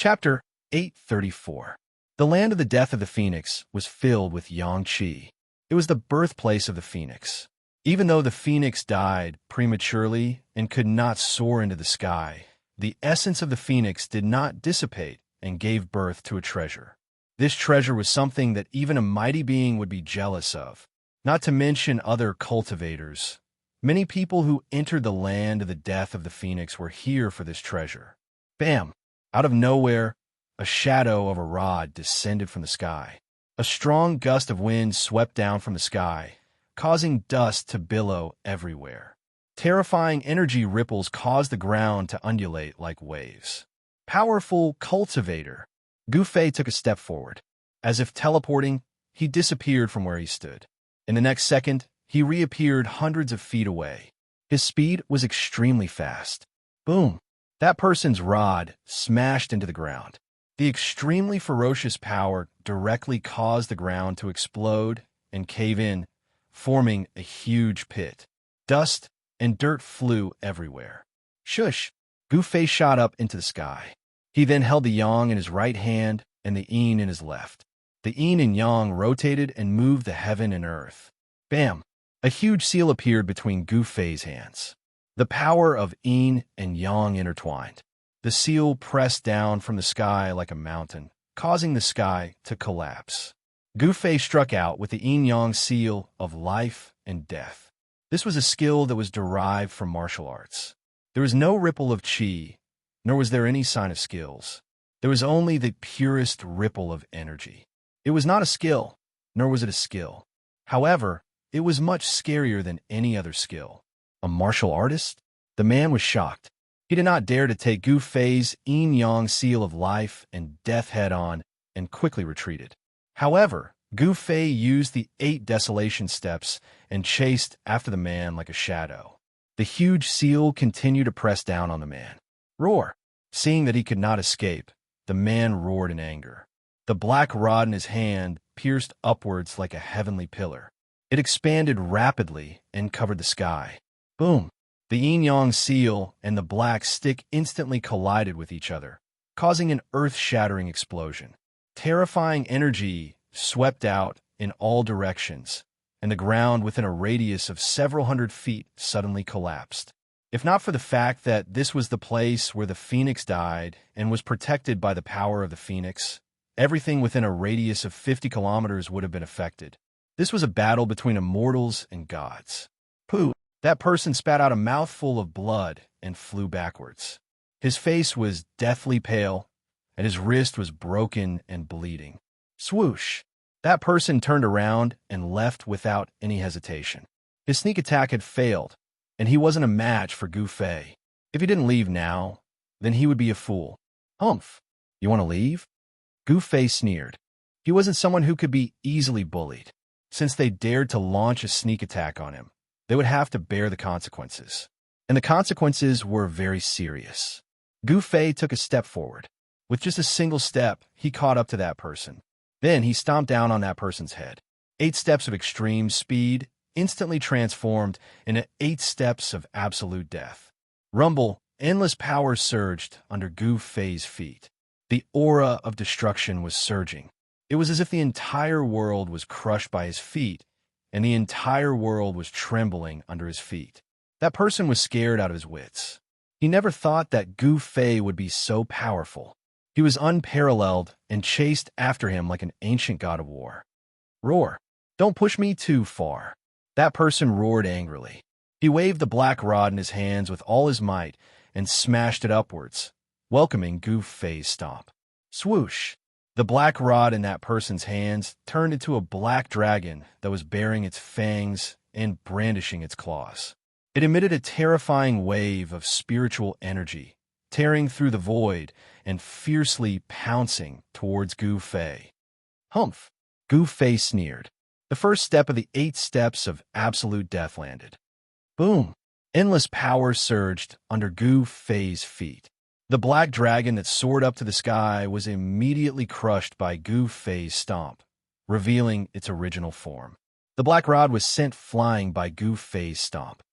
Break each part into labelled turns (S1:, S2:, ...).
S1: Chapter 834. The land of the death of the phoenix was filled with yang qi. It was the birthplace of the phoenix. Even though the phoenix died prematurely and could not soar into the sky, the essence of the phoenix did not dissipate and gave birth to a treasure. This treasure was something that even a mighty being would be jealous of, not to mention other cultivators. Many people who entered the land of the death of the phoenix were here for this treasure. Bam! Out of nowhere, a shadow of a rod descended from the sky. A strong gust of wind swept down from the sky, causing dust to billow everywhere. Terrifying energy ripples caused the ground to undulate like waves. Powerful cultivator. Gu Fei took a step forward. As if teleporting, he disappeared from where he stood. In the next second, he reappeared hundreds of feet away. His speed was extremely fast. Boom! That person's rod smashed into the ground. The extremely ferocious power directly caused the ground to explode and cave in, forming a huge pit. Dust and dirt flew everywhere. Shush! Gu Fei shot up into the sky. He then held the yang in his right hand and the yin in his left. The yin and yang rotated and moved the heaven and earth. Bam! A huge seal appeared between Gu Fei's hands. The power of yin and yang intertwined. The seal pressed down from the sky like a mountain, causing the sky to collapse. Gu Fei struck out with the yin-yang seal of life and death. This was a skill that was derived from martial arts. There was no ripple of qi, nor was there any sign of skills. There was only the purest ripple of energy. It was not a skill, nor was it a skill. However, it was much scarier than any other skill. A martial artist? The man was shocked. He did not dare to take Gu Fei's yin-yang seal of life and death head-on and quickly retreated. However, Gu Fei used the 8 desolation steps and chased after the man like a shadow. The huge seal continued to press down on the man. Roar! Seeing that he could not escape, the man roared in anger. The black rod in his hand pierced upwards like a heavenly pillar. It expanded rapidly and covered the sky. Boom! The yin-yang seal and the black stick instantly collided with each other, causing an earth-shattering explosion. Terrifying energy swept out in all directions, and the ground within a radius of several hundred feet suddenly collapsed. If not for the fact that this was the place where the phoenix died and was protected by the power of the phoenix, everything within a radius of 50 kilometers would have been affected. This was a battle between immortals and gods. Pooh! That person spat out a mouthful of blood and flew backwards. His face was deathly pale, and his wrist was broken and bleeding. Swoosh! That person turned around and left without any hesitation. His sneak attack had failed, and he wasn't a match for Gu Fei. If he didn't leave now, then he would be a fool. Humph! You want to leave? Gu Fei sneered. He wasn't someone who could be easily bullied. Since they dared to launch a sneak attack on him, they would have to bear the consequences. And the consequences were very serious. Gu Fei took a step forward. With just a single step, he caught up to that person. Then he stomped down on that person's head. 8 steps of extreme speed instantly transformed into 8 steps of absolute death. Rumble, endless power surged under Gu Fei's feet. The aura of destruction was surging. It was as if the entire world was crushed by his feet, and the entire world was trembling under his feet. That person was scared out of his wits. He never thought that Gu Fei would be so powerful. He was unparalleled and chased after him like an ancient god of war. Roar! Don't push me too far. That person roared angrily. He waved the black rod in his hands with all his might and smashed it upwards, welcoming Gu Fei's stomp. Swoosh! The black rod in that person's hands turned into a black dragon that was baring its fangs and brandishing its claws. It emitted a terrifying wave of spiritual energy, tearing through the void and fiercely pouncing towards Gu Fei. Humph! Gu Fei sneered. The first step of the 8 steps of absolute death landed. Boom! Endless power surged under Gu Fei's feet. The black dragon that soared up to the sky was immediately crushed by Gu Fei's stomp, revealing its original form. The black rod was sent flying by Gu Fei's stomp.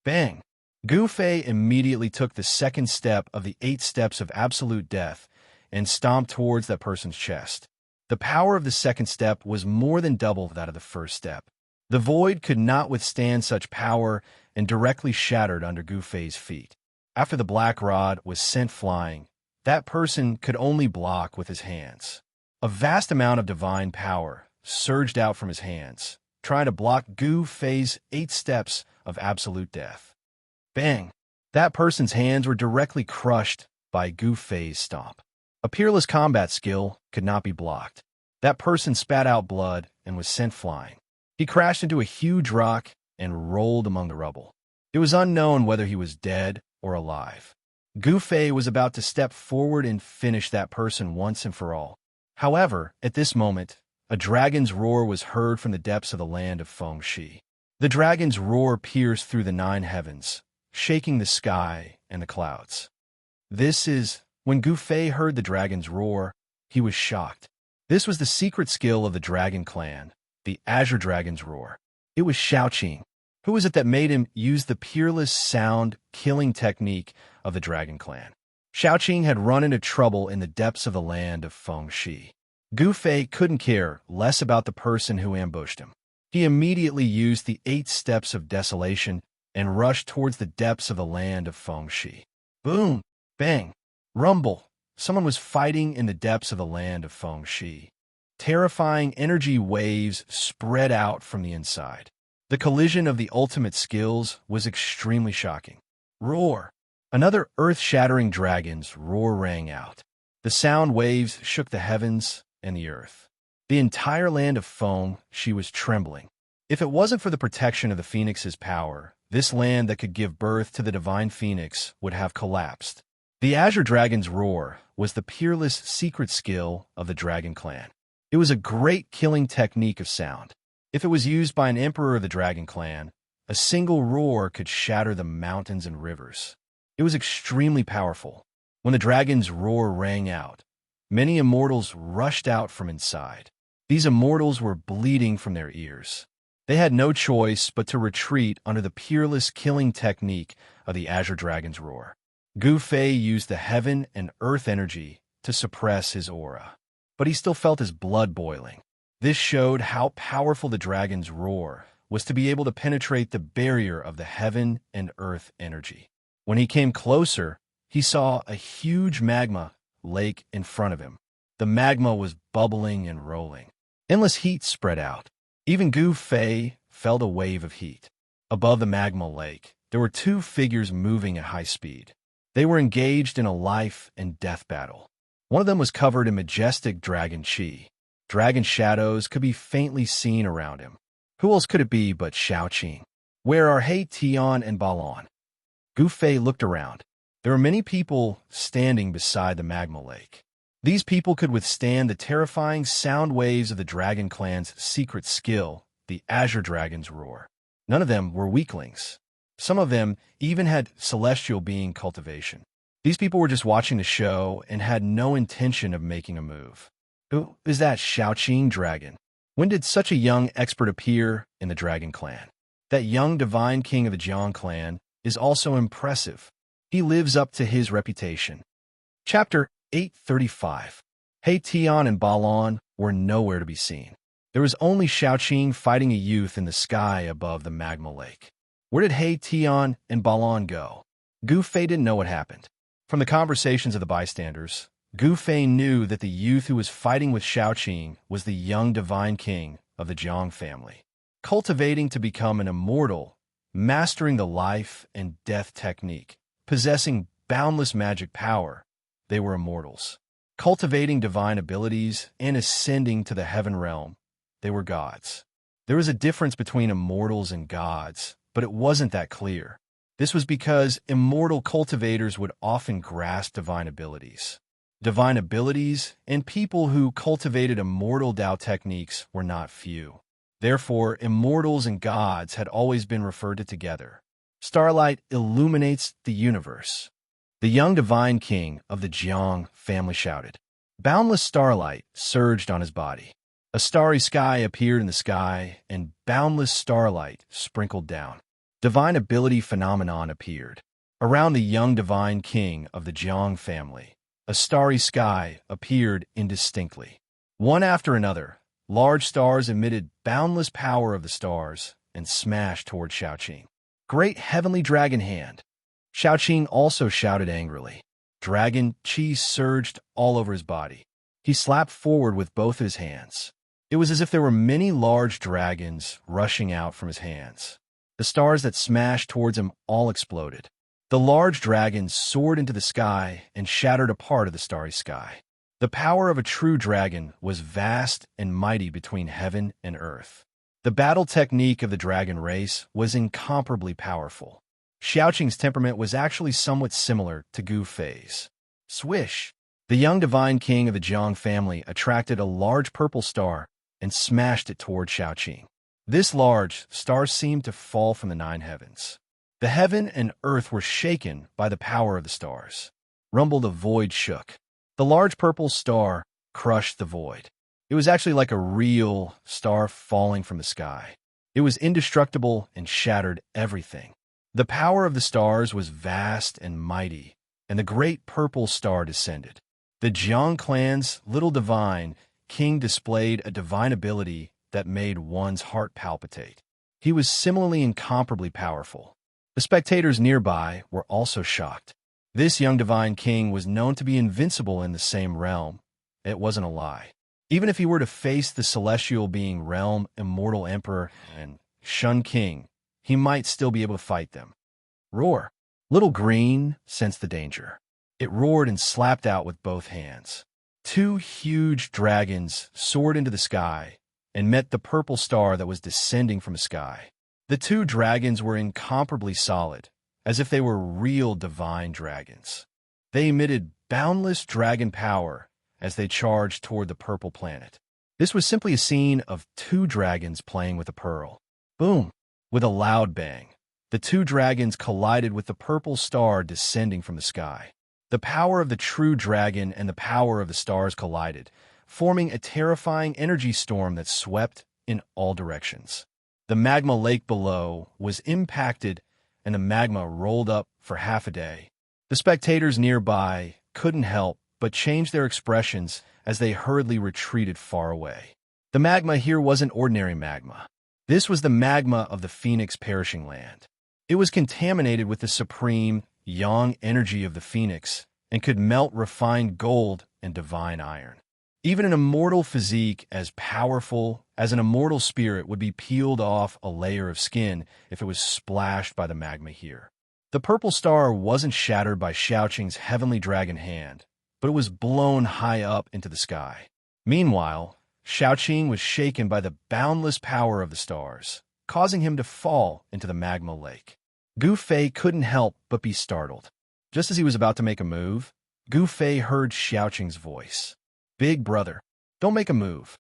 S1: Bang! Gu Fei immediately took the second step of the 8 steps of absolute death and stomped towards that person's chest. The power of the second step was more than double that of the first step. The void could not withstand such power and directly shattered under Gu Fei's feet. After the black rod was sent flying, that person could only block with his hands. A vast amount of divine power surged out from his hands, trying to block Gu Fei's 8 steps of absolute death. Bang! That person's hands were directly crushed by Gu Fei's stomp. A peerless combat skill could not be blocked. That person spat out blood and was sent flying. He crashed into a huge rock and rolled among the rubble. It was unknown whether he was dead or alive. Gu Fei was about to step forward and finish that person once and for all. However, at this moment, a dragon's roar was heard from the depths of the land of Fengxi. The dragon's roar pierced through the 9 heavens, shaking the sky and the clouds. When Gu Fei heard the dragon's roar, he was shocked. This was the secret skill of the Dragon Clan, the Azure Dragon's Roar. It was Xiaoqing. Who was it that made him use the peerless sound-killing technique of the Dragon Clan? Xiaoqing had run into trouble in the depths of the land of Fengxi. Gu Fei couldn't care less about the person who ambushed him. He immediately used the 8 steps of desolation and rushed towards the depths of the land of Fengxi. Boom! Bang! Rumble! Someone was fighting in the depths of the land of Fengxi. Terrifying energy waves spread out from the inside. The collision of the ultimate skills was extremely shocking. Roar! Another earth-shattering dragon's roar rang out. The sound waves shook the heavens and the earth. The entire land of Fengxi was trembling. If it wasn't for the protection of the Phoenix's power, this land that could give birth to the divine Phoenix would have collapsed. The Azure Dragon's Roar was the peerless secret skill of the Dragon Clan. It was a great killing technique of sound. If it was used by an emperor of the Dragon Clan, a single roar could shatter the mountains and rivers. It was extremely powerful. When the dragon's roar rang out, many immortals rushed out from inside. These immortals were bleeding from their ears. They had no choice but to retreat under the peerless killing technique of the Azure Dragon's Roar. Gu Fei used the heaven and earth energy to suppress his aura, but he still felt his blood boiling. This showed how powerful the dragon's roar was to be able to penetrate the barrier of the heaven and earth energy. When he came closer, he saw a huge magma lake in front of him. The magma was bubbling and rolling. Endless heat spread out. Even Gu Fei felt a wave of heat. Above the magma lake, there were 2 figures moving at high speed. They were engaged in a life and death battle. One of them was covered in majestic dragon chi. Dragon shadows could be faintly seen around him. Who else could it be but Xiaoqing? Where are He Tian and Balon? Gu Fei looked around. There were many people standing beside the magma lake. These people could withstand the terrifying sound waves of the Dragon Clan's secret skill, the Azure Dragon's Roar. None of them were weaklings. Some of them even had celestial being cultivation. These people were just watching the show and had no intention of making a move. Who is that Xiaoqing dragon? When did such a young expert appear in the Dragon Clan? That young divine king of the Jiang clan is also impressive. He lives up to his reputation. Chapter 835. He Tian and Balon were nowhere to be seen. There was only Xiaoqing fighting a youth in the sky above the magma lake. Where did He Tian and Balon go? Gu Fei didn't know what happened. From the conversations of the bystanders, Gu Fei knew that the youth who was fighting with Xiaoqing was the young divine king of the Jiang family. Cultivating to become an immortal, mastering the life and death technique, possessing boundless magic power, they were immortals. Cultivating divine abilities and ascending to the heaven realm, they were gods. There was a difference between immortals and gods, but it wasn't that clear. This was because immortal cultivators would often grasp divine abilities. Divine abilities and people who cultivated immortal Dao techniques were not few. Therefore, immortals and gods had always been referred to together. Starlight illuminates the universe. The young divine king of the Jiang family shouted. Boundless starlight surged on his body. A starry sky appeared in the sky, and boundless starlight sprinkled down. Divine ability phenomenon appeared. Around the young divine king of the Jiang family, a a starry sky appeared indistinctly. One after another, large stars emitted boundless power of the stars and smashed toward Xiaoqing. Great heavenly dragon hand! Xiaoqing also shouted angrily. Dragon chi surged all over his body. He slapped forward with both his hands. It was as if there were many large dragons rushing out from his hands. The stars that smashed towards him all exploded. The large dragons soared into the sky and shattered a part of the starry sky. The power of a true dragon was vast and mighty between heaven and earth. The battle technique of the dragon race was incomparably powerful. Xiaoqing's temperament was actually somewhat similar to Gu Fei's. Swish! The young divine king of the Jiang family attracted a large purple star and smashed it toward Xiaoqing. This large star seemed to fall from the nine heavens. The heaven and earth were shaken by the power of the stars. Rumble, the void shook. The large purple star crushed the void. It was actually like a real star falling from the sky. It was indestructible and shattered everything. The power of the stars was vast and mighty, and the great purple star descended. The Jiang clan's little divine king displayed a divine ability that made one's heart palpitate. He was similarly incomparably powerful. The spectators nearby were also shocked. This young divine king was known to be invincible in the same realm. It wasn't a lie. Even if he were to face the celestial being realm, immortal emperor, and Shun king, he might still be able to fight them. Roar! Little Green sensed the danger. It roared and slapped out with both hands. Two huge dragons soared into the sky and met the purple star that was descending from the sky. The two dragons were incomparably solid, as if they were real divine dragons. They emitted boundless dragon power as they charged toward the purple planet. This was simply a scene of two dragons playing with a pearl. Boom! With a loud bang, the two dragons collided with the purple star descending from the sky. The power of the true dragon and the power of the stars collided, forming a terrifying energy storm that swept in all directions. The magma lake below was impacted, and the magma rolled up for half a day. The spectators nearby couldn't help but change their expressions as they hurriedly retreated far away. The magma here wasn't ordinary magma. This was the magma of the Phoenix perishing land. It was contaminated with the supreme yang energy of the Phoenix and could melt refined gold and divine iron. Even an immortal physique as powerful as an immortal spirit would be peeled off a layer of skin if it was splashed by the magma here. The purple star wasn't shattered by Xiaoqing's heavenly dragon hand, but it was blown high up into the sky. Meanwhile, Xiaoqing was shaken by the boundless power of the stars, causing him to fall into the magma lake. Gu Fei couldn't help but be startled. Just as he was about to make a move, Gu Fei heard Xiaoqing's voice. "Big brother, don't make a move."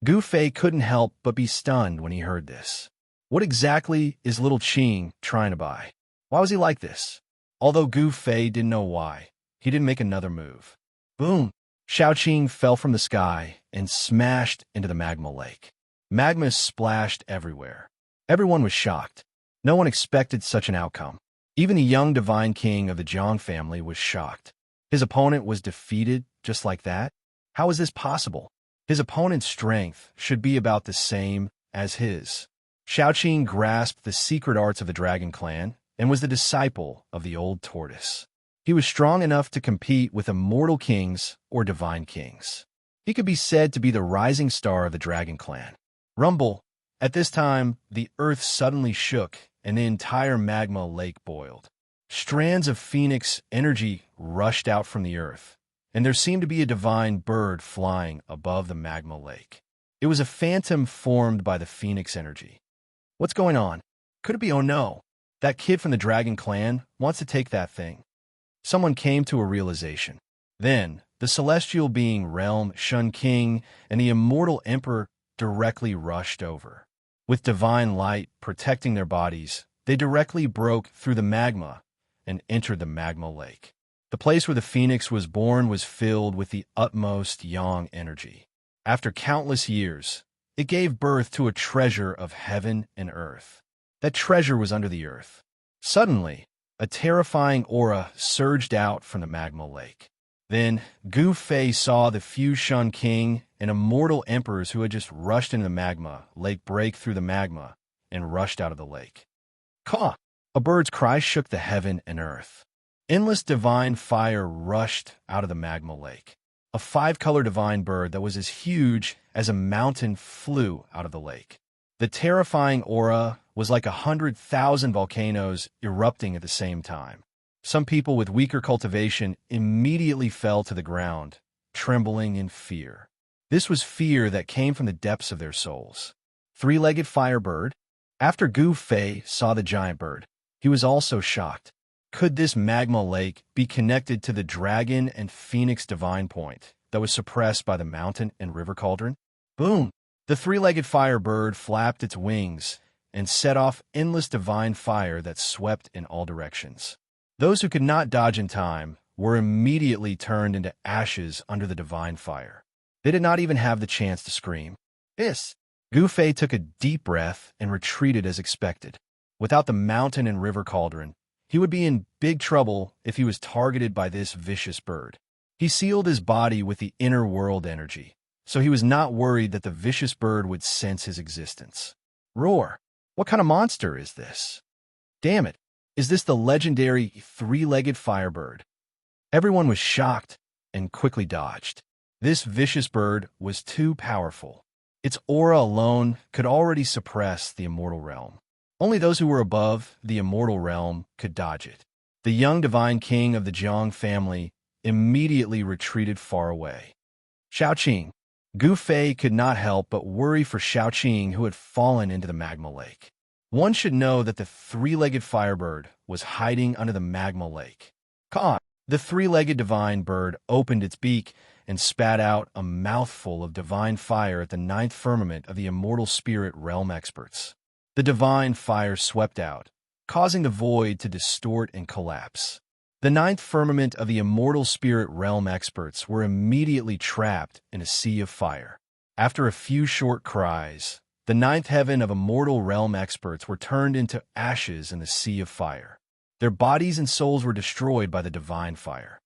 S1: Gu Fei couldn't help but be stunned when he heard this. What exactly is little Qing trying to buy? Why was he like this? Although Gu Fei didn't know why, he didn't make another move. Boom! Xiaoqing fell from the sky and smashed into the magma lake. Magma splashed everywhere. Everyone was shocked. No one expected such an outcome. Even the young divine king of the Jiang family was shocked. His opponent was defeated just like that? How is this possible? His opponent's strength should be about the same as his. Xiaoqing grasped the secret arts of the dragon clan and was the disciple of the old tortoise. He was strong enough to compete with immortal kings or divine kings. He could be said to be the rising star of the dragon clan. Rumble! At this time, the earth suddenly shook and the entire magma lake boiled. Strands of phoenix energy rushed out from the earth, and there seemed to be a divine bird flying above the magma lake. It was a phantom formed by the phoenix energy. What's going on? Could it be, oh no, that kid from the dragon clan wants to take that thing? Someone came to a realization. Then, the celestial being realm Shun King and the immortal emperor directly rushed over. With divine light protecting their bodies, they directly broke through the magma and entered the magma lake. The place where the phoenix was born was filled with the utmost yang energy. After countless years, it gave birth to a treasure of heaven and earth. That treasure was under the earth. Suddenly, a terrifying aura surged out from the magma lake. Then Gu Fei saw the Fu Shun king and immortal emperors who had just rushed into the magma lake break through the magma and rushed out of the lake. Caw! A bird's cry shook the heaven and earth. Endless divine fire rushed out of the magma lake. A five-color divine bird that was as huge as a mountain flew out of the lake. The terrifying aura was like 100,000 volcanoes erupting at the same time. Some people with weaker cultivation immediately fell to the ground, trembling in fear. This was fear that came from the depths of their souls. Three-legged firebird. After Gu Fei saw the giant bird, he was also shocked. Could this magma lake be connected to the dragon and phoenix divine point that was suppressed by the mountain and river cauldron? Boom! The three-legged firebird flapped its wings and set off endless divine fire that swept in all directions. Those who could not dodge in time were immediately turned into ashes under the divine fire. They did not even have the chance to scream. Gu Fei took a deep breath and retreated as expected. Without the mountain and river cauldron, he would be in big trouble if he was targeted by this vicious bird. He sealed his body with the inner world energy, so he was not worried that the vicious bird would sense his existence. Roar! What kind of monster is this? Damn it! Is this the legendary three-legged firebird? Everyone was shocked and quickly dodged. This vicious bird was too powerful. Its aura alone could already suppress the immortal realm. Only those who were above the immortal realm could dodge it. The young divine king of the Jiang family immediately retreated far away. Shaoqing. Gu Fei could not help but worry for Shaoqing, who had fallen into the magma lake. One should know that the three-legged firebird was hiding under the magma lake. Caw! The three-legged divine bird opened its beak and spat out a mouthful of divine fire at the ninth firmament of the immortal spirit realm experts. The divine fire swept out, causing the void to distort and collapse. The ninth firmament of the immortal spirit realm experts were immediately trapped in a sea of fire. After a few short cries, the ninth heaven of immortal realm experts were turned into ashes in the sea of fire. Their bodies and souls were destroyed by the divine fire.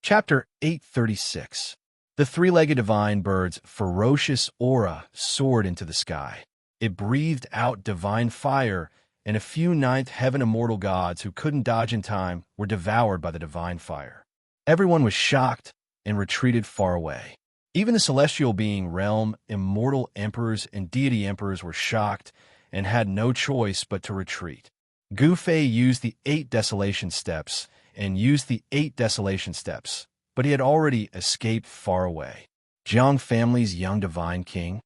S1: Chapter 836. The three-legged divine bird's ferocious aura soared into the sky. It breathed out divine fire, and a few ninth heaven immortal gods who couldn't dodge in time were devoured by the divine fire. Everyone was shocked and retreated far away. Even the celestial being realm, immortal emperors, and deity emperors were shocked and had no choice but to retreat. Gu Fei used the 8 desolation steps, but he had already escaped far away. Jiang family's young divine king.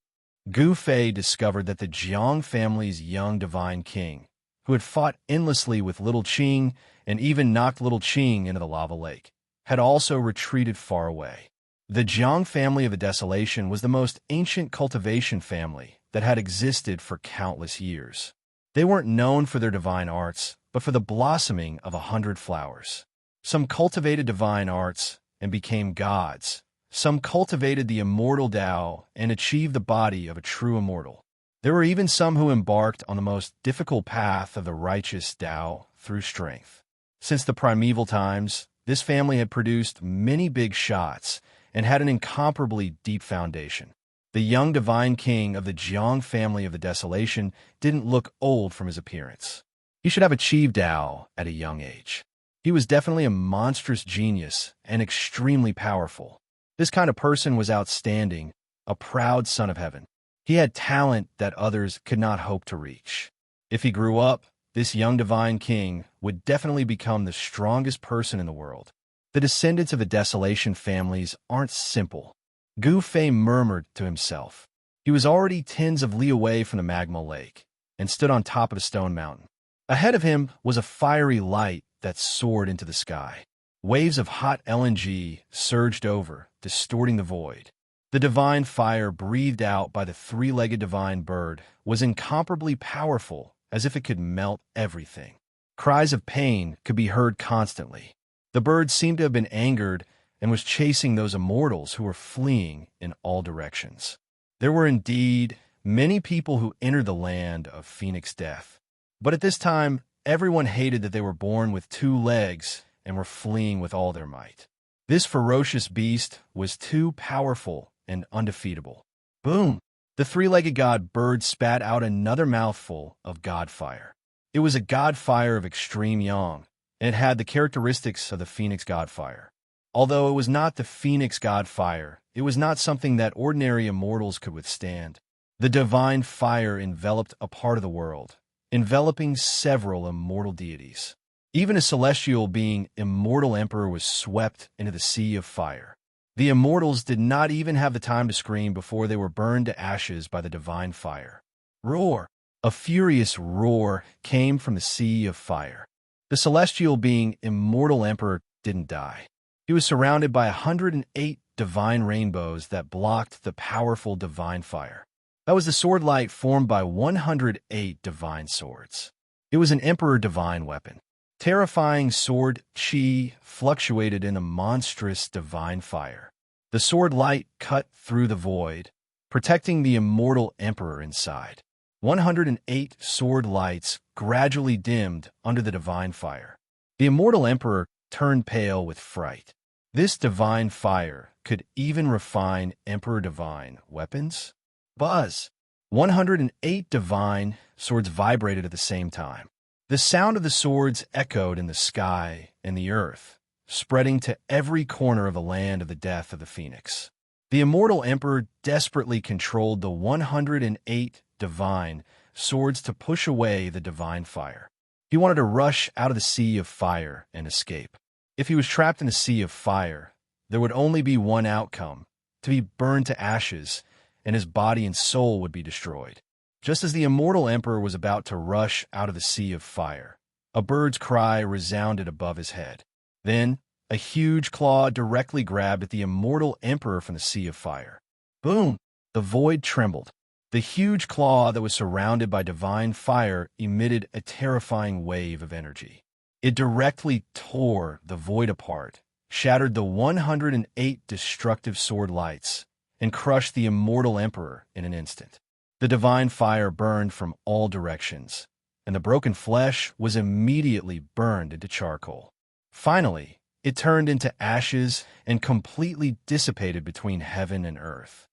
S1: Gu Fei discovered that the Jiang family's young divine king, who had fought endlessly with Little Qing and even knocked Little Qing into the lava lake, had also retreated far away. The Jiang family of the Desolation was the most ancient cultivation family that had existed for countless years. They weren't known for their divine arts, but for the blossoming of 100 flowers. Some cultivated divine arts and became gods. Some cultivated the immortal Tao and achieved the body of a true immortal. There were even some who embarked on the most difficult path of the righteous Tao through strength. Since the primeval times, this family had produced many big shots and had an incomparably deep foundation. The young divine king of the Jiang family of the Desolation didn't look old from his appearance. He should have achieved Tao at a young age. He was definitely a monstrous genius and extremely powerful. This kind of person was outstanding, a proud son of heaven. He had talent that others could not hope to reach. If he grew up, this young divine king would definitely become the strongest person in the world. The descendants of the Desolation families aren't simple. Gu Fei murmured to himself. He was already tens of li away from the magma lake and stood on top of a stone mountain. Ahead of him was a fiery light that soared into the sky. Waves of hot LNG surged over, distorting the void. The divine fire breathed out by the three-legged divine bird was incomparably powerful, as if it could melt everything. Cries of pain could be heard constantly. The bird seemed to have been angered and was chasing those immortals who were fleeing in all directions. There were indeed many people who entered the land of Phoenix Death. But at this time, everyone hated that they were born with 2 legs and were fleeing with all their might. This ferocious beast was too powerful and undefeatable. Boom! The three-legged god bird spat out another mouthful of god fire. It was a god fire of extreme yang, and it had the characteristics of the phoenix god fire. Although it was not the phoenix god fire, it was not something that ordinary immortals could withstand. The divine fire enveloped a part of the world, enveloping several immortal deities. Even a celestial being, Immortal Emperor, was swept into the sea of fire. The immortals did not even have the time to scream before they were burned to ashes by the divine fire. Roar! A furious roar came from the sea of fire. The celestial being, Immortal Emperor, didn't die. He was surrounded by 108 divine rainbows that blocked the powerful divine fire. That was the sword light formed by 108 divine swords. It was an Emperor divine weapon. Terrifying sword chi fluctuated in a monstrous divine fire. The sword light cut through the void, protecting the immortal emperor inside. 108 sword lights gradually dimmed under the divine fire. The immortal emperor turned pale with fright. This divine fire could even refine emperor divine weapons? Buzz! 108 divine swords vibrated at the same time. The sound of the swords echoed in the sky and the earth, spreading to every corner of the land of the death of the phoenix. The immortal emperor desperately controlled the 108 divine swords to push away the divine fire. He wanted to rush out of the sea of fire and escape. If he was trapped in a sea of fire, there would only be one outcome: to be burned to ashes, and his body and soul would be destroyed. Just as the immortal emperor was about to rush out of the sea of fire, a bird's cry resounded above his head. Then, a huge claw directly grabbed at the immortal emperor from the sea of fire. Boom! The void trembled. The huge claw that was surrounded by divine fire emitted a terrifying wave of energy. It directly tore the void apart, shattered the 108 destructive sword lights, and crushed the immortal emperor in an instant. The divine fire burned from all directions, and the broken flesh was immediately burned into charcoal. Finally, it turned into ashes and completely dissipated between heaven and earth.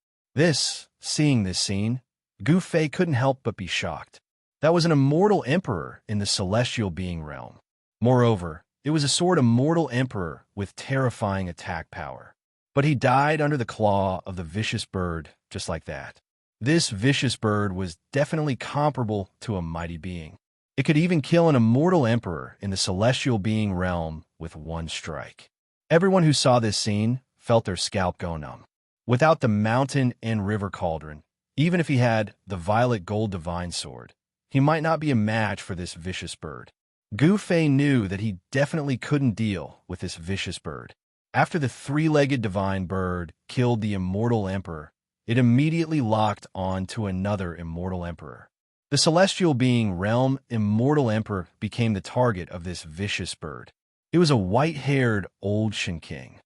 S1: Seeing this scene, Gu Fei couldn't help but be shocked. That was an immortal emperor in the celestial being realm. Moreover, it was a sword immortal emperor with terrifying attack power. But he died under the claw of the vicious bird just like that. This vicious bird was definitely comparable to a mighty being. It could even kill an immortal emperor in the celestial being realm with one strike. Everyone who saw this scene felt their scalp go numb. Without the mountain and river cauldron, even if he had the violet gold divine sword, he might not be a match for this vicious bird. Gu Fei knew that he definitely couldn't deal with this vicious bird. After the three-legged divine bird killed the immortal emperor, it immediately locked on to another immortal emperor. The celestial being realm immortal emperor became the target of this vicious bird. It was a white-haired old Shen King.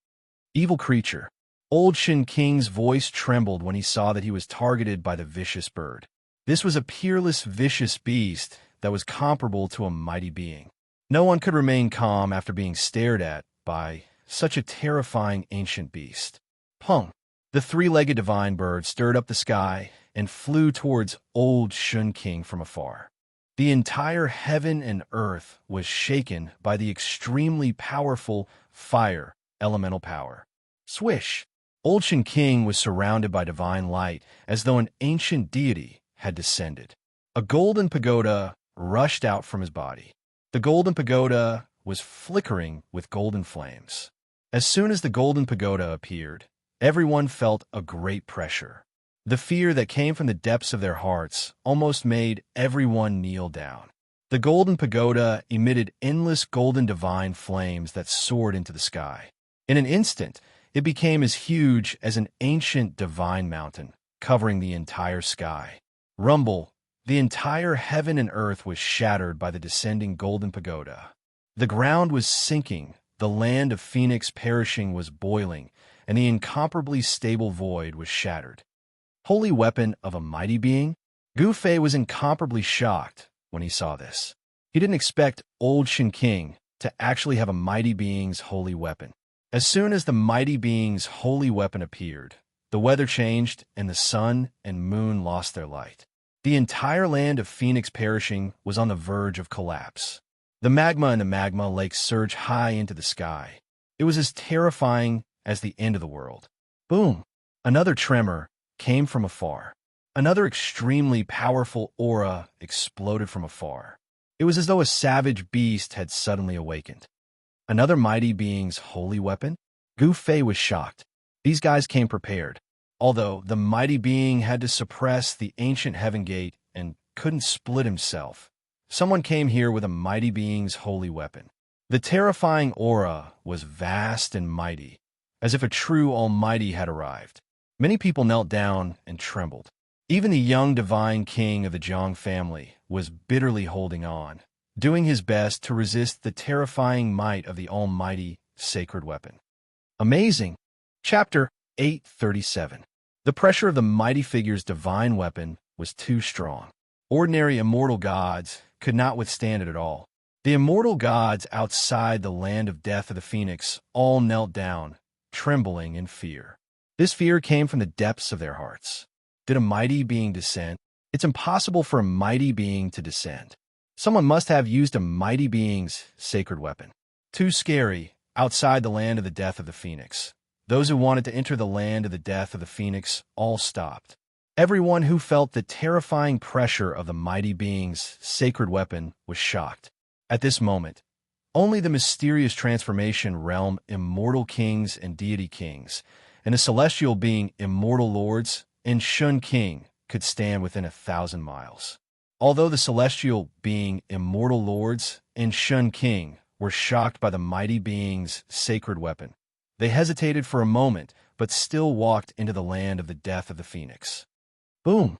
S1: Evil creature. Old Shen King's voice trembled when he saw that he was targeted by the vicious bird. This was a peerless, vicious beast that was comparable to a mighty being. No one could remain calm after being stared at by such a terrifying ancient beast. Pung! The three-legged divine bird stirred up the sky and flew towards old Shen King from afar. The entire heaven and earth was shaken by the extremely powerful fire elemental power. Swish! Old Shen King was surrounded by divine light as though an ancient deity had descended. A golden pagoda rushed out from his body. The golden pagoda was flickering with golden flames. As soon as the golden pagoda appeared, everyone felt a great pressure. The fear that came from the depths of their hearts almost made everyone kneel down. The golden pagoda emitted endless golden divine flames that soared into the sky. In an instant, it became as huge as an ancient divine mountain, covering the entire sky. Rumble! The entire heaven and earth was shattered by the descending golden pagoda. The ground was sinking, the land of Phoenix perishing was boiling, and the incomparably stable void was shattered. Holy weapon of a mighty being? Gu Fei was incomparably shocked when he saw this. He didn't expect old Shen King to actually have a mighty being's holy weapon. As soon as the mighty being's holy weapon appeared, the weather changed and the sun and moon lost their light. The entire land of Phoenix Perishing was on the verge of collapse. The magma in the magma lake surged high into the sky. It was as terrifying as the end of the world. Boom! Another tremor came from afar. Another extremely powerful aura exploded from afar. It was as though a savage beast had suddenly awakened. Another mighty being's holy weapon? Gu Fei was shocked. These guys came prepared. Although the mighty being had to suppress the ancient heaven gate and couldn't split himself, someone came here with a mighty being's holy weapon. The terrifying aura was vast and mighty, as if a true almighty had arrived. Many people knelt down and trembled. Even the young divine king of the Zhang family was bitterly holding on, doing his best to resist the terrifying might of the almighty sacred weapon. Amazing! Chapter 837. The pressure of the mighty figure's divine weapon was too strong. Ordinary immortal gods could not withstand it at all. The immortal gods outside the land of death of the Phoenix all knelt down, trembling in fear. This fear came from the depths of their hearts. Did a mighty being descend? It's impossible for a mighty being to descend. Someone must have used a mighty being's sacred weapon. Too scary, outside the land of the death of the Phoenix. Those who wanted to enter the land of the death of the Phoenix all stopped. Everyone who felt the terrifying pressure of the mighty being's sacred weapon was shocked. At this moment, only the mysterious transformation realm immortal kings and deity kings, and the celestial being immortal lords and Shun King could stand within 1,000 miles. Although the celestial being immortal lords and Shun King were shocked by the mighty being's sacred weapon, they hesitated for a moment, but still walked into the land of the death of the Phoenix. Boom!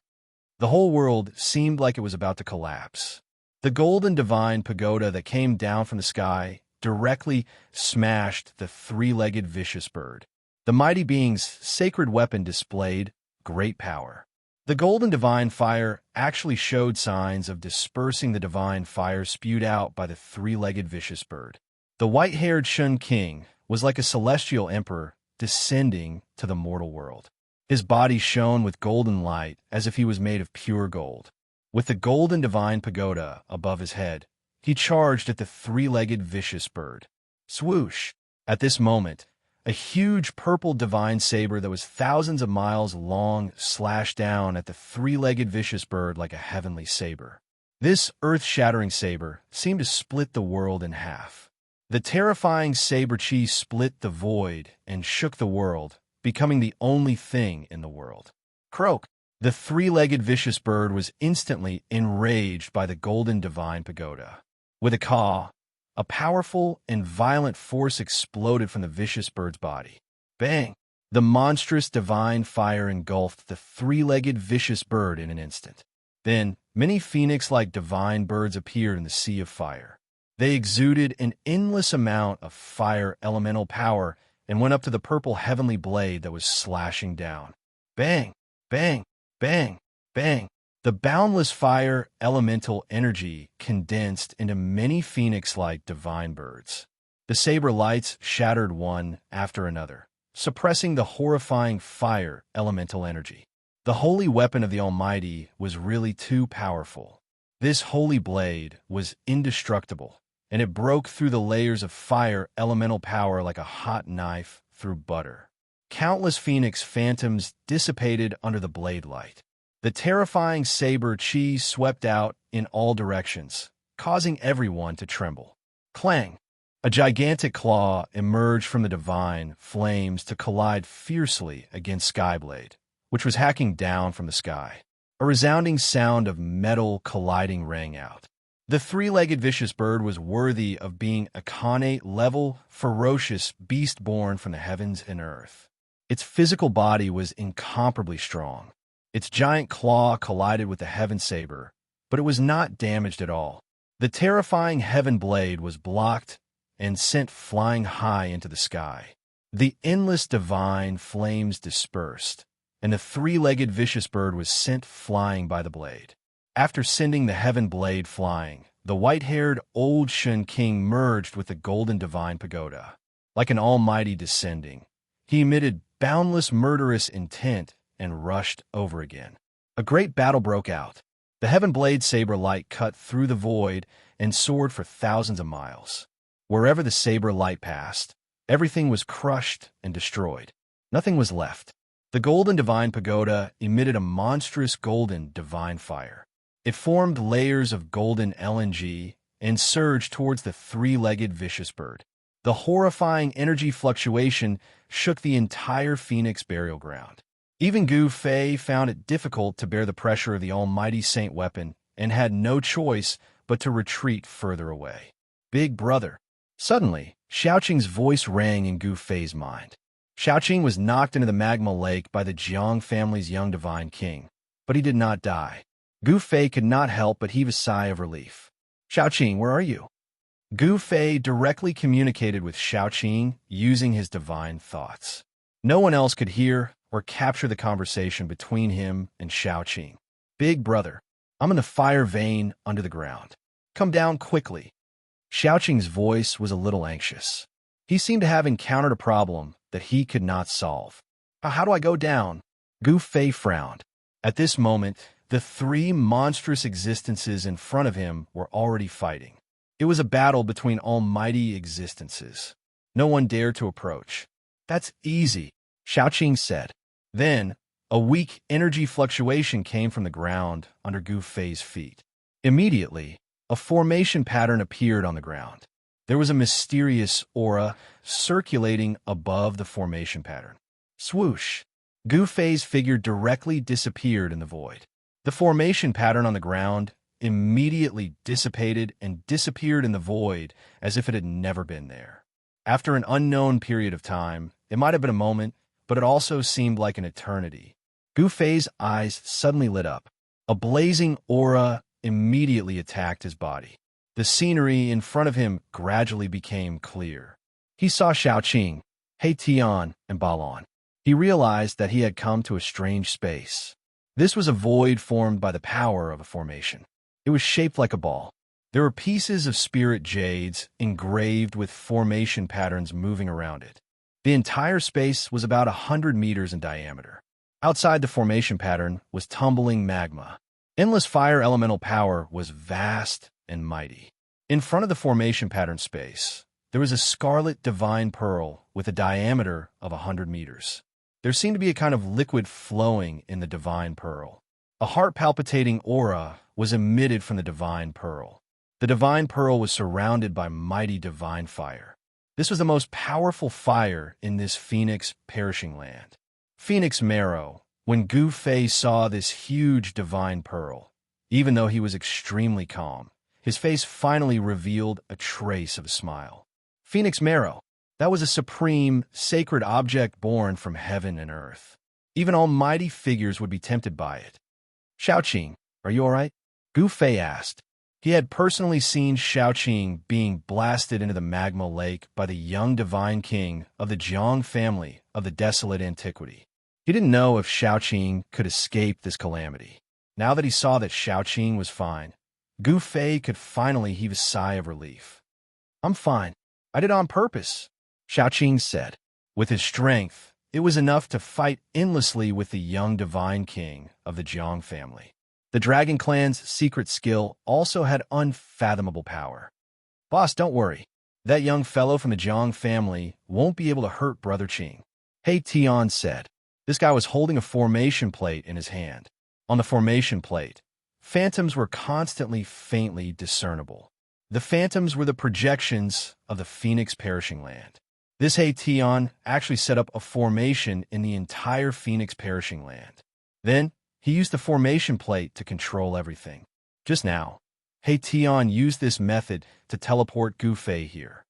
S1: The whole world seemed like it was about to collapse. The golden divine pagoda that came down from the sky directly smashed the three-legged vicious bird. The mighty being's sacred weapon displayed great power. The golden divine fire actually showed signs of dispersing the divine fire spewed out by the three-legged vicious bird. The white-haired Shun King was like a celestial emperor descending to the mortal world. His body shone with golden light as if he was made of pure gold. With the golden divine pagoda above his head, he charged at the three-legged vicious bird. Swoosh! At this moment, a huge purple divine saber that was thousands of miles long slashed down at the three-legged vicious bird like a heavenly saber. This earth-shattering saber seemed to split the world in half. The terrifying saber chi split the void and shook the world, becoming the only thing in the world. Croak! The three-legged vicious bird was instantly enraged by the golden divine pagoda. With a caw, a powerful and violent force exploded from the vicious bird's body. Bang! The monstrous divine fire engulfed the three-legged vicious bird in an instant. Then, many phoenix-like divine birds appeared in the sea of fire. They exuded an endless amount of fire elemental power and went up to the purple heavenly blade that was slashing down. Bang! Bang! Bang! Bang! The boundless fire elemental energy condensed into many phoenix-like divine birds. The saber lights shattered one after another, suppressing the horrifying fire elemental energy. The holy weapon of the Almighty was really too powerful. This holy blade was indestructible, and it broke through the layers of fire elemental power like a hot knife through butter. Countless phoenix phantoms dissipated under the blade light. The terrifying saber chi swept out in all directions, causing everyone to tremble. Clang! A gigantic claw emerged from the divine flames to collide fiercely against Skyblade, which was hacking down from the sky. A resounding sound of metal colliding rang out. The three-legged vicious bird was worthy of being a Khanate-level, ferocious beast born from the heavens and earth. Its physical body was incomparably strong. Its giant claw collided with the heaven saber, but it was not damaged at all. The terrifying heaven blade was blocked and sent flying high into the sky. The endless divine flames dispersed, and the three-legged vicious bird was sent flying by the blade. After sending the heaven blade flying, the white-haired old Shun King merged with the golden divine pagoda. like an almighty descending. He emitted boundless murderous intent and rushed over again. A great battle broke out. The heaven blade saber light cut through the void and soared for thousands of miles. Wherever the saber light passed, everything was crushed and destroyed. Nothing was left. The golden divine pagoda emitted a monstrous golden divine fire. It formed layers of golden LNG and surged towards the three-legged vicious bird. The horrifying energy fluctuation shook the entire Phoenix burial ground. Even Gu Fei found it difficult to bear the pressure of the almighty saint weapon and had no choice but to retreat further away. Big brother. Suddenly, Xiaoqing's voice rang in Gu Fei's mind. Xiaoqing was knocked into the magma lake by the Jiang family's young divine king, but he did not die. Gu Fei could not help but heave a sigh of relief. Xiaoqing, where are you? Gu Fei directly communicated with Xiaoqing using his divine thoughts. No one else could hear or capture the conversation between him and Xiaoqing. Big brother, I'm in the fire vein under the ground. Come down quickly. Xiaoqing's voice was a little anxious. He seemed to have encountered a problem that he could not solve. How do I go down? Gu Fei frowned. At this moment, the three monstrous existences in front of him were already fighting. It was a battle between almighty existences. No one dared to approach. That's easy, Xiaoqing said. Then, a weak energy fluctuation came from the ground under Gu Fei's feet. Immediately, a formation pattern appeared on the ground. There was a mysterious aura circulating above the formation pattern. Swoosh! Gu Fei's figure directly disappeared in the void. The formation pattern on the ground immediately dissipated and disappeared in the void as if it had never been there. After an unknown period of time, it might have been a moment, but it also seemed like an eternity. Gu Fei's eyes suddenly lit up. A blazing aura immediately attacked his body. The scenery in front of him gradually became clear. He saw Xiaoqing, He Tian, and Balon. He realized that he had come to a strange space. This was a void formed by the power of a formation. It was shaped like a ball. There were pieces of spirit jades engraved with formation patterns moving around it. The entire space was about 100 meters in diameter. Outside the formation pattern was tumbling magma. Endless fire elemental power was vast and mighty. In front of the formation pattern space, there was a scarlet divine pearl with a diameter of 100 meters. There seemed to be a kind of liquid flowing in the divine pearl. A heart-palpitating aura was emitted from the divine pearl. The divine pearl was surrounded by mighty divine fire. This was the most powerful fire in this Phoenix perishing land. Phoenix marrow, when Gu Fei saw this huge divine pearl, even though he was extremely calm, his face finally revealed a trace of a smile. Phoenix marrow, that was a supreme, sacred object born from heaven and earth. Even almighty figures would be tempted by it. Xiaoqing, are you all right? Gu Fei asked. He had personally seen Xiaoqing being blasted into the magma lake by the young divine king of the Jiang family of the desolate antiquity. He didn't know if Xiaoqing could escape this calamity. Now that he saw that Xiaoqing was fine, Gu Fei could finally heave a sigh of relief. I'm fine. I did it on purpose, Xiaoqing said. With his strength, it was enough to fight endlessly with the young divine king of the Jiang family. The Dragon Clan's secret skill also had unfathomable power. Boss, don't worry. That young fellow from the Jiang family won't be able to hurt Brother Qing, He Tian said. This guy was holding a formation plate in his hand. On the formation plate, phantoms were constantly faintly discernible. The phantoms were the projections of the Phoenix perishing land. This He Tian actually set up a formation in the entire Phoenix perishing land. Then, he used the formation plate to control everything. Just now, He Tian used this method to teleport Gu Fei here.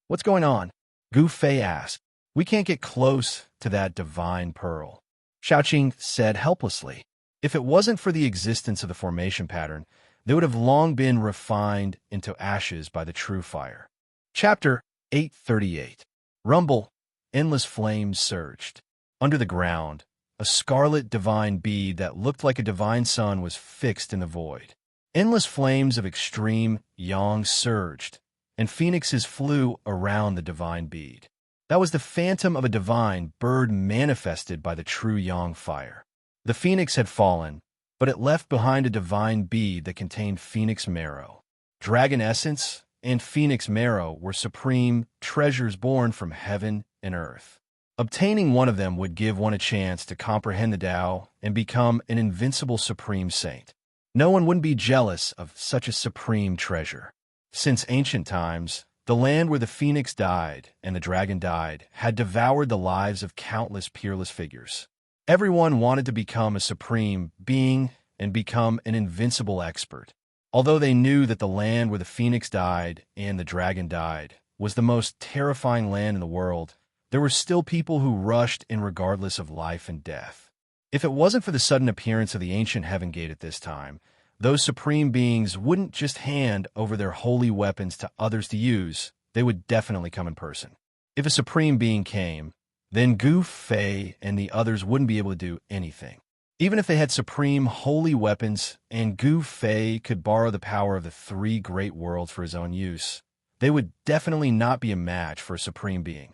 S1: What's going on? Gu Fei asked. We can't get close to that divine pearl, Xiaoqing said helplessly. If it wasn't for the existence of the formation pattern, they would have long been refined into ashes by the true fire. Chapter 838. Rumble. Endless flames surged. Under the ground, a scarlet divine bead that looked like a divine sun was fixed in the void. Endless flames of extreme yang surged, and phoenixes flew around the divine bead. That was the phantom of a divine bird manifested by the true yang fire. The phoenix had fallen, but it left behind a divine bead that contained phoenix marrow. Dragon essence and phoenix marrow were supreme treasures born from heaven and earth. Obtaining one of them would give one a chance to comprehend the Tao and become an invincible supreme saint. No one wouldn't be jealous of such a supreme treasure. Since ancient times, the land where the phoenix died and the dragon died had devoured the lives of countless peerless figures. Everyone wanted to become a supreme being and become an invincible expert. Although they knew that the land where the phoenix died and the dragon died was the most terrifying land in the world, there were still people who rushed in regardless of life and death. If it wasn't for the sudden appearance of the ancient heaven gate at this time, those supreme beings wouldn't just hand over their holy weapons to others to use, they would definitely come in person. If a supreme being came, then Gu Fei and the others wouldn't be able to do anything. Even if they had supreme holy weapons and Gu Fei could borrow the power of the three great worlds for his own use, they would definitely not be a match for a supreme being.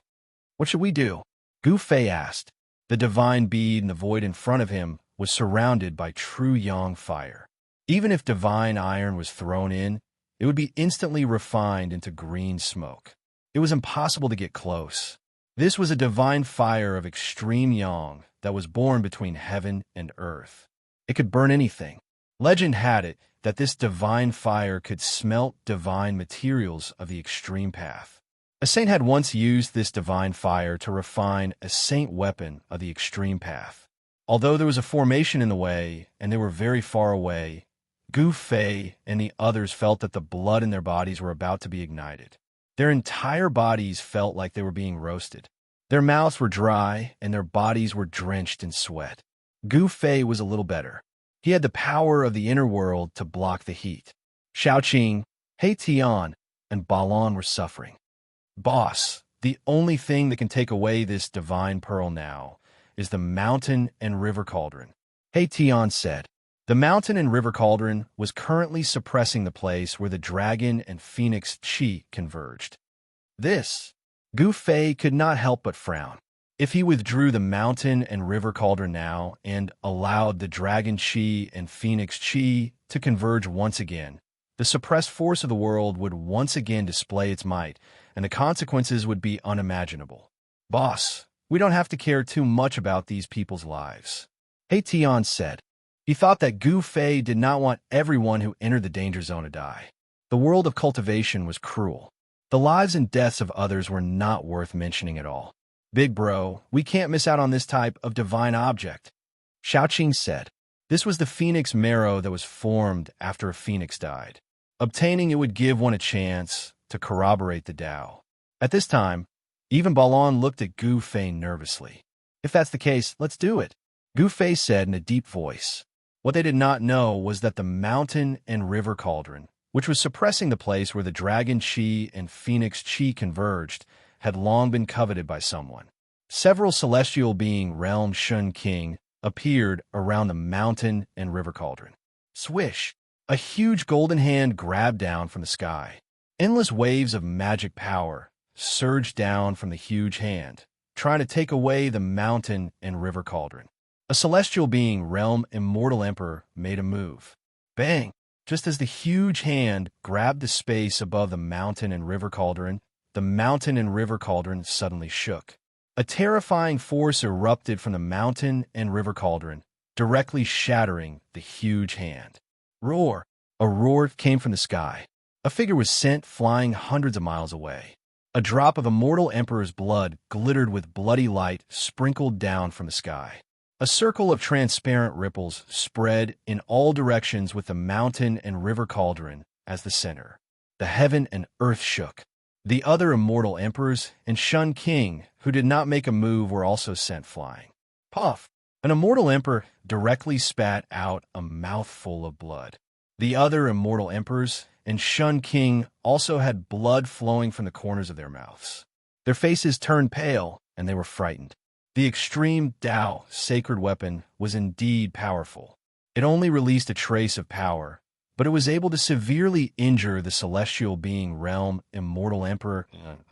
S1: What should we do? Gu Fei asked. The divine bead in the void in front of him was surrounded by true yang fire. Even if divine iron was thrown in, it would be instantly refined into green smoke. It was impossible to get close. This was a divine fire of extreme yang that was born between heaven and earth. It could burn anything. Legend had it that this divine fire could smelt divine materials of the extreme path. A saint had once used this divine fire to refine a saint weapon of the extreme path. Although there was a formation in the way and they were very far away, Gu Fei and the others felt that the blood in their bodies were about to be ignited. Their entire bodies felt like they were being roasted. Their mouths were dry and their bodies were drenched in sweat. Gu Fei was a little better. He had the power of the inner world to block the heat. Xiaoqing, He Tian, and Balon were suffering. Boss, the only thing that can take away this divine pearl now is the mountain and river cauldron, He Tian said. The mountain and river cauldron was currently suppressing the place where the dragon and phoenix chi converged. This, Gu Fei could not help but frown. If he withdrew the mountain and river cauldron now and allowed the dragon chi and phoenix chi to converge once again, the suppressed force of the world would once again display its might, and the consequences would be unimaginable. Boss, we don't have to care too much about these people's lives, He Tian said. He thought that Gu Fei did not want everyone who entered the danger zone to die. The world of cultivation was cruel. The lives and deaths of others were not worth mentioning at all. Big bro, we can't miss out on this type of divine object, Xiaoqing said. This was the phoenix marrow that was formed after a phoenix died. Obtaining it would give one a chance to corroborate the Tao. At this time, even Balon looked at Gu Fei nervously. If that's the case, let's do it, Gu Fei said in a deep voice. What they did not know was that the mountain and river cauldron, which was suppressing the place where the dragon chi and phoenix chi converged, had long been coveted by someone. Several celestial being realm Shun King appeared around the mountain and river cauldron. Swish! A huge golden hand grabbed down from the sky. Endless waves of magic power surged down from the huge hand, trying to take away the mountain and river cauldron. A celestial being, Realm Immortal Emperor, made a move. Bang! Just as the huge hand grabbed the space above the mountain and river cauldron, the mountain and river cauldron suddenly shook. A terrifying force erupted from the mountain and river cauldron, directly shattering the huge hand. Roar! A roar came from the sky. A figure was sent flying hundreds of miles away. A drop of Immortal Emperor's blood glittered with bloody light sprinkled down from the sky. A circle of transparent ripples spread in all directions with the mountain and river cauldron as the center. The heaven and earth shook. The other immortal emperors and Shun King, who did not make a move, were also sent flying. Puff! An immortal emperor directly spat out a mouthful of blood. The other immortal emperors and Shun King also had blood flowing from the corners of their mouths. Their faces turned pale, and they were frightened. The extreme Tao sacred weapon was indeed powerful. It only released a trace of power, but it was able to severely injure the celestial being Realm Immortal Emperor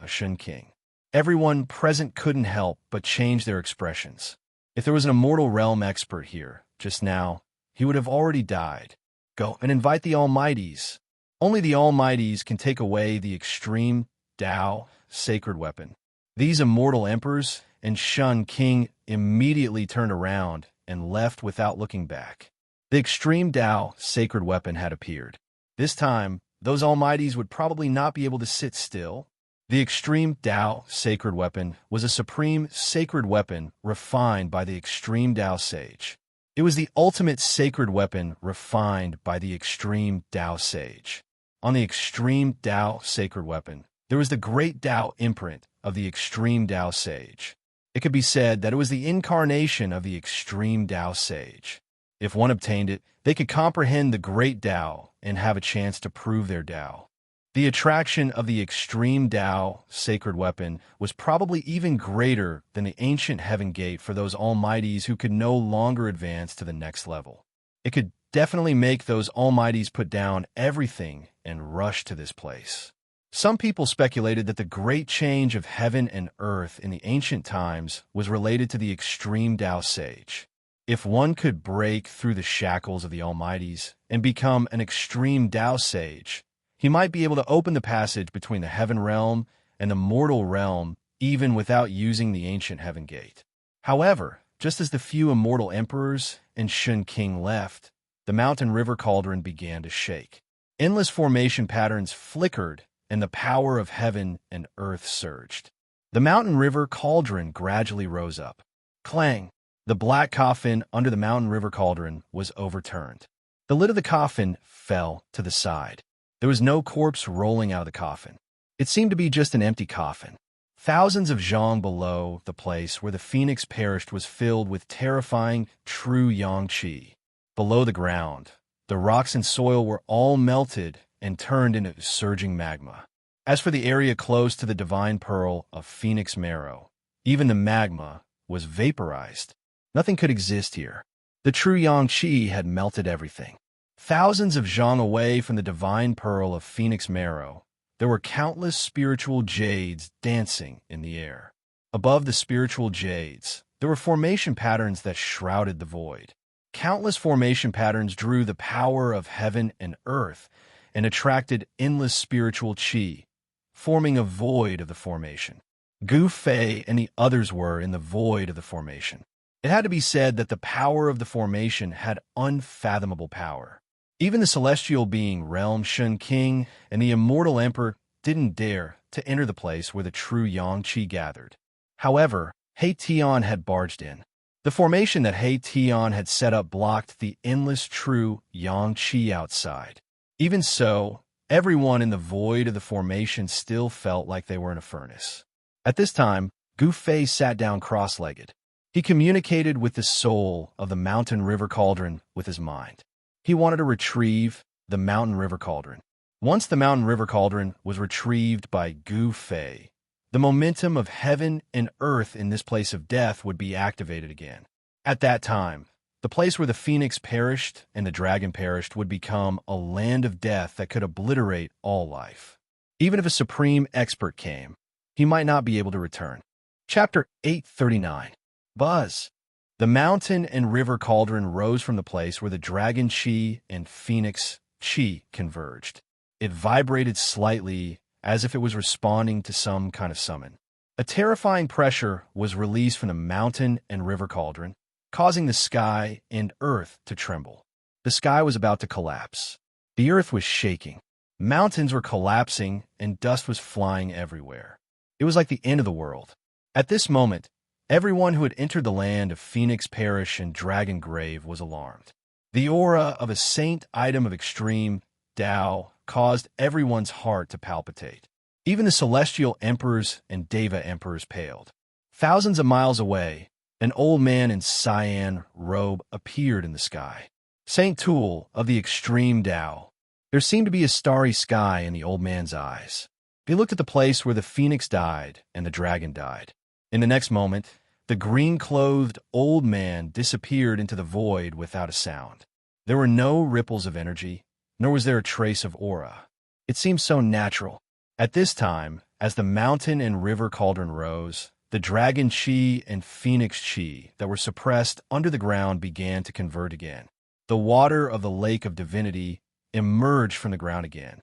S1: Shun King. Everyone present couldn't help but change their expressions. If there was an immortal realm expert here, just now, he would have already died. Go and invite the Almighties. Only the Almighties can take away the extreme Tao sacred weapon. These immortal emperors and Shun King immediately turned around and left without looking back. The extreme Tao sacred weapon had appeared. This time, those Almighties would probably not be able to sit still. The extreme Tao sacred weapon was a supreme sacred weapon refined by the extreme Tao sage. It was the ultimate sacred weapon refined by the extreme Tao sage. On the extreme Tao sacred weapon, there was the great Tao imprint of the extreme Tao sage. It could be said that it was the incarnation of the extreme Tao sage. If one obtained it, they could comprehend the great Tao and have a chance to prove their Tao. The attraction of the extreme Tao sacred weapon was probably even greater than the ancient heaven gate for those Almighties who could no longer advance to the next level. It could definitely make those Almighties put down everything and rush to this place. Some people speculated that the great change of heaven and earth in the ancient times was related to the extreme Tao sage. If one could break through the shackles of the Almighties and become an extreme Tao sage, he might be able to open the passage between the heaven realm and the mortal realm even without using the ancient heaven gate. However, just as the few immortal emperors and Shun King left, the mountain river cauldron began to shake. Endless formation patterns flickered and the power of heaven and earth surged. The mountain river cauldron gradually rose up. Clang! The black coffin under the mountain river cauldron was overturned. The lid of the coffin fell to the side. There was no corpse rolling out of the coffin. It seemed to be just an empty coffin. Thousands of zhang below the place where the phoenix perished was filled with terrifying, true yang qi. Below the ground, the rocks and soil were all melted and turned into surging magma. As for the area close to the divine pearl of phoenix marrow, even the magma was vaporized. Nothing could exist here. The true yang qi had melted everything. Thousands of zhang away from the divine pearl of phoenix marrow, there were countless spiritual jades dancing in the air. Above the spiritual jades, there were formation patterns that shrouded the void. Countless formation patterns drew the power of heaven and earth and attracted endless spiritual qi, forming a void of the formation. Gu Fei and the others were in the void of the formation. It had to be said that the power of the formation had unfathomable power. Even the celestial being Realm Shun King and the immortal emperor didn't dare to enter the place where the true yang qi gathered. However, He Tian had barged in. The formation that He Tian had set up blocked the endless true yang qi outside. Even so, everyone in the void of the formation still felt like they were in a furnace. At this time, Gu Fei sat down cross-legged. He communicated with the soul of the mountain river cauldron with his mind. He wanted to retrieve the mountain river cauldron. Once the mountain river cauldron was retrieved by Gu Fei, the momentum of heaven and earth in this place of death would be activated again. At that time, the place where the phoenix perished and the dragon perished would become a land of death that could obliterate all life. Even if a supreme expert came, he might not be able to return. Chapter 839. Buzz. The mountain and river cauldron rose from the place where the dragon qi and phoenix qi converged. It vibrated slightly as if it was responding to some kind of summon. A terrifying pressure was released from the mountain and river cauldron, causing the sky and earth to tremble. The sky was about to collapse. The earth was shaking. Mountains were collapsing and dust was flying everywhere. It was like the end of the world. At this moment, everyone who had entered the land of Phoenix Parish and Dragon Grave was alarmed. The aura of a saint item of extreme Tao caused everyone's heart to palpitate. Even the celestial emperors and Deva emperors paled. Thousands of miles away, an old man in cyan robe appeared in the sky. Saint Tool of the extreme Tao. There seemed to be a starry sky in the old man's eyes. He looked at the place where the phoenix died and the dragon died. In the next moment, the green-clothed old man disappeared into the void without a sound. There were no ripples of energy, nor was there a trace of aura. It seemed so natural, At this time, as the mountain and river cauldron rose, the dragon chi and phoenix chi that were suppressed under the ground began to convert again. The water of the lake of divinity emerged from the ground again.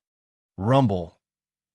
S1: Rumble.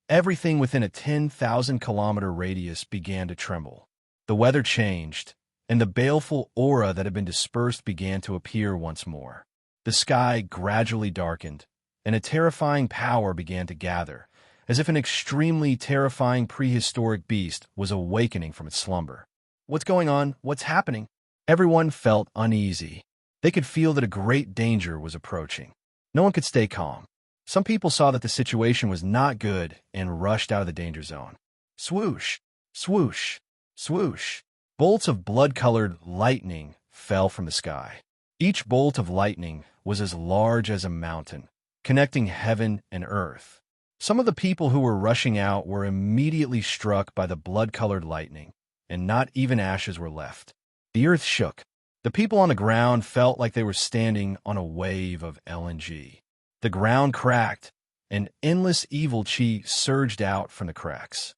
S1: Everything within a 10,000-kilometer radius began to tremble. The weather changed, and the baleful aura that had been dispersed began to appear once more. The sky gradually darkened, and a terrifying power began to gather, as if an extremely terrifying prehistoric beast was awakening from its slumber. What's going on? What's happening? Everyone felt uneasy. They could feel that a great danger was approaching. No one could stay calm. Some people saw that the situation was not good and rushed out of the danger zone. Swoosh, swoosh, swoosh. Bolts of blood-colored lightning fell from the sky. Each bolt of lightning was as large as a mountain, connecting heaven and earth. Some of the people who were rushing out were immediately struck by the blood-colored lightning, and not even ashes were left. The earth shook. The people on the ground felt like they were standing on a wave of LNG. The ground cracked, and endless evil chi surged out from the cracks.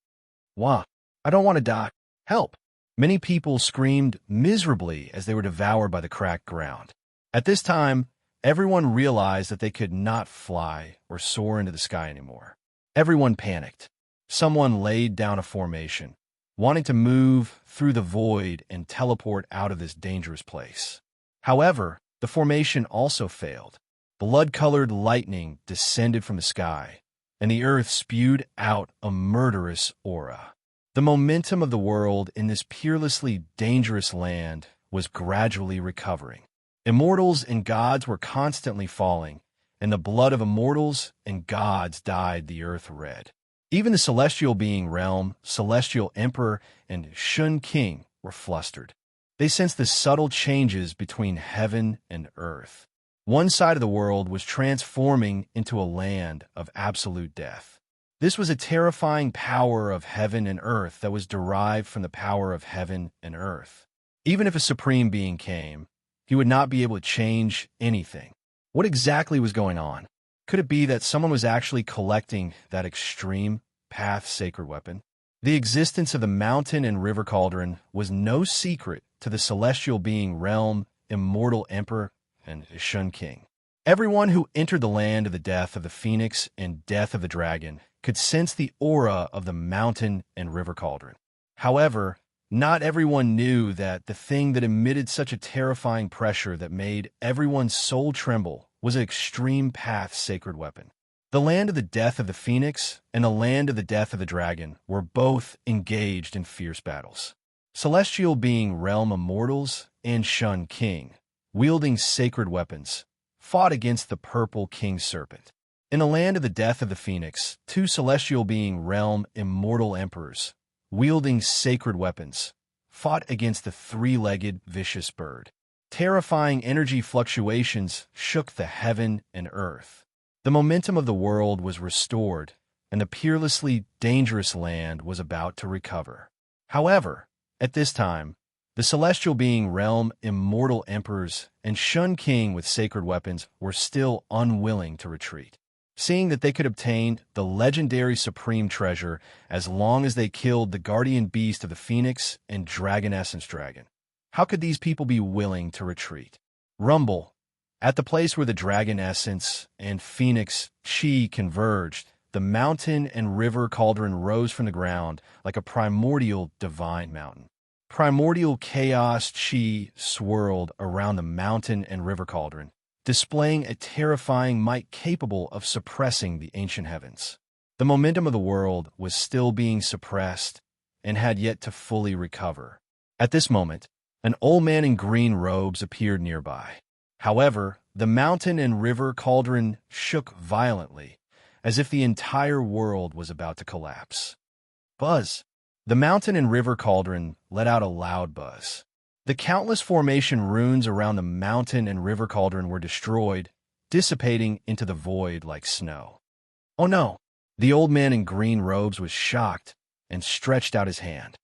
S1: Wah! I don't want to die. Help! Many people screamed miserably as they were devoured by the cracked ground. At this time, everyone realized that they could not fly or soar into the sky anymore. Everyone panicked. Someone laid down a formation, wanting to move through the void and teleport out of this dangerous place. However, the formation also failed. Blood-colored lightning descended from the sky, and the earth spewed out a murderous aura. The momentum of the world in this peerlessly dangerous land was gradually recovering. Immortals and gods were constantly falling, and the blood of immortals and gods dyed the earth red. Even the celestial being realm, celestial emperor, and Shun king were flustered. They sensed the subtle changes between heaven and earth. One side of the world was transforming into a land of absolute death. This was a terrifying power of heaven and earth that was derived from the power of heaven and earth. Even if a supreme being came, he would not be able to change anything. What exactly was going on? Could it be that someone was actually collecting that extreme path sacred weapon? The existence of the mountain and river cauldron was no secret to the celestial being realm, immortal emperor, and Shun king. Everyone who entered the land of the death of the phoenix and death of the dragon could sense the aura of the mountain and river cauldron. However, not everyone knew that the thing that emitted such a terrifying pressure that made everyone's soul tremble was an extreme path sacred weapon. The land of the death of the phoenix and the land of the death of the dragon were both engaged in fierce battles. Celestial being realm immortals and Shun king, wielding sacred weapons, fought against the purple king serpent. In the land of the death of the phoenix, two celestial being realm immortal emperors, wielding sacred weapons, fought against the three-legged vicious bird. Terrifying energy fluctuations shook the heaven and earth. The momentum of the world was restored, and the peerlessly dangerous land was about to recover. However, at this time, the celestial being realm immortal emperors and Shun king with sacred weapons were still unwilling to retreat. Seeing that they could obtain the legendary supreme treasure as long as they killed the guardian beast of the phoenix and dragon essence dragon. How could these people be willing to retreat? Rumble. At the place where the dragon essence and phoenix chi converged, the mountain and river cauldron rose from the ground like a primordial divine mountain. Primordial chaos chi swirled around the mountain and river cauldron, displaying a terrifying might capable of suppressing the ancient heavens. The momentum of the world was still being suppressed and had yet to fully recover. At this moment, an old man in green robes appeared nearby. However, the mountain and river cauldron shook violently, as if the entire world was about to collapse. Buzz! The mountain and river cauldron let out a loud buzz. The countless formation runes around the mountain and river cauldron were destroyed, dissipating into the void like snow. Oh no! The old man in green robes was shocked and stretched out his hand.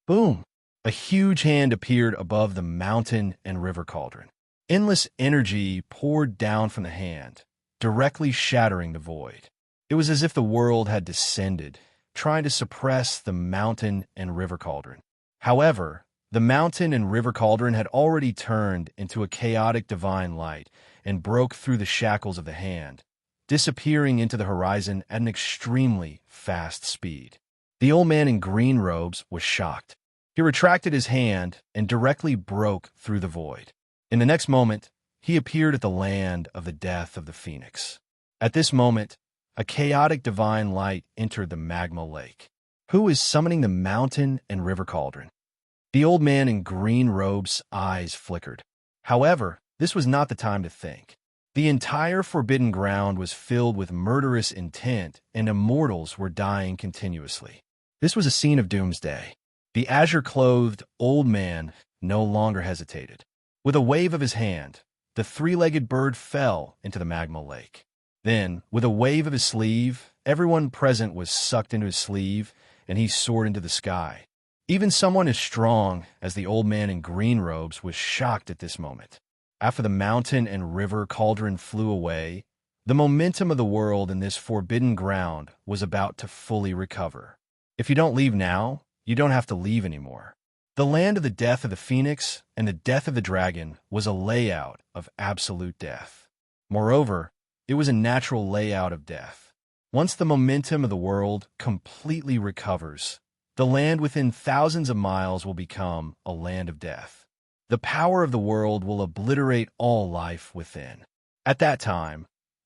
S1: Boom! A huge hand appeared above the mountain and river cauldron. Endless energy poured down from the hand, directly shattering the void. It was as if the world had descended, trying to suppress the mountain and river cauldron. However, the mountain and river cauldron had already turned into a chaotic divine light and broke through the shackles of the hand, disappearing into the horizon at an extremely fast speed. The old man in green robes was shocked. He retracted his hand and directly broke through the void. In the next moment, he appeared at the land of the death of the phoenix. At this moment, a chaotic divine light entered the magma lake. Who is summoning the mountain and river cauldron? The old man in green robes' eyes flickered. However, this was not the time to think. The entire forbidden ground was filled with murderous intent, and immortals were dying continuously. This was a scene of doomsday. The azure-clothed old man no longer hesitated. With a wave of his hand, the three-legged bird fell into the magma lake. Then, with a wave of his sleeve, everyone present was sucked into his sleeve, and he soared into the sky. Even someone as strong as the old man in green robes was shocked at this moment. After the mountain and river cauldron flew away, the momentum of the world in this forbidden ground was about to fully recover. If you don't leave now, you don't have to leave anymore. The land of the death of the phoenix and the death of the dragon was a layout of absolute death. Moreover, it was a natural layout of death. Once the momentum of the world completely recovers, the land within thousands of miles will become a land of death. The power of the world will obliterate all life within. At that time,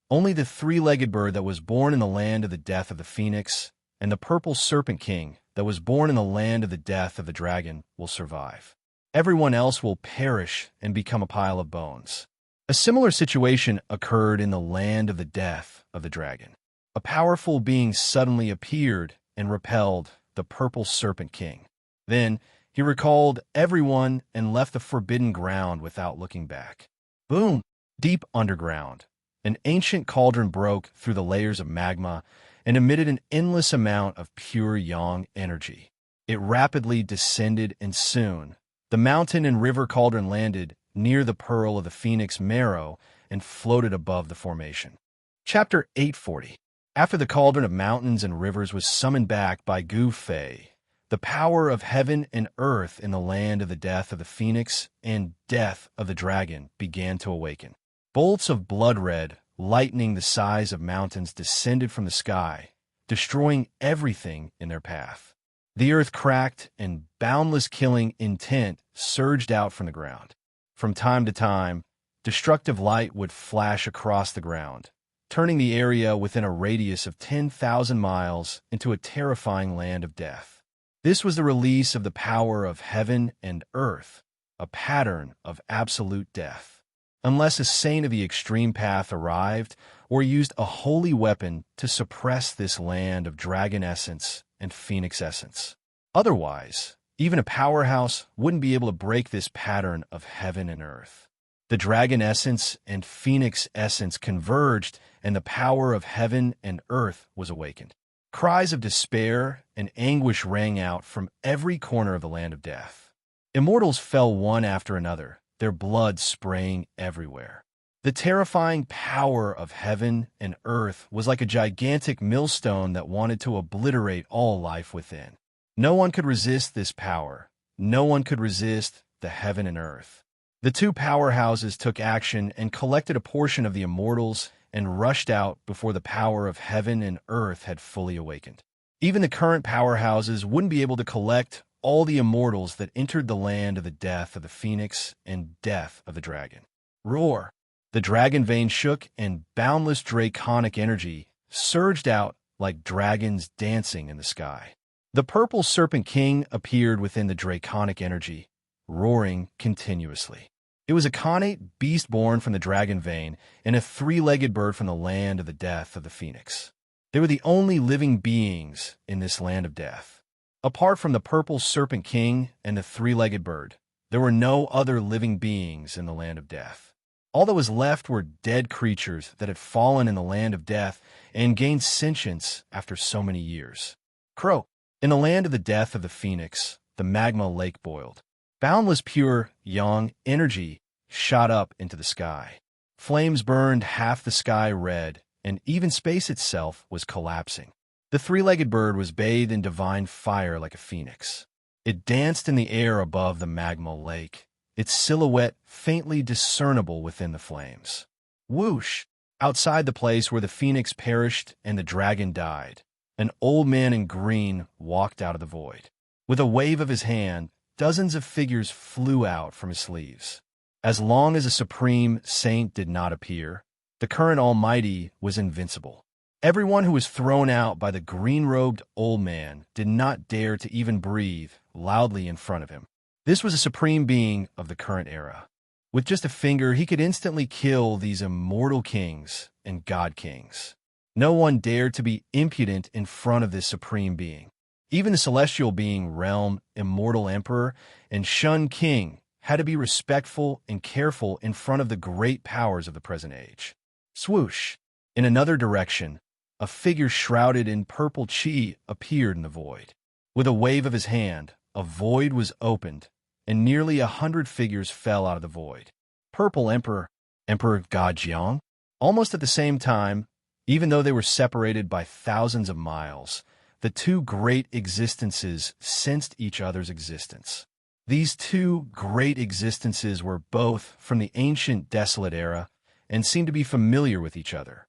S1: only the three-legged bird that was born in the land of the death of the phoenix and the purple serpent king that was born in the land of the death of the dragon will survive. Everyone else will perish and become a pile of bones. A similar situation occurred in the land of the death of the dragon. A powerful being suddenly appeared and repelled the purple serpent king. Then he recalled everyone and left the forbidden ground without looking back. Boom! Deep underground, an ancient cauldron broke through the layers of magma and emitted an endless amount of pure yang energy. It rapidly descended, and soon, the mountain and river cauldron landed near the pearl of the phoenix marrow and floated above the formation. Chapter 840. After the cauldron of mountains and rivers was summoned back by Gu Fei, the power of heaven and earth in the land of the death of the phoenix and death of the dragon began to awaken. Bolts of blood red, lightning the size of mountains, descended from the sky, destroying everything in their path. The earth cracked, and boundless killing intent surged out from the ground. From time to time, destructive light would flash across the ground, turning the area within a radius of 10,000 miles into a terrifying land of death. This was the release of the power of heaven and earth, a pattern of absolute death. Unless a saint of the extreme path arrived or used a holy weapon to suppress this land of dragon essence and phoenix essence. Otherwise, even a powerhouse wouldn't be able to break this pattern of heaven and earth. The dragon essence and phoenix essence converged, and the power of heaven and earth was awakened. Cries of despair and anguish rang out from every corner of the land of death. Immortals fell one after another, their blood spraying everywhere. The terrifying power of heaven and earth was like a gigantic millstone that wanted to obliterate all life within. No one could resist this power. No one could resist the heaven and earth. The two powerhouses took action and collected a portion of the immortals and rushed out before the power of heaven and earth had fully awakened. Even the current powerhouses wouldn't be able to collect all the immortals that entered the land of the death of the phoenix and death of the dragon. Roar! The dragon vein shook, and boundless draconic energy surged out like dragons dancing in the sky. The purple serpent king appeared within the draconic energy, roaring continuously. It was a connate beast born from the dragon vein and a three-legged bird from the land of the death of the phoenix. They were the only living beings in this land of death. Apart from the purple serpent king and the three-legged bird, there were no other living beings in the land of death. All that was left were dead creatures that had fallen in the land of death and gained sentience after so many years. Crow. In the land of the death of the phoenix, the magma lake boiled. Boundless pure, yang energy shot up into the sky. Flames burned half the sky red, and even space itself was collapsing. The three-legged bird was bathed in divine fire like a phoenix. It danced in the air above the magma lake, its silhouette faintly discernible within the flames. Whoosh! Outside the place where the phoenix perished and the dragon died, an old man in green walked out of the void. With a wave of his hand, dozens of figures flew out from his sleeves. As long as a supreme saint did not appear, the current Almighty was invincible. Everyone who was thrown out by the green-robed old man did not dare to even breathe loudly in front of him. This was a supreme being of the current era. With just a finger, he could instantly kill these immortal kings and god kings. No one dared to be impudent in front of this supreme being. Even the celestial being Realm, Immortal Emperor, and Shun King had to be respectful and careful in front of the great powers of the present age. Swoosh! In another direction, a figure shrouded in purple chi appeared in the void. With a wave of his hand, a void was opened, and nearly 100 figures fell out of the void. Purple Emperor, Emperor Gajiang. Almost at the same time, even though they were separated by thousands of miles, the two great existences sensed each other's existence. These two great existences were both from the ancient desolate era and seemed to be familiar with each other.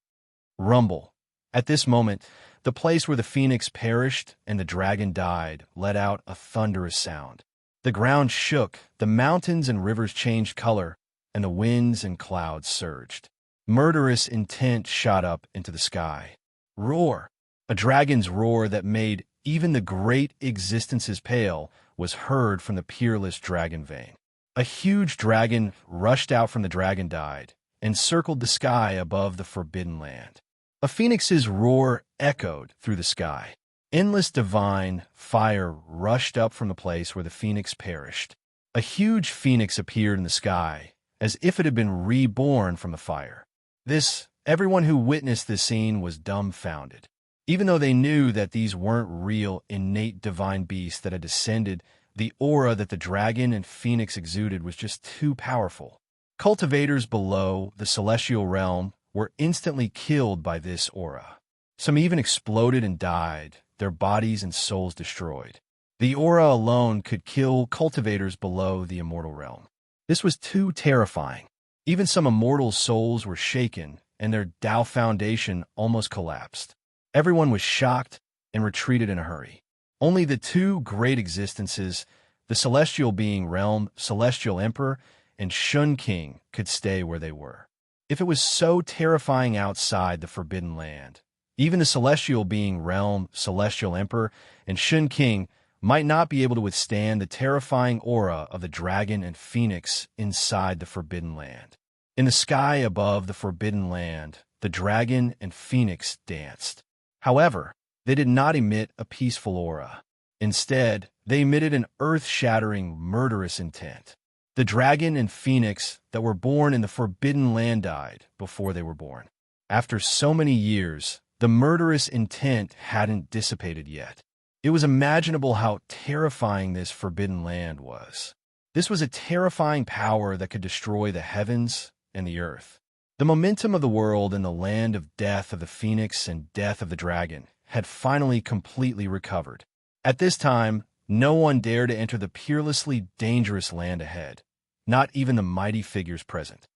S1: Rumble. At this moment, the place where the phoenix perished and the dragon died let out a thunderous sound. The ground shook, the mountains and rivers changed color, and the winds and clouds surged. Murderous intent shot up into the sky. Roar! A dragon's roar that made even the great existences pale was heard from the peerless dragon vein. A huge dragon rushed out from the dragon died and circled the sky above the forbidden land. A phoenix's roar echoed through the sky. Endless divine fire rushed up from the place where the phoenix perished. A huge phoenix appeared in the sky, as if it had been reborn from the fire. Everyone who witnessed this scene was dumbfounded. Even though they knew that these weren't real, innate divine beasts that had descended, the aura that the dragon and phoenix exuded was just too powerful. Cultivators below the celestial realm were instantly killed by this aura. Some even exploded and died, their bodies and souls destroyed. The aura alone could kill cultivators below the immortal realm. This was too terrifying. Even some immortal souls were shaken, and their Tao foundation almost collapsed. Everyone was shocked and retreated in a hurry. Only the two great existences, the celestial being Realm, Celestial Emperor, and Shun King, could stay where they were. If it was so terrifying outside the Forbidden Land, even the celestial being Realm, Celestial Emperor, and Shun King might not be able to withstand the terrifying aura of the dragon and phoenix inside the Forbidden Land. In the sky above the Forbidden Land, the dragon and phoenix danced. However, they did not emit a peaceful aura. Instead, they emitted an earth-shattering, murderous intent. The dragon and phoenix that were born in the Forbidden Land died before they were born. After so many years, the murderous intent hadn't dissipated yet. It was imaginable how terrifying this Forbidden Land was. This was a terrifying power that could destroy the heavens and the earth. The momentum of the world in the land of death of the phoenix and death of the dragon had finally completely recovered. At this time, no one dared to enter the peerlessly dangerous land ahead, not even the mighty figures present.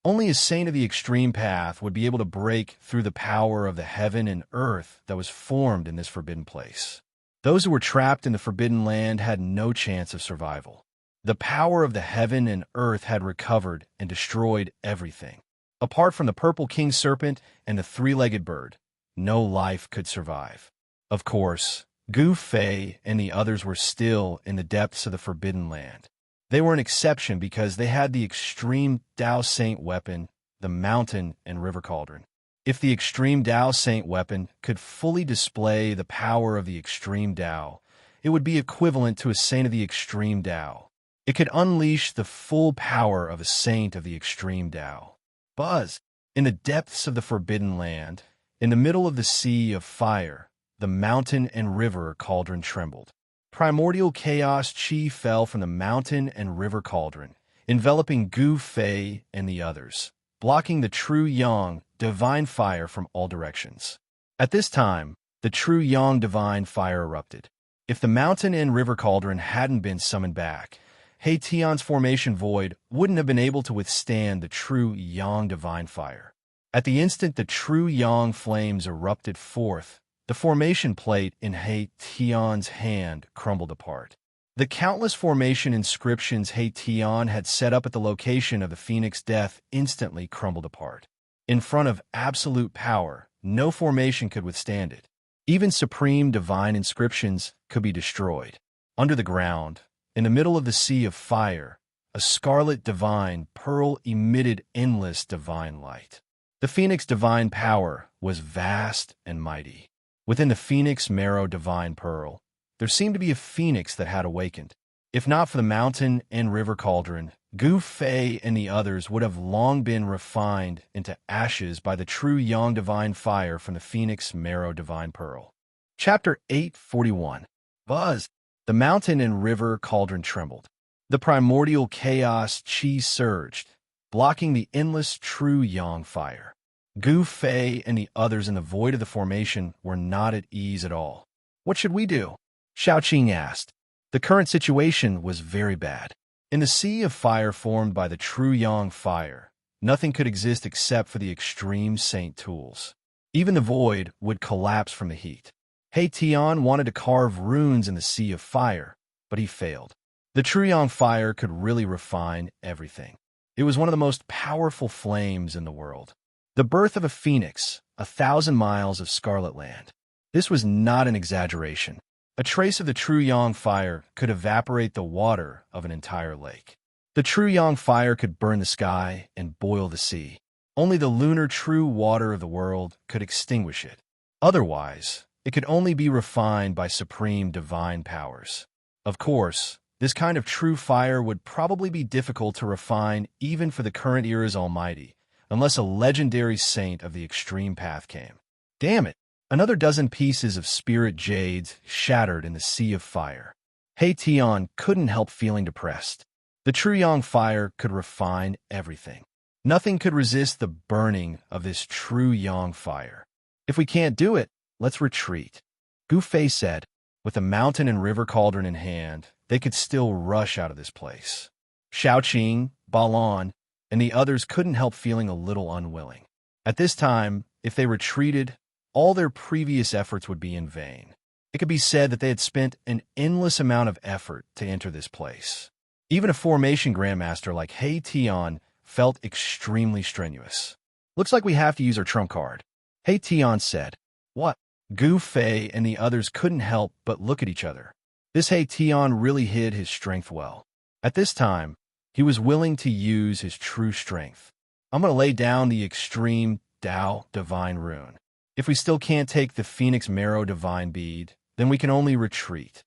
S1: Only a saint of the extreme path would be able to break through the power of the heaven and earth that was formed in this forbidden place. Those who were trapped in the forbidden land had no chance of survival. The power of the heaven and earth had recovered and destroyed everything. Apart from the purple king serpent and the three-legged bird, no life could survive. Of course, Gu Fei and the others were still in the depths of the Forbidden Land. They were an exception because they had the extreme Tao Saint weapon, the mountain and river cauldron. If the extreme Tao Saint weapon could fully display the power of the extreme Tao, it would be equivalent to a saint of the extreme Tao. It could unleash the full power of a saint of the extreme Tao. Buzz! In the depths of the Forbidden Land, in the middle of the sea of fire, the mountain and river cauldron trembled. Primordial chaos chi fell from the mountain and river cauldron, enveloping Gu Fei and the others, blocking the true yang, divine fire from all directions. At this time, the true yang divine fire erupted. If the mountain and river cauldron hadn't been summoned back, Tian's formation void wouldn't have been able to withstand the true yang divine fire. At the instant the true yang flames erupted forth, the formation plate in Tian's hand crumbled apart. The countless formation inscriptions Tian had set up at the location of the phoenix death instantly crumbled apart. In front of absolute power, no formation could withstand it. Even supreme divine inscriptions could be destroyed. Under the ground, in the middle of the sea of fire, a scarlet divine pearl emitted endless divine light. The phoenix divine power was vast and mighty. Within the phoenix marrow divine pearl, there seemed to be a phoenix that had awakened. If not for the mountain and river cauldron, Gu Fei and the others would have long been refined into ashes by the true yang divine fire from the phoenix marrow divine pearl. Chapter 841. Buzz. The mountain and river cauldron trembled. The primordial chaos chi surged, blocking the endless true yang fire. Gu Fei and the others in the void of the formation were not at ease at all. What should we do? Xiaoqing asked. The current situation was very bad. In the sea of fire formed by the true yang fire, nothing could exist except for the extreme saint tools. Even the void would collapse from the heat. Tian wanted to carve runes in the sea of fire, but he failed. The true yang fire could really refine everything. It was one of the most powerful flames in the world. The birth of a phoenix, 1,000 miles of scarlet land. This was not an exaggeration. A trace of the true yang fire could evaporate the water of an entire lake. The true yang fire could burn the sky and boil the sea. Only the lunar true water of the world could extinguish it. Otherwise, it could only be refined by supreme divine powers. Of course, this kind of true fire would probably be difficult to refine even for the current era's almighty, unless a legendary saint of the extreme path came. Damn it! Another dozen pieces of spirit jades shattered in the sea of fire. Tian couldn't help feeling depressed. The true yang fire could refine everything. Nothing could resist the burning of this true yang fire. If we can't do it, let's retreat. Gu Fei said. With the mountain and river cauldron in hand, they could still rush out of this place. Xiaoqing, Balan, and the others couldn't help feeling a little unwilling. At this time, if they retreated, all their previous efforts would be in vain. It could be said that they had spent an endless amount of effort to enter this place. Even a formation grandmaster like Tian felt extremely strenuous. Looks like we have to use our trump card. Tian said. What? Gu Fei and the others couldn't help but look at each other. This Tian really hid his strength well. At this time, he was willing to use his true strength. I'm going to lay down the extreme Dao divine rune. If we still can't take the Phoenix Marrow divine bead, then we can only retreat.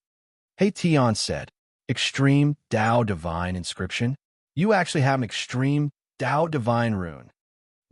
S1: Tian said. Extreme Dao divine inscription? You actually have an extreme Dao divine rune.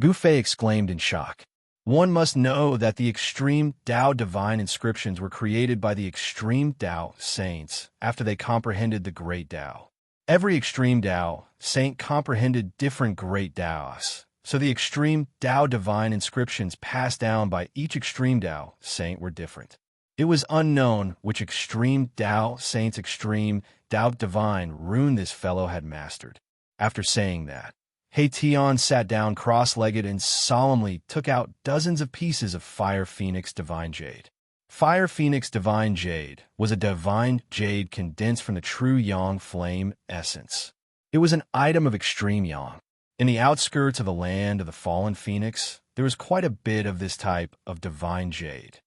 S1: Gu Fei exclaimed in shock. One must know that the extreme Dao divine inscriptions were created by the extreme Dao saints after they comprehended the great Dao. Every extreme Dao saint comprehended different great Daos. So the extreme Dao divine inscriptions passed down by each extreme Dao saint were different. It was unknown which extreme Dao saint's extreme Dao divine rune this fellow had mastered. After saying that, Tian sat down cross-legged and solemnly took out dozens of pieces of Fire Phoenix Divine Jade. Fire Phoenix Divine Jade was a divine jade condensed from the true Yang flame essence. It was an item of extreme Yang. In the outskirts of the land of the fallen phoenix, there was quite a bit of this type of divine jade.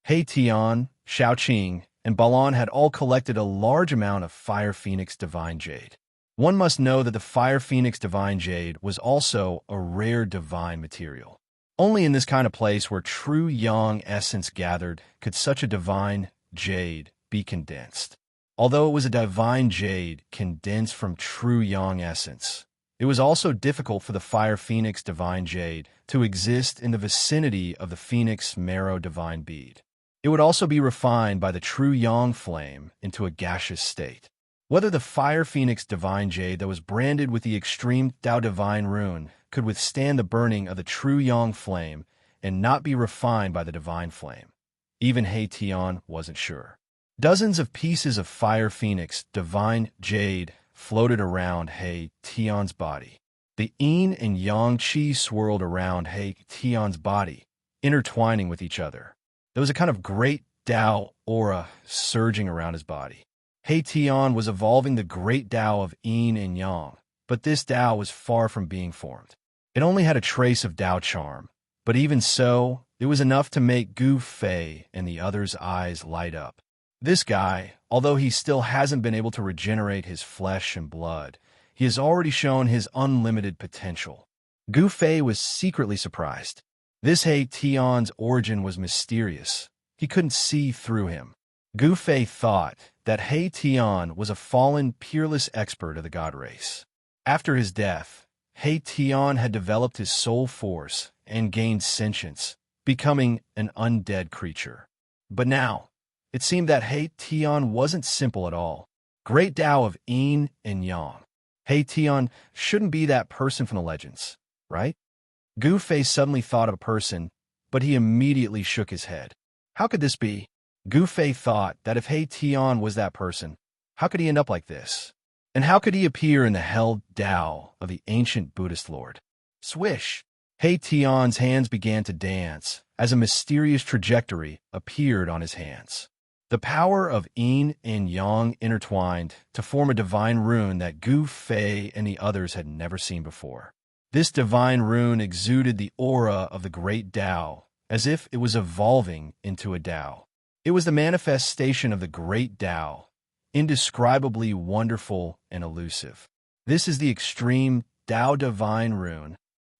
S1: Tian, Xiaoqing, and Balan had all collected a large amount of Fire Phoenix Divine Jade. One must know that the Fire Phoenix Divine Jade was also a rare divine material. Only in this kind of place where true Yang essence gathered could such a divine jade be condensed. Although it was a divine jade condensed from true Yang essence, it was also difficult for the Fire Phoenix Divine Jade to exist in the vicinity of the Phoenix Marrow Divine Bead. It would also be refined by the true Yang flame into a gaseous state. Whether the Fire Phoenix Divine Jade that was branded with the extreme Tao Divine Rune could withstand the burning of the true Yang flame and not be refined by the Divine Flame. Even He Tian wasn't sure. Dozens of pieces of Fire Phoenix Divine Jade floated around He Tian's body. The yin and yang qi swirled around He Tian's body, intertwining with each other. There was a kind of great Tao aura surging around his body. He Tian was evolving the great Tao of yin and yang, but this Tao was far from being formed. It only had a trace of Tao charm, but even so, it was enough to make Gu Fei and the others' eyes light up. This guy, although he still hasn't been able to regenerate his flesh and blood, he has already shown his unlimited potential. Gu Fei was secretly surprised. This He Tian's origin was mysterious. He couldn't see through him. Gu Fei thought that He Tian was a fallen, peerless expert of the god race. After his death, He Tian had developed his soul force and gained sentience, becoming an undead creature. But now, it seemed that He Tian wasn't simple at all. Great Tao of yin and yang. He Tian shouldn't be that person from the legends, right? Gu Fei suddenly thought of a person, but he immediately shook his head. How could this be? Gu Fei thought that if He Tian was that person, how could he end up like this? And how could he appear in the held Tao of the ancient Buddhist Lord? Swish! He Tian's hands began to dance as a mysterious trajectory appeared on his hands. The power of yin and yang intertwined to form a divine rune that Gu Fei and the others had never seen before. This divine rune exuded the aura of the great Tao, as if it was evolving into a Tao. It was the manifestation of the great Tao, indescribably wonderful and elusive. This is the extreme Tao divine rune.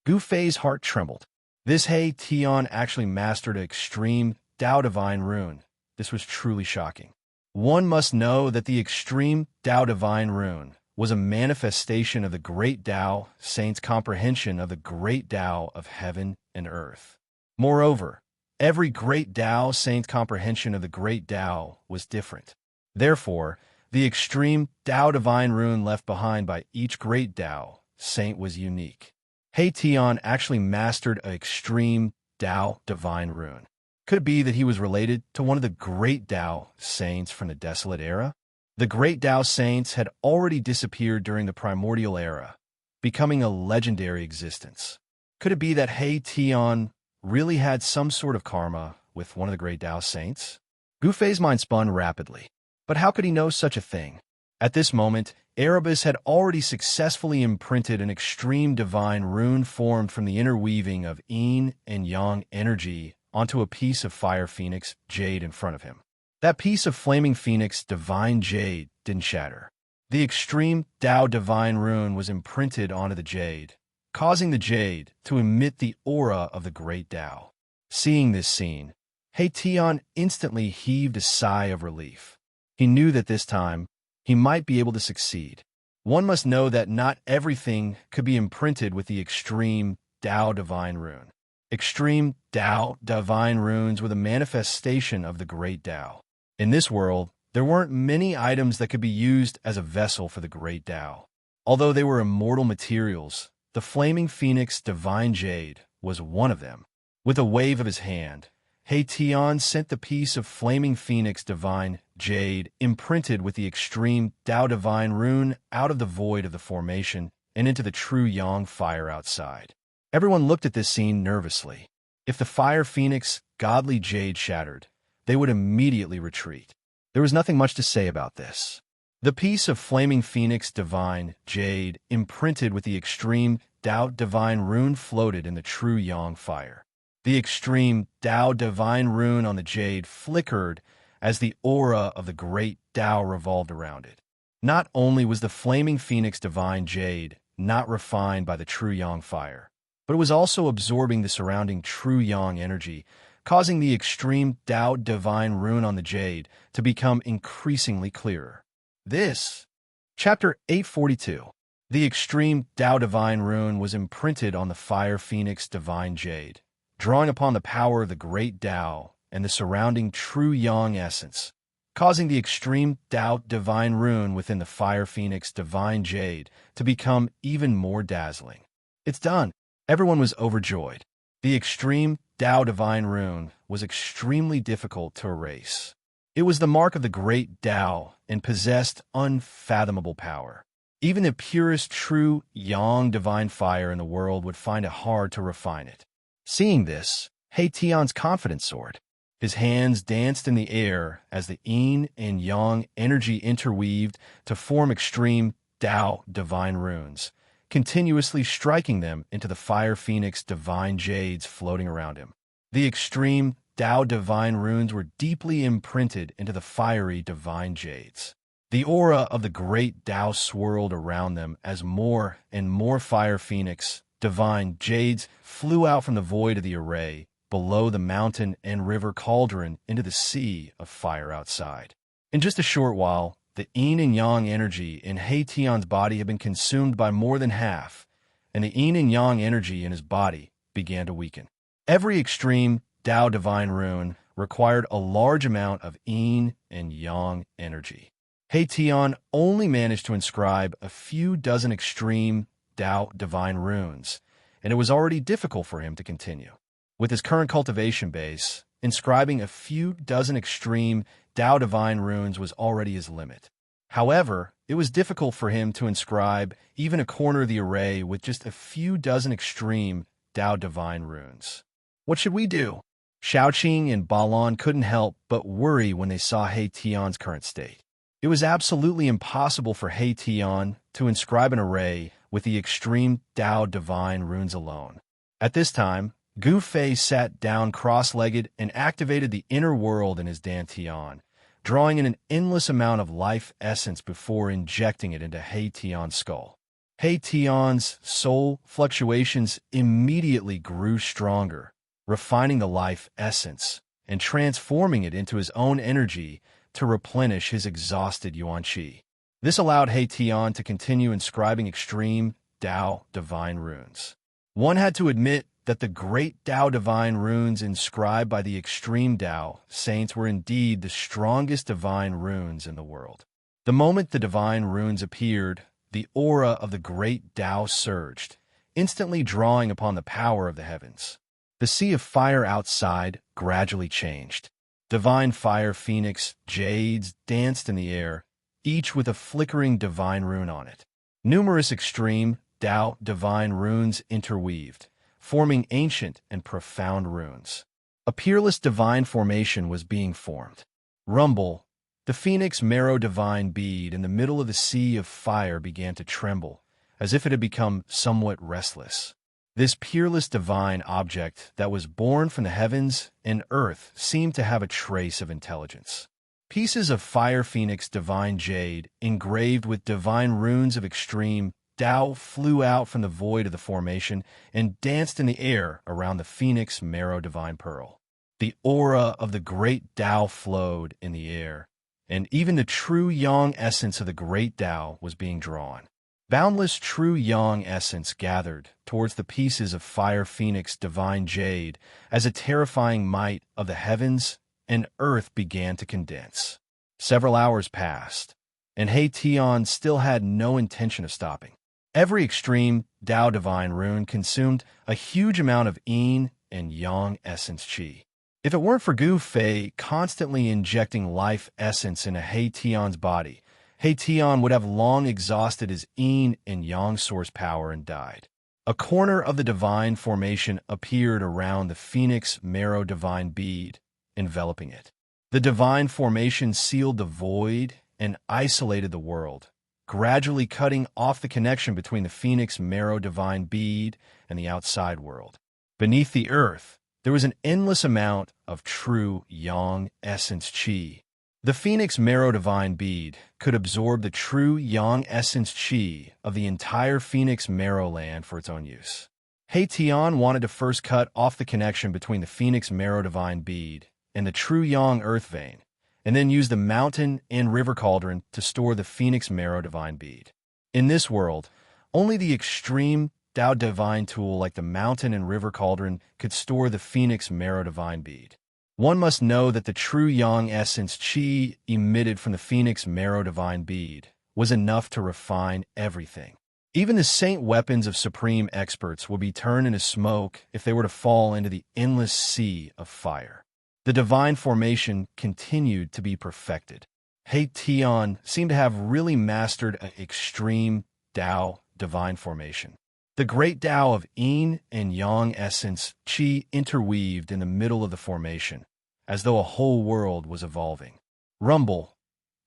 S1: Gu Fei's heart trembled. This He Tian actually mastered an extreme Tao divine rune. This was truly shocking. One must know that the extreme Tao divine rune was a manifestation of the great Tao saint's comprehension of the great Tao of heaven and earth. Moreover, every great Tao saint's comprehension of the great Tao was different. Therefore, the extreme Tao divine rune left behind by each great Tao saint was unique. He Tian actually mastered an extreme Tao divine rune. Could it be that he was related to one of the great Tao saints from the Desolate Era? The great Tao saints had already disappeared during the Primordial Era, becoming a legendary existence. Could it be that He Tian really had some sort of karma with one of the great Tao saints? Gu Fei's mind spun rapidly. But how could he know such a thing? At this moment, Erebus had already successfully imprinted an extreme divine rune formed from the interweaving of yin and yang energy onto a piece of Fire Phoenix Jade in front of him. That piece of Flaming Phoenix Divine Jade didn't shatter. The extreme Tao Divine Rune was imprinted onto the Jade, causing the Jade to emit the aura of the Great Tao. Seeing this scene, He Tian instantly heaved a sigh of relief. He knew that this time, he might be able to succeed. One must know that not everything could be imprinted with the extreme Tao Divine Rune. Extreme Tao Divine Runes were the manifestation of the Great Tao. In this world, there weren't many items that could be used as a vessel for the Great Tao. Although they were immortal materials, the Flaming Phoenix Divine Jade was one of them. With a wave of his hand, He Tian sent the piece of Flaming Phoenix Divine Jade imprinted with the extreme Tao Divine Rune out of the void of the formation and into the true Yang fire outside. Everyone looked at this scene nervously. If the Fire Phoenix Godly Jade shattered, they would immediately retreat. There was nothing much to say about this. The piece of Flaming Phoenix Divine Jade imprinted with the extreme Tao Divine Rune floated in the true Yang fire. The extreme Tao Divine Rune on the Jade flickered as the aura of the great Tao revolved around it. Not only was the Flaming Phoenix Divine Jade not refined by the true Yang fire, but it was also absorbing the surrounding true Yang energy, causing the extreme Tao Divine Rune on the Jade to become increasingly clearer. This, Chapter 842, the extreme Tao Divine Rune was imprinted on the Fire Phoenix Divine Jade, drawing upon the power of the great Tao and the surrounding true Yang essence. causing the extreme Tao divine rune within the fire phoenix divine jade to become even more dazzling. It's done. Everyone was overjoyed. The extreme Tao divine rune was extremely difficult to erase. It was the mark of the great Tao and possessed unfathomable power. Even the purest true Yang divine fire in the world would find it hard to refine it. Seeing this, He Tian's confidence soared. His hands danced in the air as the yin and yang energy interweaved to form extreme Tao divine runes, continuously striking them into the fire phoenix divine jades floating around him. The extreme Tao divine runes were deeply imprinted into the fiery divine jades. The aura of the great Tao swirled around them as more and more fire phoenix divine jades flew out from the void of the array below the mountain and river cauldron into the sea of fire outside. In just a short while, the yin and yang energy in He Tian's body had been consumed by more than half, and the yin and yang energy in his body began to weaken. Every extreme Tao divine rune required a large amount of yin and yang energy. He Tian only managed to inscribe a few dozen extreme Tao divine runes, and it was already difficult for him to continue. With his current cultivation base, inscribing a few dozen extreme Tao divine runes was already his limit. However, it was difficult for him to inscribe even a corner of the array with just a few dozen extreme Tao divine runes. What should we do? Shaoqing and Balan couldn't help but worry when they saw He Tian's current state. It was absolutely impossible for He Tian to inscribe an array with the extreme Tao divine runes alone. At this time, Gu Fei sat down cross-legged and activated the inner world in his dantian, drawing in an endless amount of life essence before injecting it into He Tian's skull. He Tian's soul fluctuations immediately grew stronger, refining the life essence and transforming it into his own energy to replenish his exhausted yuan qi. This allowed He Tian to continue inscribing extreme Tao divine runes. One had to admit that the great Tao divine runes inscribed by the extreme Tao saints were indeed the strongest divine runes in the world. The moment the divine runes appeared, the aura of the great Tao surged, instantly drawing upon the power of the heavens. The sea of fire outside gradually changed. Divine fire phoenix jades danced in the air, each with a flickering divine rune on it. Numerous extreme Tao divine runes interweaved, forming ancient and profound runes. A peerless divine formation was being formed. Rumble, the phoenix marrow divine bead in the middle of the sea of fire began to tremble, as if it had become somewhat restless. This peerless divine object that was born from the heavens and earth seemed to have a trace of intelligence. Pieces of fire phoenix divine jade, engraved with divine runes of extreme Tao, flew out from the void of the formation and danced in the air around the phoenix marrow divine pearl. The aura of the great Tao flowed in the air, and even the true yang essence of the great Tao was being drawn. Boundless true yang essence gathered towards the pieces of fire phoenix divine jade as a terrifying might of the heavens and earth began to condense. Several hours passed, and He Tian still had no intention of stopping. Every extreme Tao divine rune consumed a huge amount of yin and yang essence qi. If it weren't for Gu Fei constantly injecting life essence into He Tian's body, He Tian would have long exhausted his yin and yang source power and died. A corner of the divine formation appeared around the phoenix marrow divine bead, enveloping it. The divine formation sealed the void and isolated the world, gradually cutting off the connection between the phoenix marrow divine bead and the outside world. Beneath the earth, there was an endless amount of true yang essence qi. The phoenix marrow divine bead could absorb the true yang essence qi of the entire phoenix marrow land for its own use. He Tian wanted to first cut off the connection between the phoenix marrow divine bead and the true yang earth vein, and then use the mountain and river cauldron to store the phoenix marrow divine bead. In this world, only the extreme Tao divine tool like the mountain and river cauldron could store the phoenix marrow divine bead. One must know that the true yang essence qi emitted from the phoenix marrow divine bead was enough to refine everything. Even the saint weapons of supreme experts would be turned into smoke if they were to fall into the endless sea of fire. The divine formation continued to be perfected. He Tian seemed to have really mastered an extreme Tao divine formation. The great Tao of yin and yang essence qi interweaved in the middle of the formation, as though a whole world was evolving. Rumble.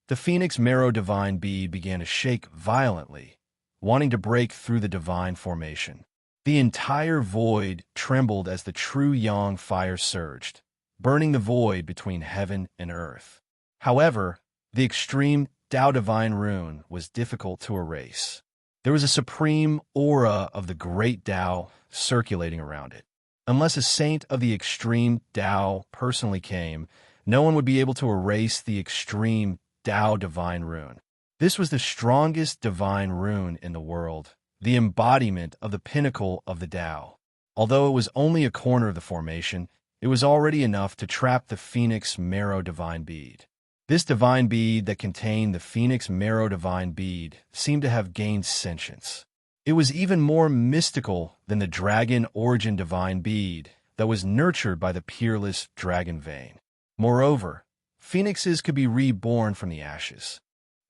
S1: The phoenix marrow divine bead began to shake violently, wanting to break through the divine formation. The entire void trembled as the true yang fire surged, burning the void between heaven and earth. However, the extreme Tao divine rune was difficult to erase. There was a supreme aura of the great Tao circulating around it. Unless a saint of the extreme Tao personally came, no one would be able to erase the extreme Tao divine rune. This was the strongest divine rune in the world, the embodiment of the pinnacle of the Tao. Although it was only a corner of the formation, it was already enough to trap the phoenix marrow divine bead. This divine bead that contained the phoenix marrow divine bead seemed to have gained sentience. It was even more mystical than the dragon origin divine bead that was nurtured by the peerless dragon vein. Moreover, phoenixes could be reborn from the ashes.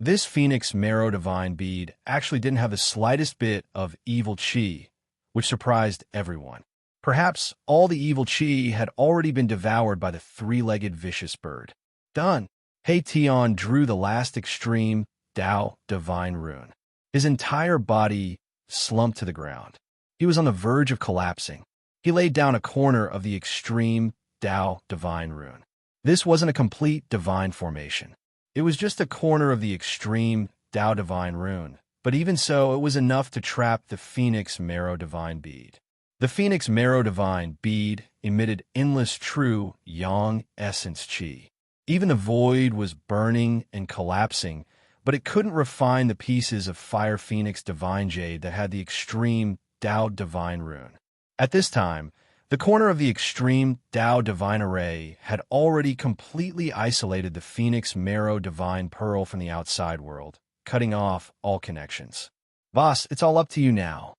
S1: This phoenix marrow divine bead actually didn't have the slightest bit of evil qi, which surprised everyone. Perhaps all the evil qi had already been devoured by the three-legged vicious bird. Done. He Tian drew the last extreme Tao divine rune. His entire body slumped to the ground. He was on the verge of collapsing. He laid down a corner of the extreme Tao divine rune. This wasn't a complete divine formation. It was just a corner of the extreme Tao divine rune, but even so, it was enough to trap the phoenix marrow divine bead. The phoenix marrow divine bead emitted endless true yang essence qi. Even the void was burning and collapsing, but it couldn't refine the pieces of fire phoenix divine jade that had the extreme Tao divine rune. At this time, the corner of the extreme Tao divine array had already completely isolated the phoenix marrow divine pearl from the outside world, cutting off all connections. Boss, it's all up to you now.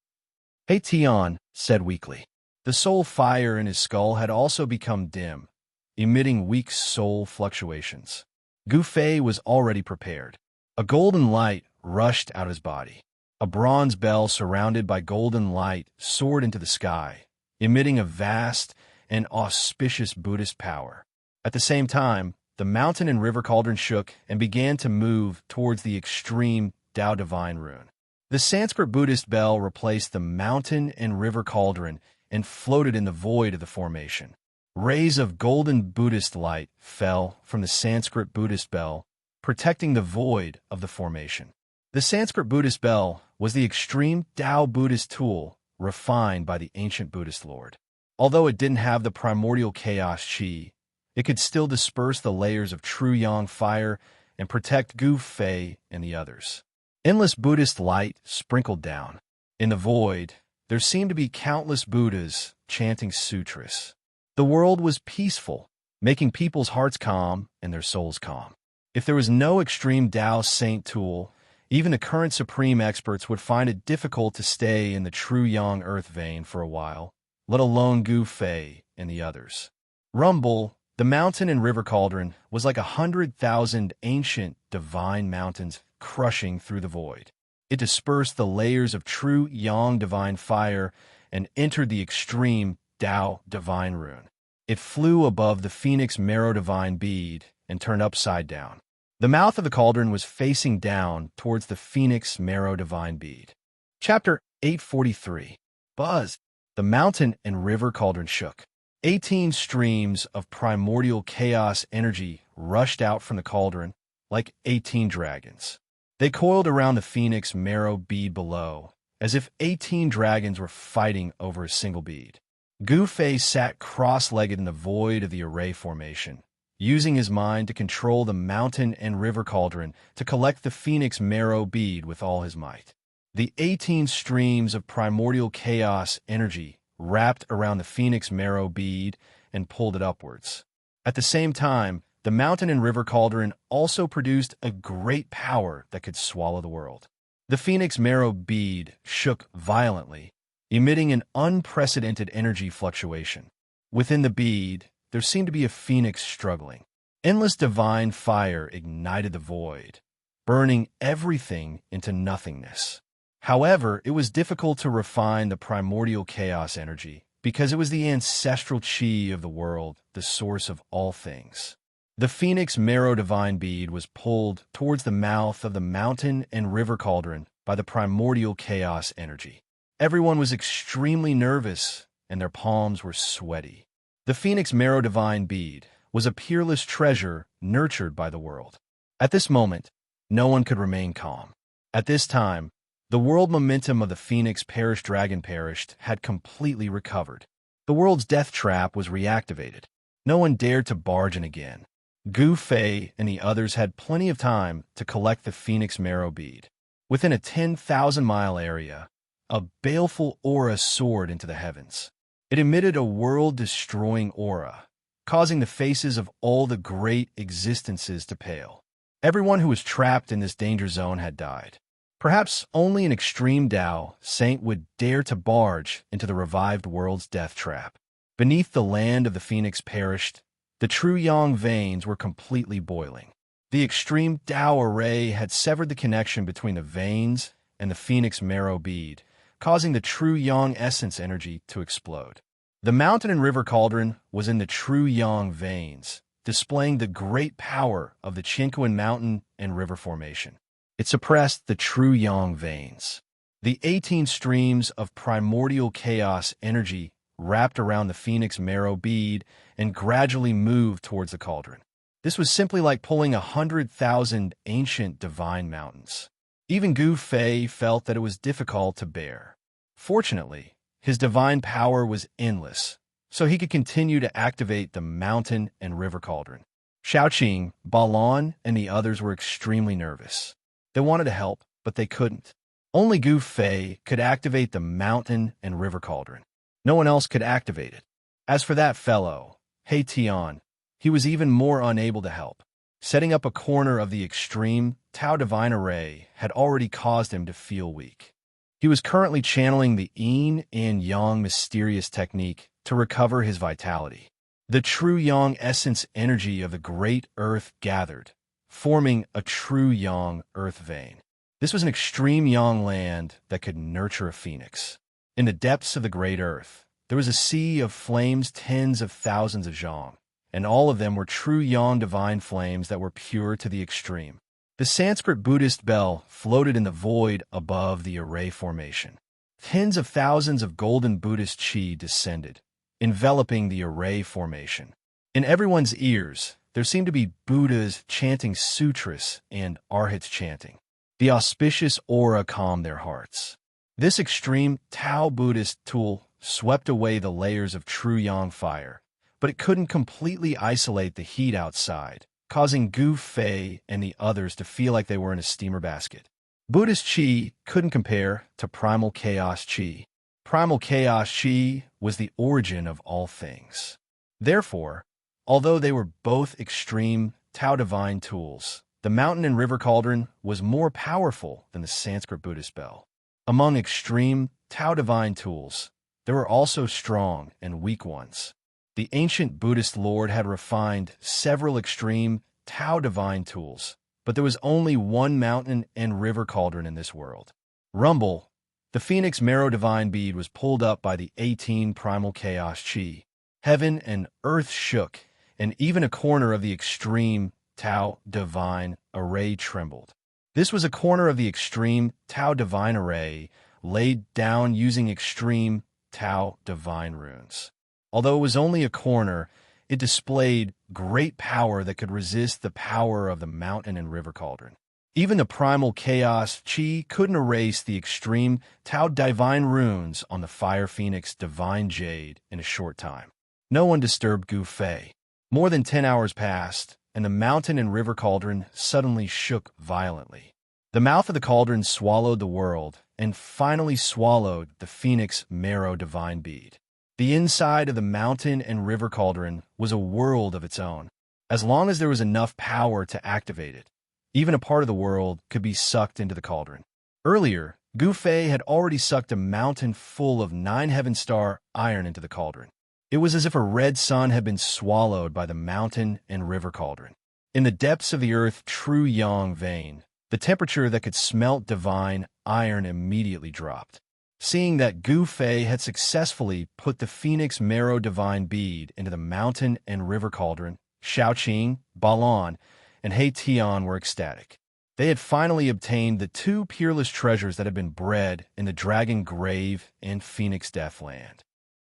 S1: He Tian said weakly. The soul fire in his skull had also become dim, emitting weak soul fluctuations. Gu Fei was already prepared. A golden light rushed out of his body. A bronze bell surrounded by golden light soared into the sky, emitting a vast and auspicious Buddhist power. At the same time, the mountain and river cauldron shook and began to move towards the extreme Tao divine rune. The Sanskrit Buddhist bell replaced the mountain and river cauldron and floated in the void of the formation. Rays of golden Buddhist light fell from the Sanskrit Buddhist bell, protecting the void of the formation. The Sanskrit Buddhist bell was the extreme Tao Buddhist tool refined by the ancient Buddhist Lord. Although it didn't have the primordial chaos qi, it could still disperse the layers of true yang fire and protect Gu Fei and the others. Endless Buddhist light sprinkled down. In the void, there seemed to be countless Buddhas chanting sutras. The world was peaceful, making people's hearts calm and their souls calm. If there was no extreme Tao saint tool, even the current supreme experts would find it difficult to stay in the true yang earth vein for a while, let alone Gu Fei and the others. Rumble, the mountain and river cauldron, was like 100,000 ancient divine mountains crushing through the void. It dispersed the layers of true yang divine fire and entered the extreme Tao divine rune. It flew above the phoenix marrow divine bead and turned upside down. The mouth of the cauldron was facing down towards the phoenix marrow divine bead. Chapter 843. Buzz. The mountain and river cauldron shook. 18 streams of primordial chaos energy rushed out from the cauldron like 18 dragons. They coiled around the phoenix marrow bead below, as if 18 dragons were fighting over a single bead. Gu Fei sat cross-legged in the void of the array formation, using his mind to control the mountain and river cauldron to collect the phoenix marrow bead with all his might. The 18 streams of primordial chaos energy wrapped around the phoenix marrow bead and pulled it upwards. At the same time, the mountain and river cauldron also produced a great power that could swallow the world. The phoenix marrow bead shook violently, emitting an unprecedented energy fluctuation. Within the bead, there seemed to be a phoenix struggling. Endless divine fire ignited the void, burning everything into nothingness. However, it was difficult to refine the primordial chaos energy because it was the ancestral chi of the world, the source of all things. The phoenix marrow divine bead was pulled towards the mouth of the mountain and river cauldron by the primordial chaos energy. Everyone was extremely nervous, and their palms were sweaty. The phoenix marrow divine bead was a peerless treasure nurtured by the world. At this moment, no one could remain calm. At this time, the world momentum of the phoenix perished dragon perished had completely recovered. The world's death trap was reactivated. No one dared to barge in again. Gu Fei and the others had plenty of time to collect the phoenix marrow bead. Within a 10,000-mile area, a baleful aura soared into the heavens. It emitted a world-destroying aura, causing the faces of all the great existences to pale. Everyone who was trapped in this danger zone had died. Perhaps only an extreme Tao saint would dare to barge into the revived world's death trap. Beneath the land of the phoenix perished, the true yang veins were completely boiling. The extreme Tao array had severed the connection between the veins and the phoenix marrow bead, causing the true yang essence energy to explode. The mountain and river cauldron was in the true yang veins, displaying the great power of the Qinquan mountain and river formation. It suppressed the true yang veins. The 18 streams of primordial chaos energy wrapped around the phoenix marrow bead and gradually moved towards the cauldron. This was simply like pulling 100,000 ancient divine mountains. Even Gu Fei felt that it was difficult to bear. Fortunately, his divine power was endless, so he could continue to activate the mountain and river cauldron. Shaoqing, Balon, and the others were extremely nervous. They wanted to help, but they couldn't. Only Gu Fei could activate the mountain and river cauldron. No one else could activate it. As for that fellow, He Tian, he was even more unable to help. Setting up a corner of the extreme Tao Divine Array had already caused him to feel weak. He was currently channeling the Yin and Yang mysterious technique to recover his vitality. The true Yang essence energy of the great earth gathered, forming a true yang earth vein. This was an extreme yang land that could nurture a phoenix. In the depths of the great earth, there was a sea of flames, tens of thousands of zhang, and all of them were true yang divine flames that were pure to the extreme. The Sanskrit Buddhist bell floated in the void above the array formation. Tens of thousands of golden Buddhist chi descended, enveloping the array formation. In everyone's ears, there seemed to be Buddhas chanting sutras and arhats chanting. The auspicious aura calmed their hearts. This extreme Tao Buddhist tool swept away the layers of true yang fire, but it couldn't completely isolate the heat outside, causing Gu Fei and the others to feel like they were in a steamer basket. Buddhist chi couldn't compare to primal chaos chi. Primal chaos chi was the origin of all things. Therefore, although they were both extreme Tao divine tools, the mountain and river cauldron was more powerful than the Sanskrit Buddhist bell. Among extreme Tao divine tools, there were also strong and weak ones. The ancient Buddhist Lord had refined several extreme Tao divine tools, but there was only one mountain and river cauldron in this world. Rumble, the phoenix marrow divine bead was pulled up by the 18 primal chaos chi. Heaven and earth shook, and even a corner of the extreme Tao divine array trembled. This was a corner of the extreme Tao divine array laid down using extreme Tao divine runes. Although it was only a corner, it displayed great power that could resist the power of the mountain and river cauldron. Even the primal chaos chi couldn't erase the extreme Tao divine runes on the fire phoenix divine jade in a short time. No one disturbed Gu Fei. More than 10 hours passed, and the mountain and river cauldron suddenly shook violently. The mouth of the cauldron swallowed the world and finally swallowed the phoenix marrow divine bead. The inside of the mountain and river cauldron was a world of its own. As long as there was enough power to activate it, even a part of the world could be sucked into the cauldron. Earlier, Gu Fei had already sucked a mountain full of 9 heaven-star iron into the cauldron. It was as if a red sun had been swallowed by the mountain and river cauldron. In the depths of the earth true yang vein, the temperature that could smelt divine iron immediately dropped. Seeing that Gu Fei had successfully put the Phoenix Marrow Divine Bead into the mountain and river cauldron, Shaoqing, Balon, and He Tian were ecstatic. They had finally obtained the 2 peerless treasures that had been bred in the Dragon Grave and Phoenix Deathland.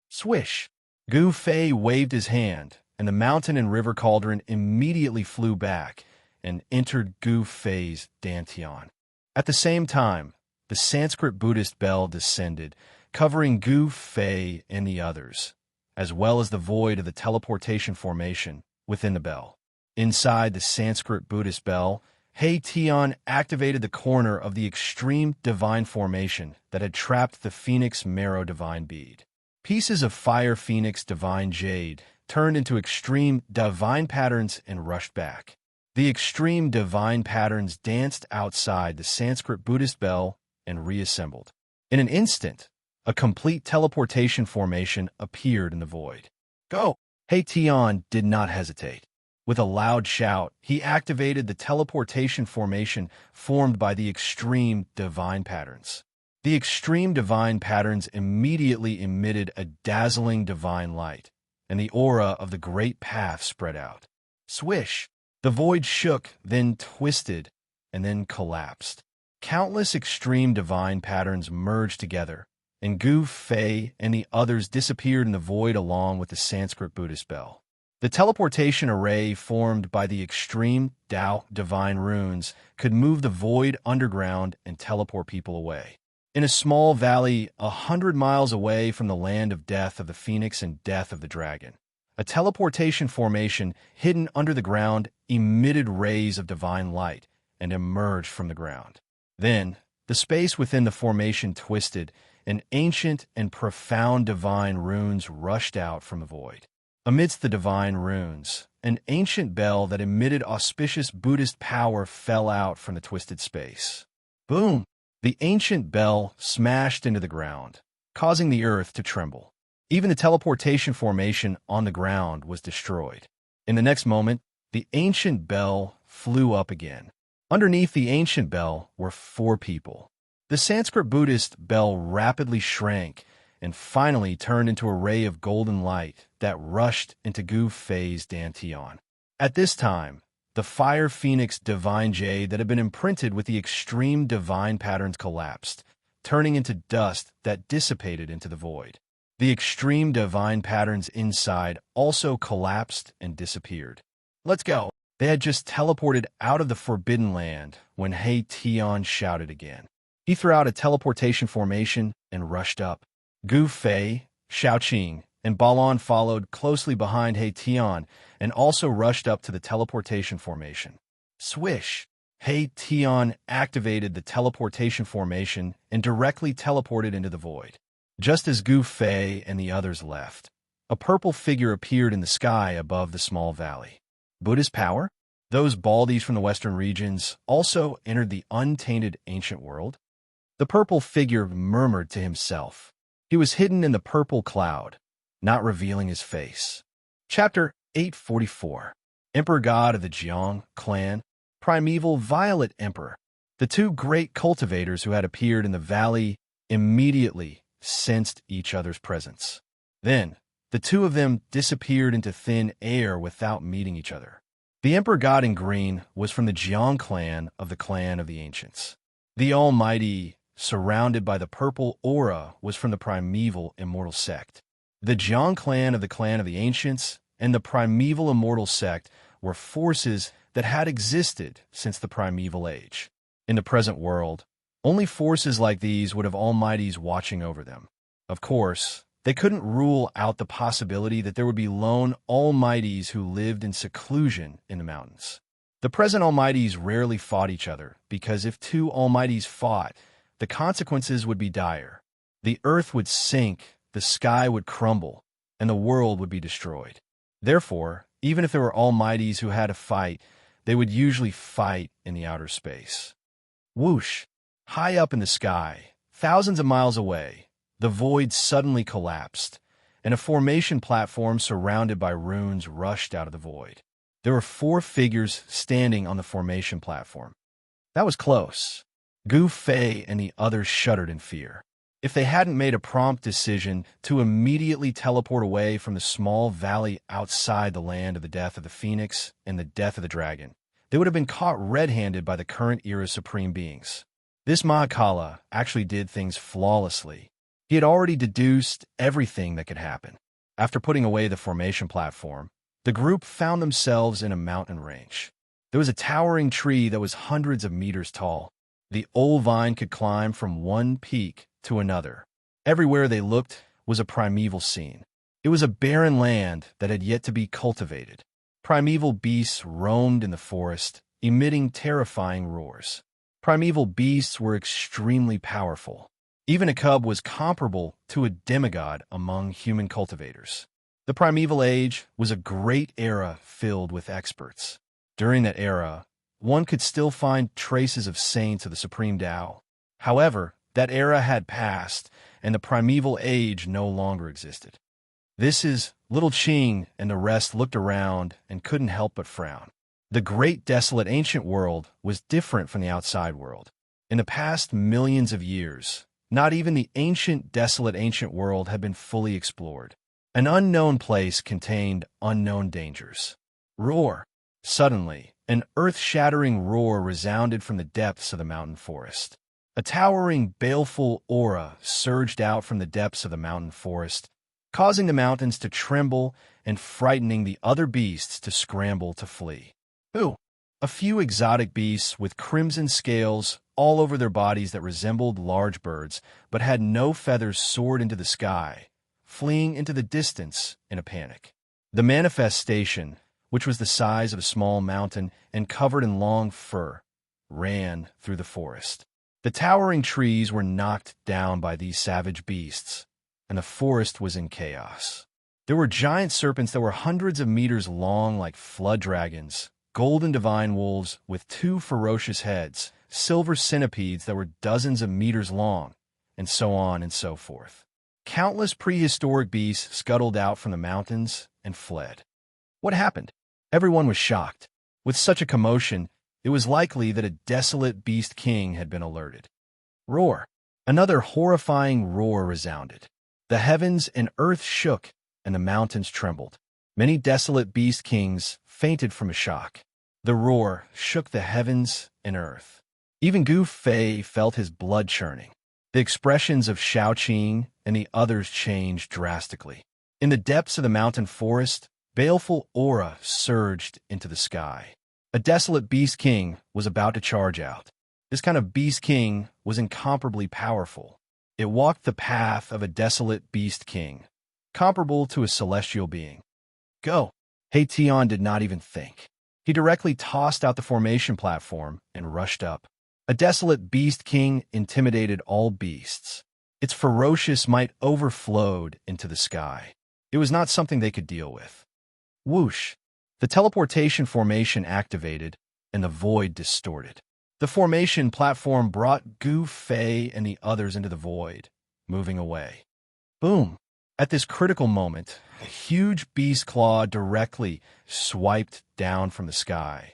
S1: Swish! Gu Fei waved his hand, and the mountain and river cauldron immediately flew back and entered Gu Fei's dantian. At the same time, the Sanskrit Buddhist bell descended, covering Gu Fei and the others, as well as the void of the teleportation formation within the bell. Inside the Sanskrit Buddhist bell, He Tian activated the corner of the extreme divine formation that had trapped the Phoenix Marrow Divine Bead. Pieces of Fire Phoenix Divine Jade turned into extreme divine patterns and rushed back. The extreme divine patterns danced outside the Sanskrit Buddhist bell and reassembled. In an instant, a complete teleportation formation appeared in the void. Go! He Tian did not hesitate. With a loud shout, he activated the teleportation formation formed by the extreme divine patterns. The extreme divine patterns immediately emitted a dazzling divine light, and the aura of the great path spread out. Swish! The void shook, then twisted, and then collapsed. Countless extreme divine patterns merged together, and Gu Fei and the others disappeared in the void along with the Sanskrit Buddhist bell. The teleportation array formed by the extreme Tao divine runes could move the void underground and teleport people away. In a small valley 100 miles away from the land of death of the phoenix and death of the dragon, a teleportation formation hidden under the ground emitted rays of divine light and emerged from the ground. Then, the space within the formation twisted, and ancient and profound divine runes rushed out from the void. Amidst the divine runes, an ancient bell that emitted auspicious Buddhist power fell out from the twisted space. Boom! The ancient bell smashed into the ground, causing the earth to tremble. Even the teleportation formation on the ground was destroyed. In the next moment, the ancient bell flew up again. Underneath the ancient bell were 4 people. The Sanskrit Buddhist bell rapidly shrank and finally turned into a ray of golden light that rushed into Gu Fei's dantian. At this time, the Fire Phoenix Divine Jade that had been imprinted with the extreme divine patterns collapsed, turning into dust that dissipated into the void. The extreme divine patterns inside also collapsed and disappeared. Let's go! They had just teleported out of the Forbidden Land when He Tian shouted again. He threw out a teleportation formation and rushed up. Gu Fei, Shaoqing, and Balon followed closely behind He Tian and also rushed up to the teleportation formation. Swish! He Tian activated the teleportation formation and directly teleported into the void. Just as Gu Fei and the others left, a purple figure appeared in the sky above the small valley. Buddhist power? Those baldies from the western regions also entered the untainted ancient world? The purple figure murmured to himself. He was hidden in the purple cloud, not revealing his face. Chapter 844. Emperor God of the Jiang clan, Primeval Violet Emperor. The 2 great cultivators who had appeared in the valley immediately sensed each other's presence. Then, the 2 of them disappeared into thin air without meeting each other. The Emperor God in green was from the Jiang clan of the Ancients. The Almighty, surrounded by the purple aura, was from the Primeval Immortal Sect. The Jiang clan of the Ancients and the Primeval Immortal Sect were forces that had existed since the Primeval Age. In the present world, only forces like these would have Almighties watching over them. Of course, they couldn't rule out the possibility that there would be lone Almighties who lived in seclusion in the mountains. The present Almighties rarely fought each other, because if 2 Almighties fought, the consequences would be dire. The earth would sink, the sky would crumble, and the world would be destroyed. Therefore, even if there were almighties who had to fight, they would usually fight in the outer space. Whoosh! High up in the sky, thousands of miles away, the void suddenly collapsed, and a formation platform surrounded by runes rushed out of the void. There were 4 figures standing on the formation platform. That was close. Gu Fei and the others shuddered in fear. If they hadn't made a prompt decision to immediately teleport away from the small valley outside the land of the death of the Phoenix and the death of the dragon, they would have been caught red-handed by the current era's supreme beings. This Mahakala actually did things flawlessly. He had already deduced everything that could happen. After putting away the formation platform, the group found themselves in a mountain range. There was a towering tree that was hundreds of meters tall. The old vine could climb from one peak to another. Everywhere they looked was a primeval scene. It was a barren land that had yet to be cultivated. Primeval beasts roamed in the forest, emitting terrifying roars. Primeval beasts were extremely powerful. Even a cub was comparable to a demigod among human cultivators. The primeval age was a great era filled with experts. During that era, one could still find traces of saints of the Supreme Tao. However, that era had passed, and the primeval age no longer existed. This is Little Ching and the rest looked around and couldn't help but frown. The great desolate ancient world was different from the outside world. In the past millions of years, not even the ancient desolate ancient world had been fully explored. An unknown place contained unknown dangers. Roar! Suddenly, an earth-shattering roar resounded from the depths of the mountain forest. A towering, baleful aura surged out from the depths of the mountain forest, causing the mountains to tremble and frightening the other beasts to scramble to flee. Ooh! A few exotic beasts with crimson scales all over their bodies that resembled large birds but had no feathers soared into the sky, fleeing into the distance in a panic. The manifestation, which was the size of a small mountain and covered in long fur, ran through the forest. The towering trees were knocked down by these savage beasts, and the forest was in chaos. There were giant serpents that were hundreds of meters long like flood dragons, golden divine wolves with 2 ferocious heads, silver centipedes that were dozens of meters long, and so on and so forth. Countless prehistoric beasts scuttled out from the mountains and fled. What happened? Everyone was shocked. With such a commotion, it was likely that a desolate beast king had been alerted. Roar! Another horrifying roar resounded. The heavens and earth shook, and the mountains trembled. Many desolate beast kings fainted from a shock. The roar shook the heavens and earth. Even Gu Fei felt his blood churning. The expressions of Shaoqing and the others changed drastically. In the depths of the mountain forest, baleful aura surged into the sky. A desolate beast king was about to charge out. This kind of beast king was incomparably powerful. It walked the path of a desolate beast king, comparable to a celestial being. Go! He Tian did not even think. He directly tossed out the formation platform and rushed up. A desolate beast king intimidated all beasts. Its ferocious might overflowed into the sky. It was not something they could deal with. Whoosh! The teleportation formation activated, and the void distorted. The formation platform brought Gu Fei and the others into the void, moving away. Boom! At this critical moment, a huge beast claw directly swiped down from the sky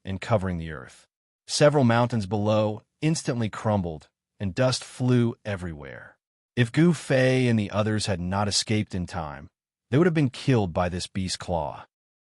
S1: and covering the earth. Several mountains below instantly crumbled, and dust flew everywhere. If Gu Fei and the others had not escaped in time, they would have been killed by this beast claw.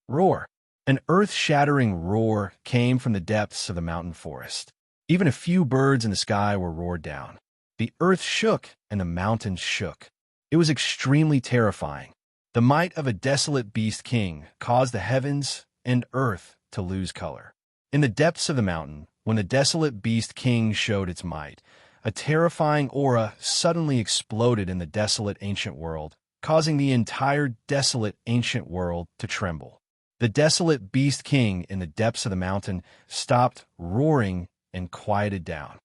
S1: Roar! An earth-shattering roar came from the depths of the mountain forest. Even a few birds in the sky were roared down. The earth shook and the mountains shook. It was extremely terrifying. The might of a desolate beast king caused the heavens and earth to lose color. In the depths of the mountain, when the desolate beast king showed its might, a terrifying aura suddenly exploded in the desolate ancient world, causing the entire desolate ancient world to tremble. The desolate beast king in the depths of the mountain stopped roaring and quieted down.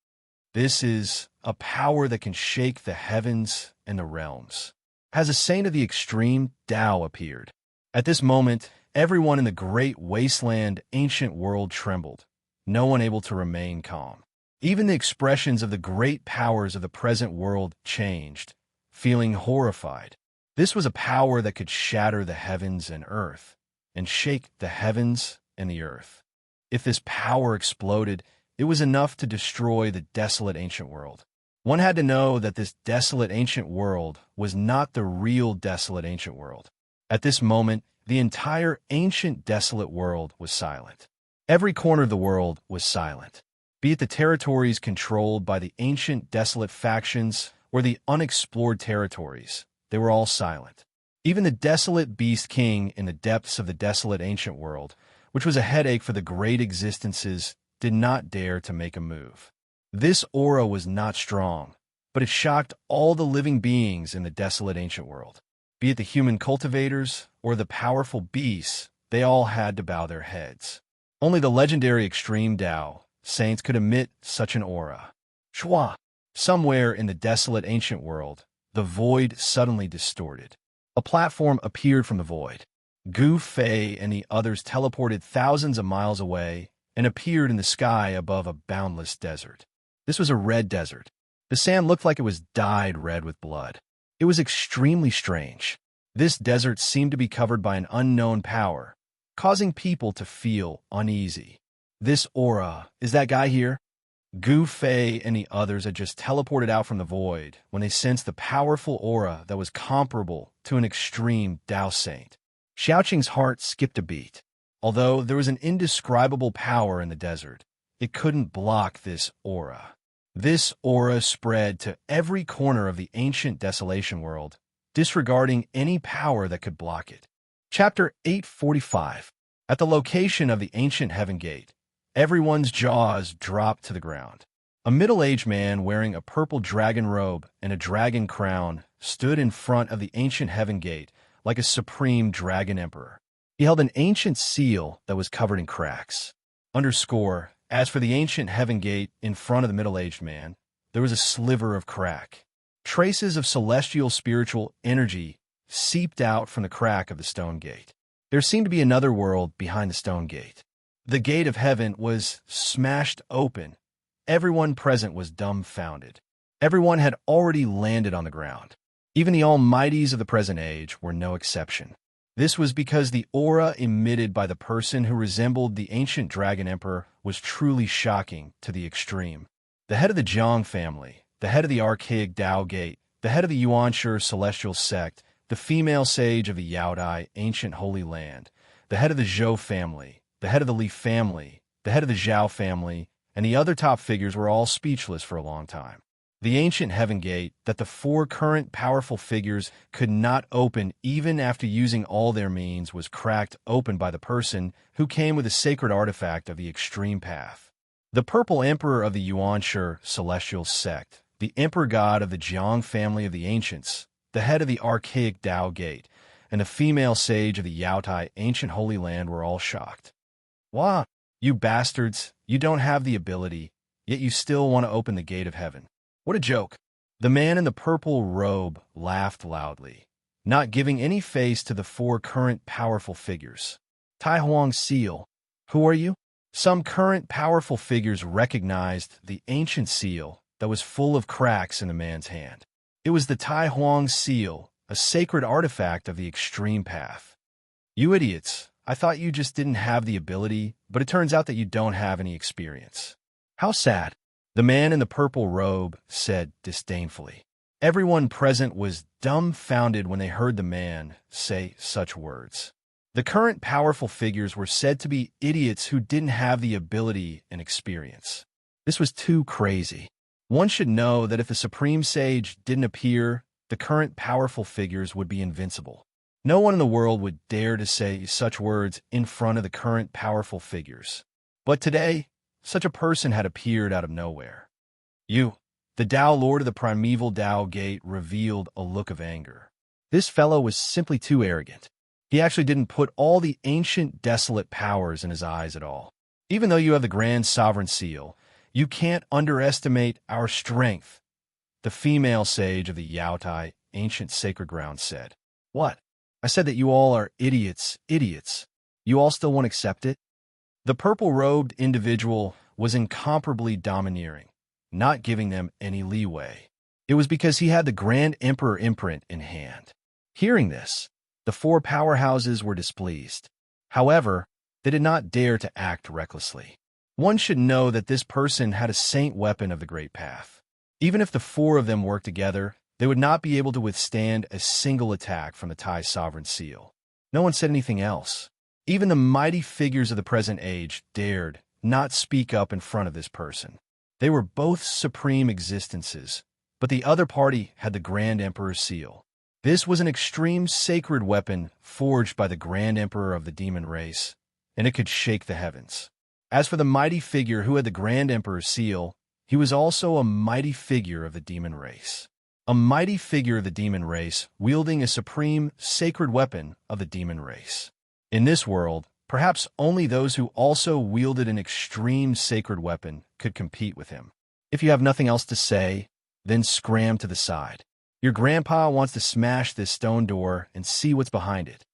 S1: This is a power that can shake the heavens and the realms. As a saint of the extreme, Tao appeared. At this moment, everyone in the great wasteland ancient world trembled, no one able to remain calm. Even the expressions of the great powers of the present world changed, feeling horrified. This was a power that could shatter the heavens and earth, and shake the heavens and the earth. If this power exploded, it was enough to destroy the desolate ancient world. One had to know that this desolate ancient world was not the real desolate ancient world. At this moment, the entire ancient desolate world was silent. Every corner of the world was silent, be it the territories controlled by the ancient desolate factions or the unexplored territories. They were all silent. Even the desolate beast king in the depths of the desolate ancient world, which was a headache for the great existences, did not dare to make a move. This aura was not strong, but it shocked all the living beings in the desolate ancient world. Be it the human cultivators or the powerful beasts, they all had to bow their heads. Only the legendary extreme Tao saints could emit such an aura. Shua! Somewhere in the desolate ancient world, the void suddenly distorted. A platform appeared from the void. Gu Fei and the others teleported thousands of miles away and appeared in the sky above a boundless desert. This was a red desert. The sand looked like it was dyed red with blood. It was extremely strange. This desert seemed to be covered by an unknown power, causing people to feel uneasy. This aura, is that guy here? Gu Fei and the others had just teleported out from the void when they sensed the powerful aura that was comparable to an extreme Tao saint. Xiaoqing's heart skipped a beat. Although there was an indescribable power in the desert, it couldn't block this aura. This aura spread to every corner of the ancient desolation world, disregarding any power that could block it. Chapter 845. At the location of the ancient heaven gate, everyone's jaws dropped to the ground. A middle-aged man wearing a purple dragon robe and a dragon crown stood in front of the ancient heaven gate like a supreme dragon emperor. He held an ancient seal that was covered in cracks. Underscore, as for the ancient heaven gate in front of the middle-aged man, there was a sliver of crack. Traces of celestial spiritual energy seeped out from the crack of the stone gate. There seemed to be another world behind the stone gate. The gate of heaven was smashed open. Everyone present was dumbfounded. Everyone had already landed on the ground. Even the almighties of the present age were no exception. This was because the aura emitted by the person who resembled the ancient dragon emperor was truly shocking to the extreme. The head of the Jiang family, the head of the archaic Tao Gate, the head of the Yuanshi celestial sect, the female sage of the Yaodai ancient holy land, the head of the Zhou family, the head of the Li family, the head of the Zhao family, and the other top figures were all speechless for a long time. The ancient heaven gate that the four current powerful figures could not open even after using all their means was cracked open by the person who came with a sacred artifact of the extreme path. The purple emperor of the Yuanshi celestial sect, the emperor god of the Jiang family of the ancients, the head of the archaic Tao Gate, and the female sage of the Yaotai ancient holy land were all shocked. Wah! You bastards, you don't have the ability, yet you still want to open the gate of heaven. What a joke. The man in the purple robe laughed loudly, not giving any face to the four current powerful figures. Tai Huang's seal. Who are you? Some current powerful figures recognized the ancient seal that was full of cracks in the man's hand. It was the Tai Huang seal, a sacred artifact of the extreme path. You idiots, I thought you just didn't have the ability, but it turns out that you don't have any experience. How sad. The man in the purple robe said disdainfully. Everyone present was dumbfounded when they heard the man say such words. The current powerful figures were said to be idiots who didn't have the ability and experience. This was too crazy. One should know that if the Supreme Sage didn't appear, the current powerful figures would be invincible. No one in the world would dare to say such words in front of the current powerful figures. But today, such a person had appeared out of nowhere. You, the Tao Lord of the primeval Tao Gate, revealed a look of anger. This fellow was simply too arrogant. He actually didn't put all the ancient desolate powers in his eyes at all. Even though you have the Grand Sovereign Seal, You can't underestimate our strength, the female sage of the Yaotai ancient sacred ground said. What? I said that you all are idiots, idiots. You all still won't accept it? The purple-robed individual was incomparably domineering, not giving them any leeway. It was because he had the Grand Emperor imprint in hand. Hearing this, the four powerhouses were displeased. However, they did not dare to act recklessly. One should know that this person had a saint weapon of the Great Path. Even if the four of them worked together, they would not be able to withstand a single attack from the Thai sovereign seal. No one said anything else. Even the mighty figures of the present age dared not speak up in front of this person. They were both supreme existences, but the other party had the Grand Emperor's seal. This was an extreme sacred weapon forged by the Grand Emperor of the demon race, and it could shake the heavens. As for the mighty figure who had the Grand Emperor's seal, he was also a mighty figure of the demon race. A mighty figure of the demon race wielding a supreme sacred weapon of the demon race. In this world, perhaps only those who also wielded an extreme sacred weapon could compete with him. If you have nothing else to say, then scram to the side. Your grandpa wants to smash this stone door and see what's behind it.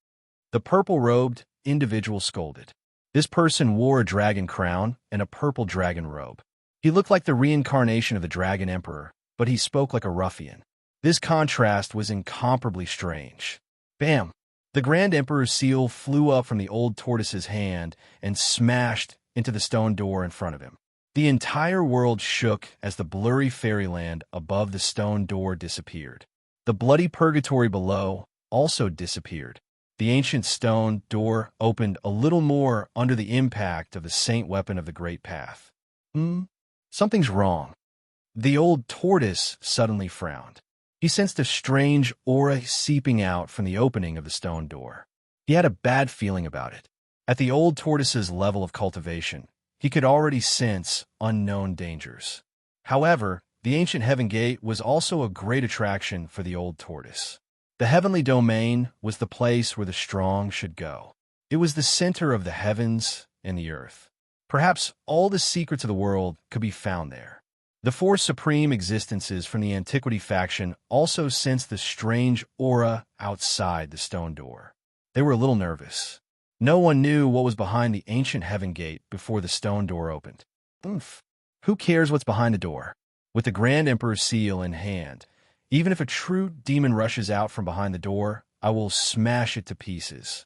S1: The purple-robed individual scolded. This person wore a dragon crown and a purple dragon robe. He looked like the reincarnation of the Dragon Emperor, but he spoke like a ruffian. This contrast was incomparably strange. Bam! The Grand Emperor's seal flew up from the old tortoise's hand and smashed into the stone door in front of him. The entire world shook as the blurry fairyland above the stone door disappeared. The bloody purgatory below also disappeared. The ancient stone door opened a little more under the impact of the saint weapon of the Great Path. Something's wrong. The old tortoise suddenly frowned. He sensed a strange aura seeping out from the opening of the stone door. He had a bad feeling about it. At the old tortoise's level of cultivation, he could already sense unknown dangers. However, the ancient heaven gate was also a great attraction for the old tortoise. The heavenly domain was the place where the strong should go. It was the center of the heavens and the earth. Perhaps all the secrets of the world could be found there. The four supreme existences from the Antiquity faction also sensed the strange aura outside the stone door. They were a little nervous. No one knew what was behind the ancient heaven gate before the stone door opened. Who cares what's behind the door? With the Grand Emperor's seal in hand, even if a true demon rushes out from behind the door, I will smash it to pieces.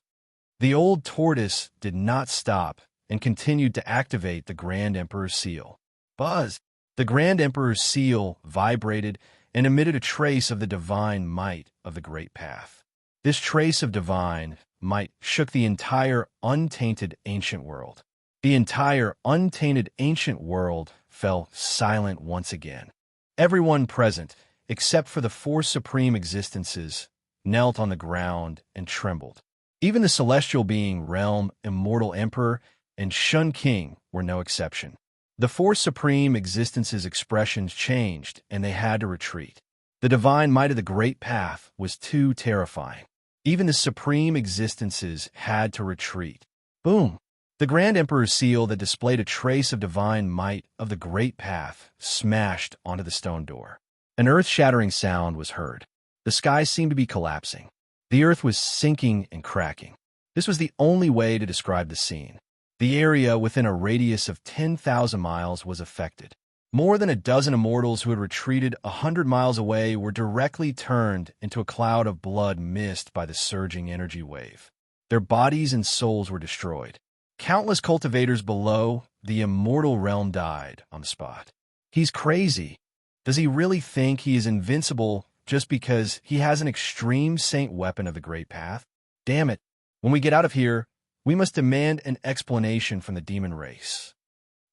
S1: The old tortoise did not stop and continued to activate the Grand Emperor's seal. Buzz! The Grand Emperor's seal vibrated and emitted a trace of the divine might of the Great Path. This trace of divine might shook the entire untainted ancient world. The entire untainted ancient world fell silent once again. Everyone present, except for the four supreme existences, knelt on the ground and trembled. Even the celestial being Realm Immortal Emperor and Shun King were no exception. The four supreme existences' expressions changed, and they had to retreat. The divine might of the Great Path was too terrifying. Even the supreme existences had to retreat. Boom! The Grand Emperor's seal that displayed a trace of divine might of the Great Path smashed onto the stone door. An earth-shattering sound was heard. The sky seemed to be collapsing. The earth was sinking and cracking. This was the only way to describe the scene. The area within a radius of 10,000 miles was affected. More than a dozen immortals who had retreated 100 miles away were directly turned into a cloud of blood mist by the surging energy wave. Their bodies and souls were destroyed. Countless cultivators below the immortal realm died on the spot. He's crazy. Does he really think he is invincible just because he has an extreme saint weapon of the Great Path? Damn it. When we get out of here, we must demand an explanation from the demon race.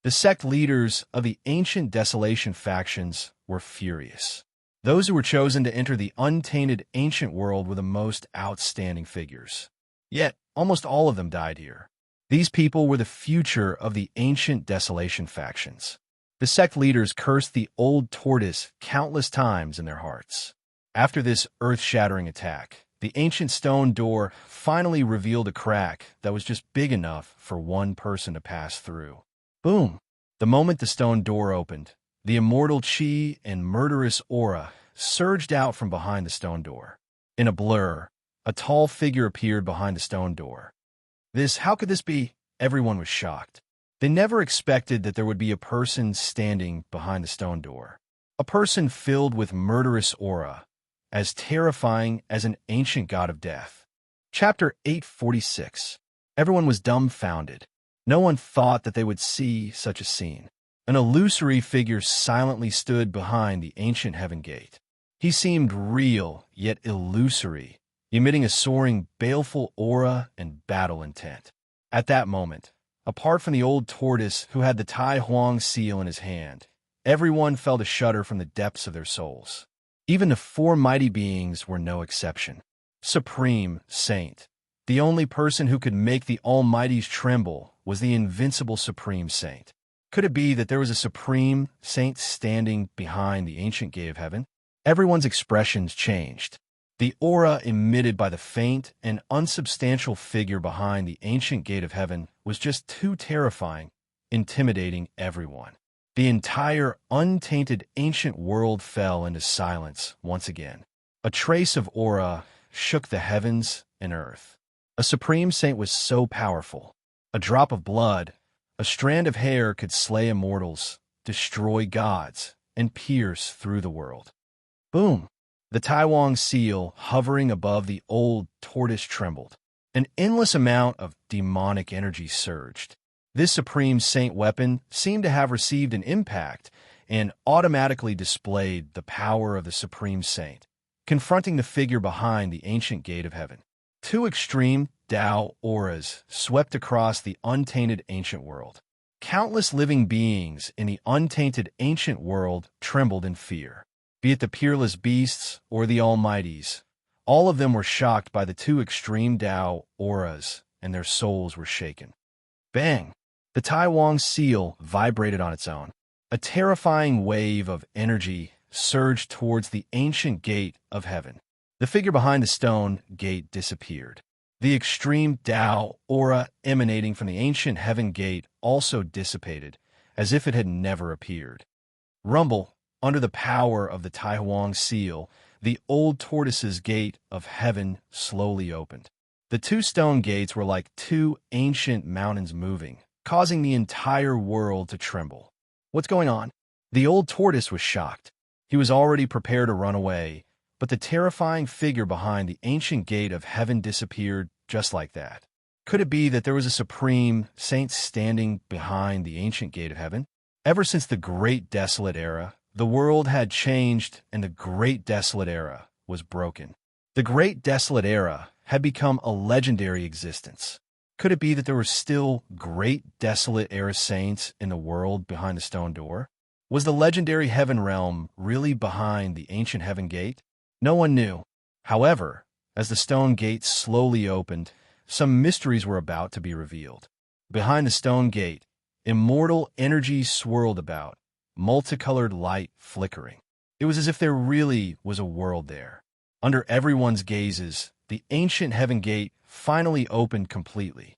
S1: The sect leaders of the ancient desolation factions were furious. Those who were chosen to enter the untainted ancient world were the most outstanding figures. Yet, almost all of them died here. These people were the future of the ancient desolation factions. The sect leaders cursed the old tortoise countless times in their hearts. After this earth-shattering attack, the ancient stone door finally revealed a crack that was just big enough for one person to pass through. Boom! The moment the stone door opened, the immortal chi and murderous aura surged out from behind the stone door. In a blur, a tall figure appeared behind the stone door. How could this be? Everyone was shocked. They never expected that there would be a person standing behind the stone door. A person filled with murderous aura, as terrifying as an ancient god of death. Chapter 846. Everyone was dumbfounded. No one thought that they would see such a scene. An illusory figure silently stood behind the ancient heaven gate. He seemed real, yet illusory, emitting a soaring, baleful aura and battle intent. At that moment, apart from the old tortoise who had the Tai Huang seal in his hand, everyone felt a shudder from the depths of their souls. Even the four mighty beings were no exception. Supreme Saint. The only person who could make the Almighties tremble was the invincible Supreme Saint. Could it be that there was a Supreme Saint standing behind the ancient gate of heaven? Everyone's expressions changed. The aura emitted by the faint and unsubstantial figure behind the ancient gate of heaven was just too terrifying, intimidating everyone. The entire untainted ancient world fell into silence once again. A trace of aura shook the heavens and earth. A supreme saint was so powerful. A drop of blood, a strand of hair could slay immortals, destroy gods, and pierce through the world. Boom! The Tai Huang seal hovering above the old tortoise trembled. An endless amount of demonic energy surged. This supreme saint weapon seemed to have received an impact and automatically displayed the power of the supreme saint, confronting the figure behind the ancient gate of heaven. Two extreme Tao auras swept across the untainted ancient world. Countless living beings in the untainted ancient world trembled in fear. Be it the peerless beasts or the almighties, all of them were shocked by the two extreme Tao auras, and their souls were shaken. Bang! The Tai Huang seal vibrated on its own. A terrifying wave of energy surged towards the ancient gate of heaven. The figure behind the stone gate disappeared. The extreme Tao aura emanating from the ancient heaven gate also dissipated, as if it had never appeared. Rumble! Under the power of the Tai Huang seal, the old tortoise's gate of heaven slowly opened. The two stone gates were like two ancient mountains moving, causing the entire world to tremble. What's going on? The old tortoise was shocked. He was already prepared to run away, but the terrifying figure behind the ancient gate of heaven disappeared just like that. Could it be that there was a supreme saint standing behind the ancient gate of heaven? Ever since the Great Desolate Era, the world had changed and the Great Desolate Era was broken. The Great Desolate Era had become a legendary existence. Could it be that there were still Great Desolate Era saints in the world behind the stone door? Was the legendary heaven realm really behind the ancient heaven gate? No one knew. However, as the stone gate slowly opened, some mysteries were about to be revealed. Behind the stone gate, immortal energy swirled about, multicolored light flickering. It was as if there really was a world there. Under everyone's gazes, the ancient heaven gate finally opened completely.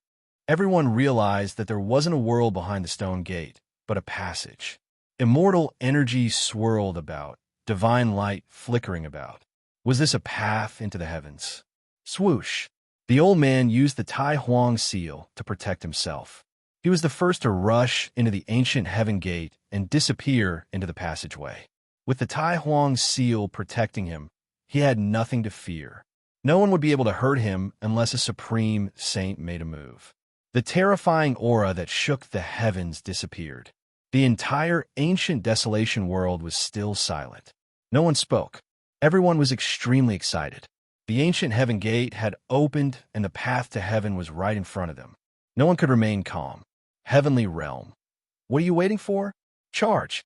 S1: Everyone realized that there wasn't a world behind the stone gate, but a passage. Immortal energy swirled about, divine light flickering about. Was this a path into the heavens? Swoosh! The old man used the Tai Huang seal to protect himself. He was the first to rush into the ancient heaven gate and disappear into the passageway. With the Tai Huang seal protecting him, he had nothing to fear. No one would be able to hurt him unless a supreme saint made a move. The terrifying aura that shook the heavens disappeared. The entire ancient desolation world was still silent. No one spoke. Everyone was extremely excited. The ancient heaven gate had opened and the path to heaven was right in front of them. No one could remain calm. Heavenly realm. What are you waiting for? Charge.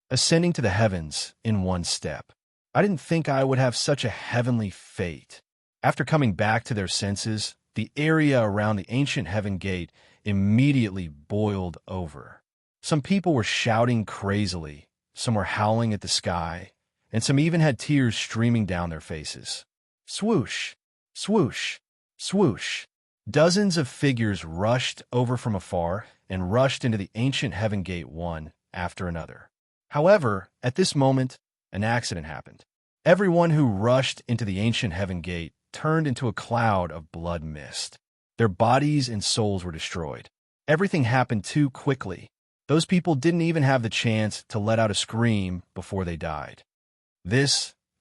S1: Ascending to the heavens in one step. I didn't think I would have such a heavenly fate. After coming back to their senses, the area around the ancient heaven gate immediately boiled over. Some people were shouting crazily, some were howling at the sky, and some even had tears streaming down their faces. Swoosh! Swoosh! Swoosh! Dozens of figures rushed over from afar and rushed into the ancient heaven gate one after another. However, at this moment, an accident happened. Everyone who rushed into the ancient heaven gate turned into a cloud of blood mist. Their bodies and souls were destroyed. Everything happened too quickly. Those people didn't even have the chance to let out a scream before they died.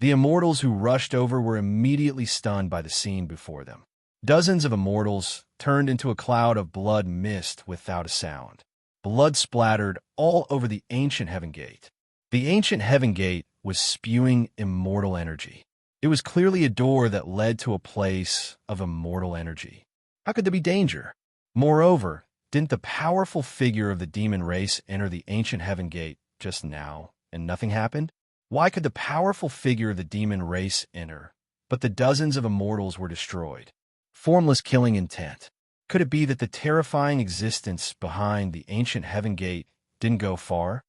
S1: The immortals who rushed over were immediately stunned by the scene before them. Dozens of immortals turned into a cloud of blood mist without a sound. Blood splattered all over the ancient heaven gate. The ancient heaven gate was spewing immortal energy. It was clearly a door that led to a place of immortal energy. How could there be danger? Moreover, didn't the powerful figure of the demon race enter the ancient heaven gate just now, and nothing happened? Why could the powerful figure of the demon race enter, but the dozens of immortals were destroyed? Formless killing intent. Could it be that the terrifying existence behind the ancient heaven gate didn't go far?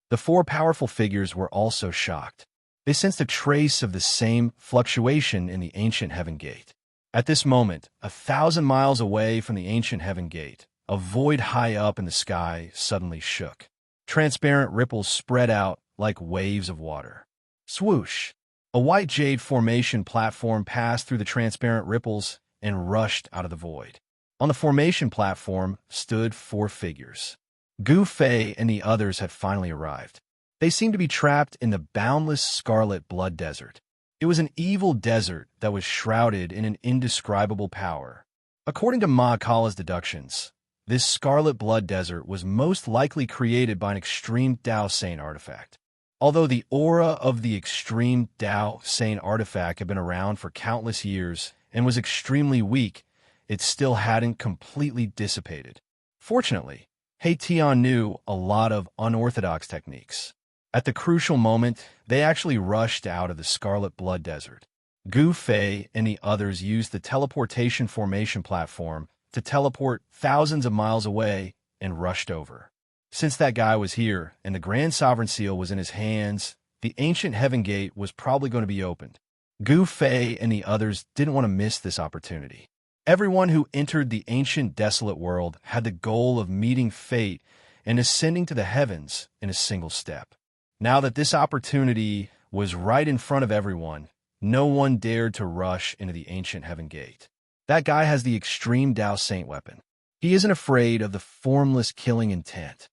S1: The four powerful figures were also shocked. They sensed a trace of the same fluctuation in the ancient heaven gate. At this moment, 1,000 miles away from the ancient heaven gate, a void high up in the sky suddenly shook. Transparent ripples spread out like waves of water. Swoosh! A white jade formation platform passed through the transparent ripples and rushed out of the void. On the formation platform stood four figures. Gu Fei and the others had finally arrived. They seemed to be trapped in the boundless scarlet blood desert. It was an evil desert that was shrouded in an indescribable power. According to Ma Kala's deductions, this scarlet blood desert was most likely created by an extreme Dao Saint artifact. Although the aura of the extreme Dao Saint artifact had been around for countless years and was extremely weak, it still hadn't completely dissipated. Fortunately, He Tian knew a lot of unorthodox techniques. At the crucial moment, they actually rushed out of the scarlet blood desert. Gu Fei and the others used the teleportation formation platform to teleport thousands of miles away and rushed over. Since that guy was here and the Grand Sovereign Seal was in his hands, the ancient heaven gate was probably going to be opened. Gu Fei and the others didn't want to miss this opportunity. Everyone who entered the ancient desolate world had the goal of meeting fate and ascending to the heavens in a single step. Now that this opportunity was right in front of everyone, no one dared to rush into the ancient heaven gate. That guy has the extreme Dao Saint weapon. He isn't afraid of the formless killing intent.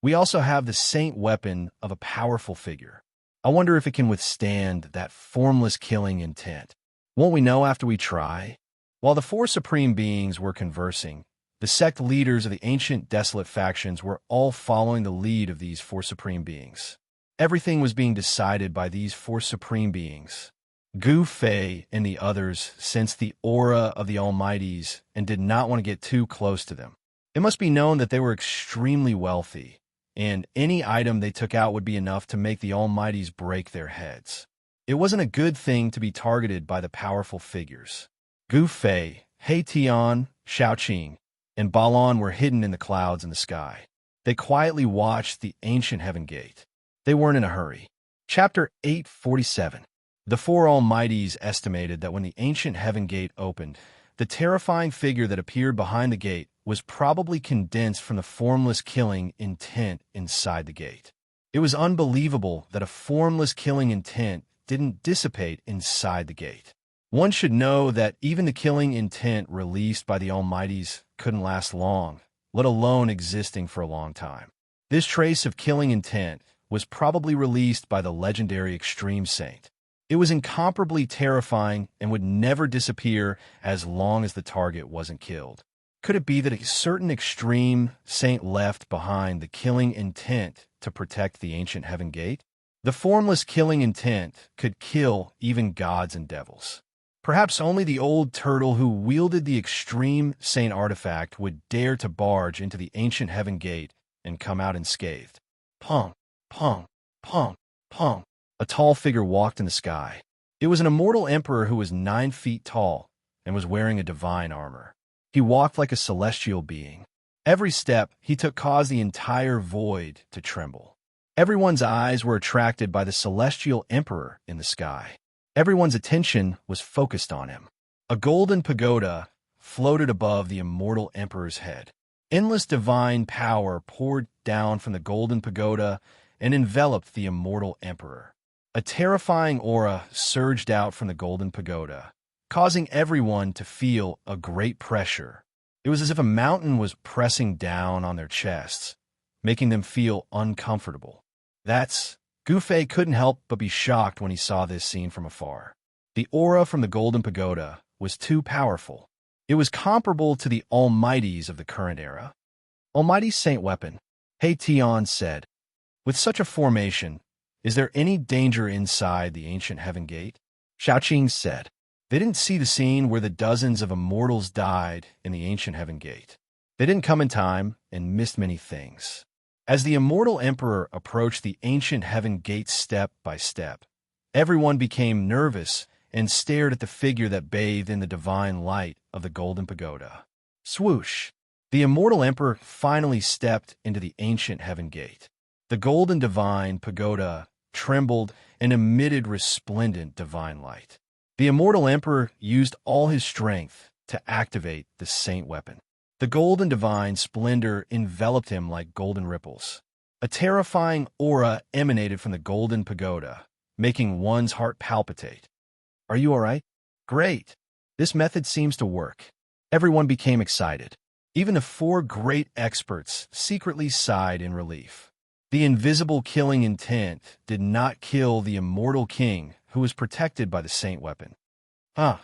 S1: We also have the saint weapon of a powerful figure. I wonder if it can withstand that formless killing intent. Won't we know after we try? While the four supreme beings were conversing, the sect leaders of the ancient desolate factions were all following the lead of these four supreme beings. Everything was being decided by these four supreme beings. Gu Fei and the others sensed the aura of the Almighties and did not want to get too close to them. It must be known that they were extremely wealthy, and any item they took out would be enough to make the Almighties break their heads. It wasn't a good thing to be targeted by the powerful figures. Gu Fei, He Tian, Shaoqing, and Balon were hidden in the clouds in the sky. They quietly watched the ancient heaven gate. They weren't in a hurry. Chapter 847. The four Almighties estimated that when the ancient heaven gate opened, the terrifying figure that appeared behind the gate was probably condensed from the formless killing intent inside the gate. It was unbelievable that a formless killing intent didn't dissipate inside the gate. One should know that even the killing intent released by the Almighties couldn't last long, let alone existing for a long time. This trace of killing intent was probably released by the legendary Extreme Saint. It was incomparably terrifying and would never disappear as long as the target wasn't killed. Could it be that a certain Extreme Saint left behind the killing intent to protect the ancient heaven gate? The formless killing intent could kill even gods and devils. Perhaps only the old turtle who wielded the Extreme Saint artifact would dare to barge into the ancient heaven gate and come out unscathed. Pong, pong, pong, pong. A tall figure walked in the sky. It was an immortal emperor who was 9 feet tall and was wearing a divine armor. He walked like a celestial being. Every step he took caused the entire void to tremble. Everyone's eyes were attracted by the celestial emperor in the sky. Everyone's attention was focused on him. A golden pagoda floated above the immortal emperor's head. Endless divine power poured down from the golden pagoda and enveloped the immortal emperor. A terrifying aura surged out from the golden pagoda, causing everyone to feel a great pressure. It was as if a mountain was pressing down on their chests, making them feel uncomfortable. Gufei couldn't help but be shocked when he saw this scene from afar. The aura from the golden pagoda was too powerful. It was comparable to the almighties of the current era. Almighty Saint Weapon, He Tian said. With such a formation, is there any danger inside the ancient heaven gate? Xiaoqing said. They didn't see the scene where the dozens of immortals died in the ancient heaven gate. They didn't come in time and missed many things. As the immortal emperor approached the ancient heaven gate step by step, everyone became nervous and stared at the figure that bathed in the divine light of the golden pagoda. Swoosh! The immortal emperor finally stepped into the ancient heaven gate. The golden divine pagoda trembled and emitted resplendent divine light. The immortal emperor used all his strength to activate the saint weapon. The golden divine splendor enveloped him like golden ripples. A terrifying aura emanated from the golden pagoda, making one's heart palpitate. Are you all right? Great! This method seems to work. Everyone became excited. Even the 4 great experts secretly sighed in relief. The invisible killing intent did not kill the immortal king who was protected by the saint weapon. At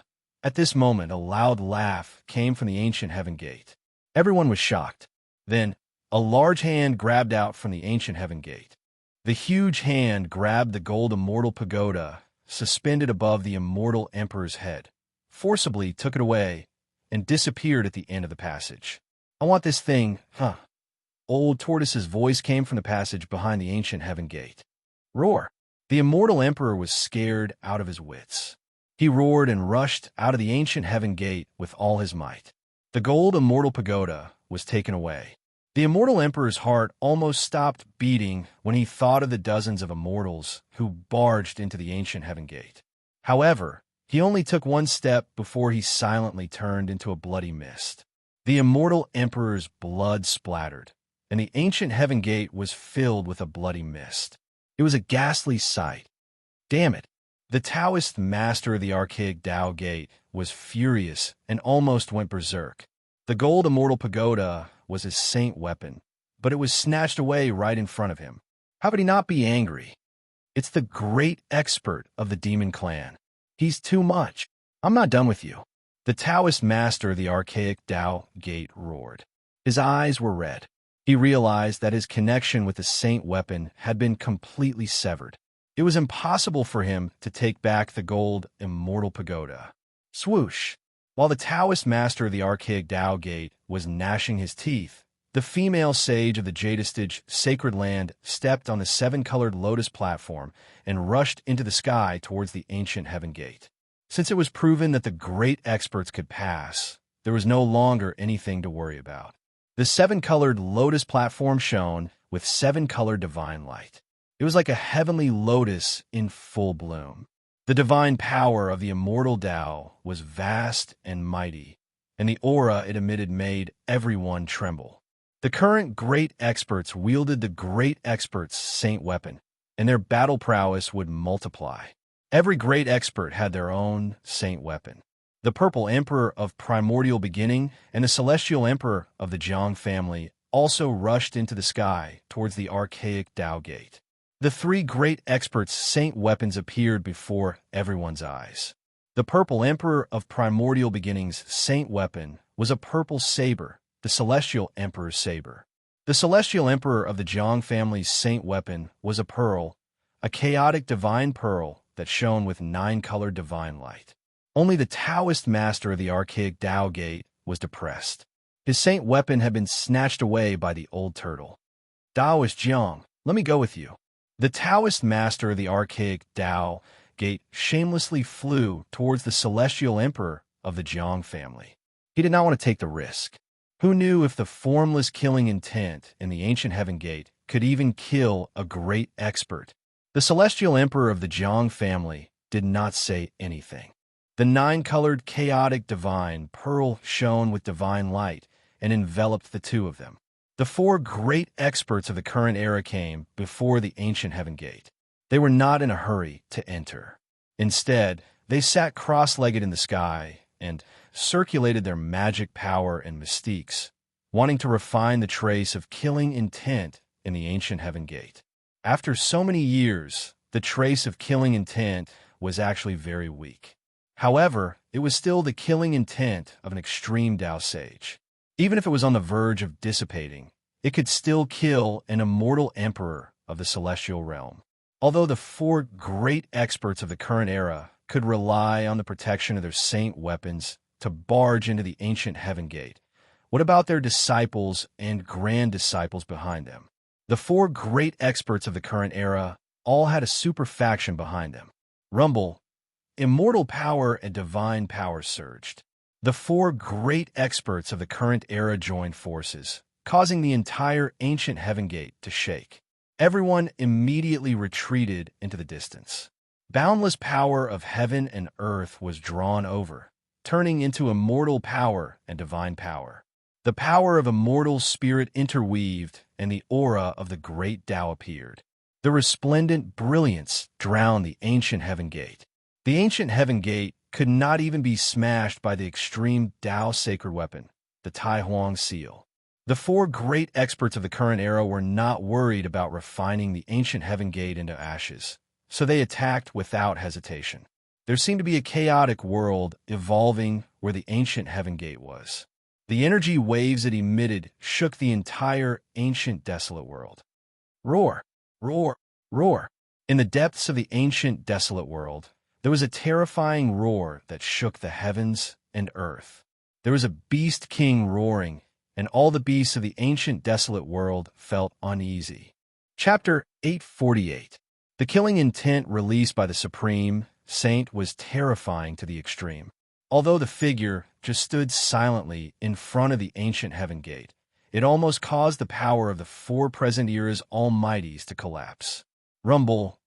S1: this moment, a loud laugh came from the ancient heaven gate. Everyone was shocked. Then, a large hand grabbed out from the ancient heaven gate. The huge hand grabbed the gold immortal pagoda suspended above the immortal emperor's head, forcibly took it away, and disappeared at the end of the passage. I want this thing, Old Tortoise's voice came from the passage behind the ancient heaven gate. Roar! The immortal emperor was scared out of his wits. He roared and rushed out of the ancient heaven gate with all his might. The gold immortal pagoda was taken away. The immortal emperor's heart almost stopped beating when he thought of the dozens of immortals who barged into the ancient heaven gate. However, he only took one step before he silently turned into a bloody mist. The immortal emperor's blood splattered, and the ancient heaven gate was filled with a bloody mist. It was a ghastly sight. Damn it! The Taoist master of the archaic Tao gate was furious and almost went berserk. The gold immortal pagoda was his saint weapon, but it was snatched away right in front of him. How could he not be angry? It's the great expert of the demon clan. He's too much. I'm not done with you. The Taoist master of the archaic Tao gate roared. His eyes were red. He realized that his connection with the saint weapon had been completely severed. It was impossible for him to take back the gold immortal pagoda. Swoosh! While the Taoist master of the archaic Tao gate was gnashing his teeth, the female sage of the Jadistage sacred land stepped on the 7-colored lotus platform and rushed into the sky towards the ancient heaven gate. Since it was proven that the great experts could pass, there was no longer anything to worry about. The 7-colored lotus platform shone with 7-colored divine light. It was like a heavenly lotus in full bloom. The divine power of the immortal Tao was vast and mighty, and the aura it emitted made everyone tremble. The current great experts wielded the great expert's saint weapon, and their battle prowess would multiply. Every great expert had their own saint weapon. The Purple Emperor of Primordial Beginning and the Celestial Emperor of the Jiang family also rushed into the sky towards the archaic Tao gate. The 3 great experts' saint weapons appeared before everyone's eyes. The Purple Emperor of Primordial Beginning's saint weapon was a purple saber, the Celestial Emperor's saber. The Celestial Emperor of the Jiang family's saint weapon was a pearl, a chaotic divine pearl that shone with 9-colored divine light. Only the Taoist master of the archaic Tao gate was depressed. His saint weapon had been snatched away by the old turtle. Taoist Jiang, let me go with you. The Taoist master of the archaic Tao gate shamelessly flew towards the Celestial Emperor of the Jiang family. He did not want to take the risk. Who knew if the formless killing intent in the ancient heaven gate could even kill a great expert? The Celestial Emperor of the Jiang family did not say anything. The 9-colored chaotic divine pearl shone with divine light and enveloped the two of them. The four great experts of the current era came before the ancient heaven gate. They were not in a hurry to enter. Instead, they sat cross-legged in the sky and circulated their magic power and mystiques, wanting to refine the trace of killing intent in the ancient heaven gate. After so many years, the trace of killing intent was actually very weak. However, it was still the killing intent of an extreme Tao sage. Even if it was on the verge of dissipating, it could still kill an immortal emperor of the celestial realm. Although the four great experts of the current era could rely on the protection of their saint weapons to barge into the ancient heaven gate, what about their disciples and grand disciples behind them? The four great experts of the current era all had a super faction behind them. Rumble, immortal power and divine power surged. The four great experts of the current era joined forces, causing the entire ancient heaven gate to shake. Everyone immediately retreated into the distance. Boundless power of heaven and earth was drawn over, turning into immortal power and divine power. The power of immortal spirit interweaved, and the aura of the great Tao appeared. The resplendent brilliance drowned the ancient heaven gate. The ancient heaven gate could not even be smashed by the extreme Tao sacred weapon, the Tai Huang seal. The four great experts of the current era were not worried about refining the ancient heaven gate into ashes, so they attacked without hesitation. There seemed to be a chaotic world evolving where the ancient heaven gate was. The energy waves it emitted shook the entire ancient desolate world. Roar, roar, roar. In the depths of the ancient desolate world, there was a terrifying roar that shook the heavens and earth. There was a beast king roaring, and all the beasts of the ancient desolate world felt uneasy. Chapter 848. The killing intent released by the Supreme Saint was terrifying to the extreme. Although the figure just stood silently in front of the ancient heaven gate, it almost caused the power of the four present eras almighties to collapse. Rumble.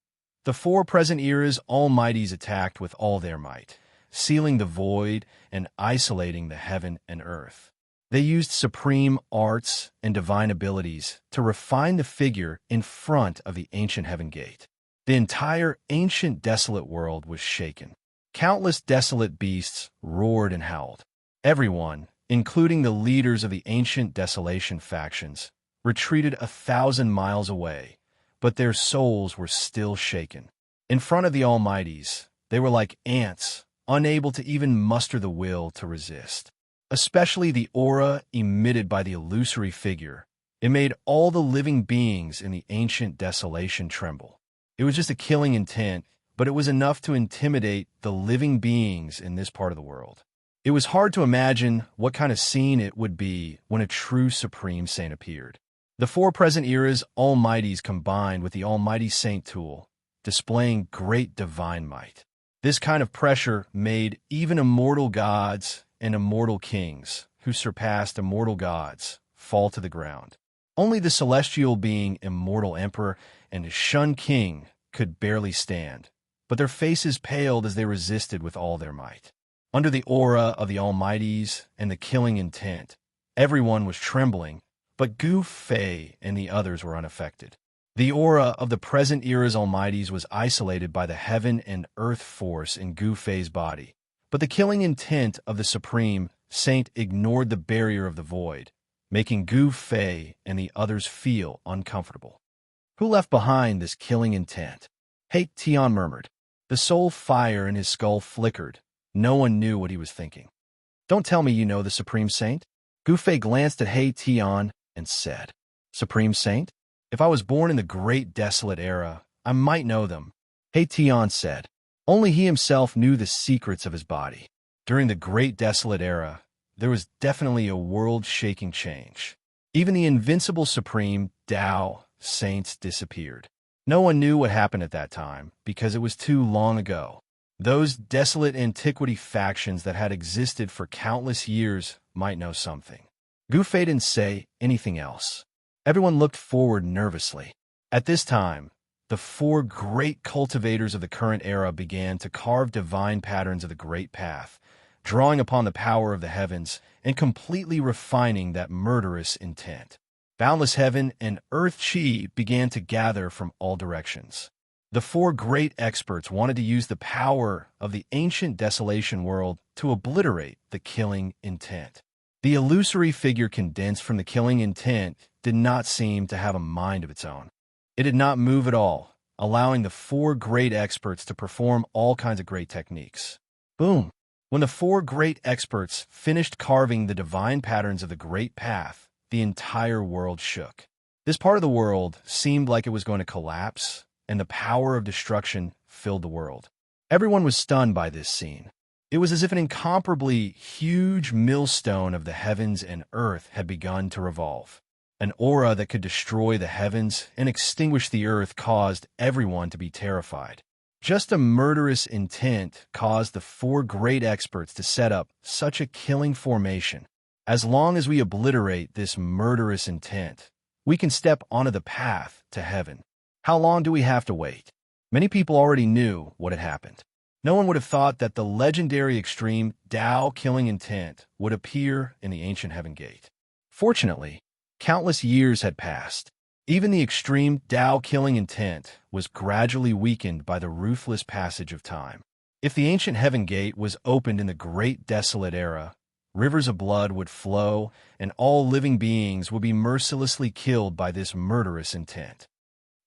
S1: The four present eras almighties attacked with all their might, sealing the void and isolating the heaven and earth. They used supreme arts and divine abilities to refine the figure in front of the ancient heaven gate. The entire ancient desolate world was shaken. Countless desolate beasts roared and howled. Everyone, including the leaders of the ancient desolation factions, retreated 1,000 miles away, but their souls were still shaken. In front of the almighties, they were like ants, unable to even muster the will to resist. Especially the aura emitted by the illusory figure. It made all the living beings in the ancient desolation tremble. It was just a killing intent, but it was enough to intimidate the living beings in this part of the world. It was hard to imagine what kind of scene it would be when a true Supreme Saint appeared. The four present eras almighties combined with the almighty saint tool, displaying great divine might. This kind of pressure made even immortal gods and immortal kings, who surpassed immortal gods, fall to the ground. Only the celestial being Immortal Emperor and his Shun King could barely stand, but their faces paled as they resisted with all their might. Under the aura of the almighties and the killing intent, everyone was trembling, but Gu Fei and the others were unaffected. The aura of the present era's almighties was isolated by the heaven and earth force in Gu Fei's body, but the killing intent of the Supreme Saint ignored the barrier of the void, making Gu Fei and the others feel uncomfortable. Who left behind this killing intent? He Tian murmured. The soul fire in his skull flickered. No one knew what he was thinking. Don't tell me you know the Supreme Saint? Gu Fei glanced at He Tian and said, Supreme Saint? If I was born in the Great Desolate Era, I might know them. He Tian said. Only he himself knew the secrets of his body. During the Great Desolate Era, there was definitely a world-shaking change. Even the invincible Supreme Tao Saints disappeared. No one knew what happened at that time, because it was too long ago. Those desolate antiquity factions that had existed for countless years might know something. Gu Fei didn't say anything else. Everyone looked forward nervously. At this time, the four great cultivators of the current era began to carve divine patterns of the Great Path, drawing upon the power of the heavens and completely refining that murderous intent. Boundless heaven and earth chi began to gather from all directions. The four great experts wanted to use the power of the ancient desolation world to obliterate the killing intent. The illusory figure condensed from the killing intent did not seem to have a mind of its own. It did not move at all, allowing the four great experts to perform all kinds of great techniques. Boom! When the four great experts finished carving the divine patterns of the Great Path, the entire world shook. This part of the world seemed like it was going to collapse, and the power of destruction filled the world. Everyone was stunned by this scene. It was as if an incomparably huge millstone of the heavens and earth had begun to revolve. An aura that could destroy the heavens and extinguish the earth caused everyone to be terrified. Just a murderous intent caused the four great experts to set up such a killing formation. As long as we obliterate this murderous intent, we can step onto the path to heaven. How long do we have to wait? Many people already knew what had happened. No one would have thought that the legendary extreme Tao killing intent would appear in the ancient heaven gate. Fortunately, countless years had passed. Even the extreme Tao killing intent was gradually weakened by the ruthless passage of time. If the ancient heaven gate was opened in the great desolate era, rivers of blood would flow, and all living beings would be mercilessly killed by this murderous intent.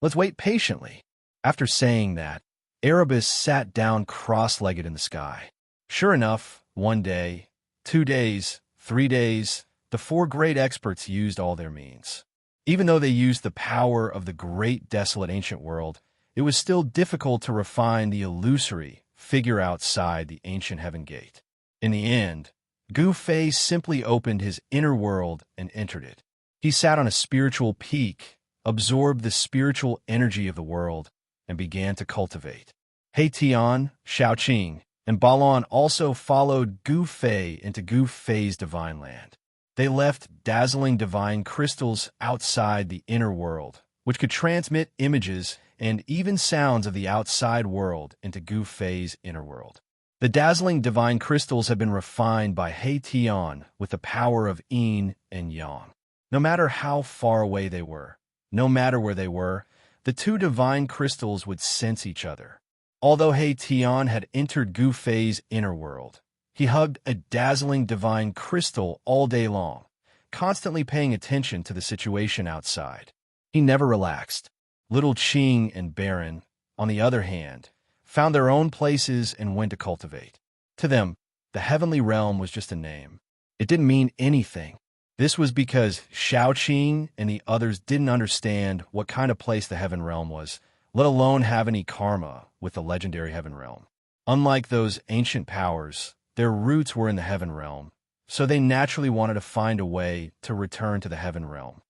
S1: Let's wait patiently. After saying that, Erebus sat down cross-legged in the sky. Sure enough, 1 day, 2 days, 3 days, the four great experts used all their means. Even though they used the power of the great desolate ancient world, it was still difficult to refine the illusory figure outside the ancient heaven gate. In the end, Gu Fei simply opened his inner world and entered it. He sat on a spiritual peak, absorbed the spiritual energy of the world, and began to cultivate. He Tian, Shaoqing, and Balon also followed Gu Fei into Gu Fei's divine land. They left dazzling divine crystals outside the inner world, which could transmit images and even sounds of the outside world into Gu Fei's inner world. The dazzling divine crystals had been refined by He Tian with the power of yin and yang. No matter how far away they were, no matter where they were, the two divine crystals would sense each other. Although He Tian had entered Gu Fei's inner world, he hugged a dazzling divine crystal all day long, constantly paying attention to the situation outside. He never relaxed. Little Qing and Baron, on the other hand, found their own places and went to cultivate. To them, the heavenly realm was just a name. It didn't mean anything. This was because Shaoqing and the others didn't understand what kind of place the heaven realm was, let alone have any karma with the legendary heaven realm. Unlike those ancient powers, their roots were in the heaven realm, so they naturally wanted to find a way to return to the heaven realm.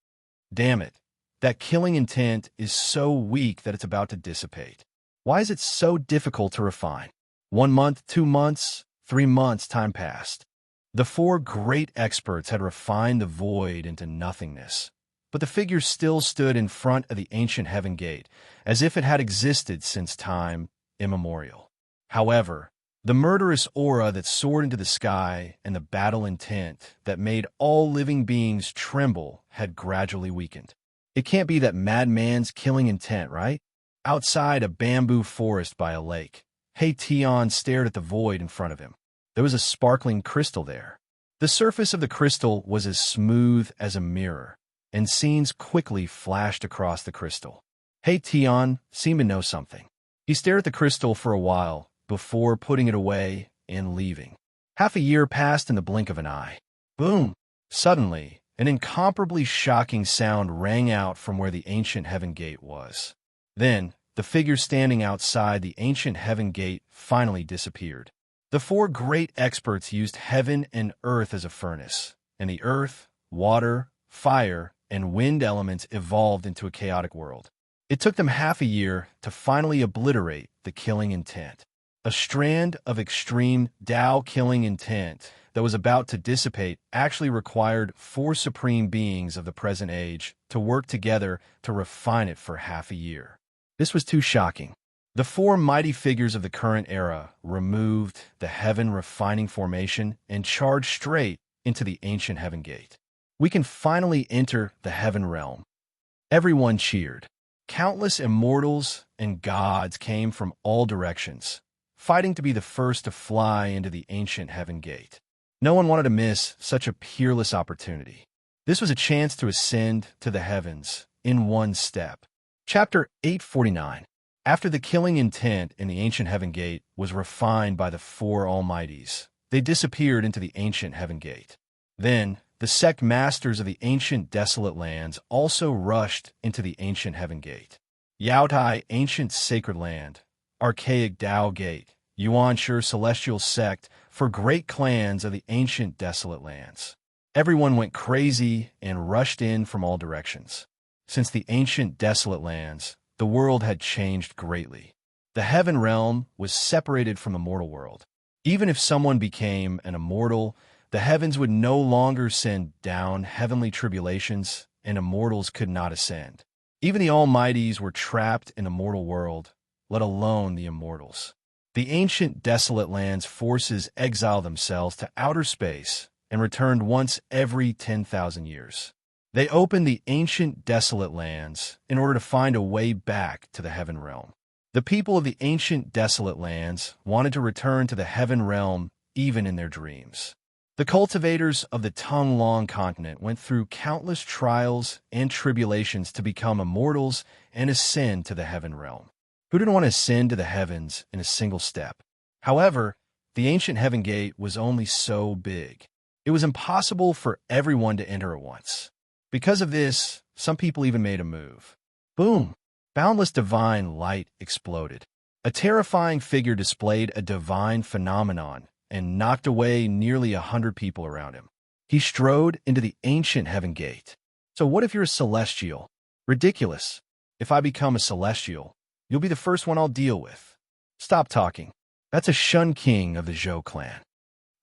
S1: Damn it, that killing intent is so weak that it's about to dissipate. Why is it so difficult to refine? 1 month, 2 months, 3 months, time passed. The four great experts had refined the void into nothingness, but the figure still stood in front of the ancient heaven gate, as if it had existed since time immemorial. However, the murderous aura that soared into the sky and the battle intent that made all living beings tremble had gradually weakened. It can't be that madman's killing intent, right? Outside a bamboo forest by a lake, He Tian stared at the void in front of him. There was a sparkling crystal there. The surface of the crystal was as smooth as a mirror, and scenes quickly flashed across the crystal. He Tian seemed to know something. He stared at the crystal for a while before putting it away and leaving. Half a year passed in the blink of an eye. Boom! Suddenly, an incomparably shocking sound rang out from where the ancient heaven gate was. Then, the figure standing outside the ancient heaven gate finally disappeared. The four great experts used heaven and earth as a furnace, and the earth, water, fire, and wind elements evolved into a chaotic world. It took them half a year to finally obliterate the killing intent. A strand of extreme Tao killing intent that was about to dissipate actually required 4 supreme beings of the present age to work together to refine it for half a year. This was too shocking. The four mighty figures of the current era removed the heaven refining formation and charged straight into the ancient heaven gate. We can finally enter the heaven realm. Everyone cheered. Countless immortals and gods came from all directions, fighting to be the first to fly into the ancient heaven gate. No one wanted to miss such a peerless opportunity. This was a chance to ascend to the heavens in one step. Chapter 849. After the killing intent in the ancient heaven gate was refined by the four almighties, they disappeared into the ancient heaven gate. Then, the sect masters of the ancient desolate lands also rushed into the ancient heaven gate. Yaotai, ancient sacred land, archaic Dao gate, Yuanshi, celestial sect, for great clans of the ancient desolate lands. Everyone went crazy and rushed in from all directions. Since the ancient desolate lands, the world had changed greatly. The heaven realm was separated from the mortal world. Even if someone became an immortal, the heavens would no longer send down heavenly tribulations, and immortals could not ascend. Even the almighties were trapped in the mortal world, let alone the immortals. The ancient desolate lands forces exile themselves to outer space and returned once every 10,000 years. They opened the ancient desolate lands in order to find a way back to the heaven realm. The people of the ancient desolate lands wanted to return to the heaven realm even in their dreams. The cultivators of the Tonglong continent went through countless trials and tribulations to become immortals and ascend to the heaven realm. Who didn't want to ascend to the heavens in a single step? However, the ancient heaven gate was only so big. It was impossible for everyone to enter at once. Because of this, some people even made a move. Boom! Boundless divine light exploded. A terrifying figure displayed a divine phenomenon and knocked away nearly 100 people around him. He strode into the ancient heaven gate. So what if you're a celestial? Ridiculous. If I become a celestial, you'll be the first one I'll deal with. Stop talking. That's a Shun King of the Zhou clan.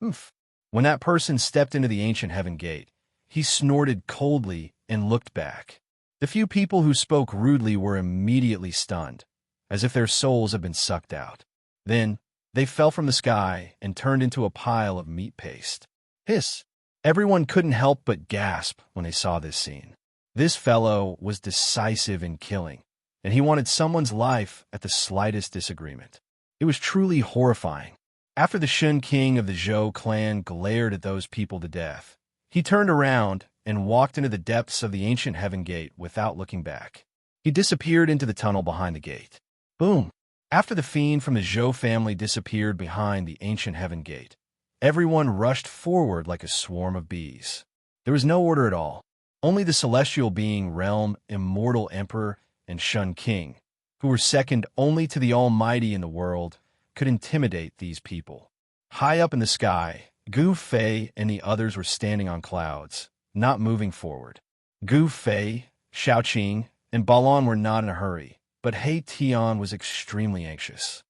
S1: Oof. When that person stepped into the ancient heaven gate, he snorted coldly and looked back. The few people who spoke rudely were immediately stunned, as if their souls had been sucked out. Then, they fell from the sky and turned into a pile of meat paste. Hiss! Everyone couldn't help but gasp when they saw this scene. This fellow was decisive in killing, and he wanted someone's life at the slightest disagreement. It was truly horrifying. After the Shun King of the Zhou clan glared at those people to death, he turned around and walked into the depths of the ancient heaven gate without looking back. He disappeared into the tunnel behind the gate. Boom! After the fiend from the Zhou family disappeared behind the ancient heaven gate, everyone rushed forward like a swarm of bees. There was no order at all. Only the celestial being Realm, Immortal Emperor, and Shun King, who were second only to the Almighty in the world, could intimidate these people. High up in the sky, Gu Fei and the others were standing on clouds, not moving forward. Gu Fei, Xiaoqing, and Balon were not in a hurry, but He Tian was extremely anxious.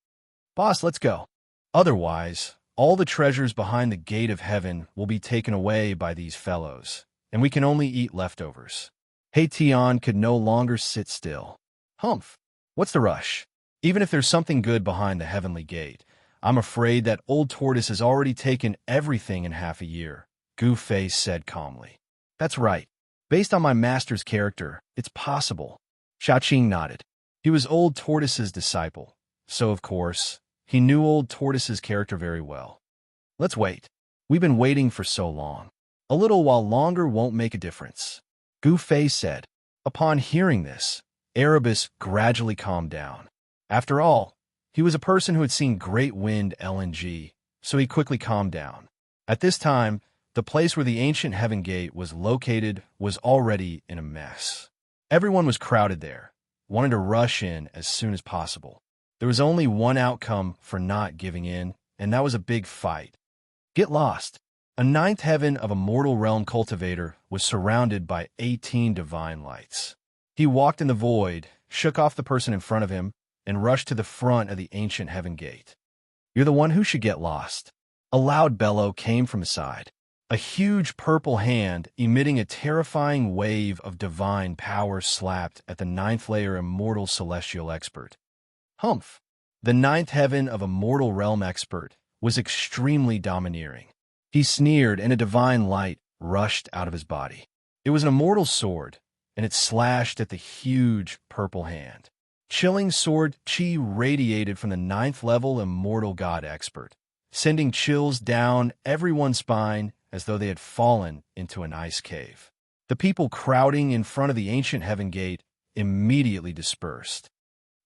S1: Boss, let's go. Otherwise, all the treasures behind the gate of heaven will be taken away by these fellows, and we can only eat leftovers. He Tian could no longer sit still. Humph! What's the rush? Even if there's something good behind the heavenly gate, I'm afraid that old tortoise has already taken everything in half a year, Gu Fei said calmly. That's right. Based on my master's character, it's possible. Xiaoqing nodded. He was old tortoise's disciple, so of course, he knew old tortoise's character very well. Let's wait. We've been waiting for so long. A little while longer won't make a difference, Gu Fei said. Upon hearing this, Erebus gradually calmed down. After all, he was a person who had seen great wind LNG, so he quickly calmed down. At this time, the place where the ancient heaven gate was located was already in a mess. Everyone was crowded there, wanting to rush in as soon as possible. There was only one outcome for not giving in, and that was a big fight. Get lost. A ninth heaven of a mortal realm cultivator was surrounded by 18 divine lights. He walked in the void, shook off the person in front of him, and rushed to the front of the ancient heaven gate. You're the one who should get lost. A loud bellow came from his side. A huge purple hand, emitting a terrifying wave of divine power, slapped at the ninth layer immortal celestial expert. Humph! The ninth heaven of a mortal realm expert was extremely domineering. He sneered, and a divine light rushed out of his body. It was an immortal sword, and it slashed at the huge purple hand. Chilling sword chi radiated from the ninth level immortal god expert, sending chills down everyone's spine as though they had fallen into an ice cave. The people crowding in front of the ancient heaven gate immediately dispersed.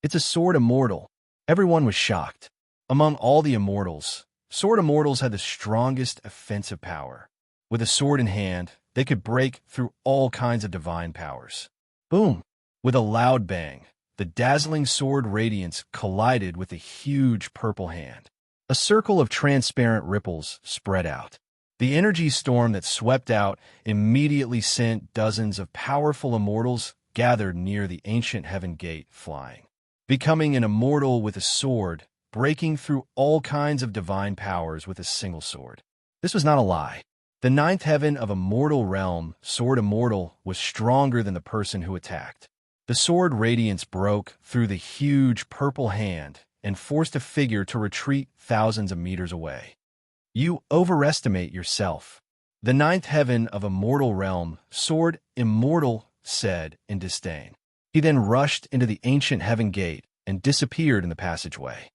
S1: It's a sword immortal. Everyone was shocked. Among all the immortals, sword immortals had the strongest offensive power. With a sword in hand, they could break through all kinds of divine powers. Boom! With a loud bang, the dazzling sword radiance collided with the huge purple hand. A circle of transparent ripples spread out. The energy storm that swept out immediately sent dozens of powerful immortals gathered near the ancient heaven gate flying. Becoming an immortal with a sword, breaking through all kinds of divine powers with a single sword. This was not a lie. The ninth heaven of a mortal realm, sword immortal, was stronger than the person who attacked. The sword radiance broke through the huge purple hand and forced a figure to retreat thousands of meters away. You overestimate yourself. The ninth heaven of a mortal realm, sword immortal, said in disdain. He then rushed into the ancient heaven gate and disappeared in the passageway.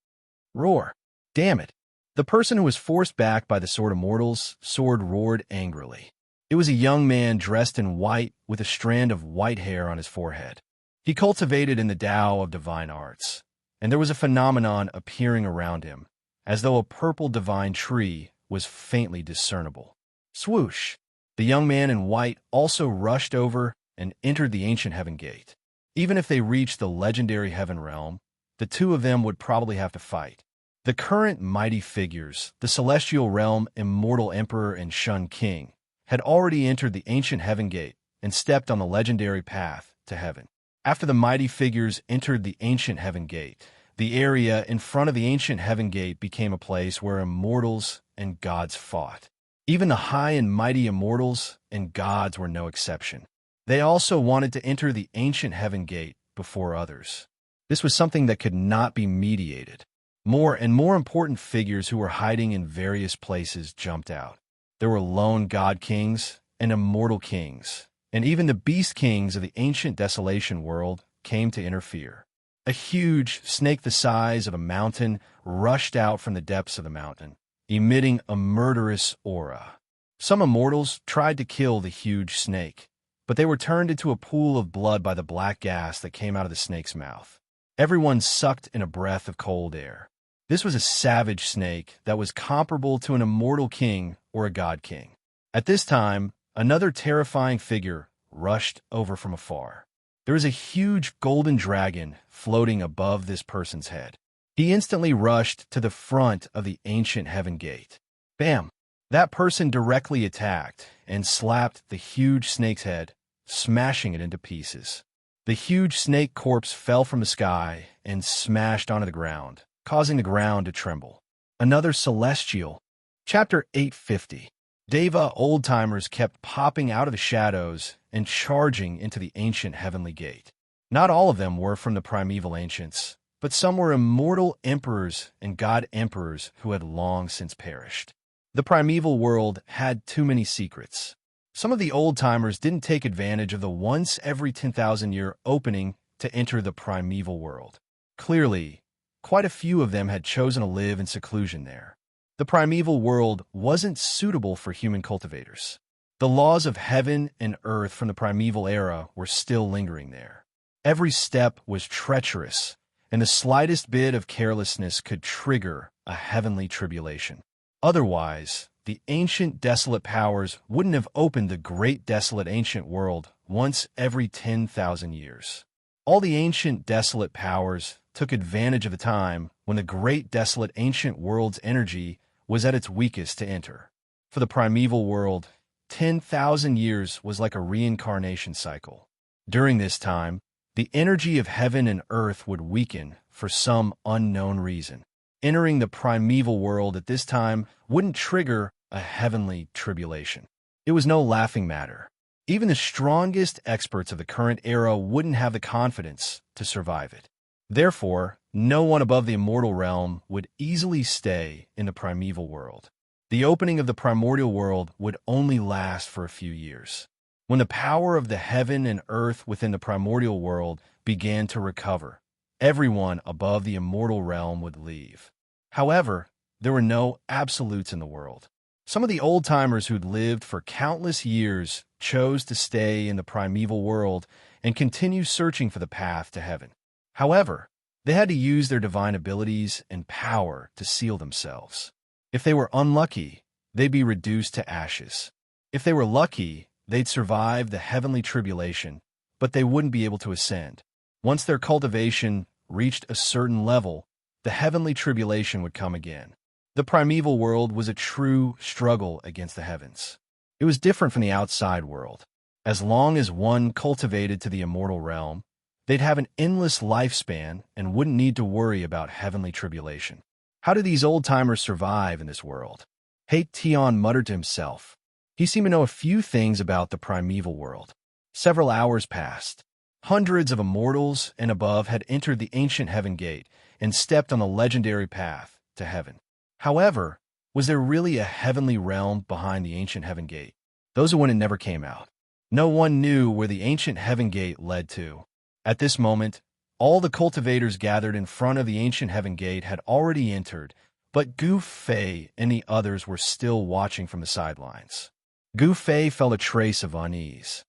S1: Roar! Damn it! The person who was forced back by the sword immortal's sword roared angrily. It was a young man dressed in white with a strand of white hair on his forehead. He cultivated in the Tao of divine arts, and there was a phenomenon appearing around him, as though a purple divine tree was faintly discernible. Swoosh! The young man in white also rushed over and entered the ancient heaven gate. Even if they reached the legendary heaven realm, the two of them would probably have to fight. The current mighty figures, the celestial realm immortal emperor and Shun king, had already entered the ancient heaven gate and stepped on the legendary path to heaven. After the mighty figures entered the ancient heaven gate, the area in front of the ancient heaven gate became a place where immortals and gods fought. Even the high and mighty immortals and gods were no exception. They also wanted to enter the ancient heaven gate before others. This was something that could not be mediated. More and more important figures who were hiding in various places jumped out. There were lone god kings and immortal kings, and even the beast kings of the ancient desolation world came to interfere. A huge snake the size of a mountain rushed out from the depths of the mountain, emitting a murderous aura. Some immortals tried to kill the huge snake, but they were turned into a pool of blood by the black gas that came out of the snake's mouth. Everyone sucked in a breath of cold air. This was a savage snake that was comparable to an immortal king or a god king. At this time, another terrifying figure rushed over from afar. There was a huge golden dragon floating above this person's head. He instantly rushed to the front of the ancient heaven gate. Bam! That person directly attacked and slapped the huge snake's head, smashing it into pieces. The huge snake corpse fell from the sky and smashed onto the ground, causing the ground to tremble. Another celestial. Chapter 850. Deva old-timers kept popping out of the shadows and charging into the ancient heavenly gate. Not all of them were from the primeval ancients, but some were immortal emperors and god emperors who had long since perished. The primeval world had too many secrets. Some of the old-timers didn't take advantage of the once every 10,000-year opening to enter the primeval world. Clearly, quite a few of them had chosen to live in seclusion there. The primeval world wasn't suitable for human cultivators. The laws of heaven and earth from the primeval era were still lingering there. Every step was treacherous, and the slightest bit of carelessness could trigger a heavenly tribulation. Otherwise, the ancient desolate powers wouldn't have opened the great desolate ancient world once every 10,000 years. All the ancient desolate powers took advantage of the time when the great desolate ancient world's energy was at its weakest to enter. For the primeval world, 10,000 years was like a reincarnation cycle. During this time, the energy of heaven and earth would weaken for some unknown reason. Entering the primeval world at this time wouldn't trigger a heavenly tribulation. It was no laughing matter. Even the strongest experts of the current era wouldn't have the confidence to survive it. Therefore, no one above the immortal realm would easily stay in the primeval world. The opening of the primordial world would only last for a few years. When the power of the heaven and earth within the primordial world began to recover, everyone above the immortal realm would leave. However, there were no absolutes in the world. Some of the old-timers who'd lived for countless years chose to stay in the primeval world and continue searching for the path to heaven. However, they had to use their divine abilities and power to seal themselves. If they were unlucky, they'd be reduced to ashes. If they were lucky, they'd survive the heavenly tribulation, but they wouldn't be able to ascend. Once their cultivation reached a certain level, the heavenly tribulation would come again. The primeval world was a true struggle against the heavens. It was different from the outside world. As long as one cultivated to the immortal realm, they'd have an endless lifespan and wouldn't need to worry about heavenly tribulation. How do these old-timers survive in this world? Tion muttered to himself. He seemed to know a few things about the primeval world. Several hours passed. Hundreds of immortals and above had entered the ancient heaven gate and stepped on the legendary path to heaven. However, was there really a heavenly realm behind the ancient heaven gate? Those who went in never came out. No one knew where the ancient heaven gate led to. At this moment, all the cultivators gathered in front of the ancient heaven gate had already entered, but Gu Fei and the others were still watching from the sidelines. Gu Fei felt a trace of unease.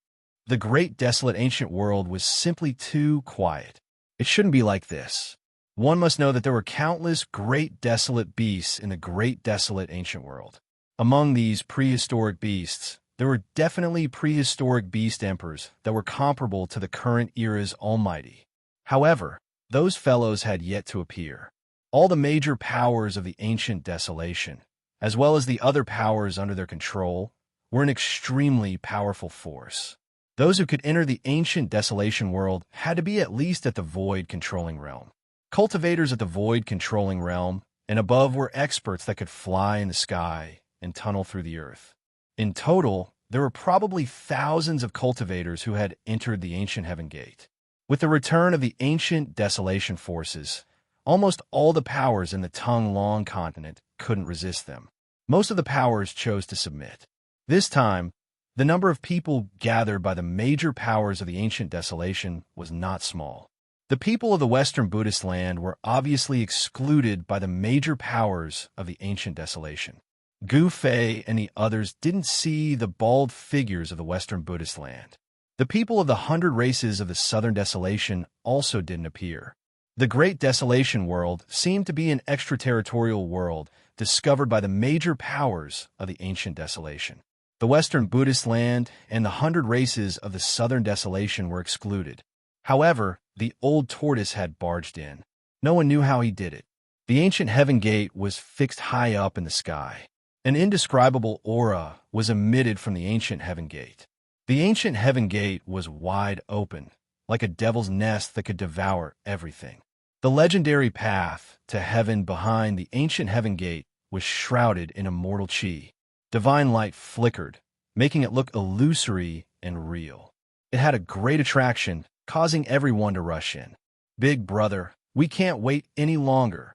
S1: The great desolate ancient world was simply too quiet. It shouldn't be like this. One must know that there were countless great desolate beasts in the great desolate ancient world. Among these prehistoric beasts, there were definitely prehistoric beast emperors that were comparable to the current era's almighty. However, those fellows had yet to appear. All the major powers of the ancient desolation, as well as the other powers under their control, were an extremely powerful force. Those who could enter the ancient desolation world had to be at least at the void controlling realm. Cultivators at the void controlling realm and above were experts that could fly in the sky and tunnel through the earth. In total, there were probably thousands of cultivators who had entered the ancient heaven gate. With the return of the ancient desolation forces, almost all the powers in the Tung-Long continent couldn't resist them. Most of the powers chose to submit. This time, the number of people gathered by the major powers of the ancient desolation was not small. The people of the Western Buddhist land were obviously excluded by the major powers of the ancient desolation. Gu Fei and the others didn't see the bald figures of the Western Buddhist land. The people of the 100 races of the Southern Desolation also didn't appear. The Great Desolation world seemed to be an extraterritorial world discovered by the major powers of the ancient desolation. The Western Buddhist land and the 100 races of the Southern Desolation were excluded. However, the old tortoise had barged in. No one knew how he did it. The ancient heaven gate was fixed high up in the sky. An indescribable aura was emitted from the ancient heaven gate. The ancient heaven gate was wide open, like a devil's nest that could devour everything. The legendary path to heaven behind the ancient heaven gate was shrouded in immortal chi. Divine light flickered, making it look illusory and real. It had a great attraction, causing everyone to rush in. "Big brother, we can't wait any longer,"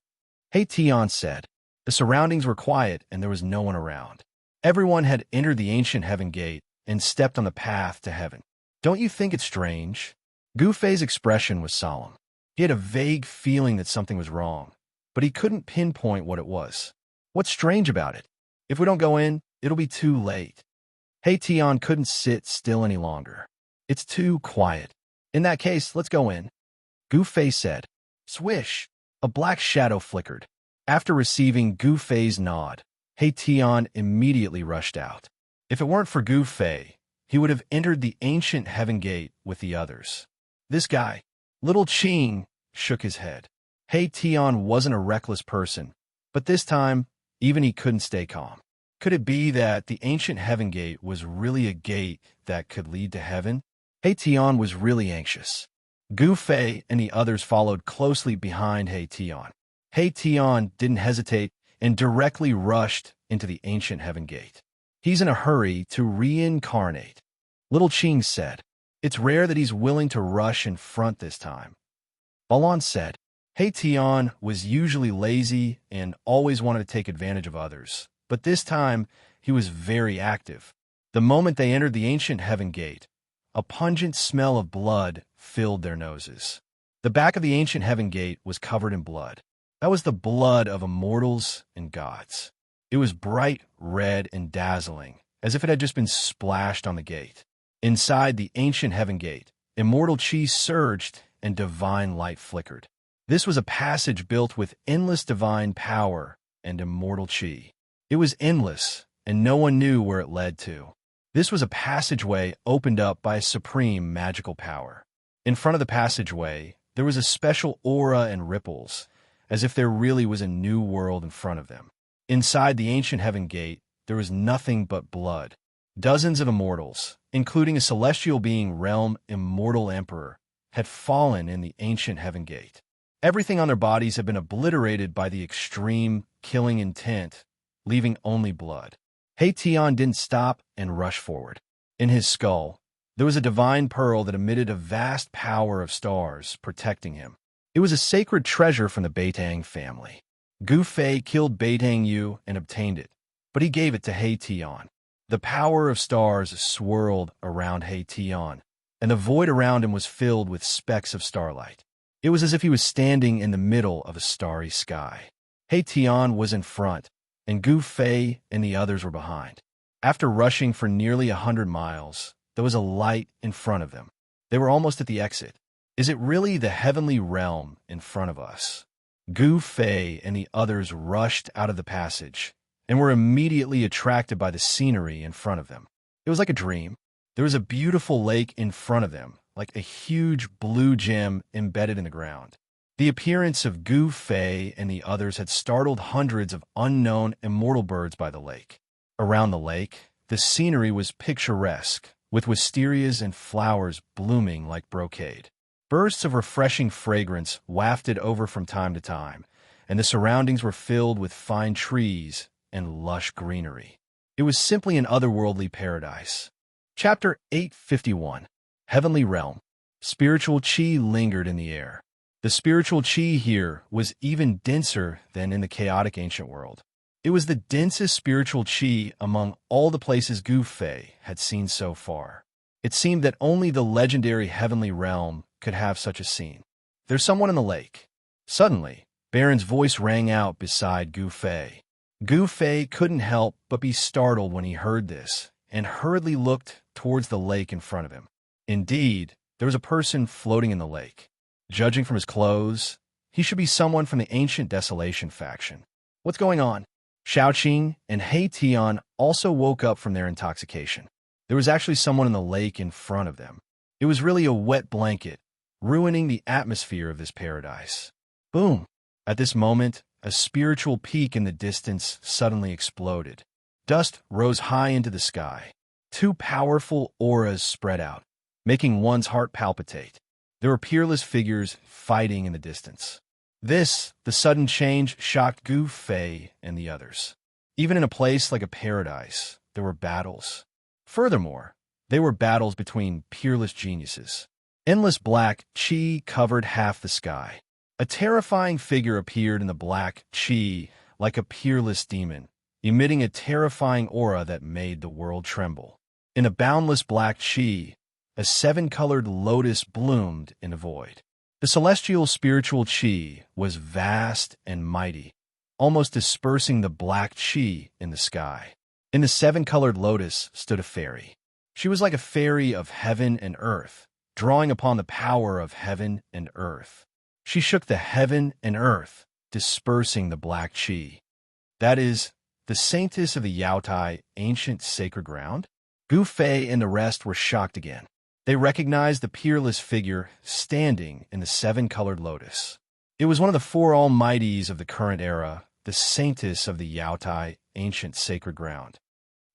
S1: Tion said. The surroundings were quiet and there was no one around. Everyone had entered the ancient heaven gate and stepped on the path to heaven. "Don't you think it's strange?" Gu Fei's expression was solemn. He had a vague feeling that something was wrong, but he couldn't pinpoint what it was. "What's strange about it? If we don't go in, it'll be too late." Tion couldn't sit still any longer. "It's too quiet. In that case, let's go in," Gu Fei said. Swish! A black shadow flickered. After receiving Gu Fei's nod, Tion immediately rushed out. If it weren't for Gu Fei, he would have entered the ancient heaven gate with the others. This guy, Little Qing, shook his head. Tion wasn't a reckless person, but this time, even he couldn't stay calm. Could it be that the ancient heaven gate was really a gate that could lead to heaven? Tion was really anxious. Gu Fei and the others followed closely behind Tion. Tion didn't hesitate and directly rushed into the ancient heaven gate. "He's in a hurry to reincarnate," Little Qing said. "It's rare that he's willing to rush in front this time," Balon said. Tian was usually lazy and always wanted to take advantage of others, but this time he was very active. The moment they entered the ancient heaven gate, a pungent smell of blood filled their noses. The back of the ancient heaven gate was covered in blood. That was the blood of immortals and gods. It was bright red and dazzling, as if it had just been splashed on the gate. Inside the ancient heaven gate, immortal chi surged and divine light flickered. This was a passage built with endless divine power and immortal chi. It was endless, and no one knew where it led to. This was a passageway opened up by a supreme magical power. In front of the passageway, there was a special aura and ripples, as if there really was a new world in front of them. Inside the ancient heaven gate, there was nothing but blood. Dozens of immortals, including a celestial being realm immortal emperor, had fallen in the ancient heaven gate. Everything on their bodies had been obliterated by the extreme, killing intent, leaving only blood. Tian didn't stop and rush forward. In his skull, there was a divine pearl that emitted a vast power of stars protecting him. It was a sacred treasure from the Beitang family. Gu Fei killed Beitang Yu and obtained it, but he gave it to Tian. The power of stars swirled around Tian, and the void around him was filled with specks of starlight. It was as if he was standing in the middle of a starry sky. Tian was in front, and Gu Fei and the others were behind. After rushing for nearly 100 miles, there was a light in front of them. They were almost at the exit. Is it really the heavenly realm in front of us? Gu Fei and the others rushed out of the passage and were immediately attracted by the scenery in front of them. It was like a dream. There was a beautiful lake in front of them, like a huge blue gem embedded in the ground. The appearance of Gu Fei and the others had startled hundreds of unknown immortal birds by the lake. Around the lake, the scenery was picturesque, with wisterias and flowers blooming like brocade. Bursts of refreshing fragrance wafted over from time to time, and the surroundings were filled with fine trees and lush greenery. It was simply an otherworldly paradise. Chapter 851. Heavenly Realm. Spiritual chi lingered in the air. The spiritual chi here was even denser than in the chaotic ancient world. It was the densest spiritual chi among all the places Gu Fei had seen so far. It seemed that only the legendary heavenly realm could have such a scene. There's someone in the lake. Suddenly, Baron's voice rang out beside Gu Fei. Gu Fei couldn't help but be startled when he heard this, and hurriedly looked towards the lake in front of him. Indeed, there was a person floating in the lake. Judging from his clothes, he should be someone from the Ancient Desolation faction. What's going on? Shaoqing and Tian also woke up from their intoxication. There was actually someone in the lake in front of them. It was really a wet blanket, ruining the atmosphere of this paradise. Boom! At this moment, a spiritual peak in the distance suddenly exploded. Dust rose high into the sky. Two powerful auras spread out, making one's heart palpitate. There were peerless figures fighting in the distance. The sudden change shocked Gu Fei and the others. Even in a place like a paradise, there were battles. Furthermore, they were battles between peerless geniuses. Endless black chi covered half the sky. A terrifying figure appeared in the black chi like a peerless demon, emitting a terrifying aura that made the world tremble. In a boundless black chi, a seven-colored lotus bloomed in the void. The celestial spiritual chi was vast and mighty, almost dispersing the black chi in the sky. In the seven-colored lotus stood a fairy. She was like a fairy of heaven and earth, drawing upon the power of heaven and earth. She shook the heaven and earth, dispersing the black chi. That is, the saintess of the Yaotai ancient sacred ground? Gu Fei and the rest were shocked again. They recognized the peerless figure standing in the seven-colored lotus. It was one of the four almighties of the current era, the saintess of the Yaotai ancient sacred ground.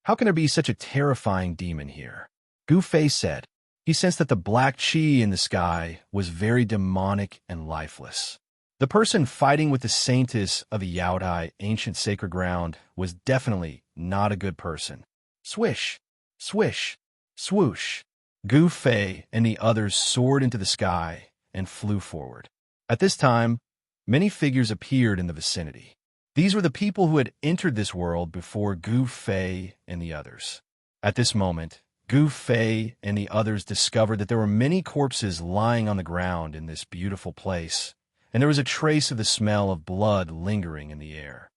S1: How can there be such a terrifying demon here? Gu Fei said. He sensed that the black chi in the sky was very demonic and lifeless. The person fighting with the saintess of the Yaotai ancient sacred ground was definitely not a good person. Swish, swish, swoosh. Gu Fei and the others soared into the sky and flew forward. At this time, many figures appeared in the vicinity. These were the people who had entered this world before Gu Fei and the others. At this moment, Gu Fei and the others discovered that there were many corpses lying on the ground in this beautiful place, and there was a trace of the smell of blood lingering in the air.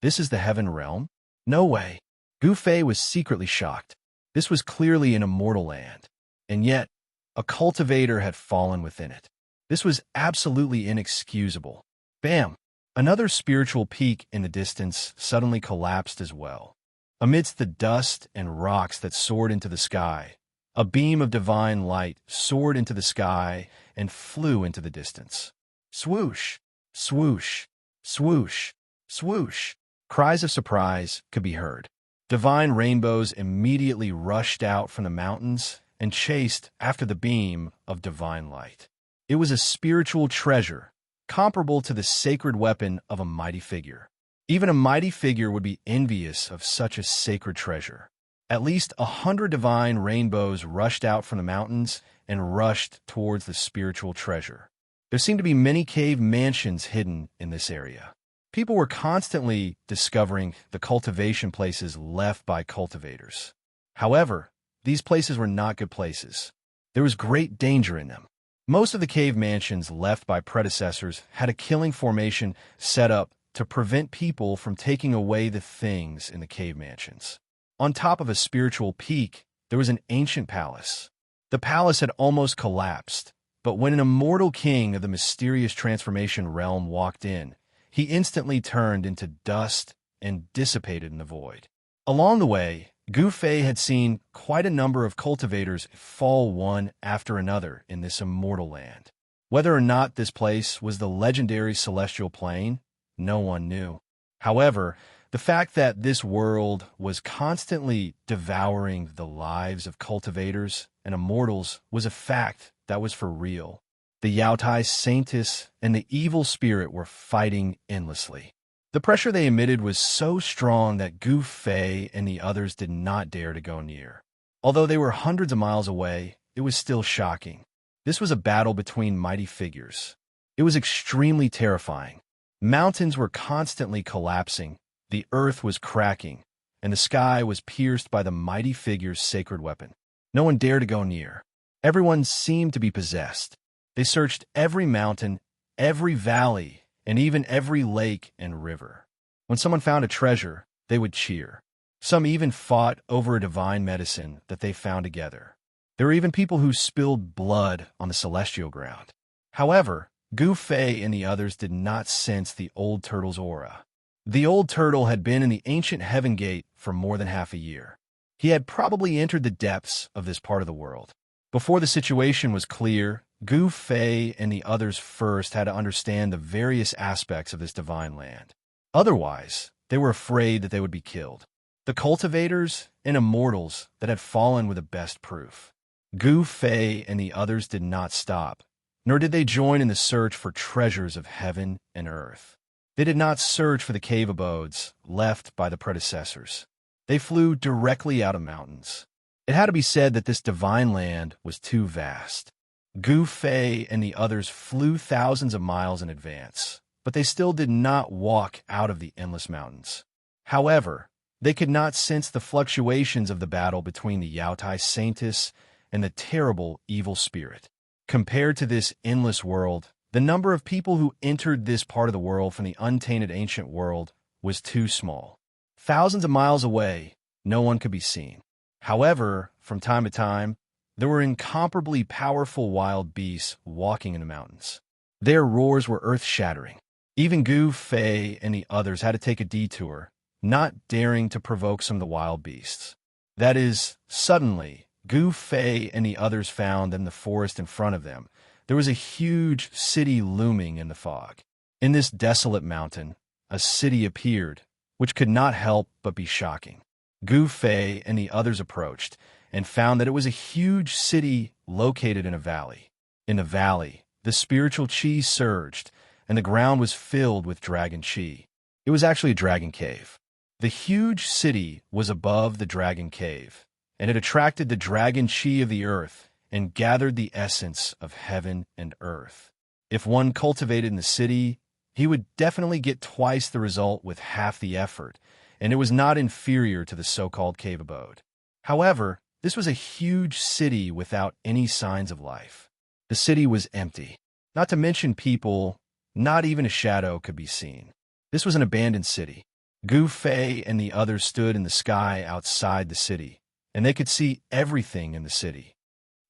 S1: This is the Heaven Realm? No way. Gu Fei was secretly shocked. This was clearly an immortal land, and yet a cultivator had fallen within it. This was absolutely inexcusable. Bam! Another spiritual peak in the distance suddenly collapsed as well. Amidst the dust and rocks that soared into the sky, a beam of divine light soared into the sky and flew into the distance. Swoosh! Swoosh! Swoosh! Swoosh! Cries of surprise could be heard. Divine rainbows immediately rushed out from the mountains and chased after the beam of divine light. It was a spiritual treasure, comparable to the sacred weapon of a mighty figure. Even a mighty figure would be envious of such a sacred treasure. At least 100 divine rainbows rushed out from the mountains and rushed towards the spiritual treasure. There seemed to be many cave mansions hidden in this area. People were constantly discovering the cultivation places left by cultivators. However, these places were not good places. There was great danger in them. Most of the cave mansions left by predecessors had a killing formation set up to prevent people from taking away the things in the cave mansions. On top of a spiritual peak, there was an ancient palace. The palace had almost collapsed, but when an immortal king of the mysterious transformation realm walked in, he instantly turned into dust and dissipated in the void. Along the way, Gu Fei had seen quite a number of cultivators fall one after another in this immortal land. Whether or not this place was the legendary celestial plane, no one knew. However, the fact that this world was constantly devouring the lives of cultivators and immortals was a fact that was for real. The Yaotai Saintess and the evil spirit were fighting endlessly. The pressure they emitted was so strong that Gu Fei and the others did not dare to go near. Although they were hundreds of miles away, it was still shocking. This was a battle between mighty figures. It was extremely terrifying. Mountains were constantly collapsing, the earth was cracking, and the sky was pierced by the mighty figure's sacred weapon. No one dared to go near. Everyone seemed to be possessed. They searched every mountain, every valley, and even every lake and river. When someone found a treasure, they would cheer. Some even fought over a divine medicine that they found together. There were even people who spilled blood on the celestial ground. However, Gu Fei and the others did not sense the old turtle's aura. The old turtle had been in the ancient Heaven Gate for more than half a year. He had probably entered the depths of this part of the world. Before the situation was clear, Gu Fei and the others first had to understand the various aspects of this divine land. Otherwise, they were afraid that they would be killed. The cultivators and immortals that had fallen were the best proof. Gu Fei and the others did not stop, nor did they join in the search for treasures of heaven and earth. They did not search for the cave abodes left by the predecessors. They flew directly out of mountains. It had to be said that this divine land was too vast. Gu Fei and the others flew thousands of miles in advance, but they still did not walk out of the endless mountains. However, they could not sense the fluctuations of the battle between the Yaotai Saintess and the terrible evil spirit. Compared to this endless world, the number of people who entered this part of the world from the untainted ancient world was too small. Thousands of miles away, no one could be seen. However, from time to time, there were incomparably powerful wild beasts walking in the mountains. Their roars were earth-shattering. Even Gu Fei and the others had to take a detour, not daring to provoke some of the wild beasts. That is, suddenly, Gu Fei and the others found that in the forest in front of them, there was a huge city looming in the fog. In this desolate mountain, a city appeared, which could not help but be shocking. Gu Fei and the others approached, and found that it was a huge city located in a valley. In the valley, the spiritual chi surged, and the ground was filled with dragon chi. It was actually a dragon cave. The huge city was above the dragon cave, and it attracted the dragon chi of the earth and gathered the essence of heaven and earth. If one cultivated in the city, he would definitely get twice the result with half the effort, and it was not inferior to the so-called cave abode. However, this was a huge city without any signs of life. The city was empty. Not to mention people, not even a shadow could be seen. This was an abandoned city. Gu Fei and the others stood in the sky outside the city, and they could see everything in the city.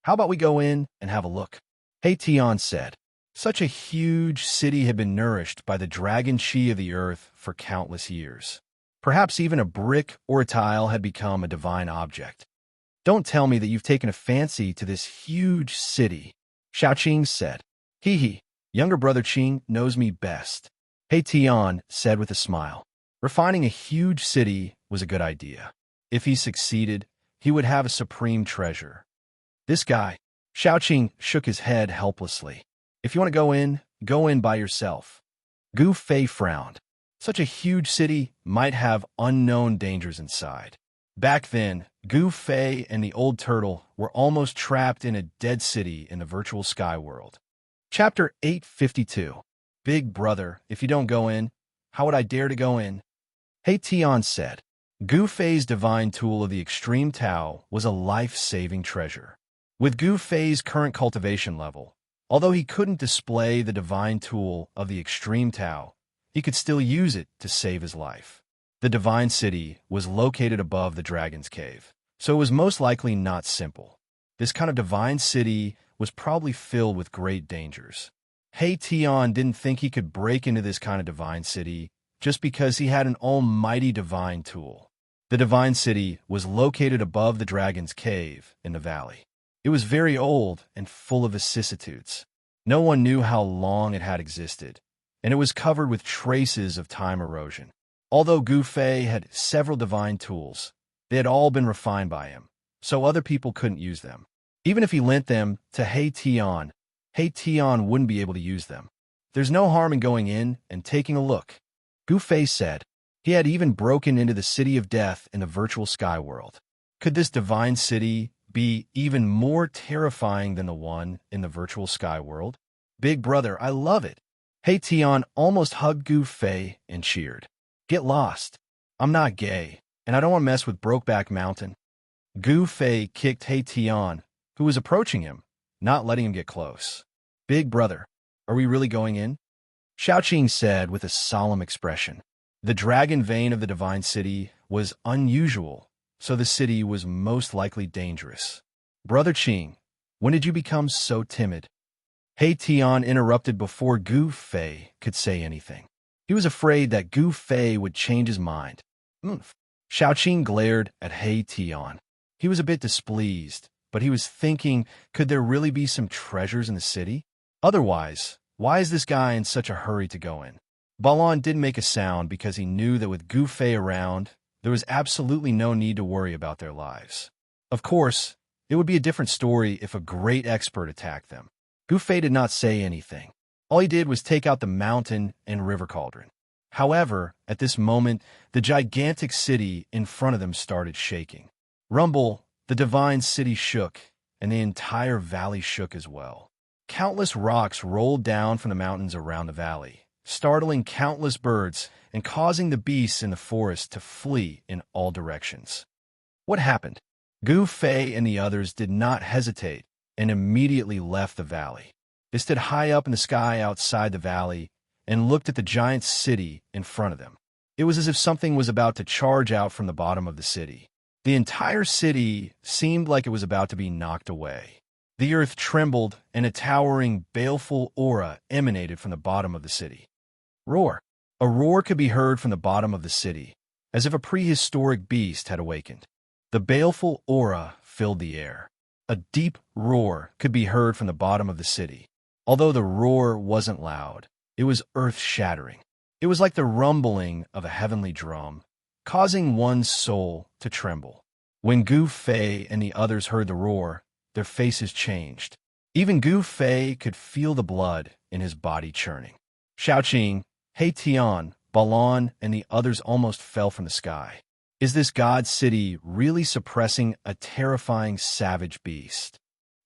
S1: "How about we go in and have a look?" He Tian said. Such a huge city had been nourished by the dragon chi of the earth for countless years. Perhaps even a brick or a tile had become a divine object. "Don't tell me that you've taken a fancy to this huge city," Xiao Qing said. "Hee hee, younger brother Qing knows me best," He Tian said with a smile. Refining a huge city was a good idea. If he succeeded, he would have a supreme treasure. This guy, Xiao Qing shook his head helplessly. "If you want to go in by yourself." Gu Fei frowned. Such a huge city might have unknown dangers inside. Back then, Gu Fei and the old turtle were almost trapped in a dead city in the virtual sky world. Chapter 852. Big brother, if you don't go in, how would I dare to go in? He Tian said. Gu Fei's divine tool of the extreme Tao was a life-saving treasure. With Gu Fei's current cultivation level, although he couldn't display the divine tool of the extreme Tao, he could still use it to save his life. The divine city was located above the dragon's cave, so it was most likely not simple. This kind of divine city was probably filled with great dangers. He Tian didn't think he could break into this kind of divine city just because he had an almighty divine tool. The divine city was located above the dragon's cave in the valley. It was very old and full of vicissitudes. No one knew how long it had existed, and it was covered with traces of time erosion. Although Gu Fei had several divine tools, they had all been refined by him, so other people couldn't use them. Even if he lent them to He Tian wouldn't be able to use them. There's no harm in going in and taking a look, Gu Fei said. He had even broken into the city of death in the virtual sky world. Could this divine city be even more terrifying than the one in the virtual sky world? Big brother, I love it. He Tian almost hugged Gu Fei and cheered. Get lost. I'm not gay, and I don't want to mess with Brokeback Mountain. Gu Fei kicked He Tian, who was approaching him, not letting him get close. Big brother, are we really going in? Xiao Qing said with a solemn expression. The dragon vein of the divine city was unusual, so the city was most likely dangerous. Brother Qing, when did you become so timid? He Tian interrupted before Gu Fei could say anything. He was afraid that Gu Fei would change his mind. Xiao Qing glared at He Tian. He was a bit displeased, but he was thinking, could there really be some treasures in the city? Otherwise, why is this guy in such a hurry to go in? Balon didn't make a sound because he knew that with Gu Fei around, there was absolutely no need to worry about their lives. Of course, it would be a different story if a great expert attacked them. Gu Fei did not say anything. All he did was take out the mountain and river cauldron. However, at this moment, the gigantic city in front of them started shaking. Rumble, the divine city shook, and the entire valley shook as well. Countless rocks rolled down from the mountains around the valley, startling countless birds and causing the beasts in the forest to flee in all directions. What happened? Gu Fei and the others did not hesitate and immediately left the valley. They stood high up in the sky outside the valley and looked at the giant city in front of them. It was as if something was about to charge out from the bottom of the city. The entire city seemed like it was about to be knocked away. The earth trembled and a towering, baleful aura emanated from the bottom of the city. Roar. A roar could be heard from the bottom of the city, as if a prehistoric beast had awakened. The baleful aura filled the air. A deep roar could be heard from the bottom of the city. Although the roar wasn't loud, it was earth-shattering. It was like the rumbling of a heavenly drum, causing one's soul to tremble. When Gu Fei and the others heard the roar, their faces changed. Even Gu Fei could feel the blood in his body churning. Xiao Qing, He Tian, Balon, and the others almost fell from the sky. Is this god city really suppressing a terrifying savage beast?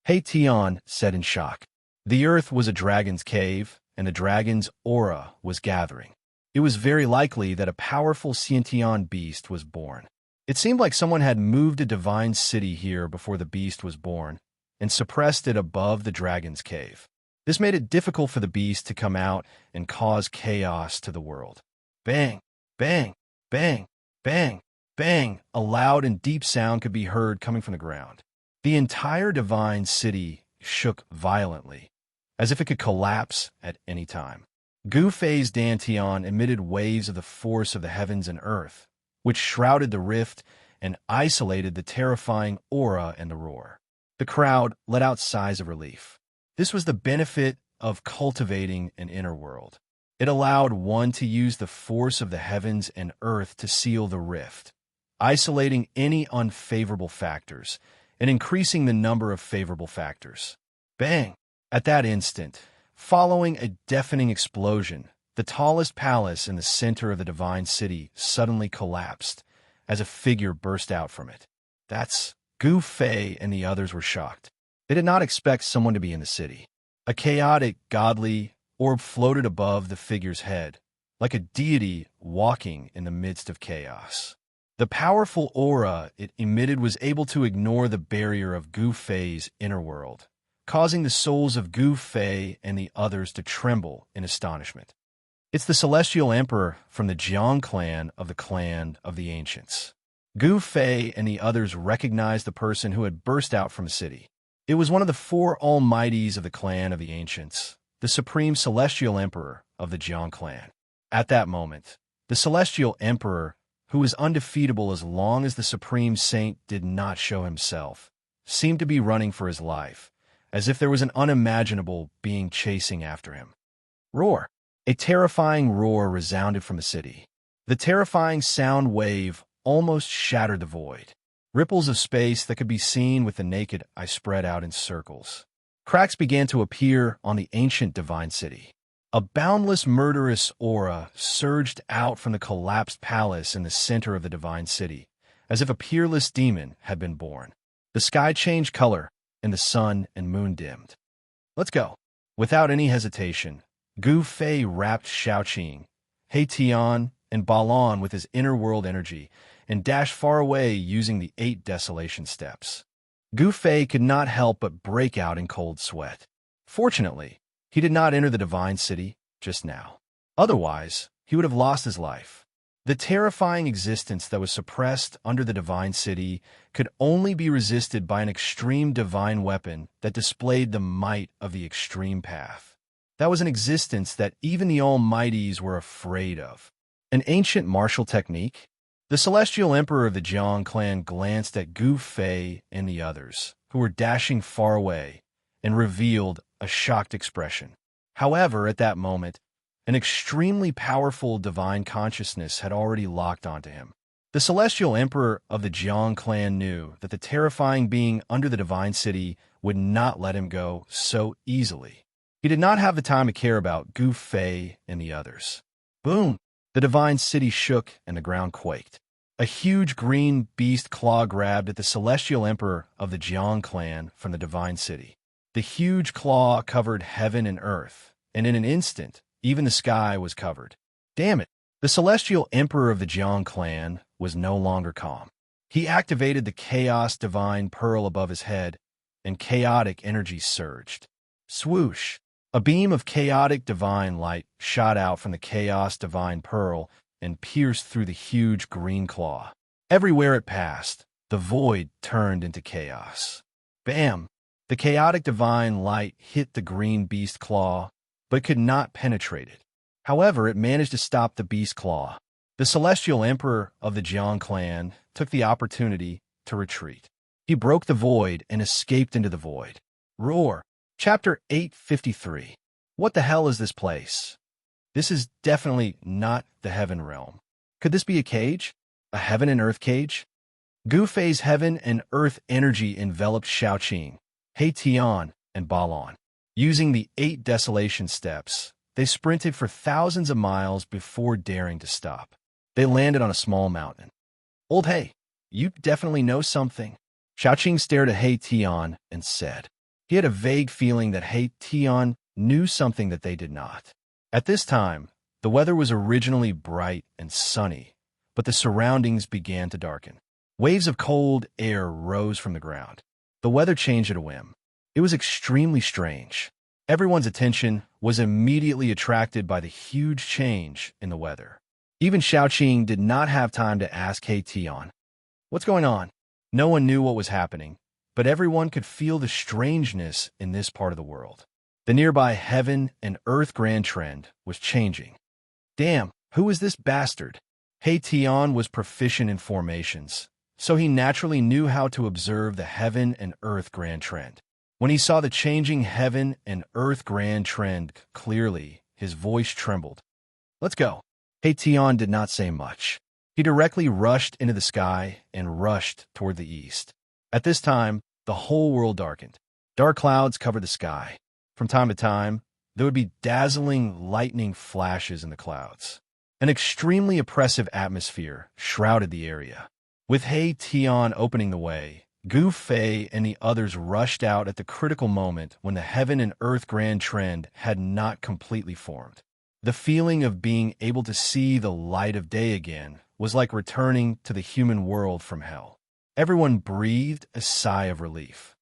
S1: He Tian said in shock. The earth was a dragon's cave, and the dragon's aura was gathering. It was very likely that a powerful Sciention beast was born. It seemed like someone had moved a divine city here before the beast was born and suppressed it above the dragon's cave. This made it difficult for the beast to come out and cause chaos to the world. Bang, bang, bang, bang, bang. A loud and deep sound could be heard coming from the ground. The entire divine city shook violently, as if it could collapse at any time. Gu Fei's Dantian emitted waves of the force of the heavens and earth, which shrouded the rift and isolated the terrifying aura and the roar. The crowd let out sighs of relief. This was the benefit of cultivating an inner world. It allowed one to use the force of the heavens and earth to seal the rift, isolating any unfavorable factors and increasing the number of favorable factors. Bang! At that instant, following a deafening explosion, the tallest palace in the center of the divine city suddenly collapsed as a figure burst out from it. That's Gu Fei and the others were shocked. They did not expect someone to be in the city. A chaotic, godly orb floated above the figure's head, like a deity walking in the midst of chaos. The powerful aura it emitted was able to ignore the barrier of Gu Fei's inner world, causing the souls of Gu Fei and the others to tremble in astonishment. It's the Celestial Emperor from the Jiang clan of the Ancients. Gu Fei and the others recognized the person who had burst out from the city. It was one of the four almighties of the clan of the Ancients, the Supreme Celestial Emperor of the Jiang clan. At that moment, the Celestial Emperor, who was undefeatable as long as the Supreme Saint did not show himself, seemed to be running for his life, as if there was an unimaginable being chasing after him. Roar! A terrifying roar resounded from the city. The terrifying sound wave almost shattered the void. Ripples of space that could be seen with the naked eye spread out in circles. Cracks began to appear on the ancient divine city. A boundless murderous aura surged out from the collapsed palace in the center of the divine city, as if a peerless demon had been born. The sky changed color, and the sun and moon dimmed. Let's go. Without any hesitation, Gu Fei wrapped Xiaoqing, He Tian, and Balon with his inner world energy and dashed far away using the 8 desolation steps. Gu Fei could not help but break out in cold sweat. Fortunately, he did not enter the divine city just now. Otherwise, he would have lost his life. The terrifying existence that was suppressed under the divine city could only be resisted by an extreme divine weapon that displayed the might of the extreme path. That was an existence that even the Almighties were afraid of. An ancient martial technique? The Celestial Emperor of the Jiang clan glanced at Gu Fei and the others, who were dashing far away, and revealed a shocked expression. However, at that moment, an extremely powerful divine consciousness had already locked onto him. The Celestial Emperor of the Jiang clan knew that the terrifying being under the divine city would not let him go so easily. He did not have the time to care about Gu Fei and the others. Boom! The divine city shook and the ground quaked. A huge green beast claw grabbed at the Celestial Emperor of the Jiang clan from the divine city. The huge claw covered heaven and earth, and in an instant, even the sky was covered. Damn it! The Celestial Emperor of the Jiang clan was no longer calm. He activated the Chaos Divine Pearl above his head, and chaotic energy surged. Swoosh! A beam of chaotic divine light shot out from the Chaos Divine Pearl and pierced through the huge green claw. Everywhere it passed, the void turned into chaos. Bam! The chaotic divine light hit the green beast claw, but could not penetrate it. However, it managed to stop the beast claw. The Celestial Emperor of the Jiang clan took the opportunity to retreat. He broke the void and escaped into the void. Roar! Chapter 853. What the hell is this place? This is definitely not the heaven realm. Could this be a cage? A heaven and earth cage? Gu Fei's heaven and earth energy enveloped Xiaoqing, He Tian, and Balon. Using the 8 desolation steps, they sprinted for thousands of miles before daring to stop. They landed on a small mountain. Old He, you definitely know something. Xiaoqing stared at He Tian and said. He had a vague feeling that He Tian knew something that they did not. At this time, the weather was originally bright and sunny, but the surroundings began to darken. Waves of cold air rose from the ground. The weather changed at a whim. It was extremely strange. Everyone's attention was immediately attracted by the huge change in the weather. Even Xiaoqing did not have time to ask He Tian, "What's going on?" No one knew what was happening, but everyone could feel the strangeness in this part of the world. The nearby heaven and earth grand trend was changing. Damn, who is this bastard? He Tian was proficient in formations, so he naturally knew how to observe the heaven and earth grand trend. When he saw the changing heaven and earth grand trend clearly, his voice trembled. "Let's go." He Tian did not say much. He directly rushed into the sky and rushed toward the east. At this time, the whole world darkened. Dark clouds covered the sky. From time to time, there would be dazzling lightning flashes in the clouds. An extremely oppressive atmosphere shrouded the area. With He Tian opening the way, Gu Fei and the others rushed out at the critical moment when the heaven and earth grand trend had not completely formed. The feeling of being able to see the light of day again was like returning to the human world from hell. Everyone breathed a sigh of relief.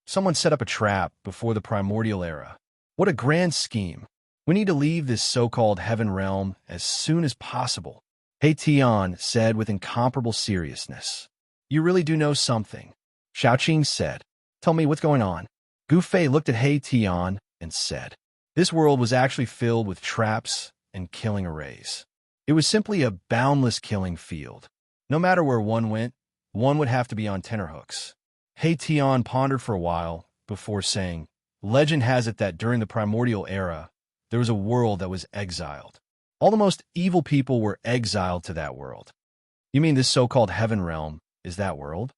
S1: Someone set up a trap before the primordial era. What a grand scheme. We need to leave this so-called heaven realm as soon as possible, He Tian said with incomparable seriousness. "You really do know something," Xiaoqing said. "Tell me what's going on." Gu Fei looked at He Tian and said, "This world was actually filled with traps and killing arrays. It was simply a boundless killing field. No matter where one went, one would have to be on tenterhooks." He Tian pondered for a while before saying, "Legend has it that during the primordial era, there was a world that was exiled. All the most evil people were exiled to that world." "You mean this so-called heaven realm is that world?"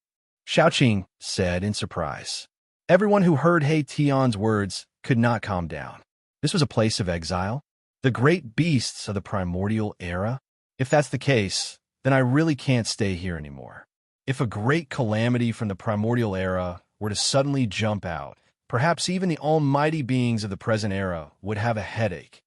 S1: Xiaoqing said in surprise. Everyone who heard He Tian's words could not calm down. This was a place of exile? The great beasts of the primordial era? If that's the case, then I really can't stay here anymore. If a great calamity from the primordial era were to suddenly jump out, perhaps even the almighty beings of the present era would have a headache.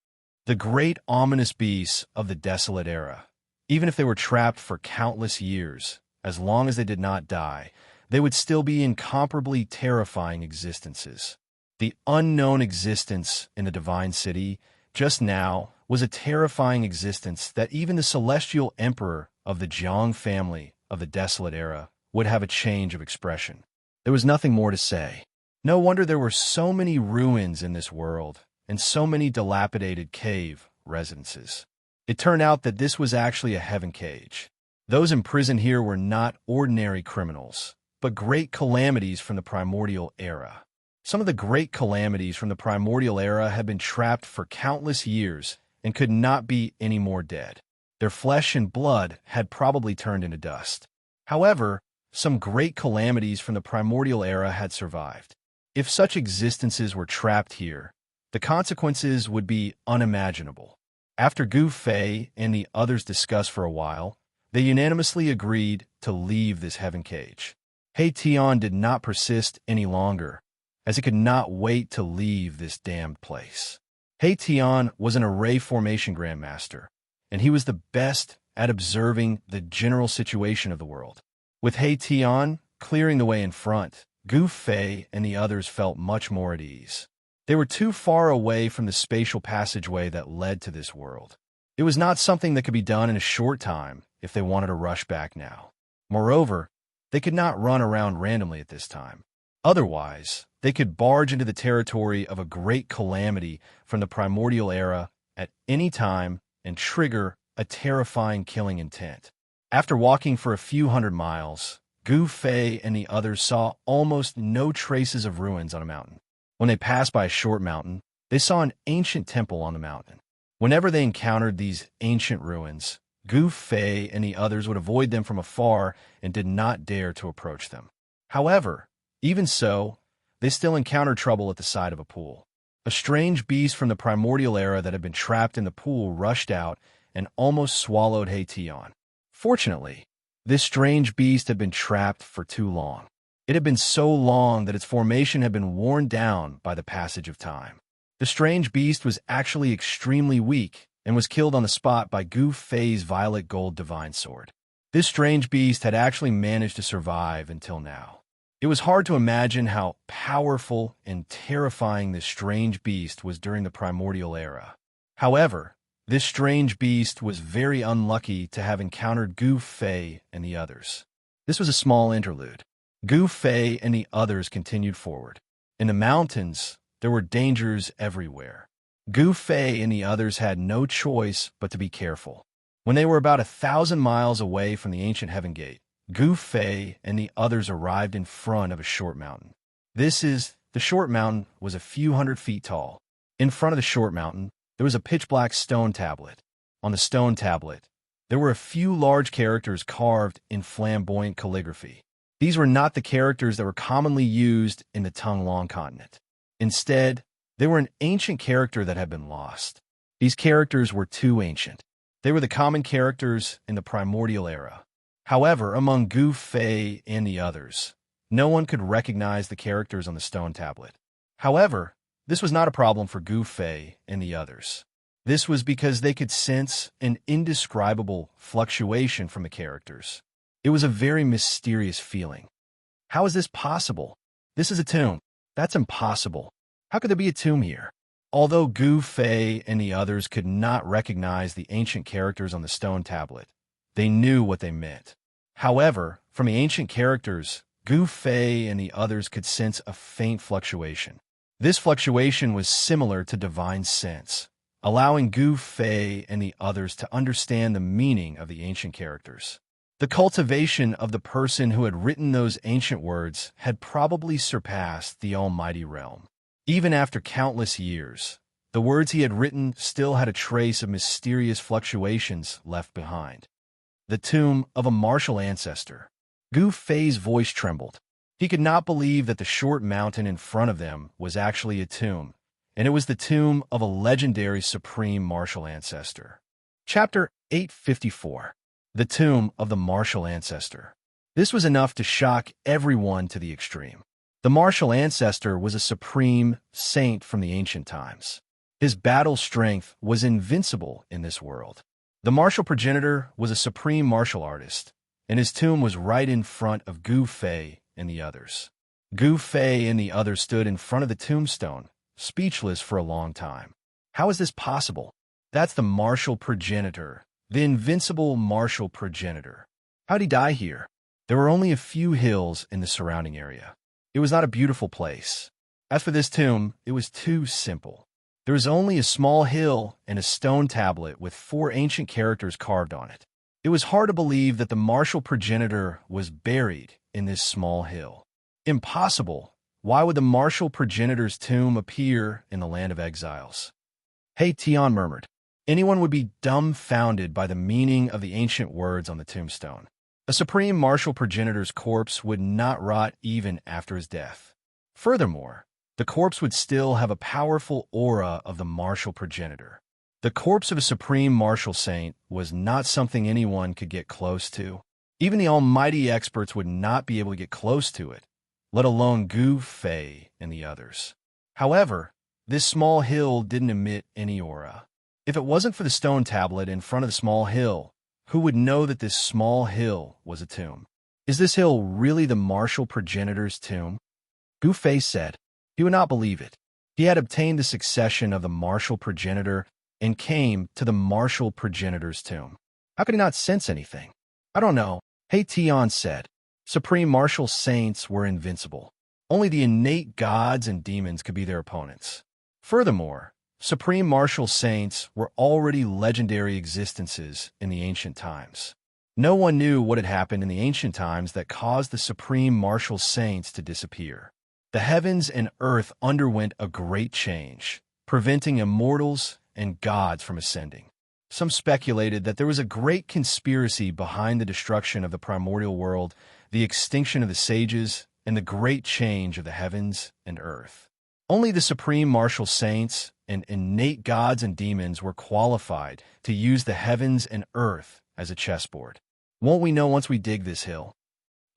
S1: The great ominous beasts of the desolate era, even if they were trapped for countless years, as long as they did not die, they would still be incomparably terrifying existences. The unknown existence in the divine city, just now, was a terrifying existence that even the celestial emperor of the Jiang family of the desolate era would have a change of expression. There was nothing more to say. No wonder there were so many ruins in this world and so many dilapidated cave residences. It turned out that this was actually a heaven cage. Those imprisoned here were not ordinary criminals, but great calamities from the primordial era. Some of the great calamities from the primordial era had been trapped for countless years and could not be any more dead. Their flesh and blood had probably turned into dust. However, some great calamities from the primordial era had survived. If such existences were trapped here, the consequences would be unimaginable. After Gu Fei and the others discussed for a while, they unanimously agreed to leave this heaven cage. He Tian did not persist any longer, as he could not wait to leave this damned place. He Tian was an array formation grandmaster, and he was the best at observing the general situation of the world. With He Tian clearing the way in front, Gu Fei and the others felt much more at ease. They were too far away from the spatial passageway that led to this world. It was not something that could be done in a short time if they wanted to rush back now. Moreover, they could not run around randomly at this time. Otherwise, they could barge into the territory of a great calamity from the primordial era at any time and trigger a terrifying killing intent. After walking for a few hundred miles, Gu Fei and the others saw almost no traces of ruins on a mountain. When they passed by a short mountain, they saw an ancient temple on the mountain. Whenever they encountered these ancient ruins, Gu Fei and the others would avoid them from afar and did not dare to approach them. However, even so, they still encountered trouble at the side of a pool. A strange beast from the primordial era that had been trapped in the pool rushed out and almost swallowed He Tian. Fortunately, this strange beast had been trapped for too long. It had been so long that its formation had been worn down by the passage of time. The strange beast was actually extremely weak and was killed on the spot by Gu Fei's violet gold divine sword. This strange beast had actually managed to survive until now. It was hard to imagine how powerful and terrifying this strange beast was during the primordial era. However, this strange beast was very unlucky to have encountered Gu Fei and the others. This was a small interlude. Gu Fei and the others continued forward. In the mountains, there were dangers everywhere. Gu Fei and the others had no choice but to be careful. When they were about 1,000 miles away from the ancient Heaven Gate, Gu Fei and the others arrived in front of a short mountain. The short mountain was a few hundred feet tall. In front of the short mountain, there was a pitch-black stone tablet. On the stone tablet, there were a few large characters carved in flamboyant calligraphy. These were not the characters that were commonly used in the Tonglong continent. Instead, they were an ancient character that had been lost. These characters were too ancient. They were the common characters in the primordial era. However, among Gu Fei and the others, no one could recognize the characters on the stone tablet. However, this was not a problem for Gu Fei and the others. This was because they could sense an indescribable fluctuation from the characters. It was a very mysterious feeling. How is this possible? This is a tomb. That's impossible. How could there be a tomb here? Although Gu Fei and the others could not recognize the ancient characters on the stone tablet, they knew what they meant. However, from the ancient characters, Gu Fei and the others could sense a faint fluctuation. This fluctuation was similar to divine sense, allowing Gu Fei and the others to understand the meaning of the ancient characters. The cultivation of the person who had written those ancient words had probably surpassed the almighty realm. Even after countless years, the words he had written still had a trace of mysterious fluctuations left behind. The tomb of a martial ancestor. Gu Fei's voice trembled. He could not believe that the short mountain in front of them was actually a tomb, and it was the tomb of a legendary supreme martial ancestor. Chapter 854. The Tomb of the Martial Ancestor. This was enough to shock everyone to the extreme. The martial ancestor was a supreme saint from the ancient times. His battle strength was invincible in this world. The martial progenitor was a supreme martial artist, and his tomb was right in front of Gu Fei and the others. Gu Fei and the others stood in front of the tombstone, speechless for a long time. How is this possible? That's the martial progenitor, the invincible martial progenitor. How'd he die here? There were only a few hills in the surrounding area. It was not a beautiful place. As for this tomb, it was too simple. There was only a small hill and a stone tablet with 4 ancient characters carved on it. It was hard to believe that the martial progenitor was buried in this small hill. Impossible. Why would the martial progenitor's tomb appear in the land of exiles? Hey, Tian murmured. Anyone would be dumbfounded by the meaning of the ancient words on the tombstone. A supreme martial progenitor's corpse would not rot even after his death. Furthermore, the corpse would still have a powerful aura of the martial progenitor. The corpse of a supreme martial saint was not something anyone could get close to. Even the almighty experts would not be able to get close to it, let alone Gu Fei and the others. However, this small hill didn't emit any aura. If it wasn't for the stone tablet in front of the small hill, who would know that this small hill was a tomb? Is this hill really the martial progenitor's tomb? Gu Fei said. He would not believe it. He had obtained the succession of the martial progenitor and came to the martial progenitor's tomb. How could he not sense anything? I don't know. He Tian said. Supreme martial saints were invincible. Only the innate gods and demons could be their opponents. Furthermore, supreme martial saints were already legendary existences in the ancient times. No one knew what had happened in the ancient times that caused the supreme martial saints to disappear. The heavens and earth underwent a great change, preventing immortals and gods from ascending. Some speculated that there was a great conspiracy behind the destruction of the primordial world, the extinction of the sages, and the great change of the heavens and earth. Only the supreme martial saints and innate gods and demons were qualified to use the heavens and earth as a chessboard. Won't we know once we dig this hill?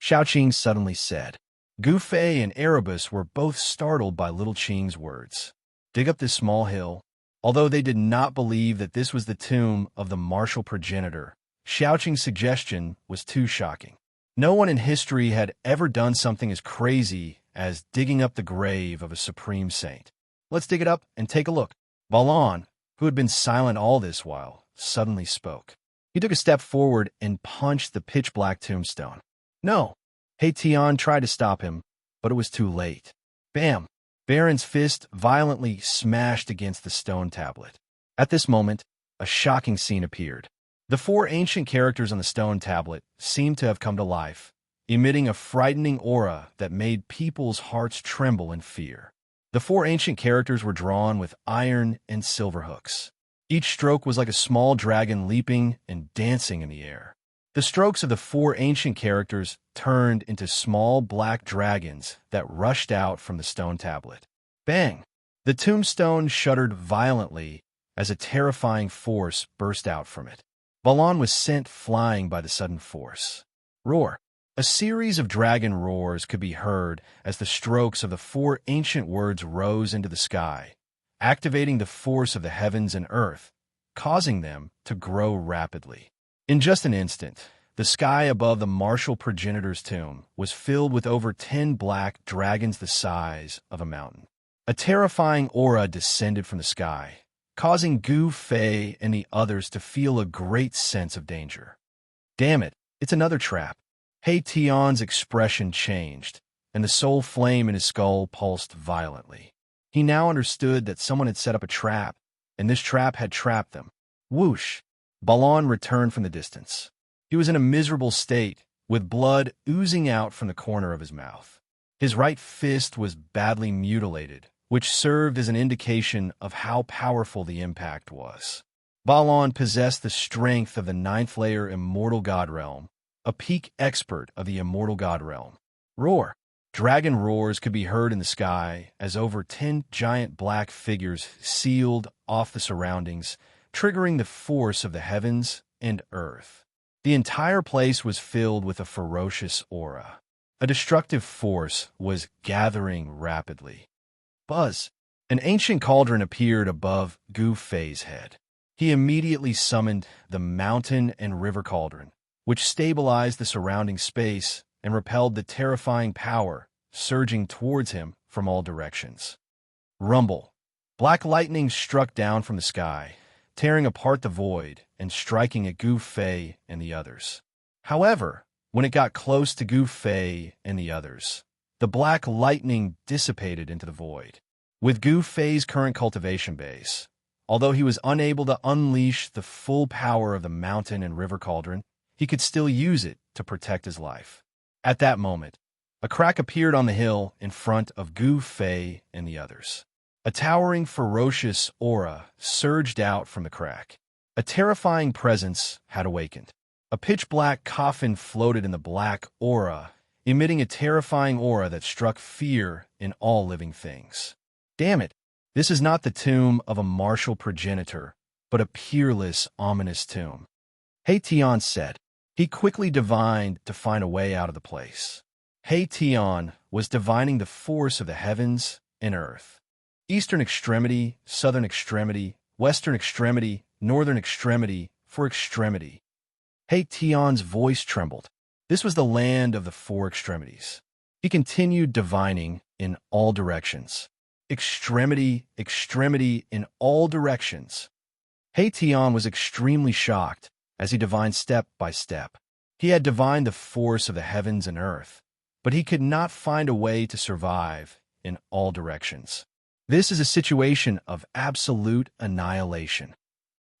S1: Xiaoqing suddenly said. Gu Fei and Erebus were both startled by little Qing's words. dig up this small hill. Although they did not believe that this was the tomb of the martial progenitor, Xiaoqing's suggestion was too shocking. No one in history had ever done something as crazy as digging up the grave of a supreme saint. Let's dig it up and take a look. Balan, who had been silent all this while, suddenly spoke. He took a step forward and punched the pitch-black tombstone. No! He Tian tried to stop him, but it was too late. Bam! Baron's fist violently smashed against the stone tablet. At this moment, a shocking scene appeared. The 4 ancient characters on the stone tablet seemed to have come to life, emitting a frightening aura that made people's hearts tremble in fear. The 4 ancient characters were drawn with iron and silver hooks. Each stroke was like a small dragon leaping and dancing in the air. The strokes of the 4 ancient characters turned into small black dragons that rushed out from the stone tablet. Bang! The tombstone shuddered violently as a terrifying force burst out from it. Balan was sent flying by the sudden force. Roar! A series of dragon roars could be heard as the strokes of the 4 ancient words rose into the sky, activating the force of the heavens and earth, causing them to grow rapidly. In just an instant, the sky above the martial progenitor's tomb was filled with over 10 black dragons the size of a mountain. A terrifying aura descended from the sky, causing Gu Fei and the others to feel a great sense of danger. Damn it, it's another trap. He Tian's expression changed, and the soul flame in his skull pulsed violently. He now understood that someone had set up a trap, and this trap had trapped them. Whoosh! Balan returned from the distance. He was in a miserable state, with blood oozing out from the corner of his mouth. His right fist was badly mutilated, which served as an indication of how powerful the impact was. Balan possessed the strength of the 9th-layer Immortal God Realm, a peak expert of the Immortal God Realm. Roar! Dragon roars could be heard in the sky as over 10 giant black figures sealed off the surroundings, triggering the force of the heavens and earth. The entire place was filled with a ferocious aura. A destructive force was gathering rapidly. Buzz! An ancient cauldron appeared above Gu Fei's head. He immediately summoned the mountain and river cauldron, which stabilized the surrounding space and repelled the terrifying power surging towards him from all directions. Rumble! Black lightning struck down from the sky, tearing apart the void and striking at Gu Fei and the others. However, when it got close to Gu Fei and the others, the black lightning dissipated into the void. With Gu Fei's current cultivation base, although he was unable to unleash the full power of the mountain and river cauldron, he could still use it to protect his life. At that moment, a crack appeared on the hill in front of Gu Fei and the others. A towering, ferocious aura surged out from the crack. A terrifying presence had awakened. A pitch-black coffin floated in the black aura, emitting a terrifying aura that struck fear in all living things. Damn it! This is not the tomb of a martial progenitor, but a peerless, ominous tomb. He Tian said. He quickly divined to find a way out of the place. He Tian was divining the force of the heavens and earth. Eastern extremity, southern extremity, western extremity, northern extremity, for extremity. He Tian's voice trembled. This was the land of the 4 extremities. He continued divining in all directions. Extremity, extremity in all directions. He Tian was extremely shocked as he divined step by step. He had divined the force of the heavens and earth, but he could not find a way to survive in all directions. This is a situation of absolute annihilation.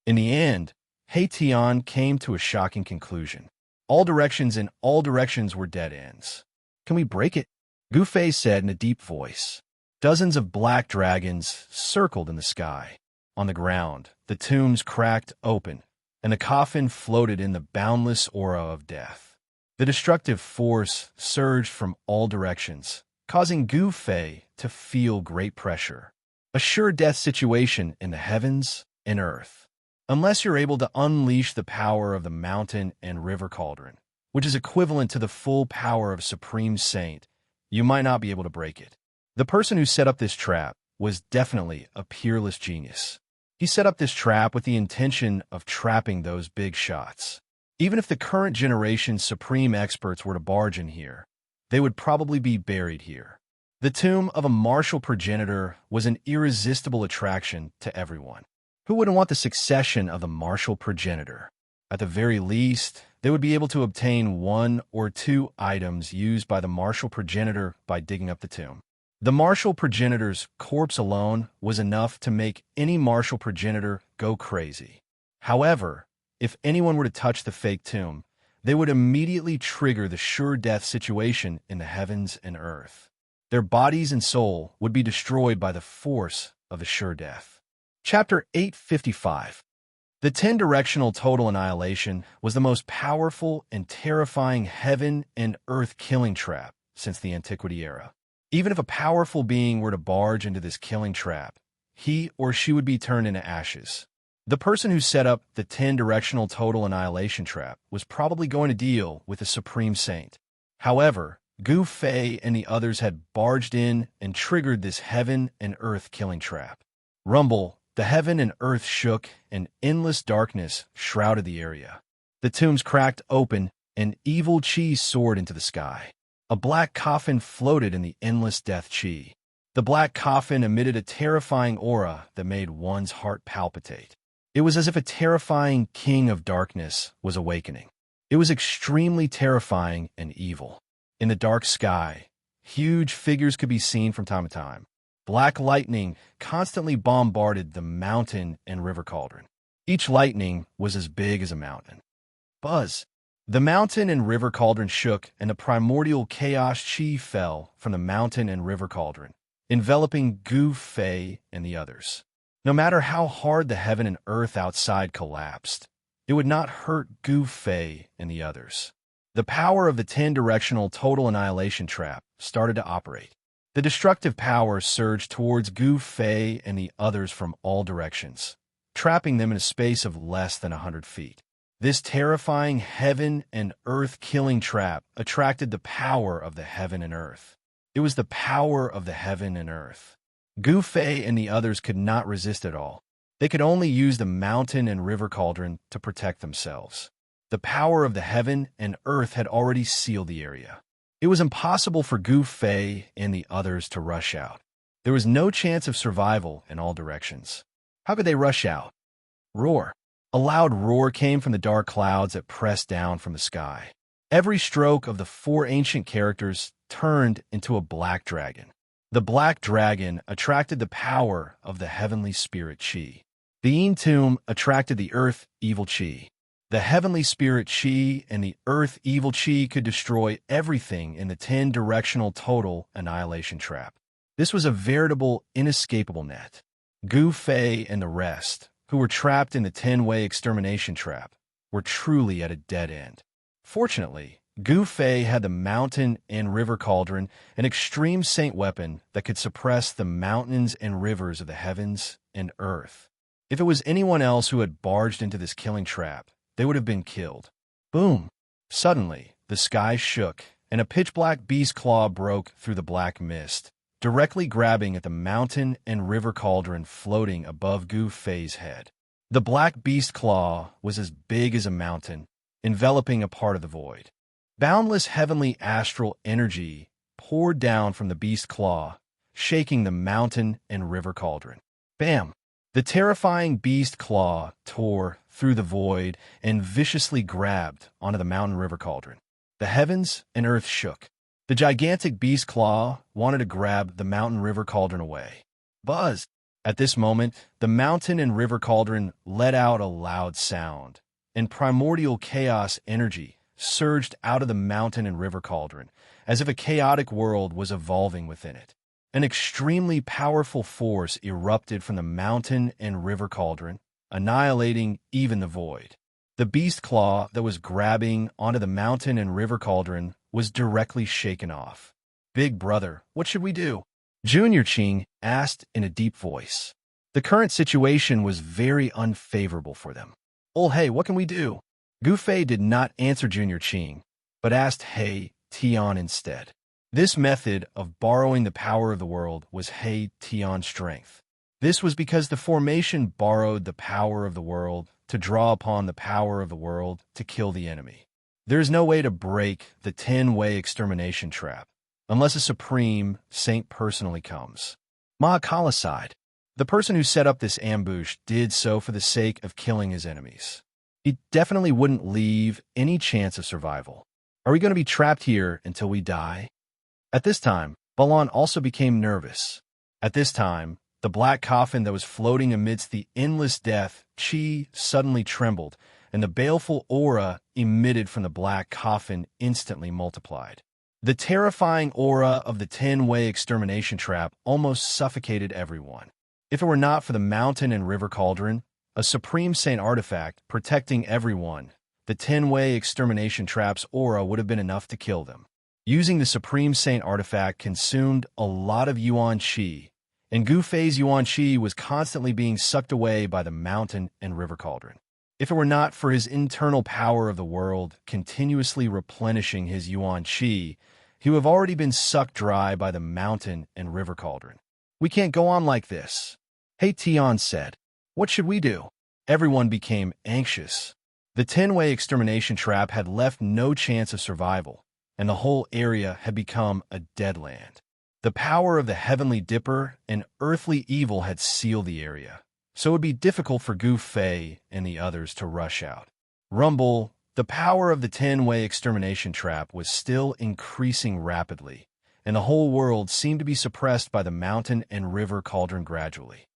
S1: In the end, He Tian came to a shocking conclusion. All directions in all directions were dead ends. Can we break it? Gu Fei said in a deep voice. Dozens of black dragons circled in the sky. On the ground, the tombs cracked open, and the coffin floated in the boundless aura of death. The destructive force surged from all directions, causing Gu Fei to feel great pressure. A sure death situation in the heavens and earth. Unless you're able to unleash the power of the mountain and river cauldron, which is equivalent to the full power of a supreme saint, you might not be able to break it. The person who set up this trap was definitely a peerless genius. He set up this trap with the intention of trapping those big shots. Even if the current generation's supreme experts were to barge in here, they would probably be buried here. The tomb of a martial progenitor was an irresistible attraction to everyone. Who wouldn't want the succession of the martial progenitor? At the very least, they would be able to obtain 1 or 2 items used by the martial progenitor by digging up the tomb. The martial progenitor's corpse alone was enough to make any martial progenitor go crazy. However, if anyone were to touch the fake tomb, they would immediately trigger the sure death situation in the heavens and earth. Their bodies and soul would be destroyed by the force of the sure death. Chapter 855. The 10-directional total annihilation was the most powerful and terrifying heaven and earth killing trap since the Antiquity era. Even if a powerful being were to barge into this killing trap, he or she would be turned into ashes. The person who set up the 10-directional total annihilation trap was probably going to deal with a supreme saint. However, Gu Fei and the others had barged in and triggered this heaven and earth killing trap. Rumble, the heaven and earth shook, and endless darkness shrouded the area. The tombs cracked open, and evil chi soared into the sky. A black coffin floated in the endless death chi. The black coffin emitted a terrifying aura that made one's heart palpitate. It was as if a terrifying king of darkness was awakening. It was extremely terrifying and evil. In the dark sky, huge figures could be seen from time to time. Black lightning constantly bombarded the mountain and river cauldron. Each lightning was as big as a mountain. Buzz! The mountain and river cauldron shook, and the primordial chaos chi fell from the mountain and river cauldron, enveloping Gu Fei and the others. No matter how hard the heaven and earth outside collapsed, it would not hurt Gu Fei and the others. The power of the 10-directional total annihilation trap started to operate. The destructive power surged towards Gu Fei and the others from all directions, trapping them in a space of less than 100 feet. This terrifying heaven and earth killing trap attracted the power of the heaven and earth. It was the power of the heaven and earth. Gu Fei and the others could not resist at all. They could only use the mountain and river cauldron to protect themselves. The power of the heaven and earth had already sealed the area. It was impossible for Gu Fei and the others to rush out. There was no chance of survival in all directions. How could they rush out? Roar! A loud roar came from the dark clouds that pressed down from the sky. Every stroke of the 4 ancient characters turned into a black dragon. The black dragon attracted the power of the heavenly spirit chi. The Yin tomb attracted the earth evil chi. The heavenly spirit chi and the earth evil chi could destroy everything in the 10-directional total annihilation trap. This was a veritable, inescapable net. Gu Fei and the rest, who were trapped in the 10-way extermination trap, were truly at a dead end. Fortunately, Gu Fei had the mountain and river cauldron, an extreme saint weapon that could suppress the mountains and rivers of the heavens and earth. If it was anyone else who had barged into this killing trap, they would have been killed. Boom! Suddenly, the sky shook, and a pitch-black beast claw broke through the black mist, directly grabbing at the mountain and river cauldron floating above Gu Fei's head. The black beast claw was as big as a mountain, enveloping a part of the void. Boundless heavenly astral energy poured down from the beast claw, shaking the mountain and river cauldron. Bam! The terrifying beast claw tore through the void and viciously grabbed onto the mountain river cauldron. The heavens and earth shook. The gigantic beast claw wanted to grab the mountain river cauldron away. Buzz! At this moment, the mountain and river cauldron let out a loud sound, and primordial chaos energy surged out of the mountain and river cauldron, as if a chaotic world was evolving within it. An extremely powerful force erupted from the mountain and river cauldron, annihilating even the void. The beast claw that was grabbing onto the mountain and river cauldron was directly shaken off. "Big brother, what should we do?" Junior Qing asked in a deep voice. The current situation was very unfavorable for them. "Oh hey, what can we do?" Gu Fei did not answer Junior Qing, but asked He Tian instead. This method of borrowing the power of the world was He Tian's strength. This was because the formation borrowed the power of the world to draw upon the power of the world to kill the enemy. There is no way to break the 10-way extermination trap unless a supreme saint personally comes. Mahakala sighed. The person who set up this ambush did so for the sake of killing his enemies. He definitely wouldn't leave any chance of survival. Are we going to be trapped here until we die? At this time, Balan also became nervous. At this time, the black coffin that was floating amidst the endless death, Qi, suddenly trembled, and the baleful aura emitted from the black coffin instantly multiplied. The terrifying aura of the 10-way extermination trap almost suffocated everyone. If it were not for the mountain and river cauldron, a supreme saint artifact protecting everyone, the 10-way extermination trap's aura would have been enough to kill them. Using the supreme saint artifact consumed a lot of yuan qi, and Gu Fei's yuan qi was constantly being sucked away by the mountain and river cauldron. If it were not for his internal power of the world continuously replenishing his yuan qi, he would have already been sucked dry by the mountain and river cauldron. We can't go on like this. He Tian said. What should we do? Everyone became anxious. The 10-way extermination trap had left no chance of survival, and the whole area had become a dead land. The power of the heavenly dipper and earthly evil had sealed the area, so it would be difficult for Gu Fei and the others to rush out. Rumble, the power of the 10-way extermination trap was still increasing rapidly, and the whole world seemed to be suppressed by the mountain and river cauldron gradually.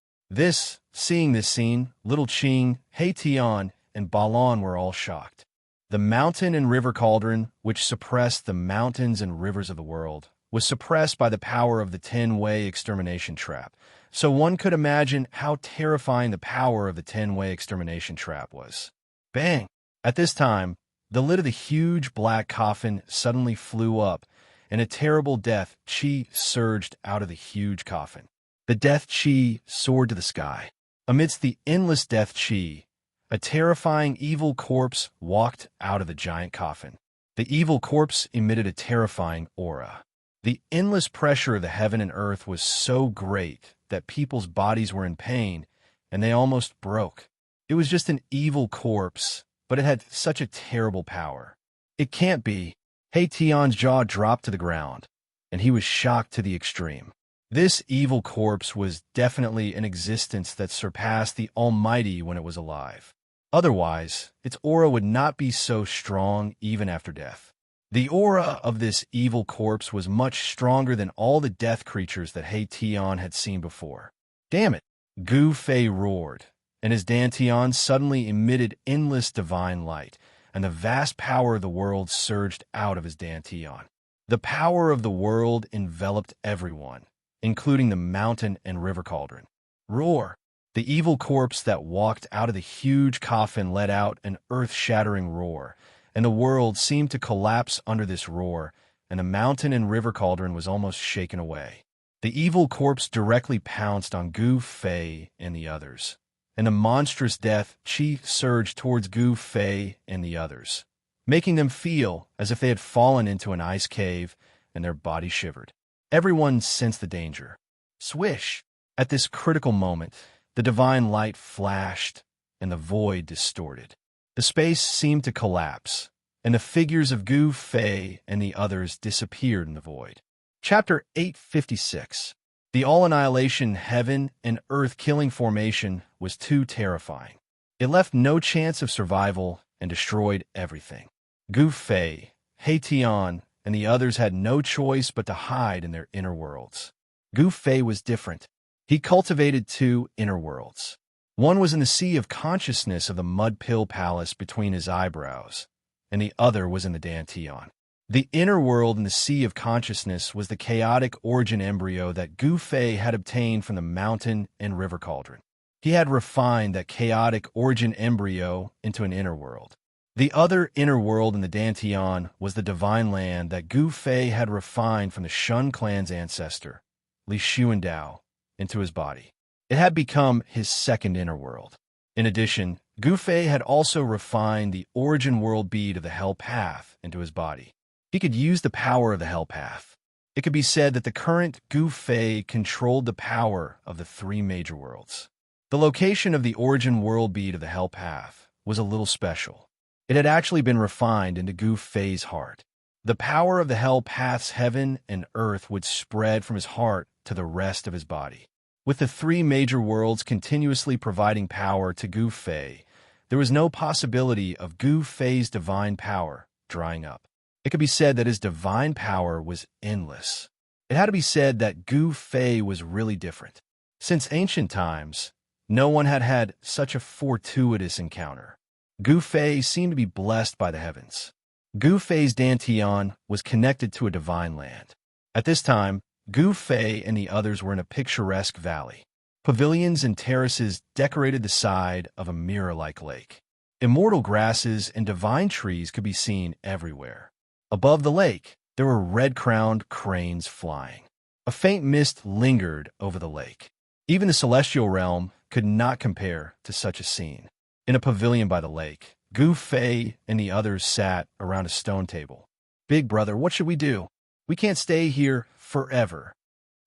S1: Seeing this scene, Little Qing, He Tian, and Balan were all shocked. The mountain and river cauldron, which suppressed the mountains and rivers of the world, was suppressed by the power of the 10-way extermination trap, so one could imagine how terrifying the power of the 10-way extermination trap was. Bang! At this time, the lid of the huge black coffin suddenly flew up, and a terrible death qi surged out of the huge coffin. The death qi soared to the sky. Amidst the endless death qi, a terrifying evil corpse walked out of the giant coffin. The evil corpse emitted a terrifying aura. The endless pressure of the heaven and earth was so great that people's bodies were in pain, and they almost broke. It was just an evil corpse, but it had such a terrible power. It can't be. He Tian's jaw dropped to the ground, and he was shocked to the extreme. This evil corpse was definitely an existence that surpassed the Almighty when it was alive. Otherwise, its aura would not be so strong even after death. The aura of this evil corpse was much stronger than all the death creatures that He Tian had seen before. Damn it! Gu Fei roared, and his dantian suddenly emitted endless divine light, and the vast power of the world surged out of his dantian. The power of the world enveloped everyone, including the mountain and river cauldron. Roar! The evil corpse that walked out of the huge coffin let out an earth-shattering roar, and the world seemed to collapse under this roar, and the mountain and river cauldron was almost shaken away. The evil corpse directly pounced on Gu Fei and the others, and the monstrous death qi surged towards Gu Fei and the others, making them feel as if they had fallen into an ice cave and their bodies shivered. Everyone sensed the danger. Swish! At this critical moment, the divine light flashed, and the void distorted. The space seemed to collapse, and the figures of Gu Fei and the others disappeared in the void. Chapter 856. The all-annihilation heaven and earth-killing formation was too terrifying. It left no chance of survival and destroyed everything. Gu Fei, He Tian, and the others had no choice but to hide in their inner worlds. Gu Fei was different. He cultivated two inner worlds. One was in the sea of consciousness of the mud pill palace between his eyebrows, and the other was in the dantian. The inner world in the sea of consciousness was the chaotic origin embryo that Gu Fei had obtained from the mountain and river cauldron. He had refined that chaotic origin embryo into an inner world. The other inner world in the dantian was the divine land that Gu Fei had refined from the Shun clan's ancestor, Li Xuandao, into his body. It had become his second inner world. In addition, Gu Fei had also refined the origin world bead of the Hell Path into his body. He could use the power of the Hell Path. It could be said that the current Gu Fei controlled the power of the three major worlds. The location of the origin world bead of the Hell Path was a little special. It had actually been refined into Gu Fei's heart. The power of the Hell Path's heaven and earth would spread from his heart to the rest of his body. With the three major worlds continuously providing power to Gu Fei, there was no possibility of Gu Fei's divine power drying up. It could be said that his divine power was endless. It had to be said that Gu Fei was really different. Since ancient times, no one had had such a fortuitous encounter. Gu Fei seemed to be blessed by the heavens. Gu Fei's Dantian was connected to a divine land. At this time, Gu Fei and the others were in a picturesque valley. Pavilions and terraces decorated the side of a mirror-like lake. Immortal grasses and divine trees could be seen everywhere. Above the lake, there were red-crowned cranes flying. A faint mist lingered over the lake. Even the celestial realm could not compare to such a scene. In a pavilion by the lake, Gu Fei and the others sat around a stone table. "Big brother, what should we do? We can't stay here forever."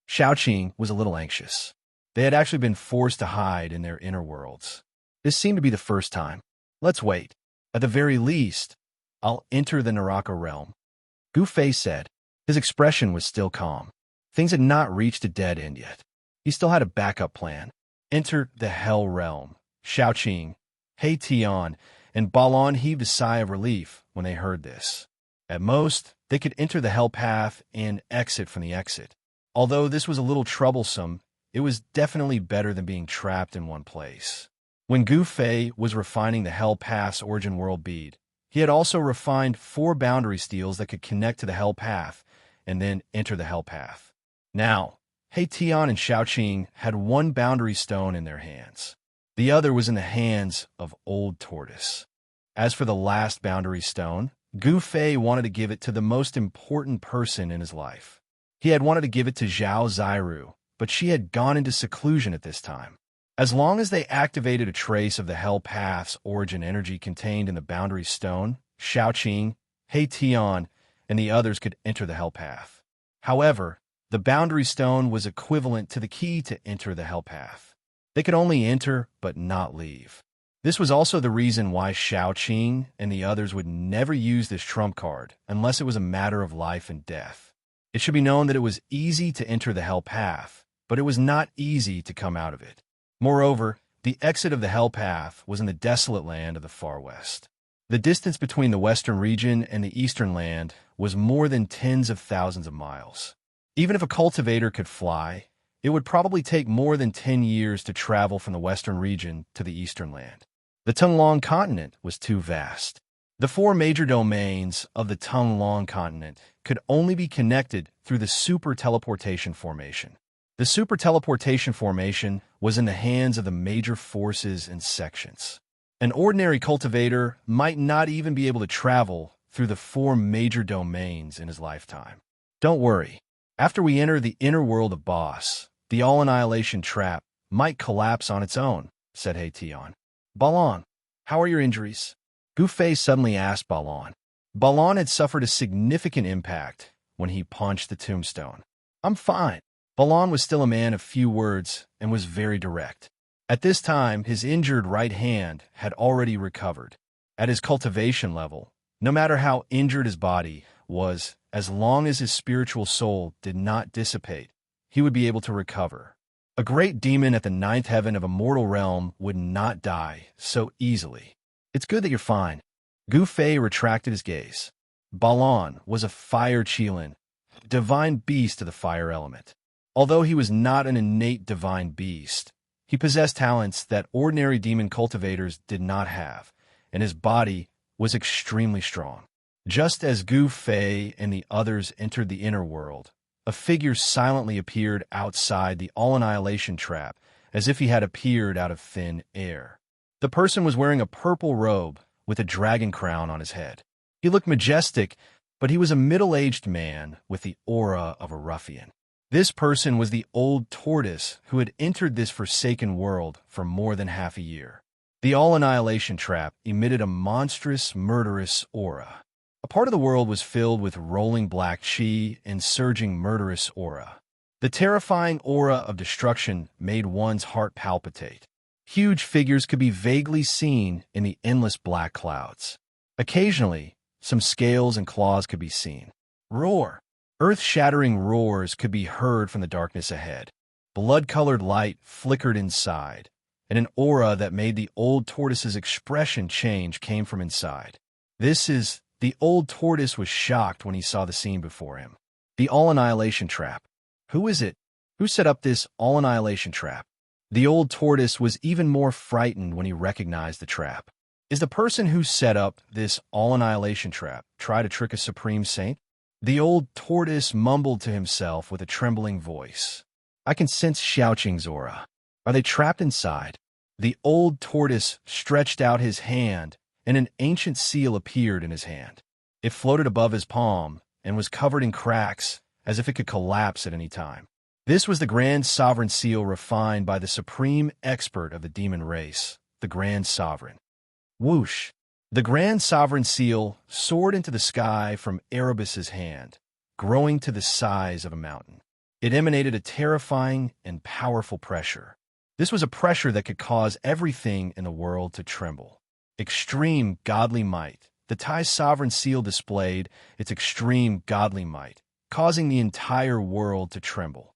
S1: Xiaoqing was a little anxious. They had actually been forced to hide in their inner worlds. This seemed to be the first time. "Let's wait. At the very least, I'll enter the Naraka realm," Gu Fei said. His expression was still calm. Things had not reached a dead end yet. He still had a backup plan. Enter the Hell realm. Xiaoqing, He Tian, and Balon heaved a sigh of relief when they heard this. At most, they could enter the Hell Path and exit from the exit. Although this was a little troublesome, it was definitely better than being trapped in one place. When Gu Fei was refining the Hell Path's origin world bead, he had also refined 4 boundary steels that could connect to the Hell Path and then enter the Hell Path. Now, He Tian and Xiaoqing had 1 boundary stone in their hands. The other was in the hands of Old Tortoise. As for the last boundary stone, Gu Fei wanted to give it to the most important person in his life. He had wanted to give it to Zhao Ziru, but she had gone into seclusion at this time. As long as they activated a trace of the Hell Path's origin energy contained in the boundary stone, Xiaoqing, He Tian, and the others could enter the Hell Path. However, the boundary stone was equivalent to the key to enter the Hell Path. They could only enter but not leave. This was also the reason why Xiaoqing and the others would never use this trump card unless it was a matter of life and death. It should be known that it was easy to enter the Hell Path, but it was not easy to come out of it. Moreover, the exit of the Hell Path was in the desolate land of the far west. The distance between the western region and the eastern land was more than tens of thousands of miles. Even if a cultivator could fly, it would probably take more than 10 years to travel from the western region to the eastern land. The Tunglong continent was too vast. The 4 major domains of the Tunglong continent could only be connected through the super teleportation formation. The super teleportation formation was in the hands of the major forces and sections. An ordinary cultivator might not even be able to travel through the 4 major domains in his lifetime. Don't worry. After we enter the inner world of Boss, the all-annihilation trap might collapse on its own, said He Tian. Balon, how are your injuries? Gu Fei suddenly asked Balon. Balon had suffered a significant impact when he punched the tombstone. I'm fine. Balon was still a man of few words and was very direct. At this time, his injured right hand had already recovered. At his cultivation level, no matter how injured his body was, as long as his spiritual soul did not dissipate, he would be able to recover. A great demon at the 9th heaven of a mortal realm would not die so easily. It's good that you're fine. Gu Fei retracted his gaze. Balon was a fire Qilin, divine beast of the fire element. Although he was not an innate divine beast, he possessed talents that ordinary demon cultivators did not have, and his body was extremely strong. Just as Gu Fei and the others entered the inner world, a figure silently appeared outside the all-annihilation trap, as if he had appeared out of thin air. The person was wearing a purple robe with a dragon crown on his head. He looked majestic, but he was a middle-aged man with the aura of a ruffian. This person was the Old Tortoise who had entered this forsaken world for more than half a year. The all-annihilation trap emitted a monstrous, murderous aura. A part of the world was filled with rolling black chi and surging murderous aura. The terrifying aura of destruction made one's heart palpitate. Huge figures could be vaguely seen in the endless black clouds. Occasionally, some scales and claws could be seen. Roar! Earth-shattering roars could be heard from the darkness ahead. Blood-colored light flickered inside, and an aura that made the old tortoise's expression change came from inside. The old tortoise was shocked when he saw the scene before him. The all-annihilation trap. Who is it? Who set up this all-annihilation trap? The old tortoise was even more frightened when he recognized the trap. Is the person who set up this all-annihilation trap try to trick a supreme saint? The old tortoise mumbled to himself with a trembling voice. I can sense Xiaoqing's aura. Are they trapped inside? The old tortoise stretched out his hand, and an ancient seal appeared in his hand. It floated above his palm and was covered in cracks, as if it could collapse at any time. This was the Grand Sovereign Seal refined by the supreme expert of the demon race, the Grand Sovereign. Whoosh! The Grand Sovereign Seal soared into the sky from Erebus's hand, growing to the size of a mountain. It emanated a terrifying and powerful pressure. This was a pressure that could cause everything in the world to tremble. Extreme godly might. The Thai Sovereign Seal displayed its extreme godly might, causing the entire world to tremble.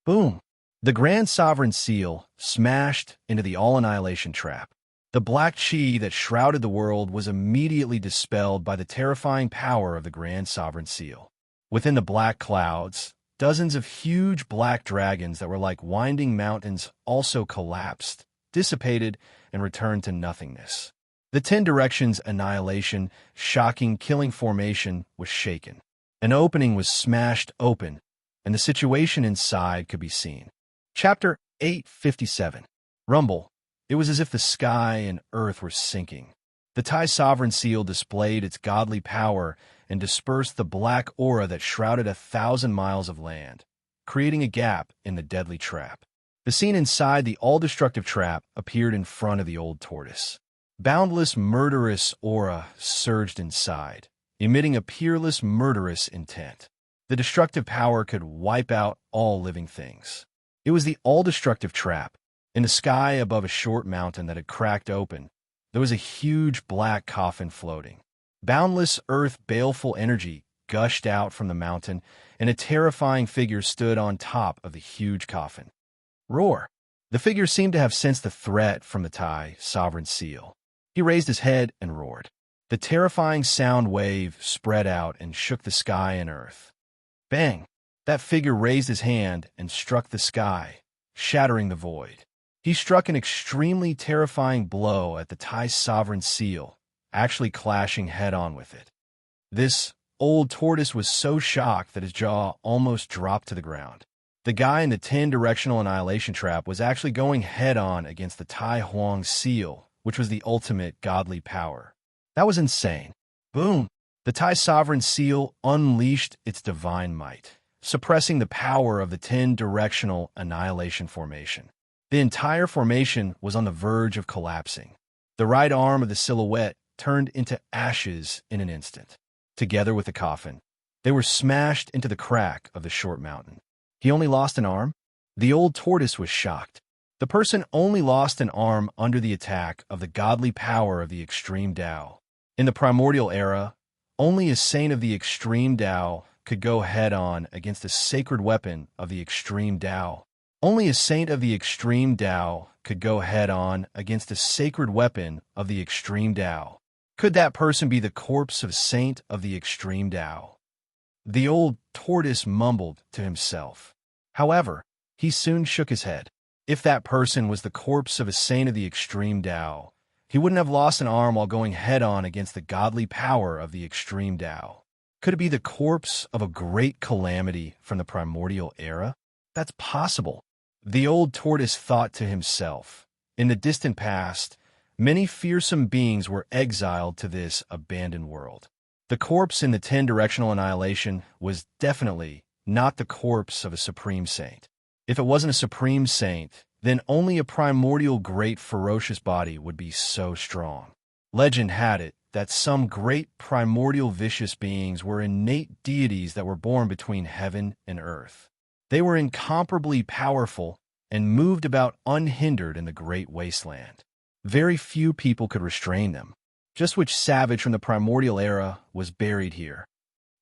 S1: Boom! The Grand Sovereign Seal smashed into the all-annihilation trap. The black chi that shrouded the world was immediately dispelled by the terrifying power of the Grand Sovereign Seal. Within the black clouds, dozens of huge black dragons that were like winding mountains also collapsed, dissipated, and returned to nothingness. The 10 Directions Annihilation, shocking killing formation was shaken. An opening was smashed open, and the situation inside could be seen. Chapter 857. Rumble. It was as if the sky and earth were sinking. The Thai Sovereign Seal displayed its godly power and dispersed the black aura that shrouded 1,000 miles of land, creating a gap in the deadly trap. The scene inside the all-destructive trap appeared in front of the old tortoise. Boundless murderous aura surged inside, emitting a peerless murderous intent. The destructive power could wipe out all living things. It was the all-destructive trap. In the sky above a short mountain that had cracked open, there was a huge black coffin floating. Boundless earth baleful energy gushed out from the mountain, and a terrifying figure stood on top of the huge coffin. Roar! The figure seemed to have sensed the threat from the Thai Sovereign Seal. He raised his head and roared. The terrifying sound wave spread out and shook the sky and earth. Bang! That figure raised his hand and struck the sky, shattering the void. He struck an extremely terrifying blow at the Thai Sovereign Seal, actually clashing head-on with it. This old tortoise was so shocked that his jaw almost dropped to the ground. The guy in the 10-directional annihilation trap was actually going head-on against the Tai Huang Seal, which was the ultimate godly power. That was insane. Boom! The Thai Sovereign Seal unleashed its divine might, suppressing the power of the 10-directional annihilation formation. The entire formation was on the verge of collapsing. The right arm of the silhouette turned into ashes in an instant. Together with the coffin, they were smashed into the crack of the short mountain. He only lost an arm? The old tortoise was shocked. The person only lost an arm under the attack of the godly power of the extreme Tao. In the primordial era, only a saint of the extreme Tao could go head-on against a sacred weapon of the extreme Tao. Only a saint of the extreme Tao could go head-on against a sacred weapon of the extreme Tao. Could that person be the corpse of a saint of the extreme Tao? The old tortoise mumbled to himself. However, he soon shook his head. If that person was the corpse of a saint of the extreme Tao, he wouldn't have lost an arm while going head-on against the godly power of the extreme Tao. Could it be the corpse of a great calamity from the primordial era? That's possible. The old tortoise thought to himself. In the distant past, many fearsome beings were exiled to this abandoned world. The corpse in the 10-directional annihilation was definitely not the corpse of a supreme saint. If it wasn't a supreme saint, then only a primordial great ferocious body would be so strong. Legend had it that some great primordial vicious beings were innate deities that were born between heaven and earth. They were incomparably powerful and moved about unhindered in the great wasteland. Very few people could restrain them. Just which savage from the primordial era was buried here?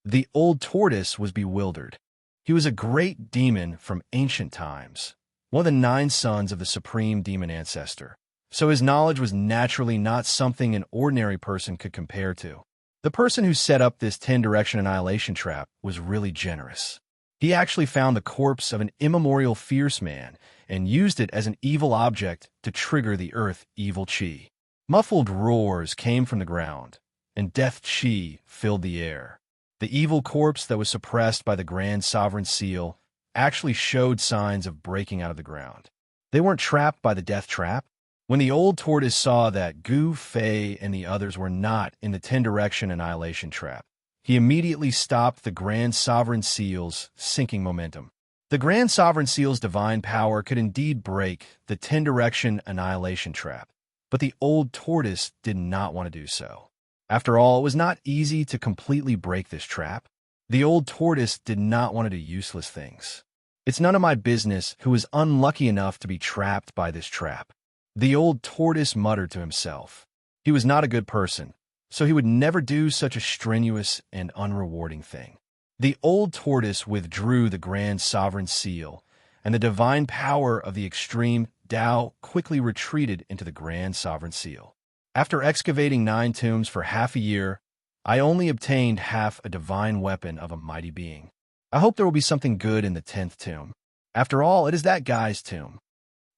S1: The old tortoise was bewildered. He was a great demon from ancient times, one of the 9 sons of the supreme demon ancestor. So his knowledge was naturally not something an ordinary person could compare to. The person who set up this 10-direction annihilation trap was really generous. He actually found the corpse of an immemorial fierce man and used it as an evil object to trigger the earth evil chi. Muffled roars came from the ground, and death chi filled the air. The evil corpse that was suppressed by the Grand Sovereign Seal actually showed signs of breaking out of the ground. They weren't trapped by the death trap. When the old tortoise saw that Gu Fei and the others were not in the 10-direction annihilation trap, he immediately stopped the Grand Sovereign Seal's sinking momentum. The Grand Sovereign Seal's divine power could indeed break the 10-direction annihilation trap, but the old tortoise did not want to do so. After all, it was not easy to completely break this trap. The old tortoise did not want to do useless things. It's none of my business who was unlucky enough to be trapped by this trap. The old tortoise muttered to himself. He was not a good person, so he would never do such a strenuous and unrewarding thing. The old tortoise withdrew the Grand Sovereign Seal, and the divine power of the extreme Tao quickly retreated into the Grand Sovereign Seal. After excavating 9 tombs for half a year, I only obtained half a divine weapon of a mighty being. I hope there will be something good in the 10th tomb. After all, it is that guy's tomb.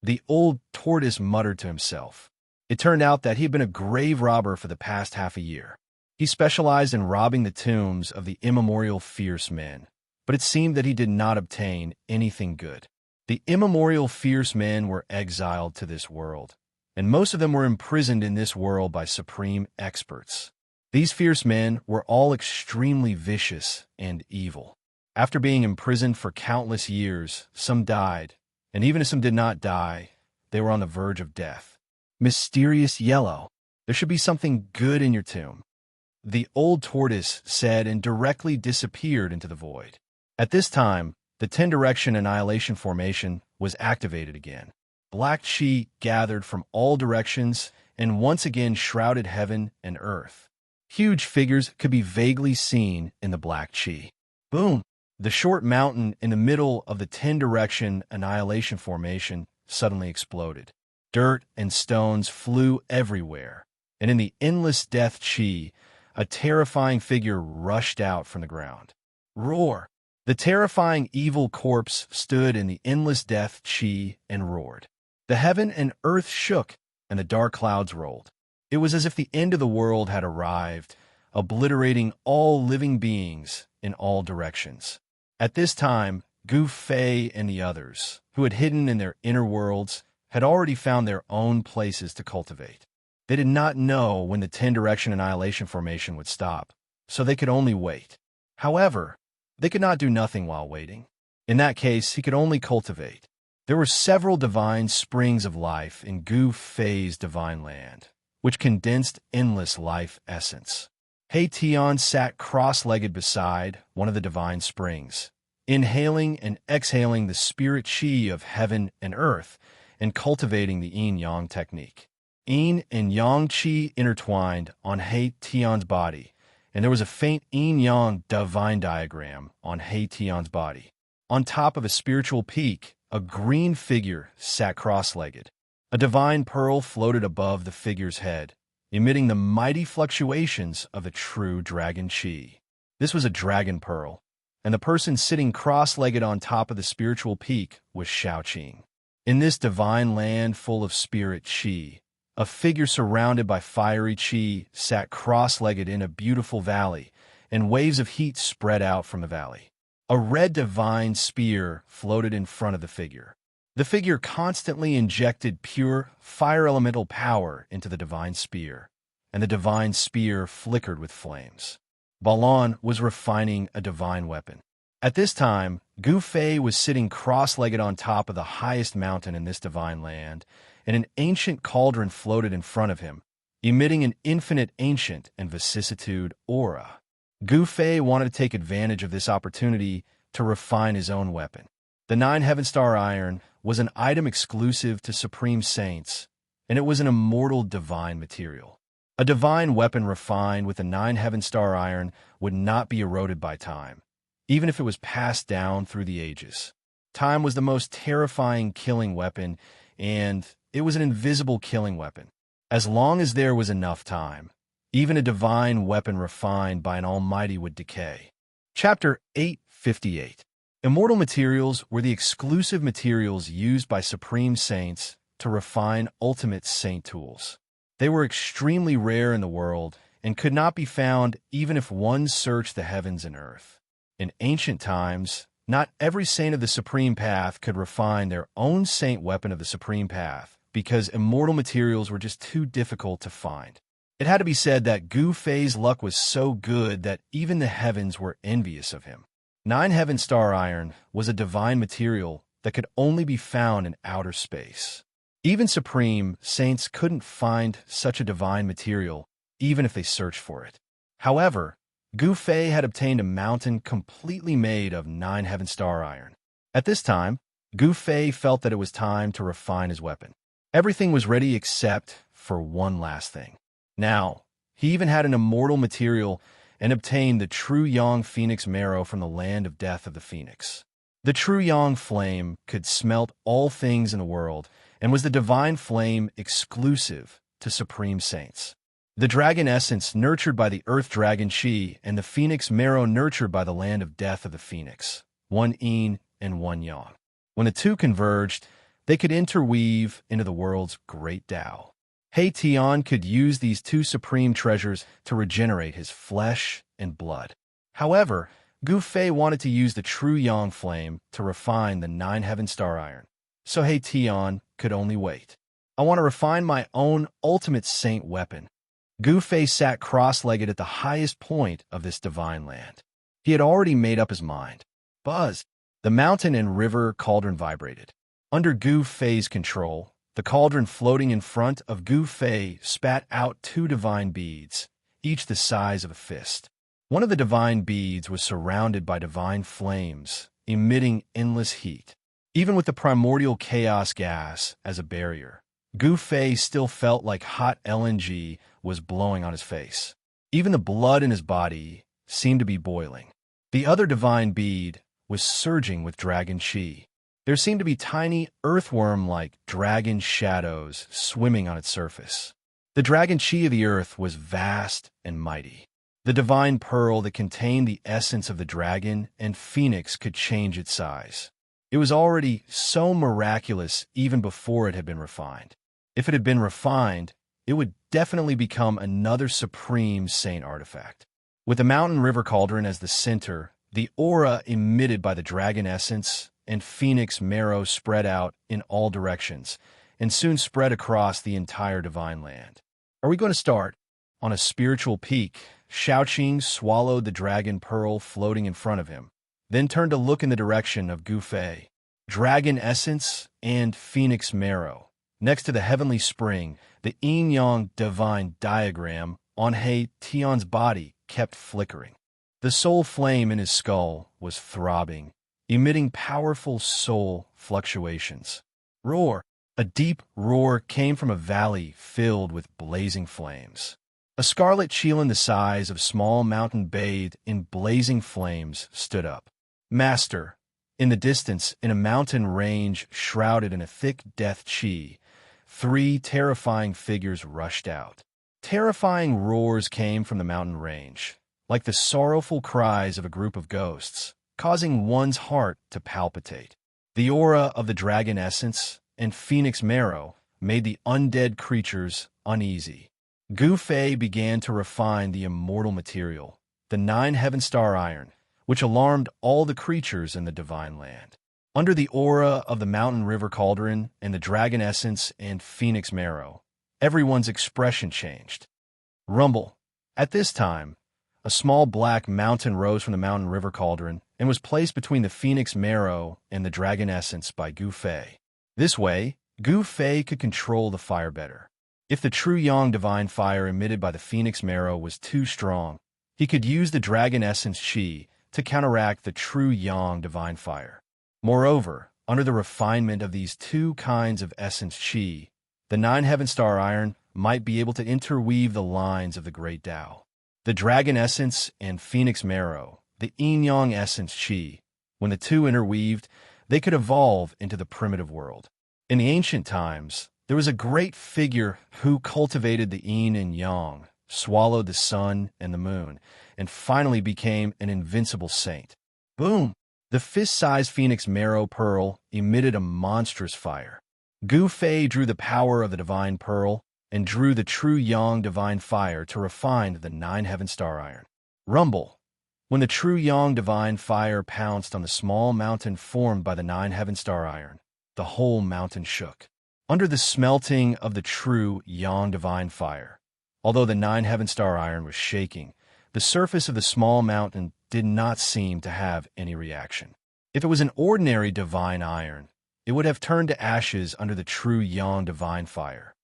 S1: The old tortoise muttered to himself. It turned out that he had been a grave robber for the past half a year. He specialized in robbing the tombs of the immemorial fierce men, but it seemed that he did not obtain anything good. The immemorial fierce men were exiled to this world, and most of them were imprisoned in this world by supreme experts. These fierce men were all extremely vicious and evil. After being imprisoned for countless years, some died, and even if some did not die, they were on the verge of death. Mysterious yellow. There should be something good in your tomb, the old tortoise said, and directly disappeared into the void. At this time, the 10-direction annihilation formation was activated again. Black chi gathered from all directions and once again shrouded heaven and earth. Huge figures could be vaguely seen in the black chi. Boom! The short mountain in the middle of the 10-direction annihilation formation suddenly exploded. Dirt and stones flew everywhere, and in the endless death chi, a terrifying figure rushed out from the ground. Roar! The terrifying evil corpse stood in the endless death chi and roared. The heaven and earth shook, and the dark clouds rolled. It was as if the end of the world had arrived, obliterating all living beings in all directions. At this time, Gu Fei and the others, who had hidden in their inner worlds, had already found their own places to cultivate. They did not know when the 10-direction annihilation formation would stop, so they could only wait. However, they could not do nothing while waiting. In that case, he could only cultivate. There were several divine springs of life in Gu Fei's divine land, which condensed endless life essence. He Tian sat cross-legged beside one of the divine springs, inhaling and exhaling the spirit chi of heaven and earth, and cultivating the yin-yang technique. Yin and yang chi intertwined on He Tian's body, and there was a faint yin-yang divine diagram on He Tian's body. On top of a spiritual peak, a green figure sat cross-legged. A divine pearl floated above the figure's head, emitting the mighty fluctuations of a true dragon chi. This was a dragon pearl, and the person sitting cross-legged on top of the spiritual peak was Shaoqing. In this divine land full of spirit chi, a figure surrounded by fiery chi sat cross-legged in a beautiful valley, and waves of heat spread out from the valley. A red divine spear floated in front of the figure. The figure constantly injected pure fire elemental power into the divine spear, and the divine spear flickered with flames. Balan was refining a divine weapon. At this time, Gu Fei was sitting cross-legged on top of the highest mountain in this divine land, and an ancient cauldron floated in front of him, emitting an infinite ancient and vicissitude aura. Gu Fei wanted to take advantage of this opportunity to refine his own weapon. The 9 Heaven Star Iron was an item exclusive to Supreme Saints, and it was an immortal divine material. A divine weapon refined with a 9 Heaven Star Iron would not be eroded by time, even if it was passed down through the ages. Time was the most terrifying killing weapon, and it was an invisible killing weapon. As long as there was enough time, even a divine weapon refined by an almighty would decay. Chapter 858. Immortal materials were the exclusive materials used by Supreme Saints to refine ultimate saint tools. They were extremely rare in the world and could not be found even if one searched the heavens and earth. In ancient times, not every saint of the Supreme Path could refine their own saint weapon of the Supreme Path because immortal materials were just too difficult to find. It had to be said that Gu Fei's luck was so good that even the heavens were envious of him. 9 Heaven Star Iron was a divine material that could only be found in outer space. Even Supreme Saints couldn't find such a divine material, even if they searched for it. However, Gu Fei had obtained a mountain completely made of 9 Heaven Star Iron. At this time, Gu Fei felt that it was time to refine his weapon. Everything was ready except for one last thing. Now, he even had an immortal material and obtained the true Yang Phoenix marrow from the land of death of the Phoenix. The true Yang flame could smelt all things in the world and was the divine flame exclusive to Supreme Saints. The dragon essence nurtured by the earth dragon Qi and the Phoenix marrow nurtured by the land of death of the Phoenix, one yin and one yang. When the two converged, they could interweave into the world's great Tao. He Tian could use these two supreme treasures to regenerate his flesh and blood. However, Gu Fei wanted to use the true Yang flame to refine the 9 Heaven Star Iron, so He Tian could only wait. I want to refine my own ultimate saint weapon. Gu Fei sat cross-legged at the highest point of this divine land. He had already made up his mind. Buzz! The mountain and river cauldron vibrated. Under Gu Fei's control, the cauldron floating in front of Gu Fei spat out 2 divine beads, each the size of a fist. One of the divine beads was surrounded by divine flames, emitting endless heat. Even with the primordial chaos gas as a barrier, Gu Fei still felt like hot LNG was blowing on his face. Even the blood in his body seemed to be boiling. The other divine bead was surging with dragon Qi. There seemed to be tiny earthworm-like dragon shadows swimming on its surface. The dragon Qi of the earth was vast and mighty. The divine pearl that contained the essence of the dragon and phoenix could change its size. It was already so miraculous even before it had been refined. If it had been refined, it would definitely become another supreme saint artifact. With the mountain river cauldron as the center, the aura emitted by the dragon essence and phoenix marrow spread out in all directions and soon spread across the entire divine land. Are we going to start? On a spiritual peak, Shaoqing swallowed the dragon pearl floating in front of him, then turned to look in the direction of Gu Fei. Dragon essence and phoenix marrow. Next to the heavenly spring, the yin-yang divine diagram on He Tian's body kept flickering. The soul flame in his skull was throbbing, emitting powerful soul fluctuations. Roar! A deep roar came from a valley filled with blazing flames. A scarlet qilin the size of small mountain bathed in blazing flames stood up. Master! In the distance, in a mountain range shrouded in a thick death qi, 3 terrifying figures rushed out. Terrifying roars came from the mountain range, like the sorrowful cries of a group of ghosts, causing one's heart to palpitate. The aura of the dragon essence and phoenix marrow made the undead creatures uneasy. Gu Fei began to refine the immortal material, the 9 Heaven Star Iron, which alarmed all the creatures in the divine land. Under the aura of the mountain river cauldron and the dragon essence and phoenix marrow, everyone's expression changed. Rumble. At this time, a small black mountain rose from the mountain river cauldron and was placed between the phoenix marrow and the dragon essence by Gu Fei. This way, Gu Fei could control the fire better. If the true yang divine fire emitted by the phoenix marrow was too strong, he could use the dragon essence chi to counteract the true yang divine fire. Moreover, under the refinement of these two kinds of essence chi, the 9 heaven star iron might be able to interweave the lines of the great Tao. The dragon essence and phoenix marrow, the yin-yang essence chi, when the two interweaved, they could evolve into the primitive world. In the ancient times, there was a great figure who cultivated the yin and yang, swallowed the sun and the moon, and finally became an invincible saint. Boom! The fist-sized phoenix marrow pearl emitted a monstrous fire. Gu Fei drew the power of the divine pearl and drew the true yang divine fire to refine the 9 heaven star iron. Rumble! When the true yang divine fire pounced on the small mountain formed by the 9 heaven star iron, the whole mountain shook. Under the smelting of the true yang divine fire, although the 9 heaven star iron was shaking, the surface of the small mountain did not seem to have any reaction. If it was an ordinary divine iron, it would have turned to ashes under the true yang divine fire.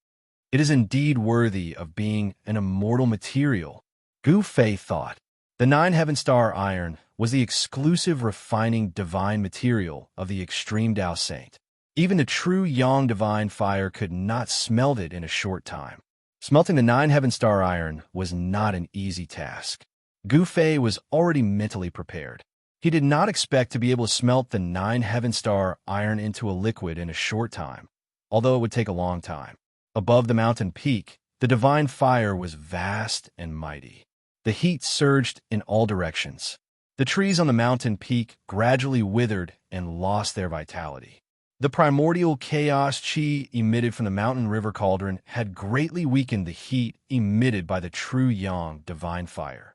S1: It is indeed worthy of being an immortal material, Gu Fei thought. The 9 heaven star iron was the exclusive refining divine material of the extreme Tao saint. Even the true yang divine fire could not smelt it in a short time. Smelting the 9 heaven star iron was not an easy task. Gu Fei was already mentally prepared. He did not expect to be able to smelt the 9 heaven star iron into a liquid in a short time, although it would take a long time. Above the mountain peak, the divine fire was vast and mighty. The heat surged in all directions. The trees on the mountain peak gradually withered and lost their vitality. The primordial chaos chi emitted from the mountain river cauldron had greatly weakened the heat emitted by the true yang divine fire.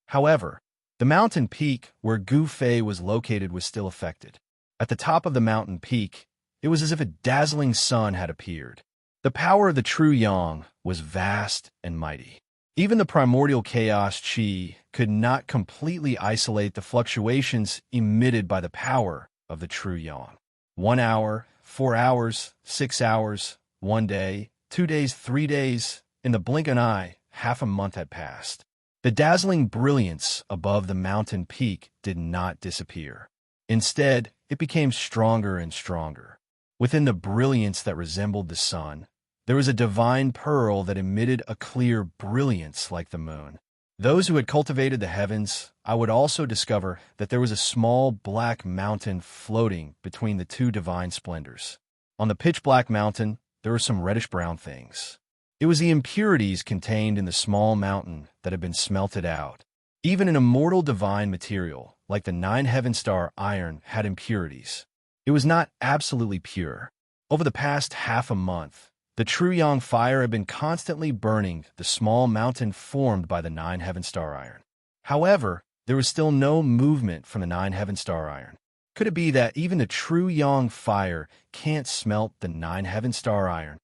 S1: However, the mountain peak where Gu Fei was located was still affected. At the top of the mountain peak, it was as if a dazzling sun had appeared. The power of the true yang was vast and mighty. Even the primordial chaos chi could not completely isolate the fluctuations emitted by the power of the true yang. 1 hour, 4 hours, 6 hours, 1 day, 2 days, 3 days, in the blink of an eye, half a month had passed. The dazzling brilliance above the mountain peak did not disappear. Instead, it became stronger and stronger. Within the brilliance that resembled the sun, there was a divine pearl that emitted a clear brilliance like the moon. Those who had cultivated the heavens, I would also discover that there was a small black mountain floating between the two divine splendors. On the pitch-black mountain, there were some reddish-brown things. It was the impurities contained in the small mountain that had been smelted out. Even an immortal divine material, like the 9 heaven star iron, had impurities. It was not absolutely pure. Over the past half a month, the true yang fire had been constantly burning the small mountain formed by the 9 heaven star iron. However, there was still no movement from the 9 heaven star iron. Could it be that even the true yang fire can't smelt the 9 heaven star iron?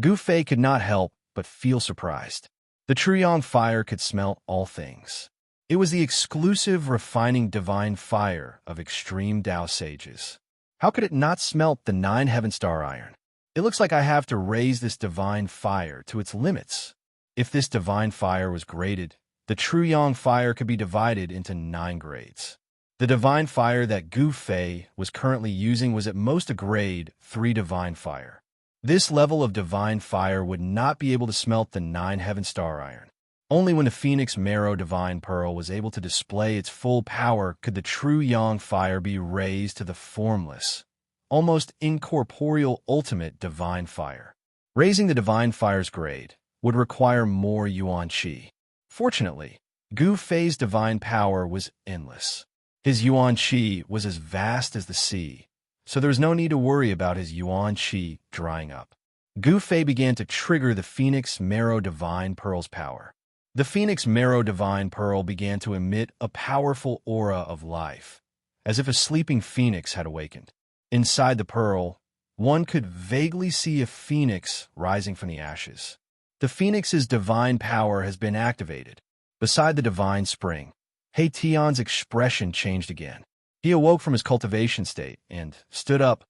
S1: Gu Fei could not help but feel surprised. The true yang fire could smelt all things. It was the exclusive refining divine fire of extreme Tao sages. How could it not smelt the 9 heaven star iron? It looks like I have to raise this divine fire to its limits. If this divine fire was graded, the true yang fire could be divided into 9 grades. The divine fire that Gu Fei was currently using was at most a grade 3 divine fire. This level of divine fire would not be able to smelt the 9 heaven star iron. Only when the phoenix marrow divine pearl was able to display its full power could the true yang fire be raised to the formless, almost incorporeal ultimate divine fire. Raising the divine fire's grade would require more yuan qi. Fortunately, Gu Fei's divine power was endless. His yuan qi was as vast as the sea, so there was no need to worry about his yuan qi drying up. Gu Fei began to trigger the phoenix marrow divine pearl's power. The phoenix marrow divine pearl began to emit a powerful aura of life, as if a sleeping phoenix had awakened. Inside the pearl, one could vaguely see a phoenix rising from the ashes. The phoenix's divine power has been activated. Beside the divine spring, He Tian's expression changed again. He awoke from his cultivation state and stood up,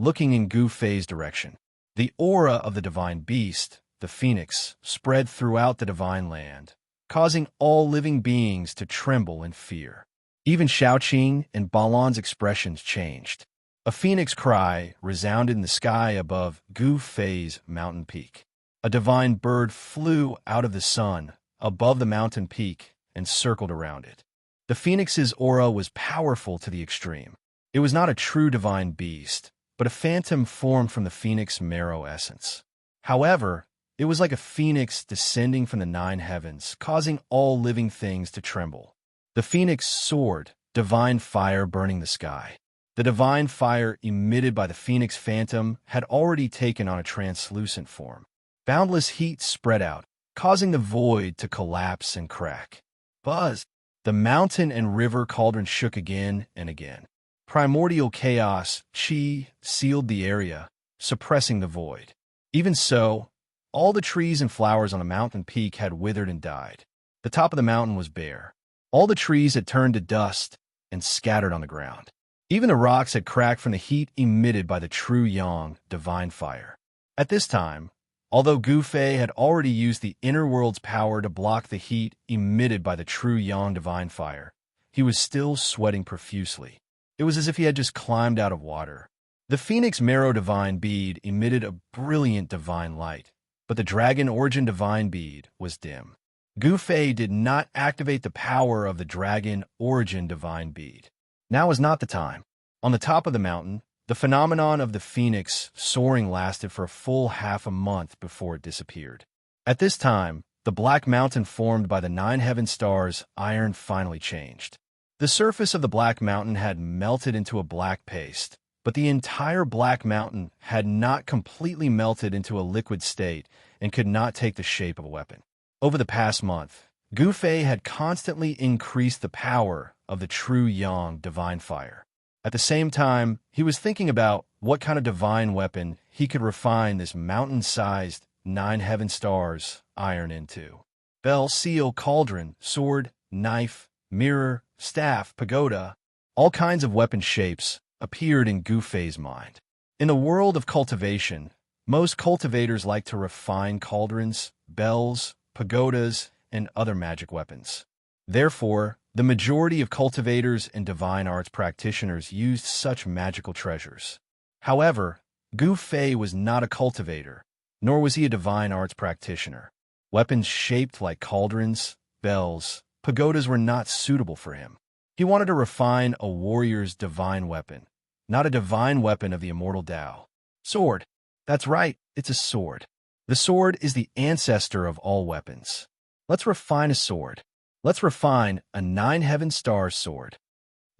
S1: looking in Gu Fei's direction. The aura of the divine beast the phoenix, spread throughout the divine land, causing all living beings to tremble in fear. Even Xiaoqing and Balan's expressions changed. A phoenix cry resounded in the sky above Gu Fei's mountain peak. A divine bird flew out of the sun, above the mountain peak, and circled around it. The phoenix's aura was powerful to the extreme. It was not a true divine beast, but a phantom formed from the phoenix marrow essence. However, it was like a phoenix descending from the 9 heavens, causing all living things to tremble. The phoenix soared, divine fire burning the sky. The divine fire emitted by the phoenix phantom had already taken on a translucent form. Boundless heat spread out, causing the void to collapse and crack. Buzz! The mountain and river cauldron shook again and again. Primordial chaos, qi, sealed the area, suppressing the void. Even so, all the trees and flowers on the mountain peak had withered and died. The top of the mountain was bare. All the trees had turned to dust and scattered on the ground. Even the rocks had cracked from the heat emitted by the true yang, divine fire. At this time, although Gu Fei had already used the inner world's power to block the heat emitted by the true yang, divine fire, he was still sweating profusely. It was as if he had just climbed out of water. The phoenix marrow divine bead emitted a brilliant divine light, but the dragon origin divine bead was dim. Gu Fei did not activate the power of the dragon origin divine bead. Now was not the time. On the top of the mountain, the phenomenon of the phoenix soaring lasted for a full half a month before it disappeared. At this time, the black mountain formed by the 9 heaven stars iron finally changed. The surface of the black mountain had melted into a black paste, but the entire black mountain had not completely melted into a liquid state and could not take the shape of a weapon. Over the past month, Gu Fei had constantly increased the power of the true yang, divine fire. At the same time, he was thinking about what kind of divine weapon he could refine this mountain-sized 9 heaven stars iron into. Bell, seal, cauldron, sword, knife, mirror, staff, pagoda, all kinds of weapon shapes appeared in Gu Fei's mind. In the world of cultivation, most cultivators like to refine cauldrons, bells, pagodas, and other magic weapons. Therefore, the majority of cultivators and divine arts practitioners used such magical treasures. However, Gu Fei was not a cultivator, nor was he a divine arts practitioner. Weapons shaped like cauldrons, bells, pagodas were not suitable for him. He wanted to refine a warrior's divine weapon, not a divine weapon of the immortal Tao. Sword. That's right, it's a sword. The sword is the ancestor of all weapons. Let's refine a sword. Let's refine a 9 heaven stars sword.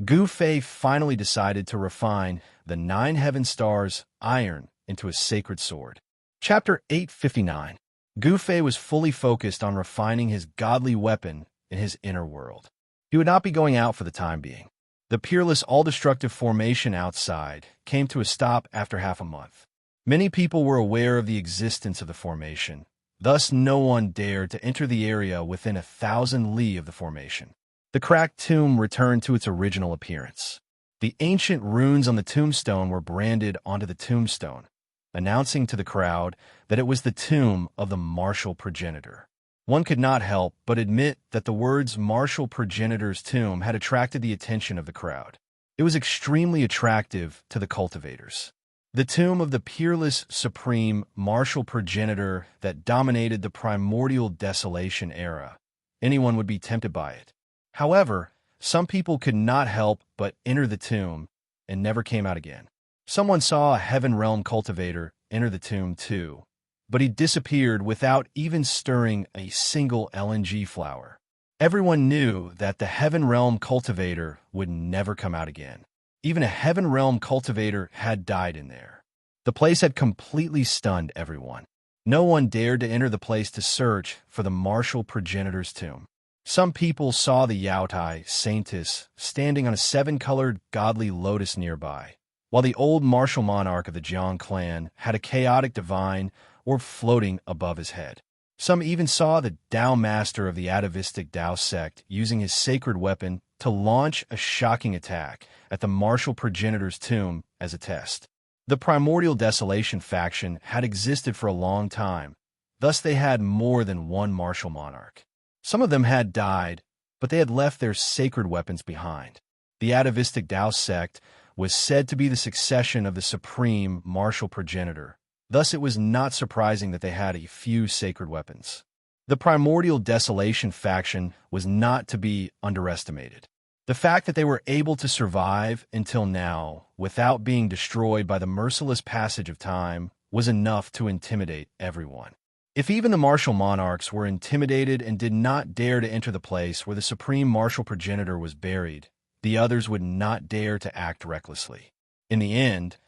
S1: Gu Fei finally decided to refine the 9 heaven stars iron into a sacred sword. Chapter 859. Gu Fei was fully focused on refining his godly weapon in his inner world. He would not be going out for the time being. The peerless, all-destructive formation outside came to a stop after half a month. Many people were aware of the existence of the formation. Thus, no one dared to enter the area within 1,000 li of the formation. The cracked tomb returned to its original appearance. The ancient runes on the tombstone were branded onto the tombstone, announcing to the crowd that it was the tomb of the martial progenitor. One could not help but admit that the words martial progenitor's tomb had attracted the attention of the crowd. It was extremely attractive to the cultivators. The tomb of the peerless, supreme, martial progenitor that dominated the primordial desolation era. Anyone would be tempted by it. However, some people could not help but enter the tomb and never came out again. Someone saw a heaven realm cultivator enter the tomb too, but he disappeared without even stirring a single LNG flower. Everyone knew that the heaven realm cultivator would never come out again. Even a heaven realm cultivator had died in there. The place had completely stunned everyone. No one dared to enter the place to search for the martial progenitor's tomb. Some people saw the Yaotai saintess standing on a 7-colored godly lotus nearby, while the old martial monarch of the Jiang clan had a chaotic divine orb floating above his head. Some even saw the Tao master of the atavistic Tao sect using his sacred weapon to launch a shocking attack at the martial progenitor's tomb as a test. The primordial desolation faction had existed for a long time, Thus they had more than one martial monarch. Some of them had died, but they had left their sacred weapons behind. The atavistic Tao sect was said to be the succession of the supreme martial progenitor. Thus it was not surprising that they had a few sacred weapons. The primordial desolation faction was not to be underestimated. The fact that they were able to survive until now without being destroyed by the merciless passage of time was enough to intimidate everyone. If even the martial monarchs were intimidated and did not dare to enter the place where the supreme martial progenitor was buried, the others would not dare to act recklessly. In the end,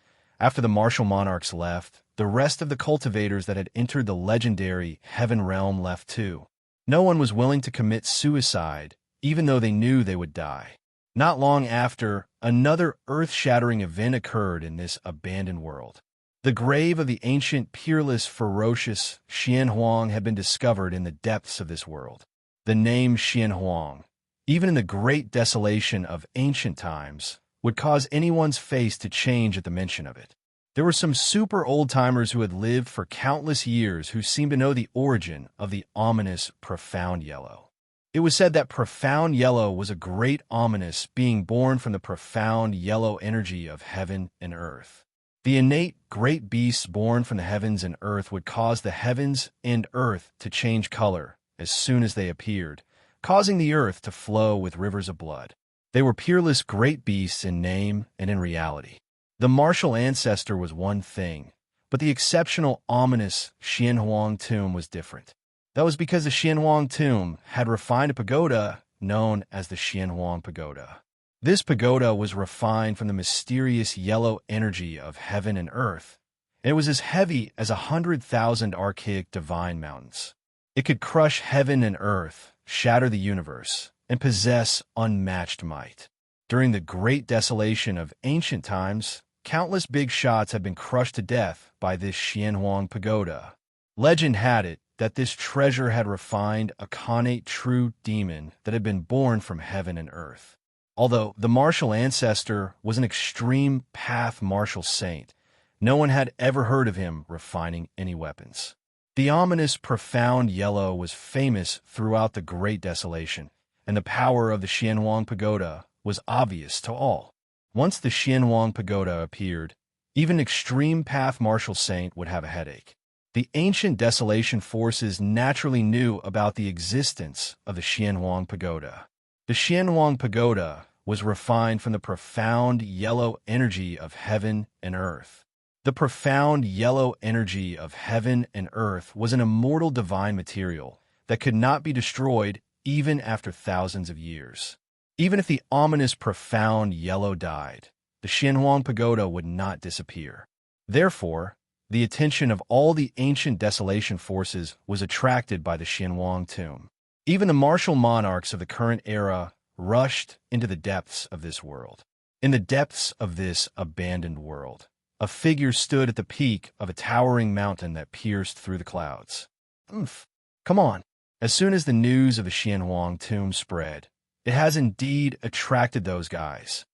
S1: after the martial monarchs left, the rest of the cultivators that had entered the legendary Heaven Realm left too. No one was willing to commit suicide, even though they knew they would die. Not long after, another earth-shattering event occurred in this abandoned world. The grave of the ancient, peerless, ferocious Xian Huang had been discovered in the depths of this world. The name Xian Huang, even in the great desolation of ancient times, would cause anyone's face to change at the mention of it. There were some super old-timers who had lived for countless years who seemed to know the origin of the ominous profound yellow. It was said that profound yellow was a great ominous being born from the profound yellow energy of heaven and earth. The innate great beasts born from the heavens and earth would cause the heavens and earth to change color as soon as they appeared, causing the earth to flow with rivers of blood. They were peerless great beasts in name and in reality. The martial ancestor was one thing, but the exceptional ominous Xian Huang tomb was different. That was because the Xian Huang tomb had refined a pagoda known as the Xian Huang Pagoda. This pagoda was refined from the mysterious yellow energy of heaven and earth, and it was as heavy as 100,000 archaic divine mountains. It could crush heaven and earth, shatter the universe, and possess unmatched might. During the great desolation of ancient times, countless big shots had been crushed to death by this Xian Huang Pagoda. Legend had it that this treasure had refined a connate true demon that had been born from heaven and earth. Although the martial ancestor was an extreme path martial saint, no one had ever heard of him refining any weapons. The ominous profound yellow was famous throughout the great desolation, and the power of the Xian Huang Pagoda was obvious to all. Once the Xian Huang Pagoda appeared, even an extreme path martial saint would have a headache. The ancient desolation forces naturally knew about the existence of the Xian Huang Pagoda. The Xian Huang Pagoda was refined from the profound yellow energy of heaven and earth. The profound yellow energy of heaven and earth was an immortal divine material that could not be destroyed even after thousands of years. Even if the ominous profound yellow died, the Xian Huang Pagoda would not disappear. Therefore, the attention of all the ancient desolation forces was attracted by the Xian Huang tomb. Even the martial monarchs of the current era rushed into the depths of this world. In the depths of this abandoned world, a figure stood at the peak of a towering mountain that pierced through the clouds. Come on. As soon as the news of the Xian Huang tomb spread, it has indeed attracted those guys.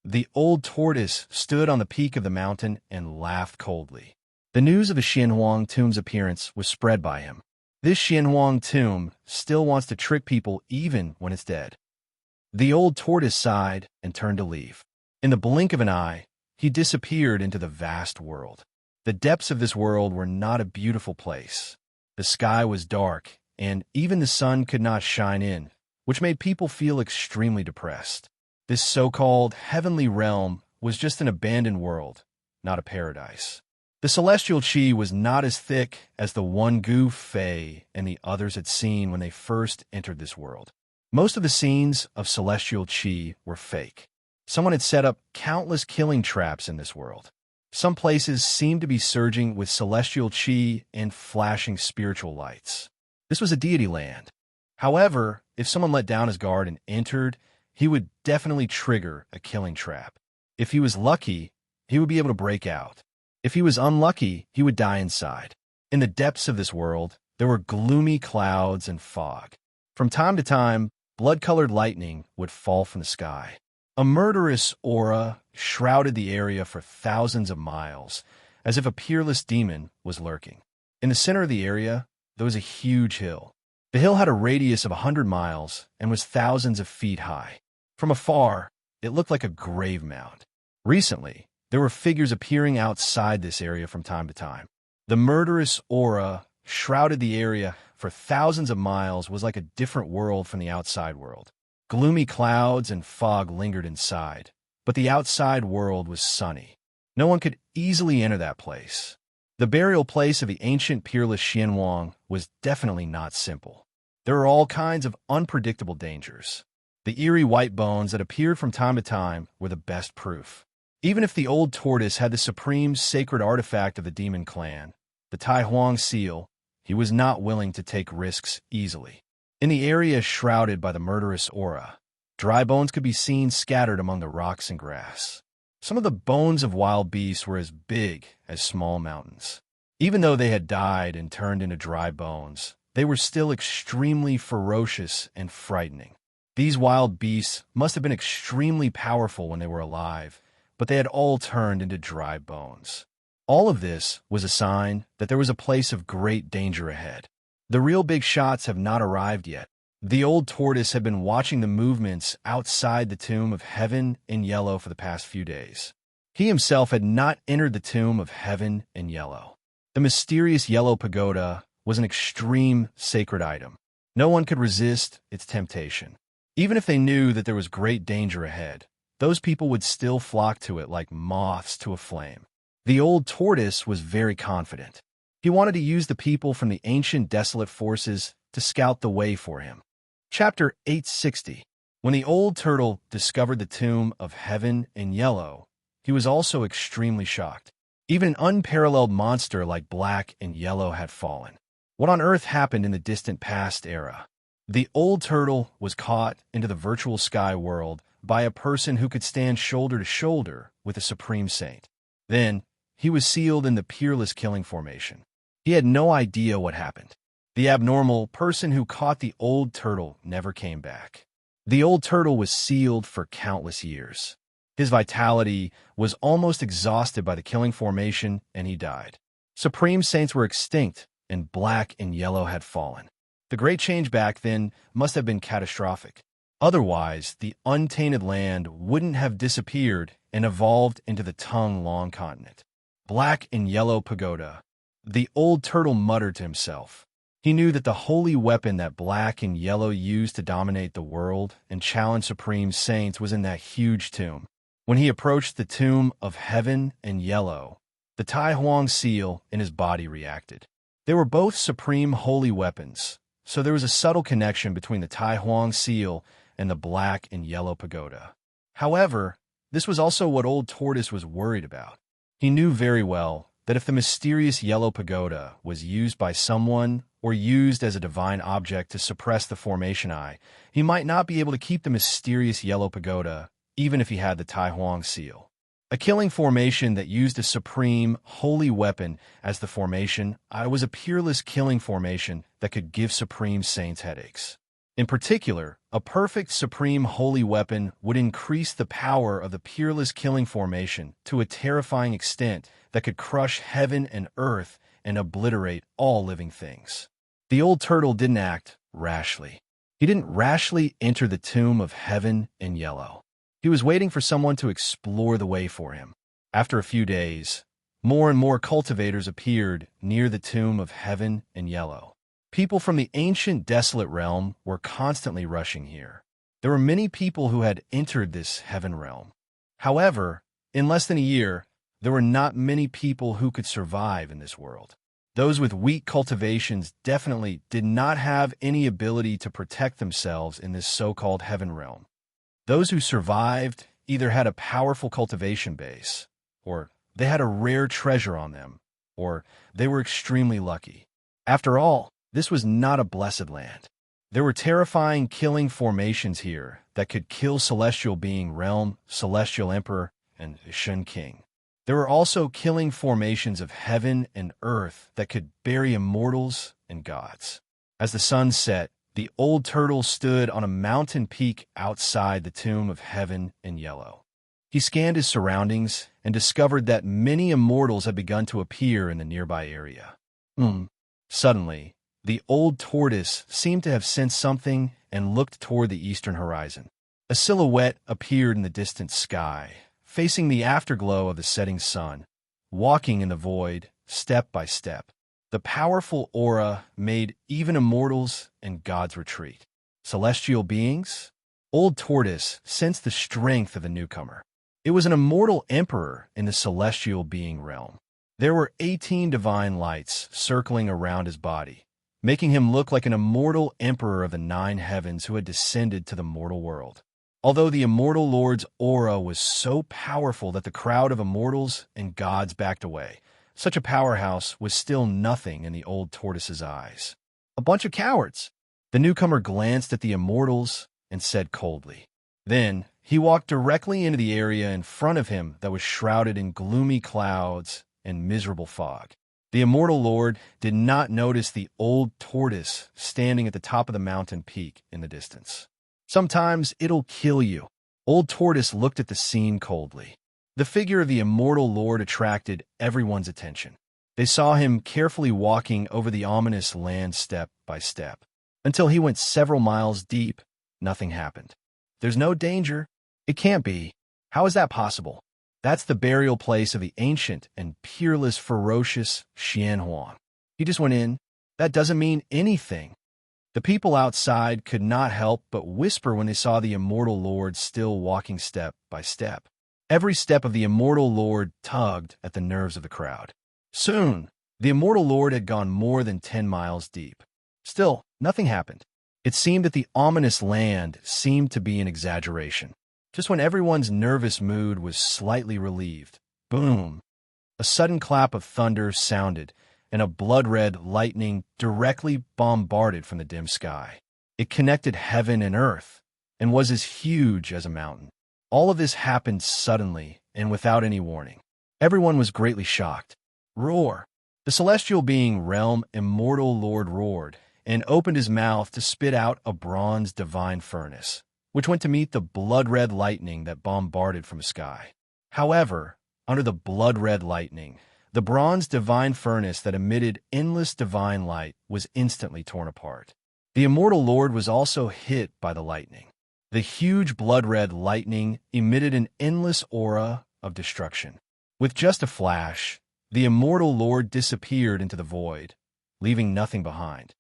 S1: The old tortoise stood on the peak of the mountain and laughed coldly. The news of the Xian Huang tomb's appearance was spread by him. This Xian Huang tomb still wants to trick people even when it's dead. The old tortoise sighed and turned to leave. In the blink of an eye, he disappeared into the vast world. The depths of this world were not a beautiful place. The sky was dark, and even the sun could not shine in, which made people feel extremely depressed. This so-called heavenly realm was just an abandoned world, not a paradise. The celestial qi was not as thick as the one Gu Fei and the others had seen when they first entered this world. Most of the scenes of celestial qi were fake. Someone had set up countless killing traps in this world. Some places seemed to be surging with celestial qi and flashing spiritual lights. This was a deity land. However, if someone let down his guard and entered, he would definitely trigger a killing trap. If he was lucky, he would be able to break out. If he was unlucky, he would die inside. In the depths of this world, there were gloomy clouds and fog. From time to time, blood-colored lightning would fall from the sky. A murderous aura shrouded the area for thousands of miles, as if a peerless demon was lurking. In the center of the area, there was a huge hill. The hill had a radius of 100 miles and was thousands of feet high. From afar, it looked like a grave mound. Recently, there were figures appearing outside this area from time to time. The murderous aura shrouded the area for thousands of miles was like a different world from the outside world. Gloomy clouds and fog lingered inside, but the outside world was sunny. No one could easily enter that place. The burial place of the ancient peerless Xianwang was definitely not simple. There were all kinds of unpredictable dangers. The eerie white bones that appeared from time to time were the best proof. Even if the old tortoise had the supreme sacred artifact of the demon clan, the Tai Huang seal, he was not willing to take risks easily. In the area shrouded by the murderous aura, dry bones could be seen scattered among the rocks and grass. Some of the bones of wild beasts were as big as small mountains. Even though they had died and turned into dry bones, they were still extremely ferocious and frightening. These wild beasts must have been extremely powerful when they were alive, but they had all turned into dry bones. All of this was a sign that there was a place of great danger ahead. The real big shots have not arrived yet. The old tortoise had been watching the movements outside the tomb of Heaven in Yellow for the past few days. He himself had not entered the tomb of Heaven in Yellow. The mysterious yellow pagoda was an extreme sacred item. No one could resist its temptation. Even if they knew that there was great danger ahead, those people would still flock to it like moths to a flame. The old tortoise was very confident. He wanted to use the people from the ancient desolate forces to scout the way for him. Chapter 860. When the old turtle discovered the tomb of Heaven in Yellow, he was also extremely shocked. Even an unparalleled monster like Black and Yellow had fallen. What on earth happened in the distant past era? The old turtle was caught into the virtual sky world by a person who could stand shoulder to shoulder with the Supreme Saint. Then, he was sealed in the Peerless Killing Formation. He had no idea what happened. The abnormal person who caught the old turtle never came back. The old turtle was sealed for countless years. His vitality was almost exhausted by the killing formation, and he died. Supreme Saints were extinct, and Black and Yellow had fallen. The Great Change back then must have been catastrophic. Otherwise, the untainted land wouldn't have disappeared and evolved into the Tongue-Long continent. Black and Yellow Pagoda. The old turtle muttered to himself. He knew that the holy weapon that Black and Yellow used to dominate the world and challenge Supreme Saints was in that huge tomb. When he approached the tomb of Heaven and Yellow, the Tai Huang seal in his body reacted. They were both supreme holy weapons, so there was a subtle connection between the Tai Huang seal and the Black and Yellow Pagoda. However, this was also what Old Tortoise was worried about. He knew very well that if the mysterious Yellow Pagoda was used by someone or used as a divine object to suppress the Formation Eye, he might not be able to keep the mysterious Yellow Pagoda even if he had the Tai Huang seal. A killing formation that used a supreme, holy weapon as the formation Eye was a peerless killing formation that could give Supreme Saints headaches. In particular, a perfect supreme holy weapon would increase the power of the peerless killing formation to a terrifying extent that could crush heaven and earth and obliterate all living things. The old turtle didn't act rashly. He didn't rashly enter the tomb of Heaven in Yellow. He was waiting for someone to explore the way for him. After a few days, more and more cultivators appeared near the tomb of Heaven in Yellow. People from the ancient desolate realm were constantly rushing here. There were many people who had entered this heaven realm. However, in less than a year, there were not many people who could survive in this world. Those with weak cultivations definitely did not have any ability to protect themselves in this so-called heaven realm. Those who survived either had a powerful cultivation base, or they had a rare treasure on them, or they were extremely lucky. After all, this was not a blessed land. There were terrifying killing formations here that could kill Celestial Being Realm, Celestial Emperor, and Shun King. There were also killing formations of heaven and earth that could bury immortals and gods. As the sun set, the old turtle stood on a mountain peak outside the tomb of Heaven in Yellow. He scanned his surroundings and discovered that many immortals had begun to appear in the nearby area. Suddenly, The old tortoise seemed to have sensed something and looked toward the eastern horizon. A silhouette appeared in the distant sky, facing the afterglow of the setting sun, walking in the void, step by step. The powerful aura made even immortals and gods retreat. Celestial beings? Old Tortoise sensed the strength of the newcomer. It was an immortal emperor in the celestial being realm. There were 18 divine lights circling around his body, making him look like an immortal emperor of the 9 heavens who had descended to the mortal world. Although the immortal lord's aura was so powerful that the crowd of immortals and gods backed away, such a powerhouse was still nothing in the old tortoise's eyes. A bunch of cowards. The newcomer glanced at the immortals and said coldly. Then he walked directly into the area in front of him that was shrouded in gloomy clouds and miserable fog. The immortal lord did not notice the old tortoise standing at the top of the mountain peak in the distance. Sometimes it'll kill you. Old Tortoise looked at the scene coldly. The figure of the immortal lord attracted everyone's attention. They saw him carefully walking over the ominous land step by step. Until he went several miles deep, nothing happened. There's no danger. It can't be. How is that possible? That's the burial place of the ancient and peerless, ferocious Xian Huang. He just went in. That doesn't mean anything. The people outside could not help but whisper when they saw the immortal lord still walking step by step. Every step of the immortal lord tugged at the nerves of the crowd. Soon, the immortal lord had gone more than 10 miles deep. Still, nothing happened. It seemed that the ominous land seemed to be an exaggeration. Just when everyone's nervous mood was slightly relieved, boom! A sudden clap of thunder sounded, and a blood-red lightning directly bombarded from the dim sky. It connected heaven and earth, and was as huge as a mountain. All of this happened suddenly and without any warning. Everyone was greatly shocked. Roar! The celestial being realm immortal lord roared, and opened his mouth to spit out a bronze divine furnace, which went to meet the blood-red lightning that bombarded from the sky. However, under the blood-red lightning, the bronze divine furnace that emitted endless divine light was instantly torn apart. The immortal lord was also hit by the lightning. The huge blood-red lightning emitted an endless aura of destruction. With just a flash, the immortal lord disappeared into the void, leaving nothing behind.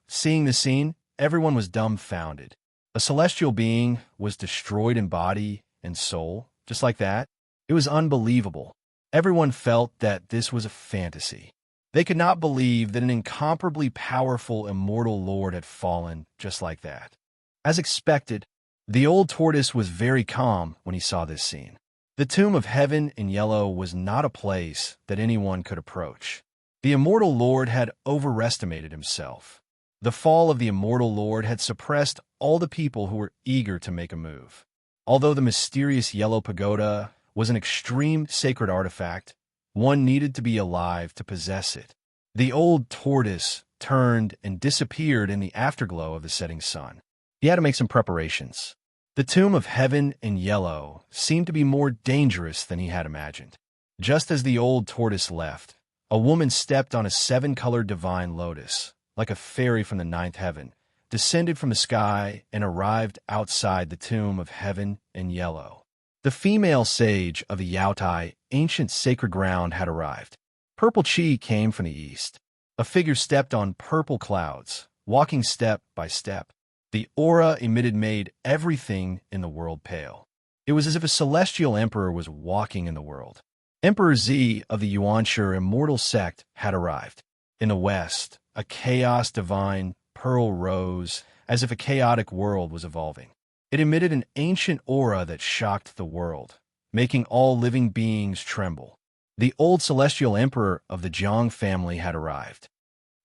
S1: Seeing the scene, everyone was dumbfounded. A celestial being was destroyed in body and soul, just like that. It was unbelievable. Everyone felt that this was a fantasy. They could not believe that an incomparably powerful immortal lord had fallen just like that. As expected, the old tortoise was very calm when he saw this scene. The tomb of heaven in yellow was not a place that anyone could approach. The immortal lord had overestimated himself. The fall of the immortal lord had suppressed all the people who were eager to make a move. Although the mysterious yellow pagoda was an extreme sacred artifact, one needed to be alive to possess it. The old tortoise turned and disappeared in the afterglow of the setting sun. He had to make some preparations. The tomb of heaven in yellow seemed to be more dangerous than he had imagined. Just as the old tortoise left, a woman stepped on a 7-colored divine lotus, like a fairy from the 9th heaven, descended from the sky and arrived outside the tomb of heaven in yellow. The female sage of the Yaotai, ancient sacred ground, had arrived. Purple chi came from the east. A figure stepped on purple clouds, walking step by step. The aura emitted made everything in the world pale. It was as if a celestial emperor was walking in the world. Emperor Z of the Yuanshi immortal sect had arrived. In the west, a chaos divine pearl rose as if a chaotic world was evolving. It emitted an ancient aura that shocked the world, making all living beings tremble. The old celestial emperor of the Jiang family had arrived.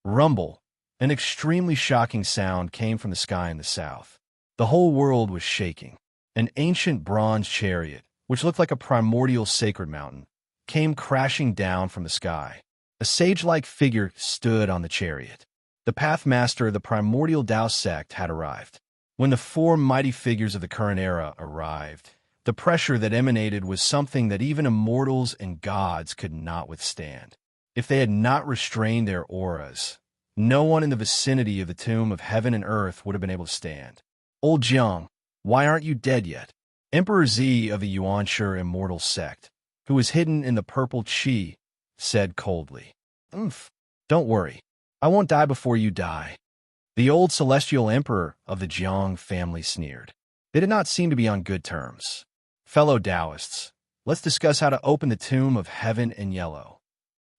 S1: Rumble, an extremely shocking sound, came from the sky in the south. The whole world was shaking. An ancient bronze chariot, which looked like a primordial sacred mountain, came crashing down from the sky. A sage-like figure stood on the chariot. The pathmaster of the primordial Tao sect had arrived. When the 4 mighty figures of the current era arrived, the pressure that emanated was something that even immortals and gods could not withstand. If they had not restrained their auras, no one in the vicinity of the tomb of heaven and earth would have been able to stand. Old Jiang, why aren't you dead yet? Emperor Z of the Yuanshi immortal sect, who was hidden in the purple qi, said coldly. Don't worry. I won't die before you die. The old celestial emperor of the Jiang family sneered. They did not seem to be on good terms. Fellow Taoists, let's discuss how to open the tomb of heaven in yellow.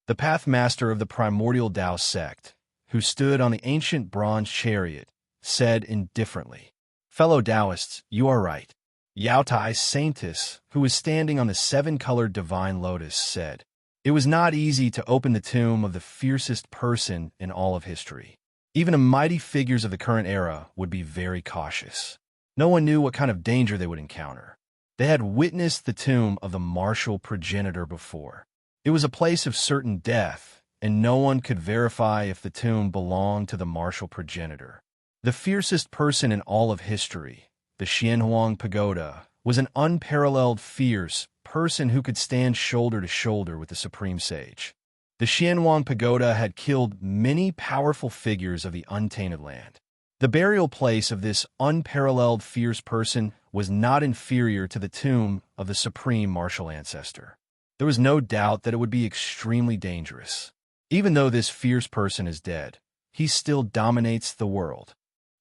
S1: The pathmaster of the primordial Tao sect, who stood on the ancient bronze chariot, said indifferently. Fellow Taoists, you are right. Yao Tai Saintess, who was standing on the seven-colored divine lotus, said, it was not easy to open the tomb of the fiercest person in all of history. Even the mighty figures of the current era would be very cautious. No one knew what kind of danger they would encounter. They had witnessed the tomb of the martial progenitor before. It was a place of certain death, and no one could verify if the tomb belonged to the martial progenitor. The fiercest person in all of history, the Xianhuang Pagoda, was an unparalleled fierce person who could stand shoulder to shoulder with the supreme sage. The Xianhuang Pagoda had killed many powerful figures of the untainted land. The burial place of this unparalleled fierce person was not inferior to the tomb of the supreme martial ancestor. There was no doubt that it would be extremely dangerous. Even though this fierce person is dead, he still dominates the world.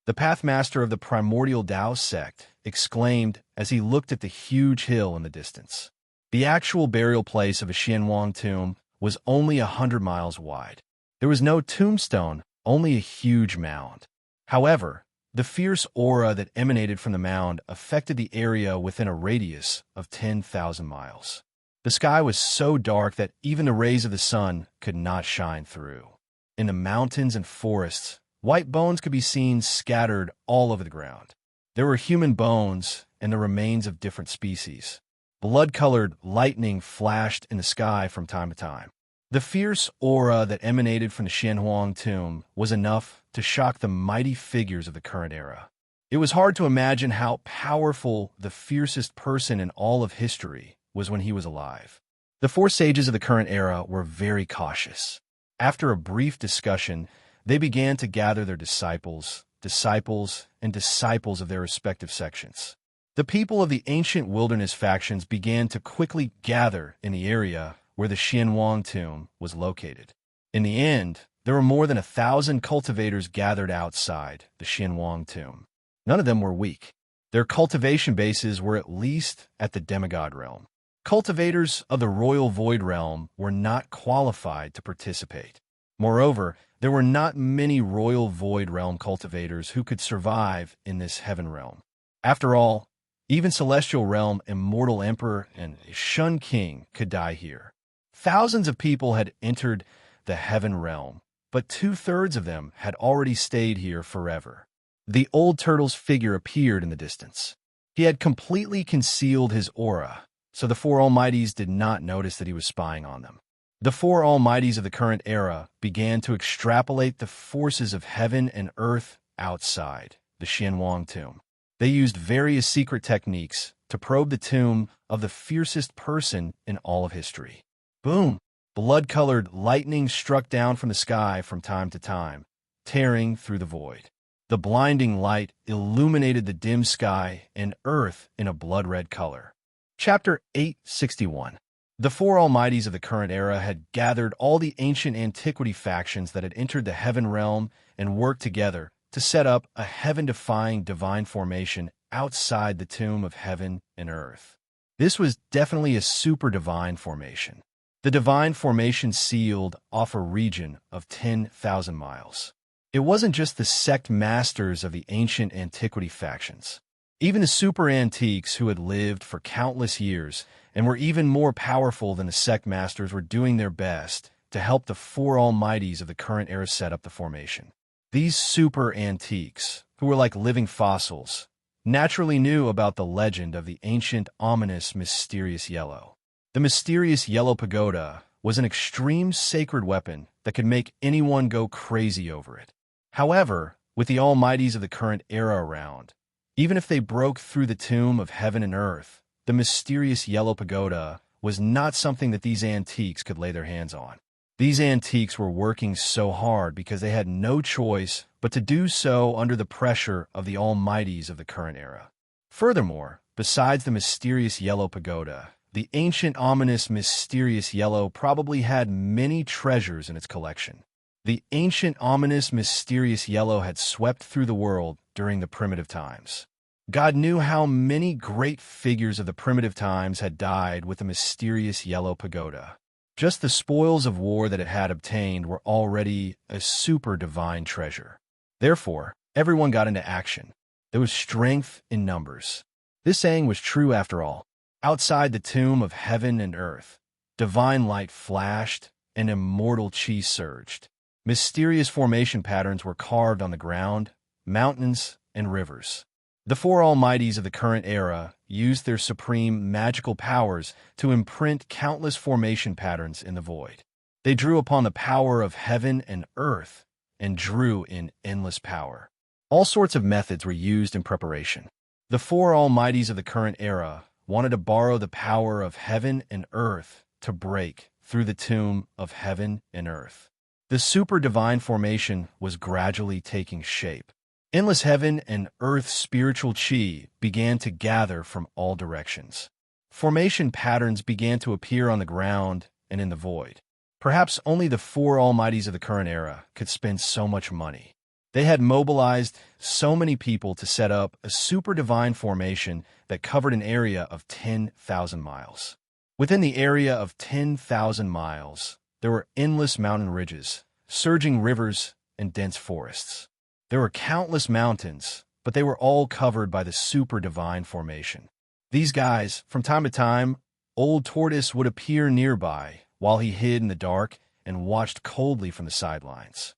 S1: The pathmaster of the primordial Tao sect exclaimed as he looked at the huge hill in the distance. The actual burial place of a Xianhuang tomb was only 100 miles wide. There was no tombstone, only a huge mound. However, the fierce aura that emanated from the mound affected the area within a radius of 10,000 miles. The sky was so dark that even the rays of the sun could not shine through. In the mountains and forests, white bones could be seen scattered all over the ground. There were human bones and the remains of different species. Blood-colored lightning flashed in the sky from time to time. The fierce aura that emanated from the Xianhuang tomb was enough to shock the mighty figures of the current era. It was hard to imagine how powerful the fiercest person in all of history was when he was alive. The four sages of the current era were very cautious. After a brief discussion, they began to gather their disciples of their respective sections. The people of the ancient wilderness factions began to quickly gather in the area where the Xianhuang tomb was located. In the end, there were more than 1,000 cultivators gathered outside the Xianhuang tomb. None of them were weak. Their cultivation bases were at least at the demigod realm. Cultivators of the royal void realm were not qualified to participate. Moreover, there were not many royal void realm cultivators who could survive in this heaven realm. After all, even celestial realm immortal emperor and Shun king could die here. Thousands of people had entered the heaven realm, but 2/3 of them had already stayed here forever. The old turtle's figure appeared in the distance. He had completely concealed his aura, so the four almighties did not notice that he was spying on them. The four almighties of the current era began to extrapolate the forces of heaven and earth outside the Xianhuang tomb. They used various secret techniques to probe the tomb of the fiercest person in all of history. Boom! Blood-colored lightning struck down from the sky from time to time, tearing through the void. The blinding light illuminated the dim sky and earth in a blood-red color. Chapter 861. The four almighties of the current era had gathered all the ancient antiquity factions that had entered the heaven realm and worked together to set up a heaven-defying divine formation outside the tomb of heaven and earth. This was definitely a super divine formation. The divine formation sealed off a region of 10,000 miles. It wasn't just the sect masters of the ancient antiquity factions. Even the super antiques who had lived for countless years and were even more powerful than the sect masters were doing their best to help the four almighties of the current era set up the formation. These super antiques, who were like living fossils, naturally knew about the legend of the ancient, ominous, mysterious yellow. The mysterious yellow pagoda was an extreme sacred weapon that could make anyone go crazy over it. However, with the almighties of the current era around, even if they broke through the tomb of heaven and earth, the mysterious yellow pagoda was not something that these antiques could lay their hands on. These antiques were working so hard because they had no choice but to do so under the pressure of the almighties of the current era. Furthermore, besides the mysterious yellow pagoda, the ancient ominous mysterious yellow probably had many treasures in its collection. The ancient ominous mysterious yellow had swept through the world during the primitive times. God knew how many great figures of the primitive times had died with the mysterious yellow pagoda. Just the spoils of war that it had obtained were already a super divine treasure. Therefore, everyone got into action. There was strength in numbers. This saying was true after all. Outside the tomb of heaven and earth, divine light flashed and immortal chi surged. Mysterious formation patterns were carved on the ground, mountains, and rivers. The four almighties of the current era used their supreme magical powers to imprint countless formation patterns in the void. They drew upon the power of heaven and earth and drew in endless power. All sorts of methods were used in preparation. The four almighties of the current era wanted to borrow the power of heaven and earth to break through the tomb of heaven and earth. The super divine formation was gradually taking shape. Endless heaven and earth spiritual chi began to gather from all directions. Formation patterns began to appear on the ground and in the void. Perhaps only the four almighties of the current era could spend so much money. They had mobilized so many people to set up a super divine formation that covered an area of 10,000 miles. Within the area of 10,000 miles, there were endless mountain ridges, surging rivers, and dense forests. There were countless mountains, but they were all covered by the super divine formation. These guys, from time to time, Old Tortoise would appear nearby while he hid in the dark and watched coldly from the sidelines.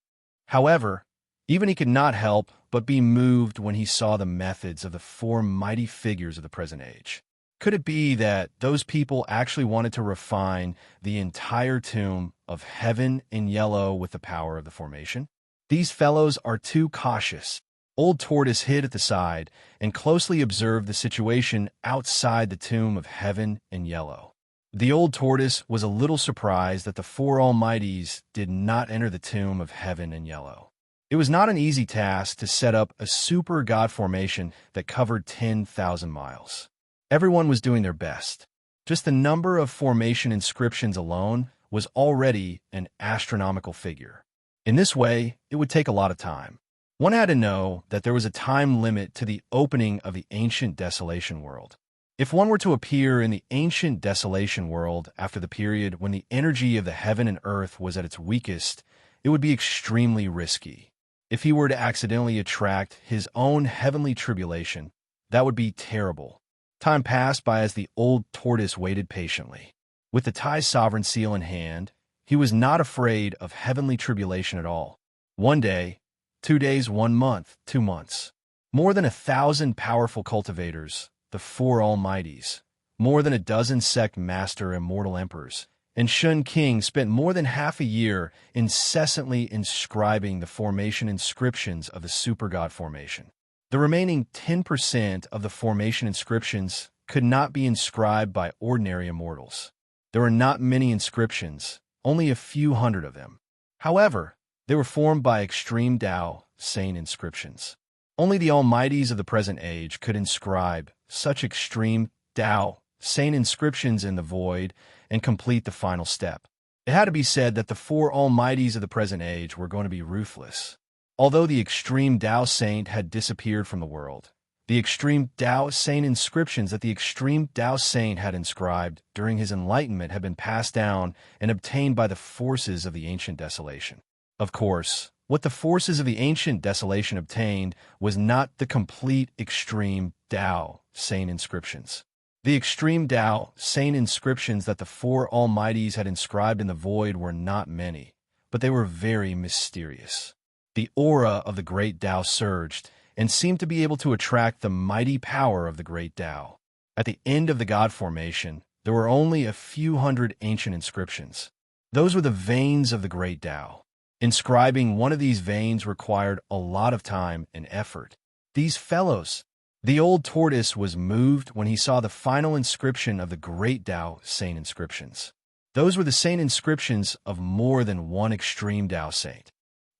S1: However, even he could not help but be moved when he saw the methods of the four mighty figures of the present age. Could it be that those people actually wanted to refine the entire tomb of heaven in yellow with the power of the formation? These fellows are too cautious. Old Tortoise hid at the side and closely observed the situation outside the tomb of heaven in yellow. The old tortoise was a little surprised that the four almighties did not enter the tomb of heaven in yellow. It was not an easy task to set up a super god formation that covered 10,000 miles. Everyone was doing their best. Just the number of formation inscriptions alone was already an astronomical figure. In this way, it would take a lot of time. One had to know that there was a time limit to the opening of the ancient desolation world. If one were to appear in the ancient desolation world after the period when the energy of the heaven and earth was at its weakest, it would be extremely risky. If he were to accidentally attract his own heavenly tribulation, that would be terrible. Time passed by as the old tortoise waited patiently. With the Thai sovereign seal in hand, he was not afraid of heavenly tribulation at all. 1 day, 2 days, 1 month, 2 months. More than 1,000 powerful cultivators, the four almighties, more than a dozen sect master immortal emperors, and Shun King spent more than half a year incessantly inscribing the formation inscriptions of the super god formation. The remaining 10% of the formation inscriptions could not be inscribed by ordinary immortals. There were not many inscriptions, only a few hundred of them. However, they were formed by extreme Tao, sane inscriptions. Only the almighties of the present age could inscribe such extreme Tao, sane inscriptions in the void and complete the final step. It had to be said that the four almighties of the present age were going to be ruthless. Although the extreme Tao saint had disappeared from the world, the extreme Tao saint inscriptions that the extreme Tao saint had inscribed during his enlightenment had been passed down and obtained by the forces of the ancient desolation. Of course, what the forces of the ancient desolation obtained was not the complete extreme Tao saint inscriptions. The extreme Tao saint inscriptions that the four almighties had inscribed in the void were not many, but they were very mysterious. The aura of the great Tao surged and seemed to be able to attract the mighty power of the great Tao. At the end of the god formation, there were only a few hundred ancient inscriptions. Those were the veins of the great Tao. Inscribing one of these veins required a lot of time and effort. These fellows, the old tortoise was moved when he saw the final inscription of the great Tao saint inscriptions. Those were the saint inscriptions of more than one extreme Tao saint.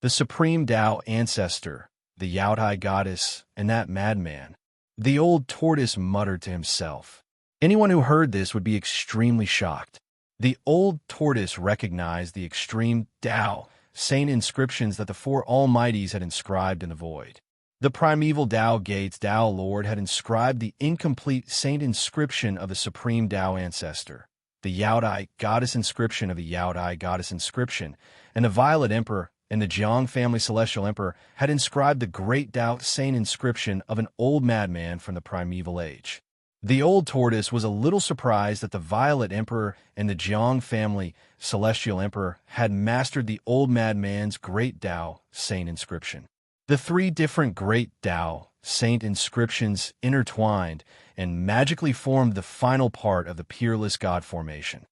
S1: The supreme Tao ancestor, the Yaotai goddess, and that madman. The old tortoise muttered to himself. Anyone who heard this would be extremely shocked. The old tortoise recognized the extreme Tao saint inscriptions that the four Almighties had inscribed in the void. The primeval Tao Gates Tao Lord had inscribed the incomplete saint inscription of the supreme Tao ancestor, the Yaotai goddess inscription of the Yaotai goddess inscription, and the Violet Emperor and the Jiang family celestial emperor had inscribed the great Tao saint inscription of an old madman from the primeval age. The old tortoise was a little surprised that the Violet Emperor and the Jiang family celestial emperor had mastered the old madman's great Tao saint inscription. The three different great Tao saint inscriptions intertwined and magically formed the final part of the peerless god formation.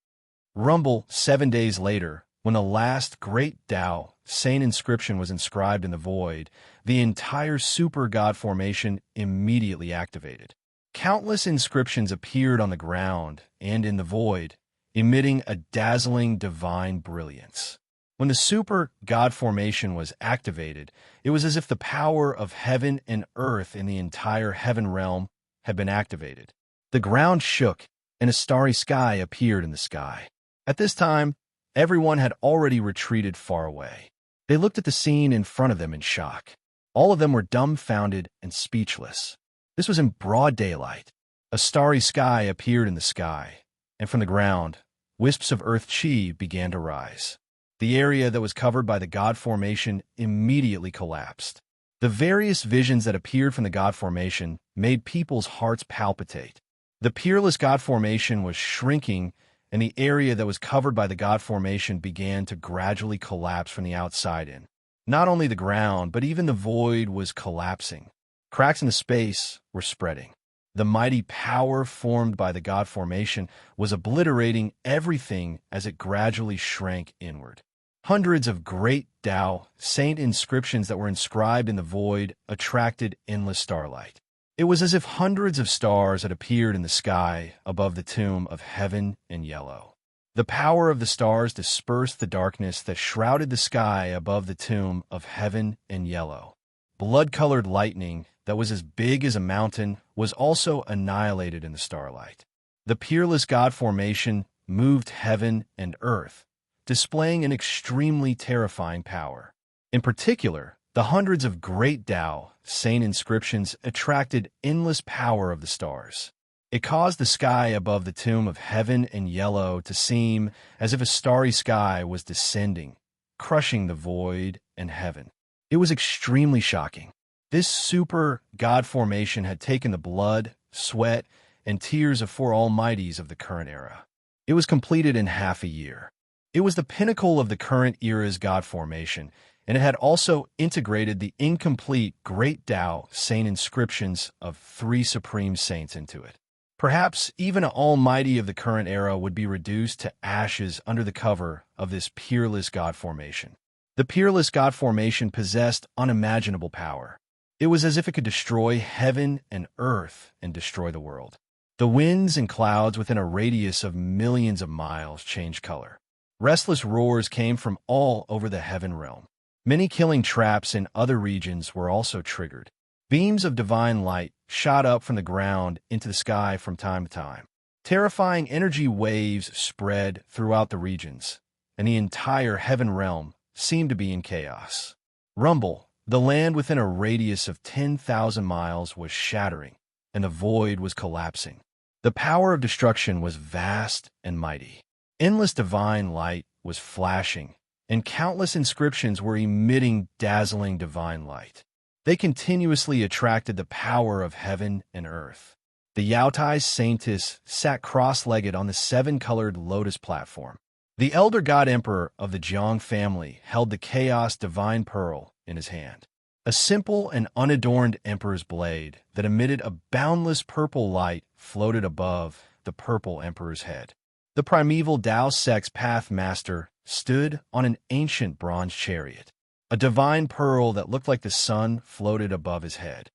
S1: Rumble 7 days later, when the last great Tao saint inscription was inscribed in the void, the entire super god formation immediately activated. Countless inscriptions appeared on the ground and in the void, emitting a dazzling divine brilliance. When the super god formation was activated, it was as if the power of heaven and earth in the entire heaven realm had been activated. The ground shook, and a starry sky appeared in the sky. At this time, everyone had already retreated far away. They looked at the scene in front of them in shock. All of them were dumbfounded and speechless. This was in broad daylight. A starry sky appeared in the sky, and from the ground, wisps of earth chi began to rise. The area that was covered by the god formation immediately collapsed. The various visions that appeared from the god formation made people's hearts palpitate. The peerless god formation was shrinking, and the area that was covered by the god formation began to gradually collapse from the outside in. Not only the ground, but even the void was collapsing. Cracks in the space were spreading. The mighty power formed by the god formation was obliterating everything as it gradually shrank inward. Hundreds of great Tao saint inscriptions that were inscribed in the void attracted endless starlight. It was as if hundreds of stars had appeared in the sky above the tomb of heaven and yellow. The power of the stars dispersed the darkness that shrouded the sky above the tomb of heaven and yellow. Blood-colored lightning that was as big as a mountain was also annihilated in the starlight. The peerless god formation moved heaven and earth, displaying an extremely terrifying power. In particular, the hundreds of great Tao saint inscriptions attracted endless power of the stars. It caused the sky above the tomb of heaven and yellow to seem as if a starry sky was descending, crushing the void and heaven. It was extremely shocking. This super god formation had taken the blood, sweat, and tears of four almighties of the current era. It was completed in half a year. It was the pinnacle of the current era's god formation, and it had also integrated the incomplete great Tao saint inscriptions of three supreme saints into it. Perhaps even an almighty of the current era would be reduced to ashes under the cover of this peerless god formation. The peerless god formation possessed unimaginable power. It was as if it could destroy heaven and earth and destroy the world. The winds and clouds within a radius of millions of miles changed color. Restless roars came from all over the heaven realm. Many killing traps in other regions were also triggered. Beams of divine light shot up from the ground into the sky from time to time. Terrifying energy waves spread throughout the regions, and the entire heaven realm seemed to be in chaos. Rumble, the land within a radius of 10,000 miles, was shattering, and the void was collapsing. The power of destruction was vast and mighty. Endless divine light was flashing, and countless inscriptions were emitting dazzling divine light. They continuously attracted the power of heaven and earth. The Yaotai saintess sat cross-legged on the seven-colored lotus platform. The elder god emperor of the Jiang family held the chaos divine pearl in his hand, a simple and unadorned emperor's blade that emitted a boundless purple light floated above the purple emperor's head. The primeval Tao Sex Path Master stood on an ancient bronze chariot. A divine pearl that looked like the sun floated above his head.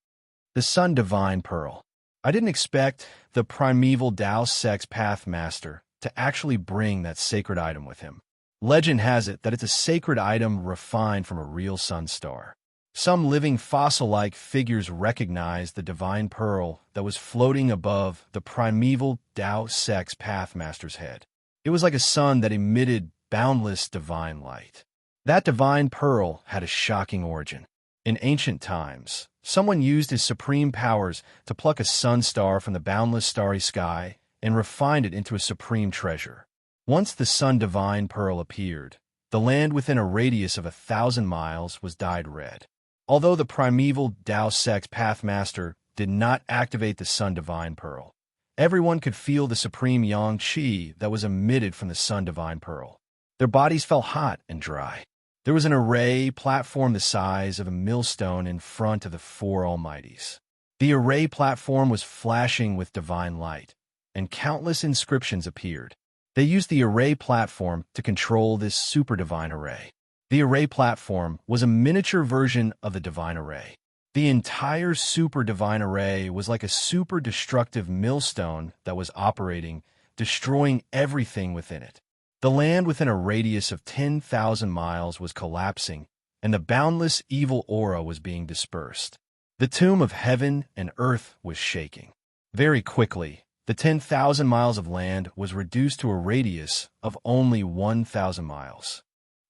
S1: The sun divine pearl. I didn't expect the primeval Tao Sex Path Master to actually bring that sacred item with him. Legend has it that it's a sacred item refined from a real sun star. Some living fossil-like figures recognized the divine pearl that was floating above the primeval Tao Sex Pathmaster's head. It was like a sun that emitted boundless divine light. That divine pearl had a shocking origin. In ancient times, someone used his supreme powers to pluck a sun star from the boundless starry sky and refined it into a supreme treasure. Once the sun divine pearl appeared, the land within a radius of 1,000 miles was dyed red. Although the primeval Tao Sex Pathmaster did not activate the sun divine pearl, everyone could feel the supreme yang qi that was emitted from the sun divine pearl. Their bodies felt hot and dry. There was an array platform the size of a millstone in front of the four almighties. The array platform was flashing with divine light, and countless inscriptions appeared. They used the array platform to control this super divine array. The array platform was a miniature version of the divine array. The entire super divine array was like a super destructive millstone that was operating, destroying everything within it. The land within a radius of 10,000 miles was collapsing, and the boundless evil aura was being dispersed. The tomb of heaven and earth was shaking. Very quickly, the 10,000 miles of land was reduced to a radius of only 1,000 miles.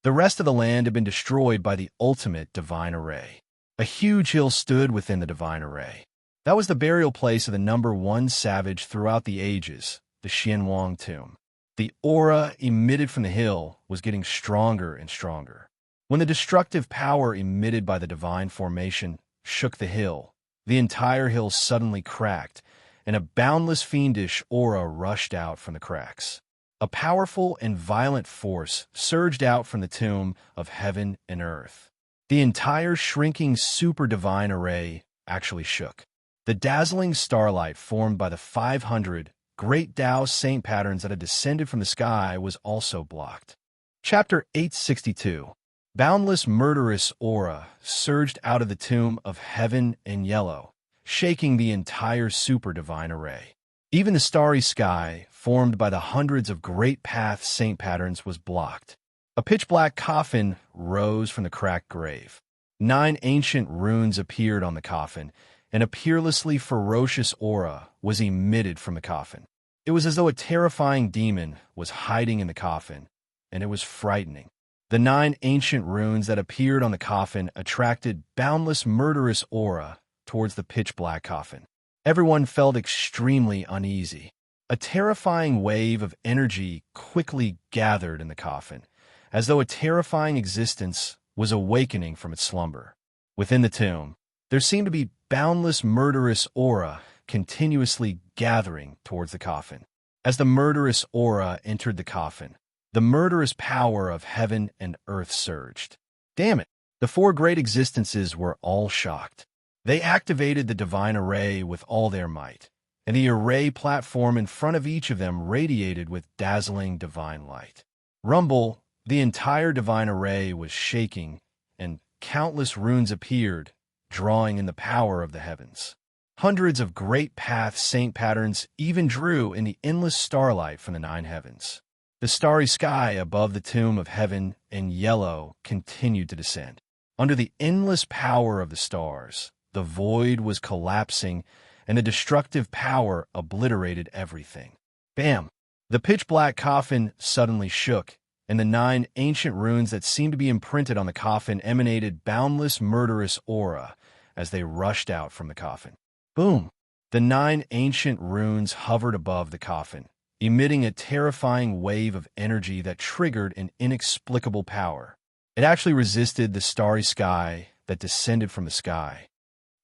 S1: The rest of the land had been destroyed by the ultimate divine array. A huge hill stood within the divine array. That was the burial place of the number one savage throughout the ages, the Xianhuang tomb. The aura emitted from the hill was getting stronger and stronger. When the destructive power emitted by the divine formation shook the hill, the entire hill suddenly cracked, and a boundless fiendish aura rushed out from the cracks. A powerful and violent force surged out from the tomb of heaven and earth. The entire shrinking super divine array actually shook. The dazzling starlight formed by the 500 great Tao saint patterns that had descended from the sky was also blocked. Chapter 862. Boundless murderous aura surged out of the tomb of heaven and yellow, shaking the entire super divine array. Even the starry sky, formed by the hundreds of great path saint patterns, was blocked. A pitch-black coffin rose from the cracked grave. 9 ancient runes appeared on the coffin, and a peerlessly ferocious aura was emitted from the coffin. It was as though a terrifying demon was hiding in the coffin, and it was frightening. The 9 ancient runes that appeared on the coffin attracted boundless murderous aura towards the pitch-black coffin. Everyone felt extremely uneasy. A terrifying wave of energy quickly gathered in the coffin, as though a terrifying existence was awakening from its slumber. Within the tomb, there seemed to be boundless murderous aura continuously gathering towards the coffin. As the murderous aura entered the coffin, the murderous power of heaven and earth surged. Damn it! The 4 great existences were all shocked. They activated the divine array with all their might, and the array platform in front of each of them radiated with dazzling divine light. Rumble, the entire divine array was shaking, and countless runes appeared, drawing in the power of the heavens. Hundreds of great path saint patterns even drew in the endless starlight from the 9 heavens. The starry sky above the tomb of heaven and yellow continued to descend. Under the endless power of the stars, the void was collapsing, and the destructive power obliterated everything. Bam! The pitch-black coffin suddenly shook, and the 9 ancient runes that seemed to be imprinted on the coffin emanated boundless murderous aura as they rushed out from the coffin. Boom! The 9 ancient runes hovered above the coffin, emitting a terrifying wave of energy that triggered an inexplicable power. It actually resisted the starry sky that descended from the sky.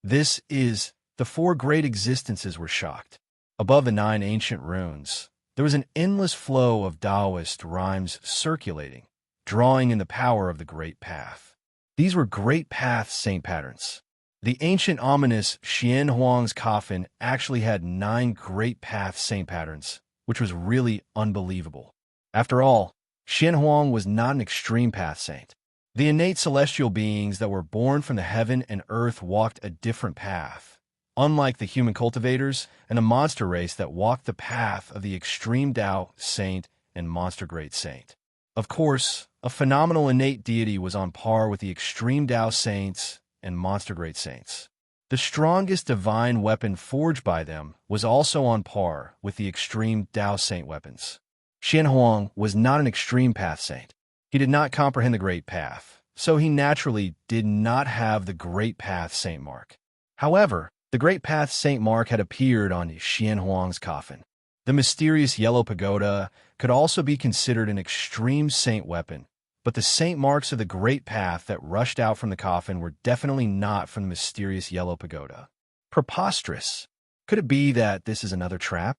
S1: This is, the 4 great existences were shocked. Above the 9 ancient runes, there was an endless flow of Taoist rhymes circulating, drawing in the power of the great path. These were great path saint patterns. The ancient ominous Xianhuang's coffin actually had 9 great path saint patterns, which was really unbelievable. After all, Xianhuang was not an extreme path saint. The innate celestial beings that were born from the heaven and earth walked a different path, unlike the human cultivators and a monster race that walked the path of the extreme Tao saint and monster great saint. Of course, a phenomenal innate deity was on par with the extreme Tao saints and monster great saints. The strongest divine weapon forged by them was also on par with the extreme Tao saint weapons. Xianhuang was not an extreme path saint. He did not comprehend the great path, so he naturally did not have the great path saint mark. However, the great path saint mark had appeared on Xianhuang's coffin. The mysterious yellow pagoda could also be considered an extreme saint weapon, but the saint marks of the great path that rushed out from the coffin were definitely not from the mysterious yellow pagoda. Preposterous. Could it be that this is another trap?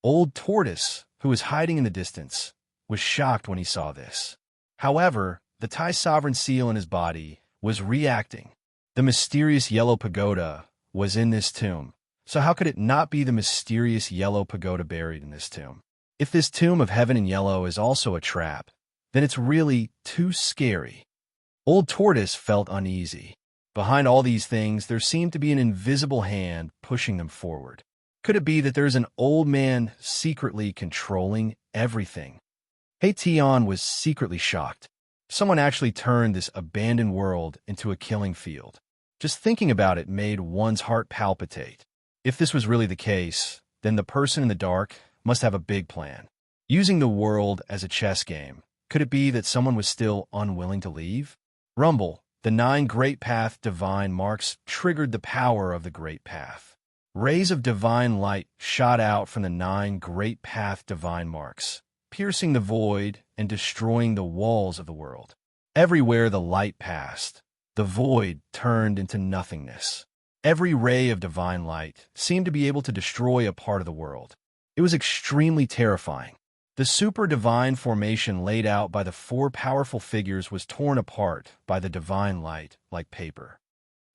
S1: Old Tortoise, who was hiding in the distance, was shocked when he saw this. However, the Tai sovereign seal in his body was reacting. The mysterious yellow pagoda was in this tomb, so how could it not be the mysterious yellow pagoda buried in this tomb? If this tomb of heaven in yellow is also a trap, then it's really too scary. Old Tortoise felt uneasy. Behind all these things, there seemed to be an invisible hand pushing them forward. Could it be that there's an old man secretly controlling everything? Hey Tian was secretly shocked. Someone actually turned this abandoned world into a killing field. Just thinking about it made one's heart palpitate. If this was really the case, then the person in the dark must have a big plan. Using the world as a chess game, could it be that someone was still unwilling to leave? Rumble, the 9 Great Path divine marks triggered the power of the Great Path. Rays of divine light shot out from the 9 Great Path divine marks, piercing the void and destroying the walls of the world. Everywhere the light passed, the void turned into nothingness. Every ray of divine light seemed to be able to destroy a part of the world. It was extremely terrifying. The super divine formation laid out by the 4 powerful figures was torn apart by the divine light like paper.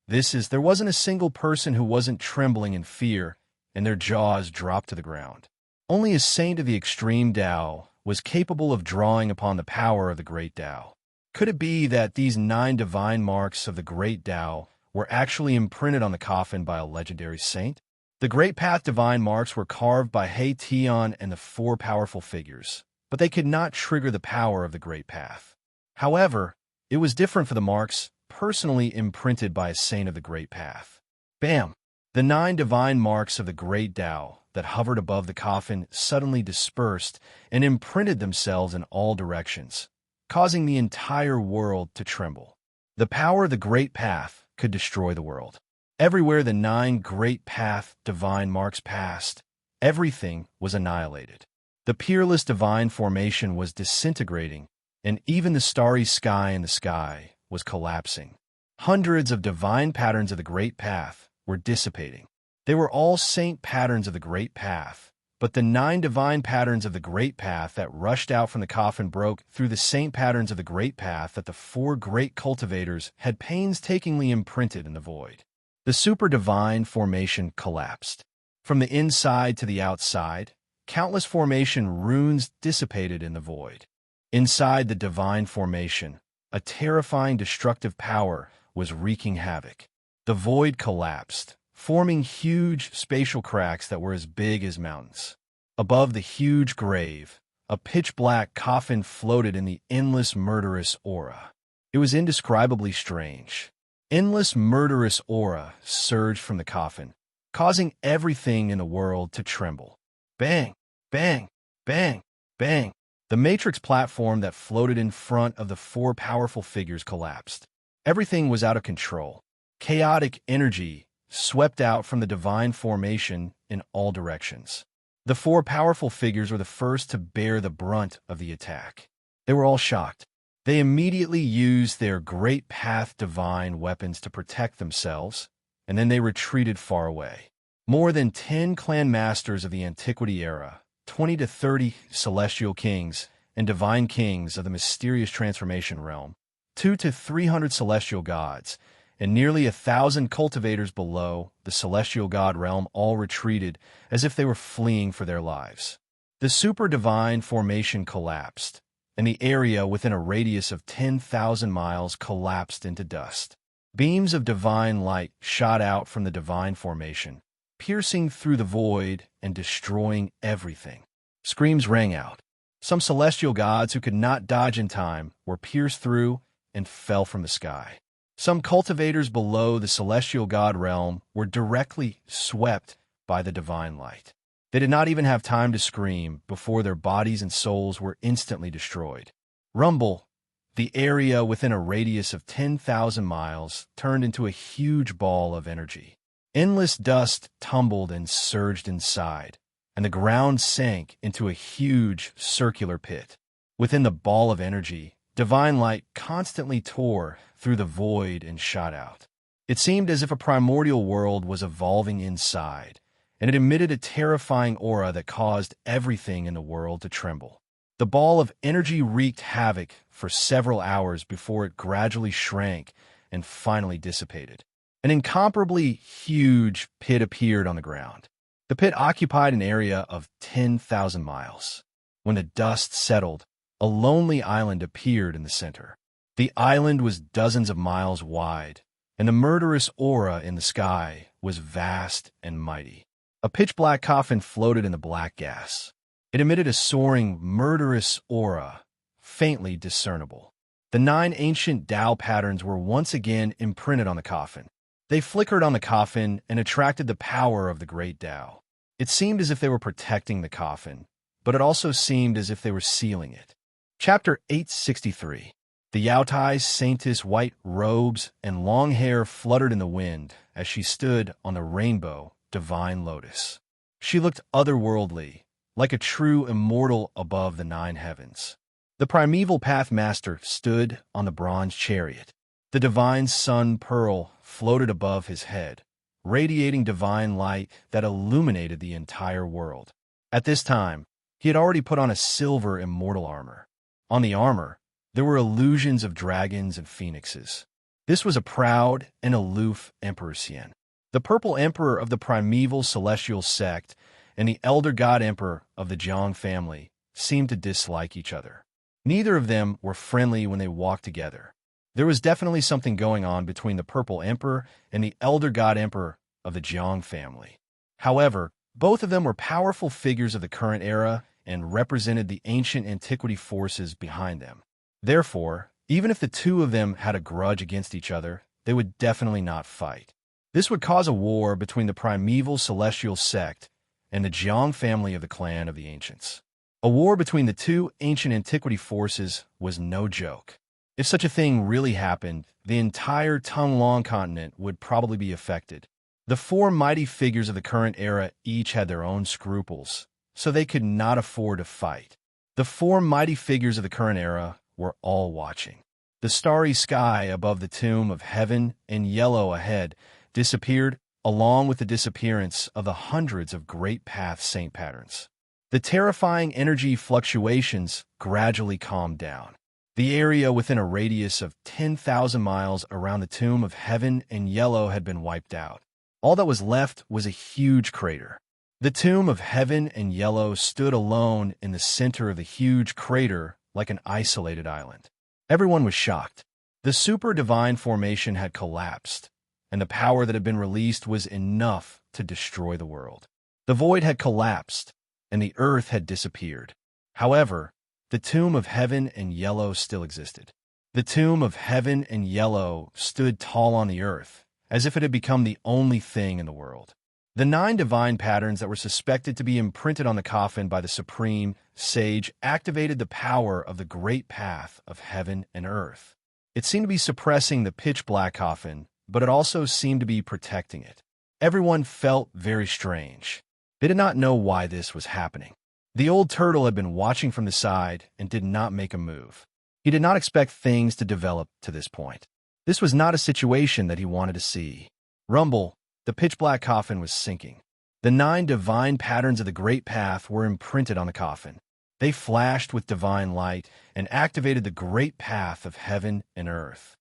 S1: There wasn't a single person who wasn't trembling in fear, and their jaws dropped to the ground. Only a saint of the extreme Tao was capable of drawing upon the power of the great Tao. Could it be that these 9 divine marks of the great Tao were actually imprinted on the coffin by a legendary saint? The Great Path divine marks were carved by He Tian and the 4 powerful figures, but they could not trigger the power of the Great Path. However, it was different for the marks personally imprinted by a saint of the Great Path. Bam! The 9 divine marks of the Great Tao that hovered above the coffin suddenly dispersed and imprinted themselves in all directions, causing the entire world to tremble. The power of the Great Path could destroy the world. Everywhere the 9 Great Path divine marks passed, everything was annihilated. The peerless divine formation was disintegrating, and even the starry sky in the sky was collapsing. Hundreds of divine patterns of the Great Path were dissipating. They were all saint patterns of the Great Path, but the 9 divine patterns of the Great Path that rushed out from the coffin broke through the saint patterns of the Great Path that the 4 great cultivators had painstakingly imprinted in the void. The super divine formation collapsed. From the inside to the outside, countless formation runes dissipated in the void. Inside the divine formation, a terrifying destructive power was wreaking havoc. The void collapsed, forming huge spatial cracks that were as big as mountains. Above the huge grave, a pitch-black coffin floated in the endless murderous aura. It was indescribably strange. Endless murderous aura surged from the coffin, causing everything in the world to tremble. Bang! Bang! Bang! Bang! The matrix platform that floated in front of the 4 powerful figures collapsed. Everything was out of control. Chaotic energy swept out from the divine formation in all directions. The 4 powerful figures were the first to bear the brunt of the attack. They were all shocked. They immediately used their Great Path divine weapons to protect themselves, and then they retreated far away. More than 10 clan masters of the Antiquity era, 20 to 30 celestial kings and divine kings of the mysterious transformation realm, 200 to 300 celestial gods, and nearly 1,000 cultivators below the celestial god realm all retreated as if they were fleeing for their lives. The super divine formation collapsed, and the area within a radius of 10,000 miles collapsed into dust. Beams of divine light shot out from the divine formation, piercing through the void and destroying everything. Screams rang out. Some celestial gods who could not dodge in time were pierced through and fell from the sky. Some cultivators below the celestial god realm were directly swept by the divine light. They did not even have time to scream before their bodies and souls were instantly destroyed. Rumble, the area within a radius of 10,000 miles, turned into a huge ball of energy. Endless dust tumbled and surged inside, and the ground sank into a huge circular pit. Within the ball of energy, divine light constantly tore through the void and shot out. It seemed as if a primordial world was evolving inside, and it emitted a terrifying aura that caused everything in the world to tremble. The ball of energy wreaked havoc for several hours before it gradually shrank and finally dissipated. An incomparably huge pit appeared on the ground. The pit occupied an area of 10,000 miles. When the dust settled, a lonely island appeared in the center. The island was dozens of miles wide, and the murderous aura in the sky was vast and mighty. A pitch-black coffin floated in the black gas. It emitted a soaring, murderous aura, faintly discernible. The 9 ancient Tao patterns were once again imprinted on the coffin. They flickered on the coffin and attracted the power of the great Tao. It seemed as if they were protecting the coffin, but it also seemed as if they were sealing it. Chapter 863. The Yaotai's saintess' white robes and long hair fluttered in the wind as she stood on the rainbow divine lotus. She looked otherworldly, like a true immortal above the 9 heavens. The primeval path master stood on the bronze chariot. The divine sun pearl floated above his head, radiating divine light that illuminated the entire world. At this time, he had already put on a silver immortal armor. On the armor, there were illusions of dragons and phoenixes. This was a proud and aloof Emperor Xian. The purple emperor of the primeval celestial sect and the elder god emperor of the Jiang family seemed to dislike each other. Neither of them were friendly when they walked together. There was definitely something going on between the purple emperor and the elder god emperor of the Jiang family. However, both of them were powerful figures of the current era and represented the ancient antiquity forces behind them. Therefore, even if the two of them had a grudge against each other, they would definitely not fight. This would cause a war between the primeval celestial sect and the Jiang family of the clan of the ancients. A war between the two ancient antiquity forces was no joke. If such a thing really happened, the entire Tonglong continent would probably be affected. The 4 mighty figures of the current era each had their own scruples, so they could not afford to fight. The 4 mighty figures of the current era were all watching. The starry sky above the tomb of heaven and yellow ahead disappeared, along with the disappearance of the hundreds of great path saint patterns. The terrifying energy fluctuations gradually calmed down. The area within a radius of 10,000 miles around the tomb of heaven and yellow had been wiped out. All that was left was a huge crater. The tomb of heaven and yellow stood alone in the center of the huge crater like an isolated island. Everyone was shocked. The super divine formation had collapsed, and the power that had been released was enough to destroy the world. The void had collapsed, and the earth had disappeared. However, the tomb of heaven and yellow still existed. The tomb of heaven and yellow stood tall on the earth, as if it had become the only thing in the world. The 9 divine patterns that were suspected to be imprinted on the coffin by the supreme sage activated the power of the great path of heaven and earth. It seemed to be suppressing the pitch-black coffin, but it also seemed to be protecting it. Everyone felt very strange. They did not know why this was happening. The old turtle had been watching from the side and did not make a move. He did not expect things to develop to this point. This was not a situation that he wanted to see. Rumble, the pitch-black coffin was sinking. The 9 divine patterns of the Great Path were imprinted on the coffin. They flashed with divine light and activated the Great Path of heaven and earth.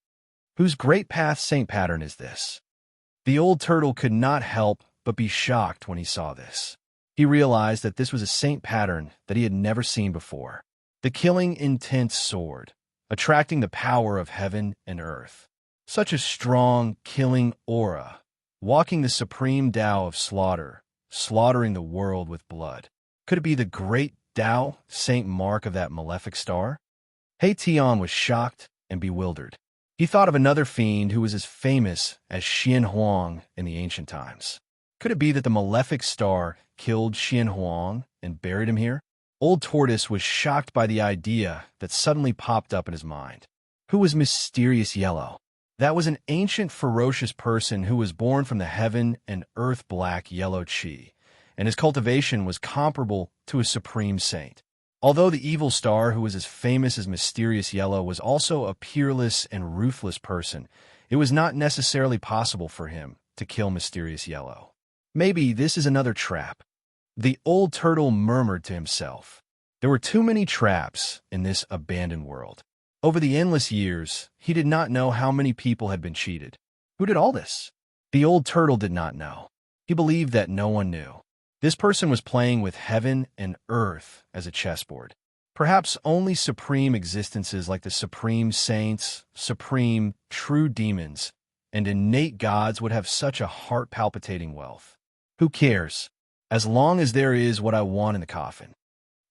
S1: Whose Great Path saint pattern is this? The old turtle could not help but be shocked when he saw this. He realized that this was a saint pattern that he had never seen before. The killing intent sword, attracting the power of heaven and earth. Such a strong, killing aura, walking the supreme Tao of slaughter, slaughtering the world with blood. Could it be the great Tao, Saint Mark of that malefic star? He Tian was shocked and bewildered. He thought of another fiend who was as famous as Xian Huang in the ancient times. Could it be that the malefic star killed Xian Huang and buried him here? Old Tortoise was shocked by the idea that suddenly popped up in his mind. Who was Mysterious Yellow? That was an ancient, ferocious person who was born from the heaven and earth black yellow chi, and his cultivation was comparable to a supreme saint. Although the evil star who was as famous as Mysterious Yellow was also a peerless and ruthless person, it was not necessarily possible for him to kill Mysterious Yellow. Maybe this is another trap. The old turtle murmured to himself. There were too many traps in this abandoned world. Over the endless years, he did not know how many people had been cheated. Who did all this? The old turtle did not know. He believed that no one knew. This person was playing with heaven and earth as a chessboard. Perhaps only supreme existences like the supreme saints, supreme, true demons, and innate gods would have such a heart-palpitating wealth. Who cares? As long as there is what I want in the coffin.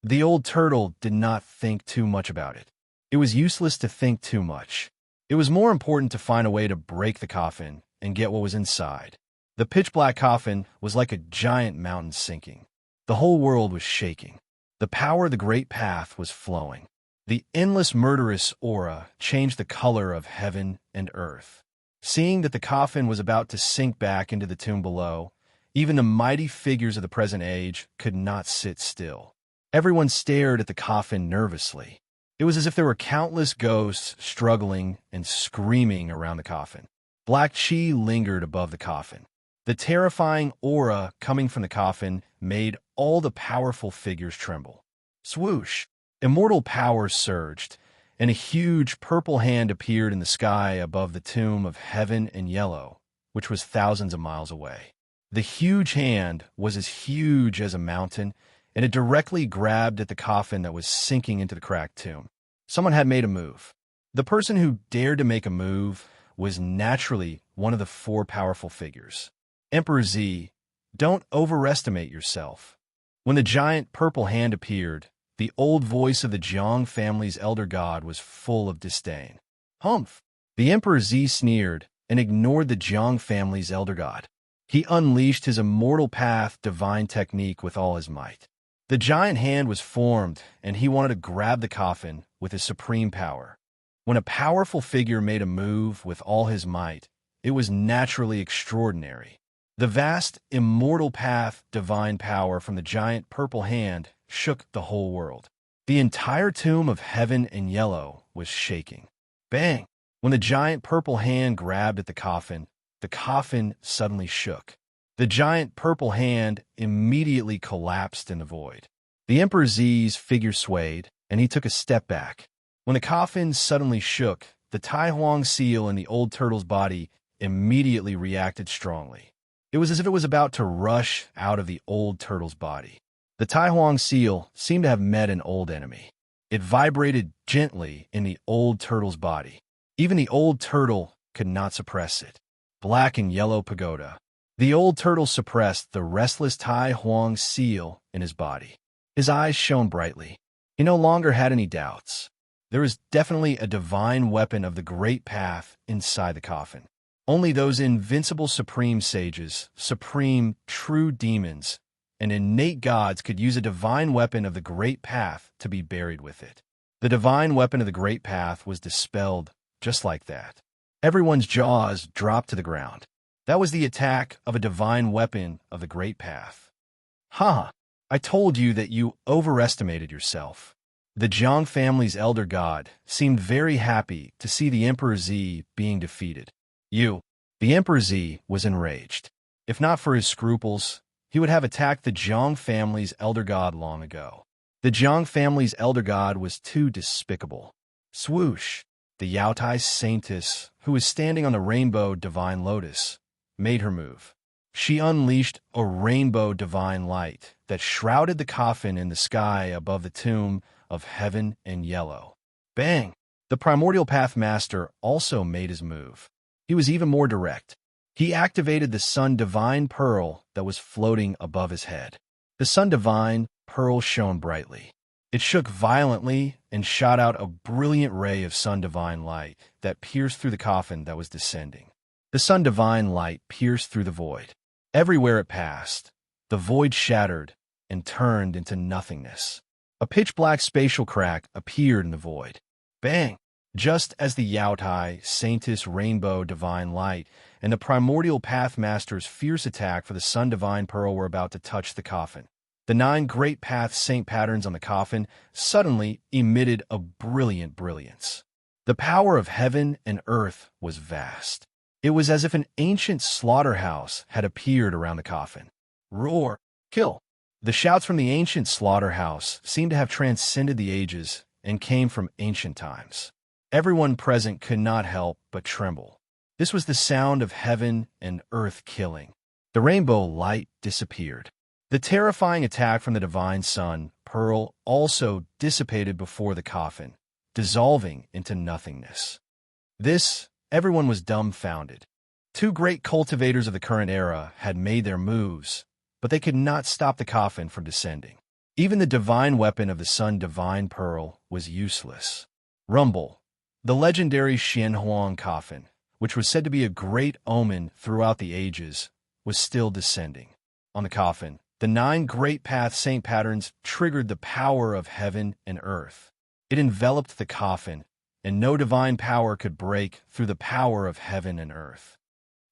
S1: The old turtle did not think too much about it. It was useless to think too much. It was more important to find a way to break the coffin and get what was inside. The pitch-black coffin was like a giant mountain sinking. The whole world was shaking. The power of the great path was flowing. The endless murderous aura changed the color of heaven and earth. Seeing that the coffin was about to sink back into the tomb below, even the mighty figures of the present age could not sit still. Everyone stared at the coffin nervously. It was as if there were countless ghosts struggling and screaming around the coffin. Black chi lingered above the coffin. The terrifying aura coming from the coffin made all the powerful figures tremble. Swoosh! Immortal power surged, and a huge purple hand appeared in the sky above the tomb of Heaven and Yellow, which was thousands of miles away. The huge hand was as huge as a mountain, and it directly grabbed at the coffin that was sinking into the cracked tomb. Someone had made a move. The person who dared to make a move was naturally one of the four powerful figures. Emperor Z, don't overestimate yourself. When the giant purple hand appeared, the old voice of the Jiang family's elder god was full of disdain. Humph! The Emperor Z sneered and ignored the Jiang family's elder god. He unleashed his immortal path divine technique with all his might. The giant hand was formed, and he wanted to grab the coffin with his supreme power. When a powerful figure made a move with all his might, it was naturally extraordinary. The vast, immortal path, divine power from the giant purple hand shook the whole world. The entire tomb of Heaven and Yellow was shaking. Bang! When the giant purple hand grabbed at the coffin suddenly shook. The giant purple hand immediately collapsed in the void. The Emperor Z's figure swayed, and he took a step back. When the coffin suddenly shook, the Tai Huang seal in the old turtle's body immediately reacted strongly. It was as if it was about to rush out of the old turtle's body. The Tai Huang seal seemed to have met an old enemy. It vibrated gently in the old turtle's body. Even the old turtle could not suppress it. Black and yellow pagoda. The old turtle suppressed the restless Tai Huang seal in his body. His eyes shone brightly. He no longer had any doubts. There was definitely a divine weapon of the great path inside the coffin. Only those invincible supreme sages, supreme true demons, and innate gods could use a divine weapon of the great path to be buried with it. The divine weapon of the great path was dispelled just like that. Everyone's jaws dropped to the ground. That was the attack of a divine weapon of the great path. Ha! I told you that you overestimated yourself. The Jiang family's elder god seemed very happy to see the Emperor Z being defeated. The Emperor Z was enraged. If not for his scruples, he would have attacked the Jiang family's elder god long ago. The Jiang family's elder god was too despicable. Swoosh! The Yaotai saintess, who was standing on the rainbow divine lotus, made her move. She unleashed a rainbow divine light that shrouded the coffin in the sky above the tomb of Heaven and Yellow. Bang! The primordial path master also made his move. He was even more direct. He activated the Sun Divine Pearl that was floating above his head. The Sun Divine Pearl shone brightly. It shook violently and shot out a brilliant ray of Sun Divine light that pierced through the coffin that was descending. The Sun Divine light pierced through the void. Everywhere it passed, the void shattered and turned into nothingness. A pitch-black spatial crack appeared in the void. Bang! Just as the Yautai, Saintess Rainbow Divine Light, and the Primordial Pathmaster's fierce attack for the Sun Divine Pearl were about to touch the coffin, the 9 Great Path Saint patterns on the coffin suddenly emitted a brilliant brilliance. The power of heaven and earth was vast. It was as if an ancient slaughterhouse had appeared around the coffin. Roar! Kill! The shouts from the ancient slaughterhouse seemed to have transcended the ages and came from ancient times. Everyone present could not help but tremble. This was the sound of heaven and earth killing. The rainbow light disappeared. The terrifying attack from the divine sun, Pearl, also dissipated before the coffin, dissolving into nothingness. Everyone was dumbfounded. 2 great cultivators of the current era had made their moves, but they could not stop the coffin from descending. Even the divine weapon of the Sun Divine Pearl was useless. Rumble, the legendary Xianhuang coffin, which was said to be a great omen throughout the ages, was still descending. On the coffin, the 9 Great Path Saint patterns triggered the power of heaven and earth. It enveloped the coffin, and no divine power could break through the power of heaven and earth.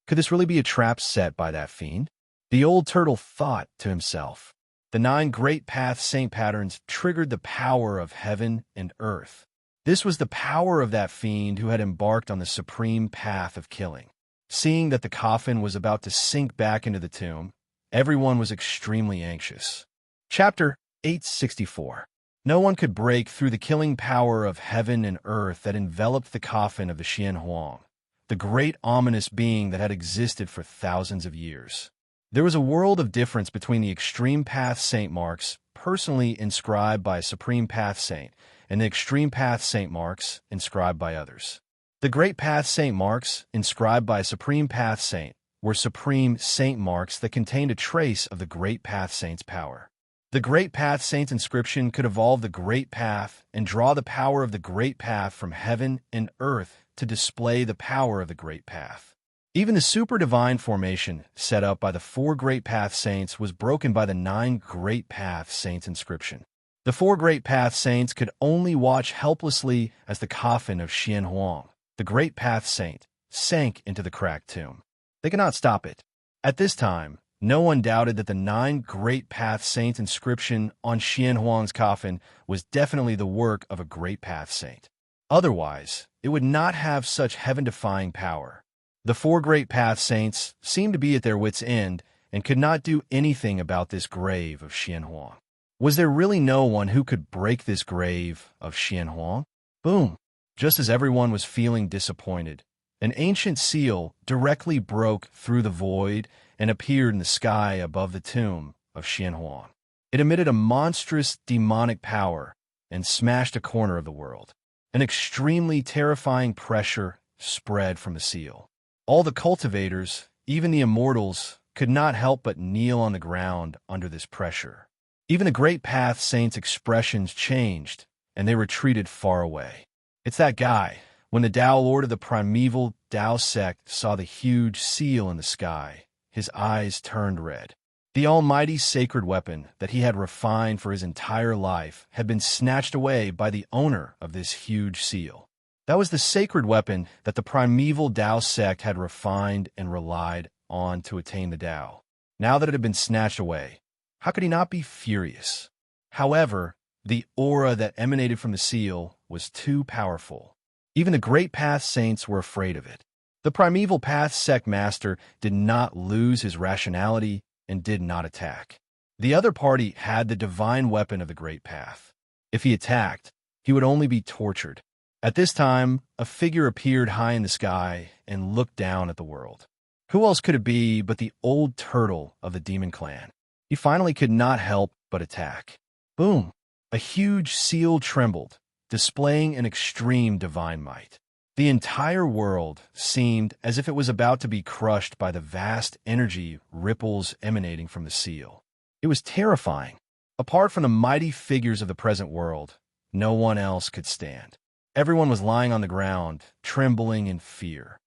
S1: Could this really be a trap set by that fiend? The old turtle thought to himself. The 9 Great Path Saint patterns triggered the power of heaven and earth. This was the power of that fiend who had embarked on the supreme path of killing. Seeing that the coffin was about to sink back into the tomb, everyone was extremely anxious. Chapter 864. No one could break through the killing power of heaven and earth that enveloped the coffin of the Xianhuang, the great ominous being that had existed for thousands of years. There was a world of difference between the extreme path saint marks personally inscribed by a supreme path saint and the extreme path saint marks inscribed by others. The great path saint marks inscribed by a supreme path saint were supreme saint marks that contained a trace of the great path saint's power. The great path saint's inscription could evolve the great path and draw the power of the great path from heaven and earth to display the power of the great path. Even the super divine formation set up by the 4 great path saints was broken by the 9 great path saints inscription. The 4 great path saints could only watch helplessly as the coffin of Xianhuang, the great path saint, sank into the cracked tomb. They could not stop it. At this time, no one doubted that the 9 Great Path Saint inscription on Xianhuang's coffin was definitely the work of a Great Path Saint. Otherwise, it would not have such heaven-defying power. The 4 Great Path Saints seemed to be at their wits' end and could not do anything about this grave of Xianhuang. Was there really no one who could break this grave of Xianhuang? Boom! Just as everyone was feeling disappointed, an ancient seal directly broke through the void and appeared in the sky above the tomb of Xianhuang. It emitted a monstrous demonic power and smashed a corner of the world. An extremely terrifying pressure spread from the seal. All the cultivators, even the immortals, could not help but kneel on the ground under this pressure. Even the Great Path Saints' expressions changed, and they retreated far away. It's that guy. When the Tao Lord of the primeval Tao sect saw the huge seal in the sky, his eyes turned red. The almighty sacred weapon that he had refined for his entire life had been snatched away by the owner of this huge seal. That was the sacred weapon that the primeval Tao sect had refined and relied on to attain the Tao. Now that it had been snatched away, how could he not be furious? However, the aura that emanated from the seal was too powerful. Even the Great Path Saints were afraid of it. The Primeval Path Sect Master did not lose his rationality and did not attack. The other party had the divine weapon of the Great Path. If he attacked, he would only be tortured. At this time, a figure appeared high in the sky and looked down at the world. Who else could it be but the old turtle of the demon clan? He finally could not help but attack. Boom! A huge seal trembled, displaying an extreme divine might. The entire world seemed as if it was about to be crushed by the vast energy ripples emanating from the seal. It was terrifying. Apart from the mighty figures of the present world, no one else could stand. Everyone was lying on the ground, trembling in fear.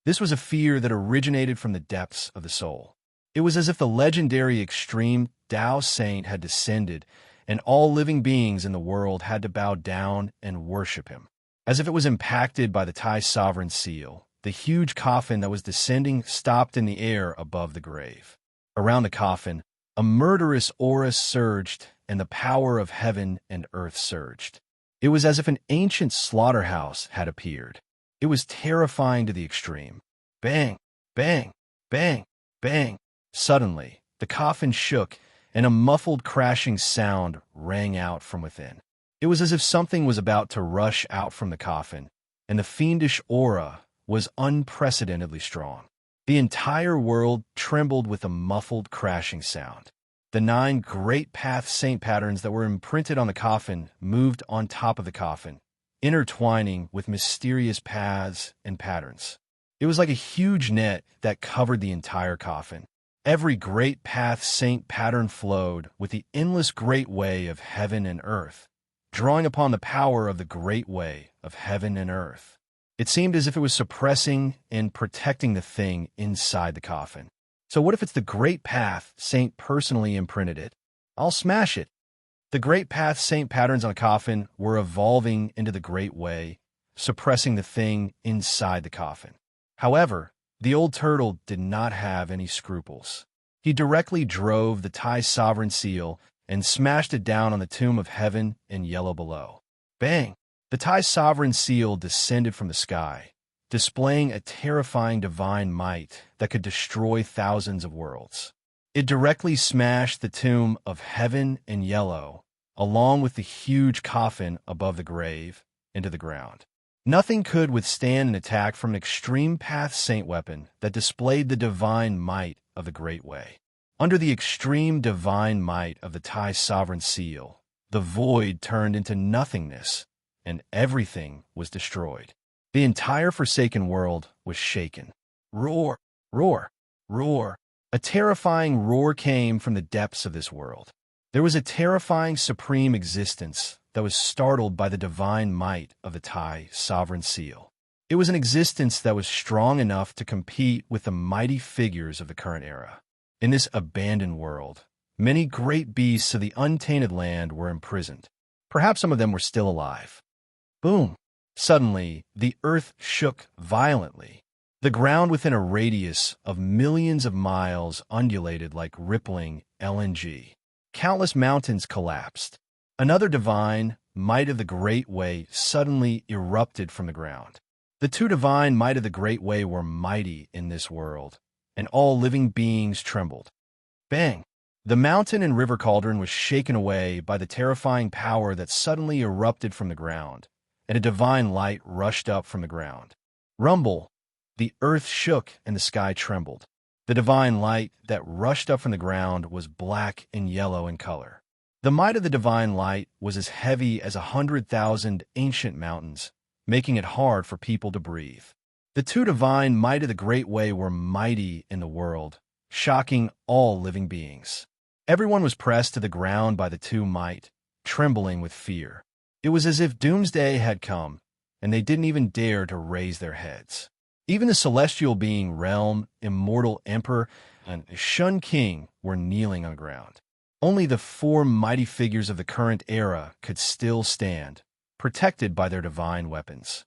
S1: This was a fear that originated from the depths of the soul. It was as if the legendary extreme Tao Saint had descended, and all living beings in the world had to bow down and worship him. As if it was impacted by the Thai sovereign seal, the huge coffin that was descending stopped in the air above the grave. Around the coffin, a murderous aura surged, and the power of heaven and earth surged. It was as if an ancient slaughterhouse had appeared. It was terrifying to the extreme. Bang, bang, bang, bang. Suddenly, the coffin shook, and a muffled crashing sound rang out from within. It was as if something was about to rush out from the coffin, and the fiendish aura was unprecedentedly strong. The entire world trembled with a muffled crashing sound. The 9 great path saint patterns that were imprinted on the coffin moved on top of the coffin, intertwining with mysterious paths and patterns. It was like a huge net that covered the entire coffin. Every great path saint pattern flowed with the endless great way of heaven and earth, drawing upon the power of the great way of heaven and earth. It seemed as if it was suppressing and protecting the thing inside the coffin. So what if it's the great path saint personally imprinted it? I'll smash it. The great path saint patterns on a coffin were evolving into the great way, suppressing the thing inside the coffin. However, the old turtle did not have any scruples. He directly drove the Thai sovereign seal and smashed it down on the tomb of heaven in yellow below. Bang! The Thai sovereign seal descended from the sky, displaying a terrifying divine might that could destroy thousands of worlds. It directly smashed the tomb of heaven in yellow, along with the huge coffin above the grave, into the ground. Nothing could withstand an attack from an extreme path saint weapon that displayed the divine might of the Great Way. Under the extreme divine might of the Thai sovereign seal, the void turned into nothingness, and everything was destroyed. The entire forsaken world was shaken. Roar, roar, roar. A terrifying roar came from the depths of this world. There was a terrifying supreme existence that was startled by the divine might of the Thai sovereign seal. It was an existence that was strong enough to compete with the mighty figures of the current era. In this abandoned world, many great beasts of the untainted land were imprisoned. Perhaps some of them were still alive. Boom! Suddenly, the earth shook violently. The ground within a radius of millions of miles undulated like rippling LNG. Countless mountains collapsed. Another divine might of the Great Way suddenly erupted from the ground. The 2 divine might of the Great Way were mighty in this world, and all living beings trembled. Bang! The mountain and river cauldron was shaken away by the terrifying power that suddenly erupted from the ground, and a divine light rushed up from the ground. Rumble! The earth shook and the sky trembled. The divine light that rushed up from the ground was black and yellow in color. The might of the divine light was as heavy as 100,000 ancient mountains, making it hard for people to breathe. The 2 divine might of the Great Way were mighty in the world, shocking all living beings. Everyone was pressed to the ground by the 2 might, trembling with fear. It was as if doomsday had come, and they didn't even dare to raise their heads. Even the celestial being Realm, Immortal Emperor, and Shun King were kneeling on the ground. Only the 4 mighty figures of the current era could still stand, protected by their divine weapons.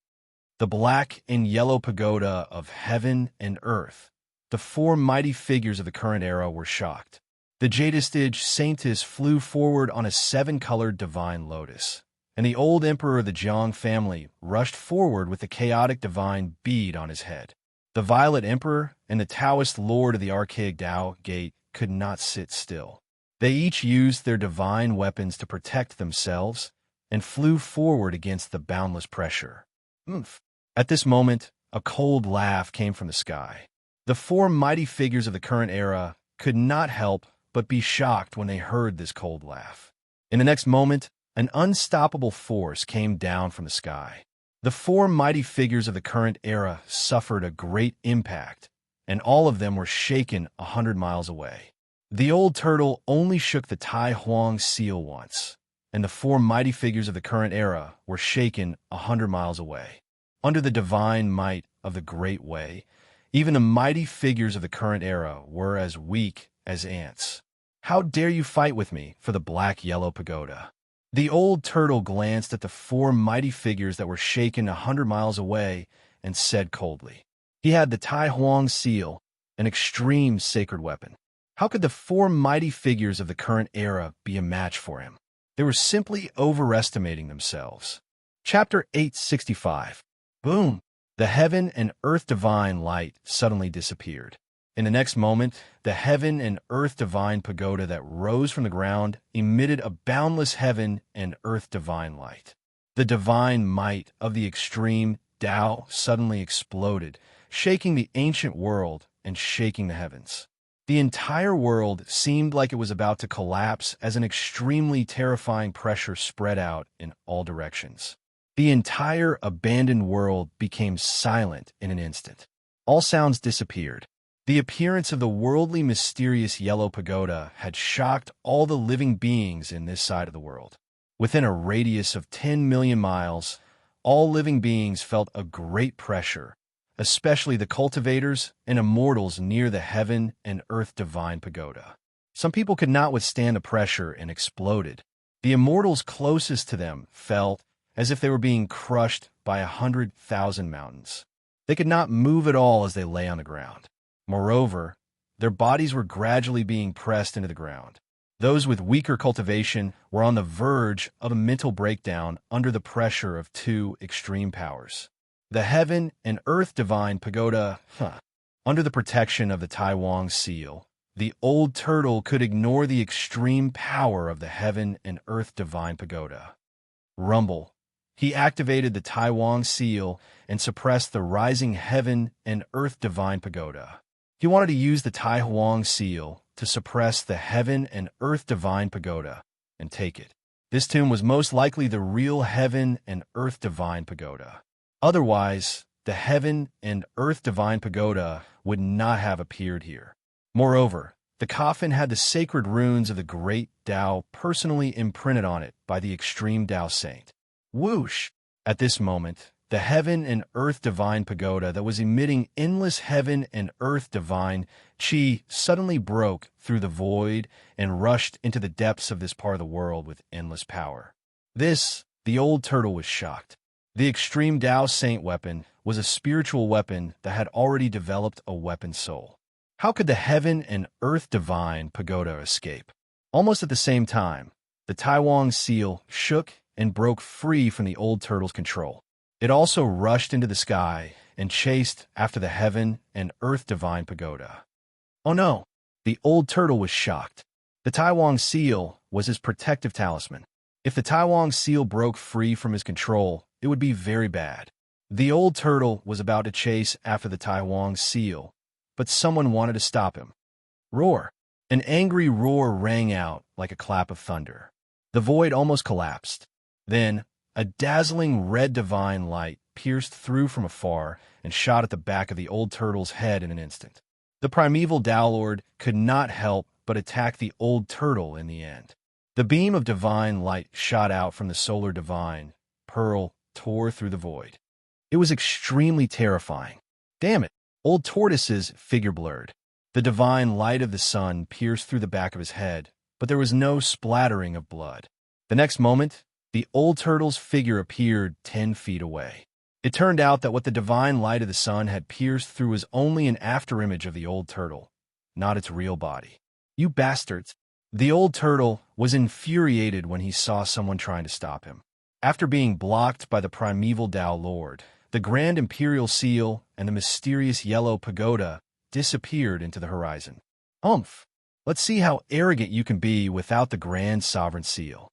S1: The black and yellow pagoda of heaven and earth, the 4 mighty figures of the current era were shocked. The Jadistage Saintess flew forward on a 7-colored divine lotus, and the old emperor of the Jiang family rushed forward with the chaotic divine bead on his head. The Violet Emperor and the Taoist Lord of the Archaic Tao Gate could not sit still. They each used their divine weapons to protect themselves and flew forward against the boundless pressure. Oomph! At this moment, a cold laugh came from the sky. The 4 mighty figures of the current era could not help but be shocked when they heard this cold laugh. In the next moment, an unstoppable force came down from the sky. The four mighty figures of the current era suffered a great impact, and all of them were shaken 100 miles away. The old turtle only shook the Tai Huang seal once, and the four mighty figures of the current era were shaken 100 miles away. Under the divine might of the Great Way, even the mighty figures of the current era were as weak as ants. How dare you fight with me for the black-yellow pagoda? The old turtle glanced at the four mighty figures that were shaken 100 miles away and said coldly. He had the Tai Huang seal, an extreme sacred weapon. How could the four mighty figures of the current era be a match for him? They were simply overestimating themselves. Chapter 865. Boom! The heaven and earth divine light suddenly disappeared. In the next moment, the heaven and earth divine pagoda that rose from the ground emitted a boundless heaven and earth divine light. The divine might of the extreme Tao suddenly exploded, shaking the ancient world and shaking the heavens. The entire world seemed like it was about to collapse as an extremely terrifying pressure spread out in all directions. The entire abandoned world became silent in an instant. All sounds disappeared. The appearance of the worldly mysterious yellow pagoda had shocked all the living beings in this side of the world. Within a radius of 10 million miles, all living beings felt a great pressure, especially the cultivators and immortals near the heaven and earth divine pagoda. Some people could not withstand the pressure and exploded. The immortals closest to them felt as if they were being crushed by 100,000 mountains. They could not move at all as they lay on the ground. Moreover, their bodies were gradually being pressed into the ground. Those with weaker cultivation were on the verge of a mental breakdown under the pressure of two extreme powers. The heaven and earth divine pagoda, under the protection of the Tai Huang seal, the old turtle could ignore the extreme power of the heaven and earth divine pagoda. Rumble. He activated the Tai Huang seal and suppressed the rising heaven and earth divine pagoda. He wanted to use the Tai Huang seal to suppress the heaven and earth divine pagoda and take it. This tomb was most likely the real heaven and earth divine pagoda. Otherwise, the heaven and earth divine pagoda would not have appeared here. Moreover, the coffin had the sacred runes of the great Tao personally imprinted on it by the extreme Tao saint. Whoosh! At this moment, the heaven and earth divine pagoda that was emitting endless heaven and earth divine chi suddenly broke through the void and rushed into the depths of this part of the world with endless power. The old turtle was shocked. The extreme Tao saint weapon was a spiritual weapon that had already developed a weapon soul. How could the heaven and earth divine pagoda escape? Almost at the same time, the Tai Huang seal shook and broke free from the old turtle's control. It also rushed into the sky and chased after the heaven and earth divine pagoda. Oh no! The old turtle was shocked. The Tai Huang seal was his protective talisman. If the Tai Huang seal broke free from his control, it would be very bad. The old turtle was about to chase after the Tai Huang seal, but someone wanted to stop him. Roar! An angry roar rang out like a clap of thunder. The void almost collapsed. Then, a dazzling red divine light pierced through from afar and shot at the back of the old turtle's head in an instant. The primeval Tao Lord could not help but attack the old turtle in the end. The beam of divine light shot out from the solar divine pearl, tore through the void. It was extremely terrifying. Damn it! Old Tortoise's figure blurred. The divine light of the sun pierced through the back of his head, but there was no splattering of blood. The next moment, the old turtle's figure appeared 10 feet away. It turned out that what the divine light of the sun had pierced through was only an afterimage of the old turtle, not its real body. You bastards! The old turtle was infuriated when he saw someone trying to stop him. After being blocked by the primeval Tao Lord, the Grand Imperial Seal and the mysterious yellow pagoda disappeared into the horizon. Let's see how arrogant you can be without the Grand Sovereign Seal.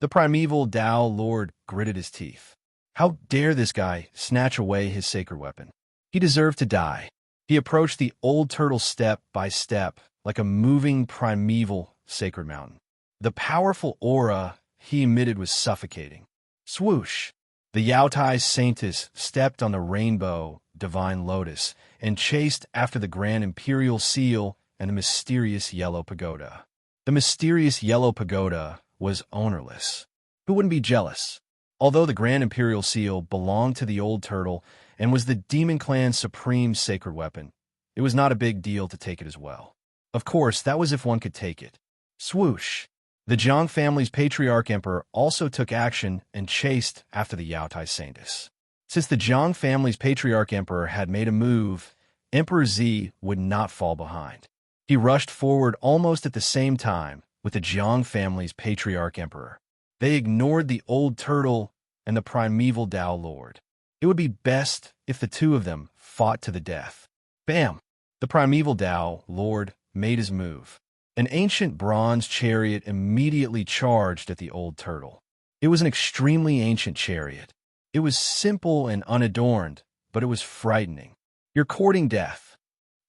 S1: The primeval Tao Lord gritted his teeth. How dare this guy snatch away his sacred weapon? He deserved to die. He approached the old turtle step by step like a moving primeval sacred mountain. The powerful aura he emitted was suffocating. Swoosh! The Yaotai Saintess stepped on the rainbow divine lotus and chased after the grand imperial seal and the mysterious yellow pagoda. The mysterious yellow pagoda was ownerless. Who wouldn't be jealous? Although the grand imperial seal belonged to the old turtle and was the demon clan's supreme sacred weapon, it was not a big deal to take it as well. Of course, that was if one could take it. Swoosh! The Jiang family's patriarch emperor also took action and chased after the Yaotai Saintess. Since the Jiang family's patriarch emperor had made a move, Emperor Z would not fall behind. He rushed forward almost at the same time with the Jiang family's patriarch emperor. They ignored the old turtle and the primeval Tao Lord. It would be best if the two of them fought to the death. Bam! The primeval Tao Lord made his move. An ancient bronze chariot immediately charged at the old turtle. It was an extremely ancient chariot. It was simple and unadorned, but it was frightening. You're courting death.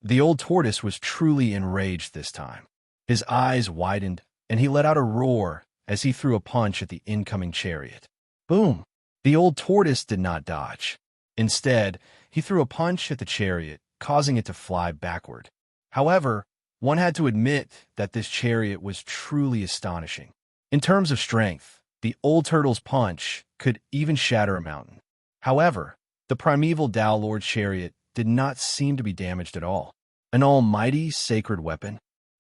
S1: The old tortoise was truly enraged this time. His eyes widened, and he let out a roar as he threw a punch at the incoming chariot. Boom! The old tortoise did not dodge. Instead, he threw a punch at the chariot, causing it to fly backward. However, one had to admit that this chariot was truly astonishing. In terms of strength, the old turtle's punch could even shatter a mountain. However, the primeval Tao Lord chariot did not seem to be damaged at all. An almighty sacred weapon?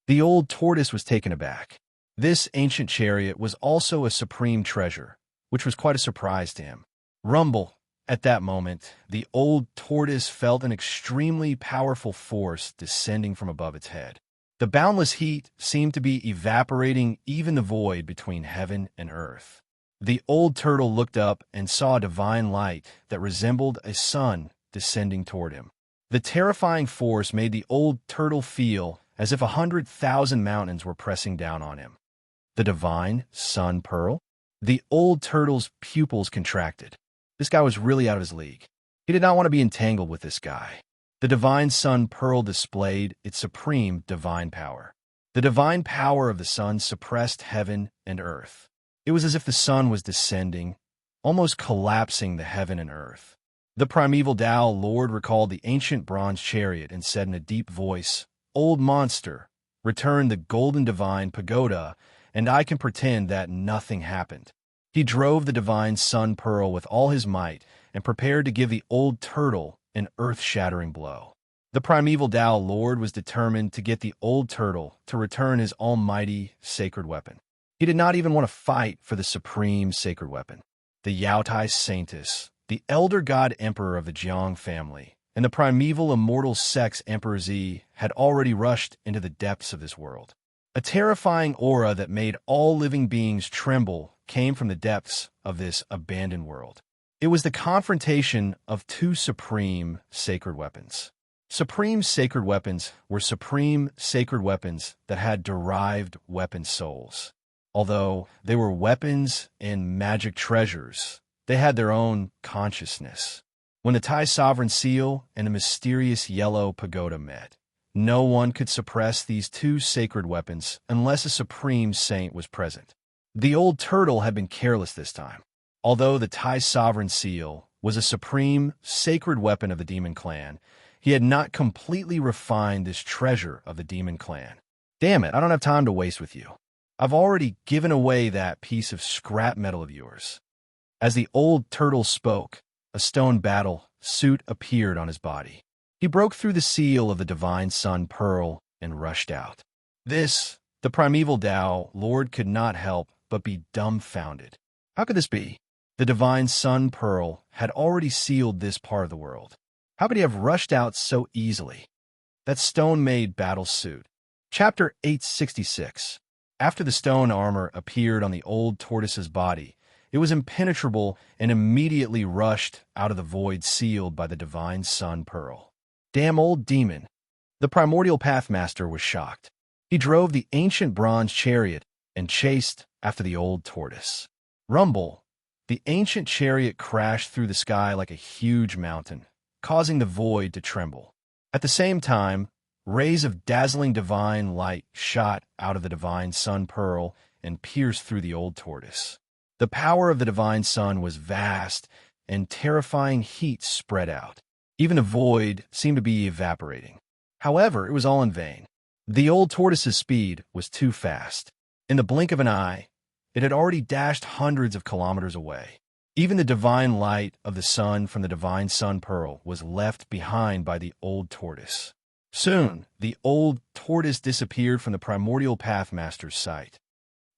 S1: The old tortoise was taken aback. This ancient chariot was also a supreme treasure, which was quite a surprise to him. Rumble! At that moment, the old tortoise felt an extremely powerful force descending from above its head. The boundless heat seemed to be evaporating even the void between heaven and earth. The old turtle looked up and saw a divine light that resembled a sun descending toward him. The terrifying force made the old turtle feel as if 100,000 mountains were pressing down on him. The divine sun pearl? The old turtle's pupils contracted. This guy was really out of his league. He did not want to be entangled with this guy. The divine sun pearl displayed its supreme divine power. The divine power of the sun suppressed heaven and earth. It was as if the sun was descending, almost collapsing the heaven and earth. The primeval Tao Lord recalled the ancient bronze chariot and said in a deep voice, "Old monster, return the golden divine pagoda, and I can pretend that nothing happened." He drove the divine sun pearl with all his might and prepared to give the old turtle an earth-shattering blow. The primeval Tao Lord was determined to get the old turtle to return his almighty sacred weapon. He did not even want to fight for the supreme sacred weapon. The Yaotai Saintess, the elder god emperor of the Jiang family, and the primeval immortal sex Emperor Z had already rushed into the depths of this world. A terrifying aura that made all living beings tremble came from the depths of this abandoned world. It was the confrontation of two supreme sacred weapons. Supreme sacred weapons were supreme sacred weapons that had derived weapon souls. Although they were weapons and magic treasures, they had their own consciousness. When the Tai Sovereign Seal and the mysterious yellow pagoda met, no one could suppress these two sacred weapons unless a supreme saint was present. The old turtle had been careless this time. Although the Tai Sovereign Seal was a supreme sacred weapon of the Demon Clan, he had not completely refined this treasure of the Demon Clan. Damn it, I don't have time to waste with you. I've already given away that piece of scrap metal of yours. As the old turtle spoke, a stone battle suit appeared on his body. He broke through the seal of the divine sun pearl and rushed out. This, the primeval Tao Lord could not help but be dumbfounded. How could this be? The divine sun pearl had already sealed this part of the world. How could he have rushed out so easily? That stone-made battle suit. Chapter 866. After the stone armor appeared on the old tortoise's body, it was impenetrable and immediately rushed out of the void sealed by the divine sun pearl. Damn old demon. The primordial pathmaster was shocked. He drove the ancient bronze chariot and chased after the old tortoise. Rumble. The ancient chariot crashed through the sky like a huge mountain, causing the void to tremble. At the same time, rays of dazzling divine light shot out of the divine sun pearl and pierced through the old tortoise. The power of the divine sun was vast and terrifying heat spread out. Even the void seemed to be evaporating. However, it was all in vain. The old tortoise's speed was too fast. In the blink of an eye, it had already dashed hundreds of kilometers away. Even the divine light of the sun from the divine sun pearl was left behind by the old tortoise. Soon, the old tortoise disappeared from the primordial pathmaster's sight.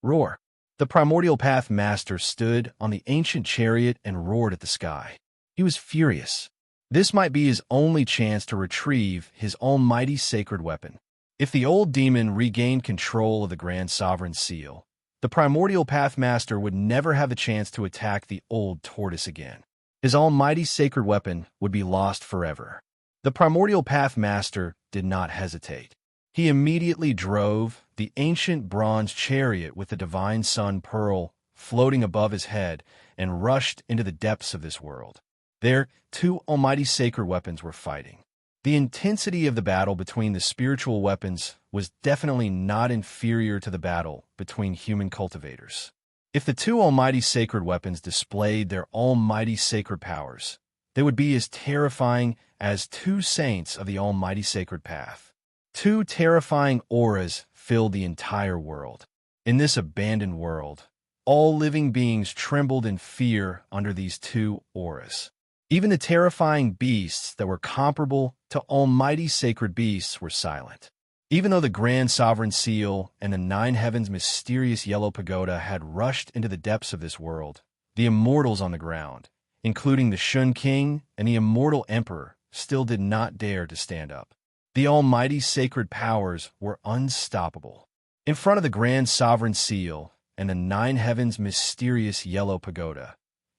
S1: Roar! The primordial pathmaster stood on the ancient chariot and roared at the sky. He was furious. This might be his only chance to retrieve his almighty sacred weapon. If the old demon regained control of the Grand Sovereign Seal, the primordial pathmaster would never have the chance to attack the old tortoise again. His almighty sacred weapon would be lost forever. The primordial pathmaster did not hesitate. He immediately drove the ancient bronze chariot with the divine sun pearl floating above his head and rushed into the depths of this world. There, two almighty sacred weapons were fighting. The intensity of the battle between the spiritual weapons was definitely not inferior to the battle between human cultivators. If the two almighty sacred weapons displayed their almighty sacred powers, they would be as terrifying as two saints of the almighty sacred path. Two terrifying auras filled the entire world. In this abandoned world, all living beings trembled in fear under these two auras. Even the terrifying beasts that were comparable to almighty sacred beasts were silent. Even though the Grand Sovereign Seal and the Nine Heavens' mysterious yellow pagoda had rushed into the depths of this world, the immortals on the ground, including the Shun King and the immortal Emperor, still did not dare to stand up. The almighty sacred powers were unstoppable. In front of the Grand Sovereign Seal and the Nine Heavens' mysterious yellow pagoda,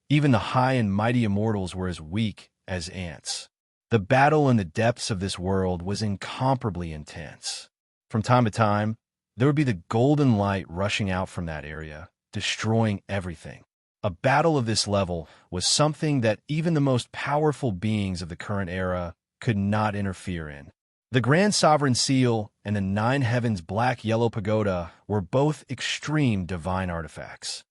S1: even the high and mighty immortals were as weak as ants. The battle in the depths of this world was incomparably intense. From time to time, there would be the golden light rushing out from that area, destroying everything. A battle of this level was something that even the most powerful beings of the current era could not interfere in. The Grand Sovereign Seal and the Nine Heavens' black-yellow pagoda were both extreme divine artifacts.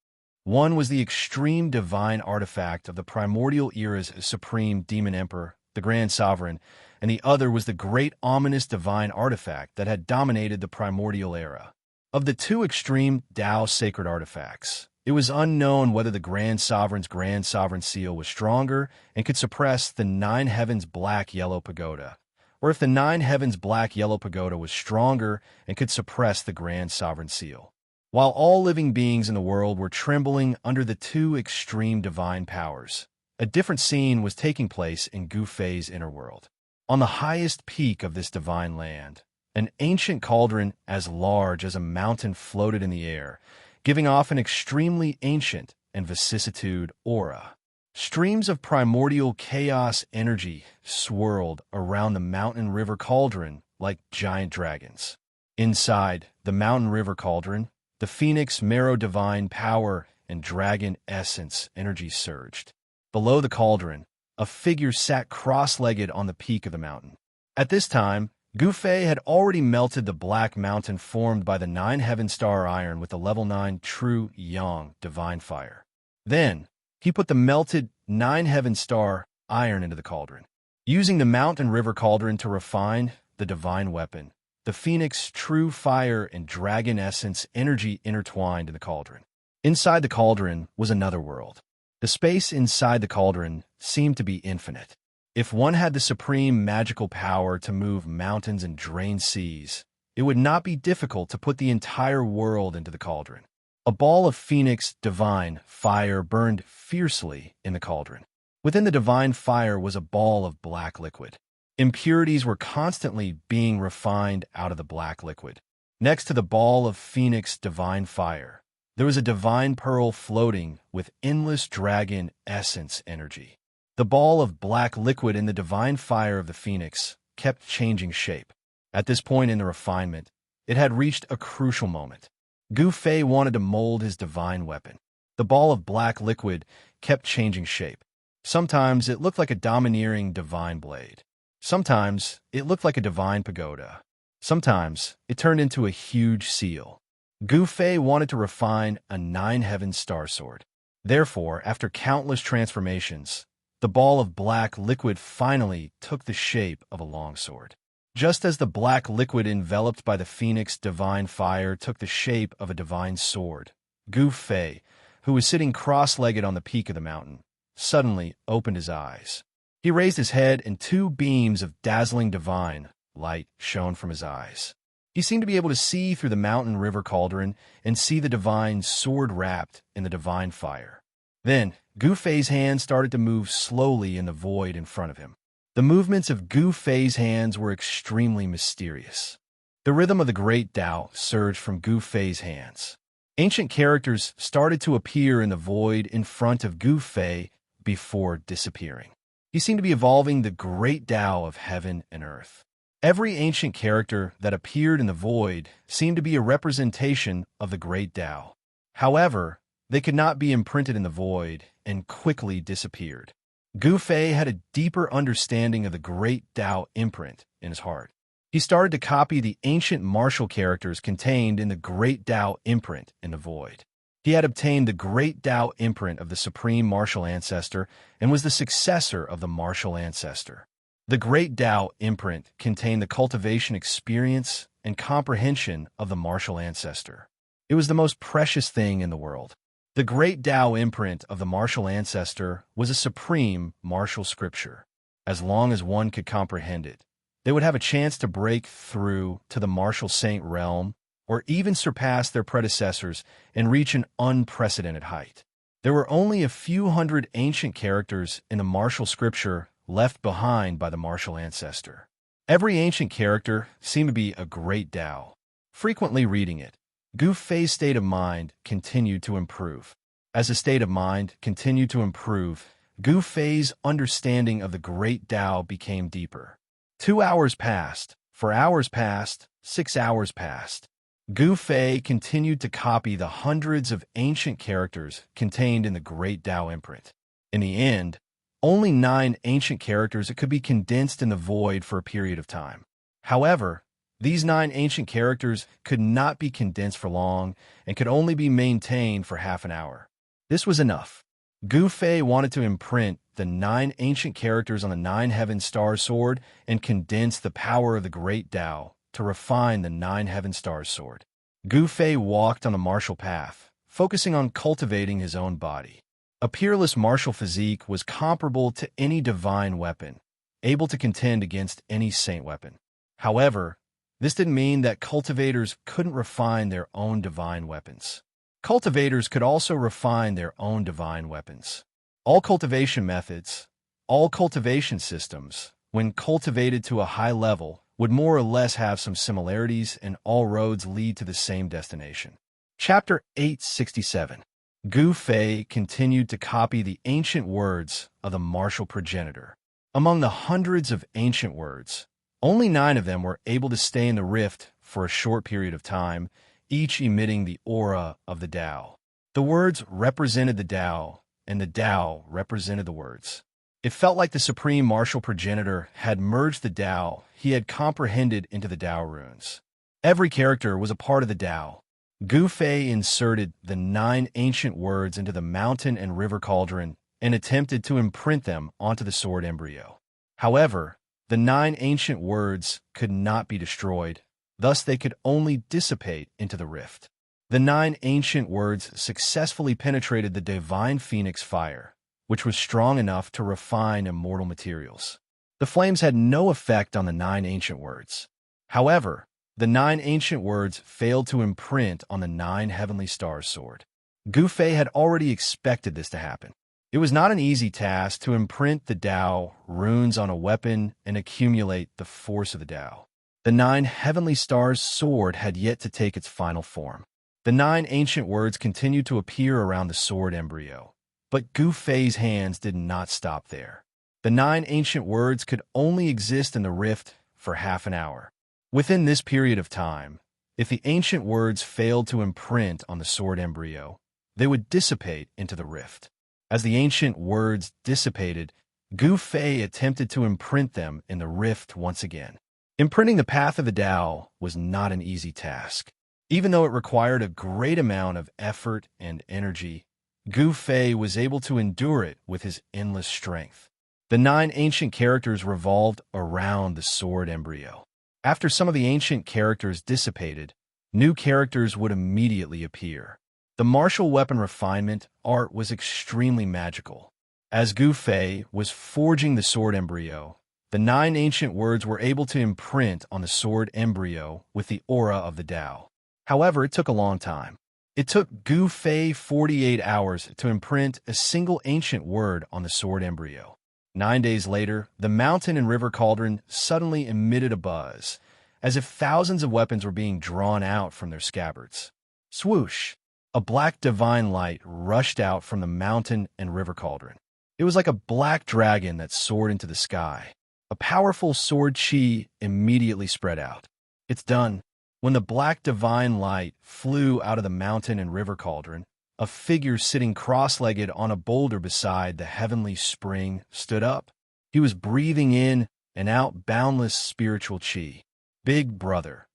S1: One was the extreme divine artifact of the primordial era's supreme demon emperor, the Grand Sovereign, and the other was the great ominous divine artifact that had dominated the primordial era. Of the two extreme Tao sacred artifacts, it was unknown whether the Grand Sovereign's Grand Sovereign Seal was stronger and could suppress the Nine Heavens' black-yellow pagoda, or if the Nine Heavens' black-yellow pagoda was stronger and could suppress the Grand Sovereign Seal. While all living beings in the world were trembling under the two extreme divine powers, a different scene was taking place in Gu Fei's inner world. On the highest peak of this divine land, an ancient cauldron as large as a mountain floated in the air, giving off an extremely ancient and vicissitude aura. Streams of primordial chaos energy swirled around the mountain river cauldron like giant dragons. Inside the mountain river cauldron, the phoenix marrow divine power and dragon essence energy surged. Below the cauldron, a figure sat cross-legged on the peak of the mountain. At this time, Gu Fei had already melted the black mountain formed by the Nine Heaven Star Iron with the level 9 True Yang Divine Fire. Then, he put the melted Nine Heaven Star Iron into the cauldron. Using the mountain river cauldron to refine the divine weapon, the Phoenix True Fire and Dragon Essence energy intertwined in the cauldron. Inside the cauldron was another world. The space inside the cauldron seemed to be infinite. If one had the supreme magical power to move mountains and drain seas, it would not be difficult to put the entire world into the cauldron. A ball of Phoenix divine fire burned fiercely in the cauldron. Within the divine fire was a ball of black liquid. Impurities were constantly being refined out of the black liquid. Next to the ball of Phoenix divine fire, there was a divine pearl floating with endless dragon essence energy. The ball of black liquid in the divine fire of the Phoenix kept changing shape. At this point in the refinement, it had reached a crucial moment. Gu Fei wanted to mold his divine weapon. The ball of black liquid kept changing shape. Sometimes it looked like a domineering divine blade. Sometimes it looked like a divine pagoda. Sometimes it turned into a huge seal. Gu Fei wanted to refine a Nine Heaven Star Sword. Therefore, after countless transformations, The ball of black liquid finally took the shape of a longsword. Just as the black liquid enveloped by the phoenix divine fire took the shape of a divine sword, Gu Fei, who was sitting cross-legged on the peak of the mountain, suddenly opened his eyes. He raised his head, and two beams of dazzling divine light shone from his eyes. He seemed to be able to see through the mountain river cauldron and see the divine sword wrapped in the divine fire. Then, Gu Fei's hands started to move slowly in the void in front of him. The movements of Gu Fei's hands were extremely mysterious. The rhythm of the great Tao surged from Gu Fei's hands. Ancient characters started to appear in the void in front of Gu Fei before disappearing. He seemed to be evolving the great Tao of heaven and earth. Every ancient character that appeared in the void seemed to be a representation of the great Tao. However, they could not be imprinted in the void and quickly disappeared. Gu Fei had a deeper understanding of the great Tao imprint in his heart. He started to copy the ancient martial characters contained in the great Tao imprint in the void. He had obtained the great Tao imprint of the supreme martial ancestor and was the successor of the martial ancestor. The great Tao imprint contained the cultivation experience and comprehension of the martial ancestor. It was the most precious thing in the world. The great Tao imprint of the martial ancestor was a supreme martial scripture. As long as one could comprehend it, they would have a chance to break through to the martial saint realm or even surpass their predecessors and reach an unprecedented height. There were only a few hundred ancient characters in the martial scripture left behind by the martial ancestor. Every ancient character seemed to be a great Tao. Frequently reading it, Gu Fei's state of mind continued to improve. As the state of mind continued to improve, Gu Fei's understanding of the great Tao became deeper. 2 hours passed, 4 hours passed, 6 hours passed. Gu Fei continued to copy the hundreds of ancient characters contained in the great Tao imprint. In the end, only 9 ancient characters could be condensed in the void for a period of time. However, these 9 ancient characters could not be condensed for long and could only be maintained for half an hour. This was enough. Gu Fei wanted to imprint the 9 ancient characters on the 9 heaven star sword and condense the power of the great Tao to refine the 9 heaven star sword. Gu Fei walked on the martial path, focusing on cultivating his own body. A peerless martial physique was comparable to any divine weapon, able to contend against any saint weapon. However, this didn't mean that cultivators couldn't refine their own divine weapons. Cultivators could also refine their own divine weapons. All cultivation methods, all cultivation systems, when cultivated to a high level, would more or less have some similarities, and all roads lead to the same destination. Chapter 867. Gu Fei continued to copy the ancient words of the martial progenitor. Among the hundreds of ancient words, only 9 of them were able to stay in the rift for a short period of time, each emitting the aura of the Tao. The words represented the Tao, and the Tao represented the words. It felt like the supreme martial progenitor had merged the Tao he had comprehended into the Tao runes. Every character was a part of the Tao. Gu Fei inserted the 9 ancient words into the mountain and river cauldron and attempted to imprint them onto the sword embryo. However, the 9 ancient words could not be destroyed, thus they could only dissipate into the rift. The 9 ancient words successfully penetrated the divine phoenix fire, which was strong enough to refine immortal materials. The flames had no effect on the 9 ancient words. However, the 9 ancient words failed to imprint on the 9 heavenly stars sword. Gu Fei had already expected this to happen. It was not an easy task to imprint the Tao runes on a weapon and accumulate the force of the Tao. The 9 heavenly stars sword had yet to take its final form. The 9 ancient words continued to appear around the sword embryo, but Gu Fei's hands did not stop there. The 9 ancient words could only exist in the rift for half an hour. Within this period of time, if the ancient words failed to imprint on the sword embryo, they would dissipate into the rift. As the ancient words dissipated, Gu Fei attempted to imprint them in the rift once again. Imprinting the path of the Tao was not an easy task. Even though it required a great amount of effort and energy, Gu Fei was able to endure it with his endless strength. The 9 ancient characters revolved around the sword embryo. After some of the ancient characters dissipated, new characters would immediately appear. The martial weapon refinement art was extremely magical. As Gu Fei was forging the sword embryo, the 9 ancient words were able to imprint on the sword embryo with the aura of the Tao. However, it took a long time. It took Gu Fei 48 hours to imprint a single ancient word on the sword embryo. 9 days later, the mountain and river cauldron suddenly emitted a buzz, as if thousands of weapons were being drawn out from their scabbards. Swoosh! A black divine light rushed out from the mountain and river cauldron. It was like a black dragon that soared into the sky. A powerful sword chi immediately spread out. It's done. When the black divine light flew out of the mountain and river cauldron, a figure sitting cross-legged on a boulder beside the heavenly spring stood up. He was breathing in and out boundless spiritual chi. Big Brother.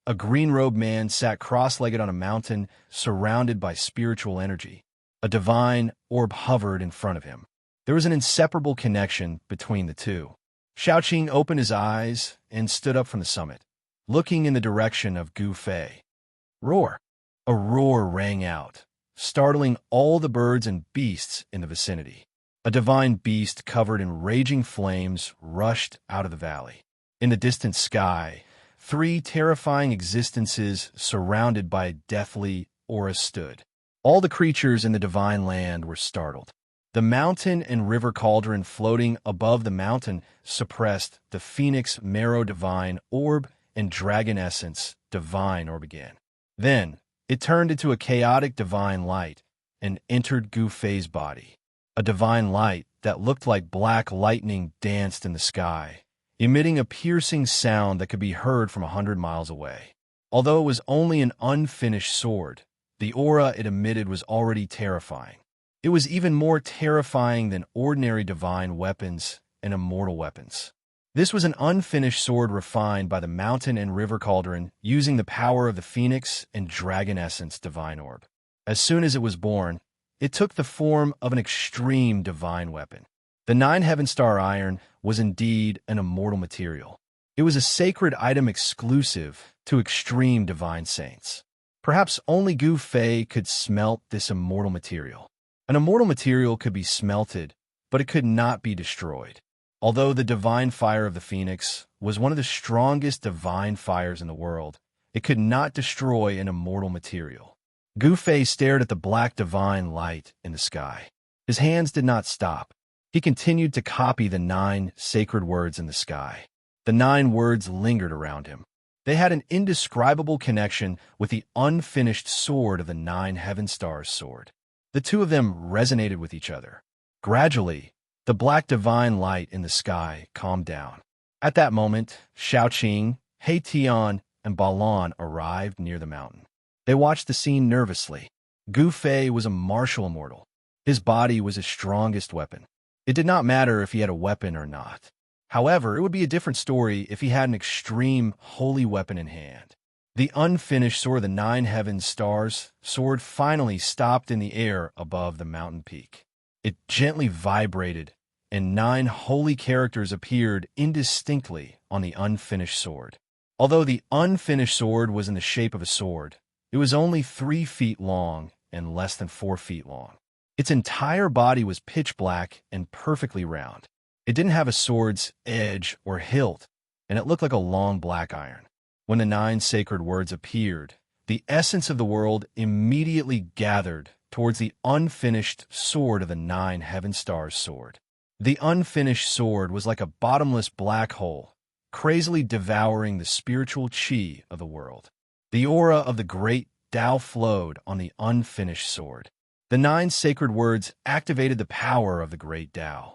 S1: A green-robed man sat cross-legged on a mountain surrounded by spiritual energy. A divine orb hovered in front of him. There was an inseparable connection between the two. Xiaoqing opened his eyes and stood up from the summit, looking in the direction of Gu Fei. Roar! A roar rang out, startling all the birds and beasts in the vicinity. A divine beast covered in raging flames rushed out of the valley. In the distant sky, 3 terrifying existences surrounded by a deathly aura stood. All the creatures in the divine land were startled. The mountain and river cauldron floating above the mountain suppressed the phoenix marrow divine orb and dragon essence divine orb again. Then, it turned into a chaotic divine light and entered Gu Fei's body. A divine light that looked like black lightning danced in the sky, emitting a piercing sound that could be heard from 100 miles away. Although it was only an unfinished sword, the aura it emitted was already terrifying. It was even more terrifying than ordinary divine weapons and immortal weapons. This was an unfinished sword refined by the mountain and river cauldron using the power of the phoenix and dragon essence divine orb. As soon as it was born, it took the form of an extreme divine weapon. The 9 Heaven Star Iron was indeed an immortal material. It was a sacred item exclusive to extreme divine saints. Perhaps only Gu Fei could smelt this immortal material. An immortal material could be smelted, but it could not be destroyed. Although the divine fire of the phoenix was one of the strongest divine fires in the world, it could not destroy an immortal material. Gu Fei stared at the black divine light in the sky. His hands did not stop. He continued to copy the 9 sacred words in the sky. The 9 words lingered around him. They had an indescribable connection with the unfinished sword of the 9 Heaven Stars sword. The two of them resonated with each other. Gradually, the black divine light in the sky calmed down. At that moment, Xiaoqing, He Tian, and Balan arrived near the mountain. They watched the scene nervously. Gu Fei was a martial immortal. His body was his strongest weapon. It did not matter if he had a weapon or not. However, it would be a different story if he had an extreme holy weapon in hand. The unfinished sword of the 9 Heaven Stars sword finally stopped in the air above the mountain peak. It gently vibrated, and 9 holy characters appeared indistinctly on the unfinished sword. Although the unfinished sword was in the shape of a sword, it was only 3 feet long and less than 4 feet long. Its entire body was pitch black and perfectly round. It didn't have a sword's edge or hilt, and it looked like a long black iron. When the 9 sacred words appeared, the essence of the world immediately gathered towards the unfinished sword of the 9 Heaven Stars sword. The unfinished sword was like a bottomless black hole, crazily devouring the spiritual chi of the world. The aura of the great Tao flowed on the unfinished sword. The 9 sacred words activated the power of the great Tao.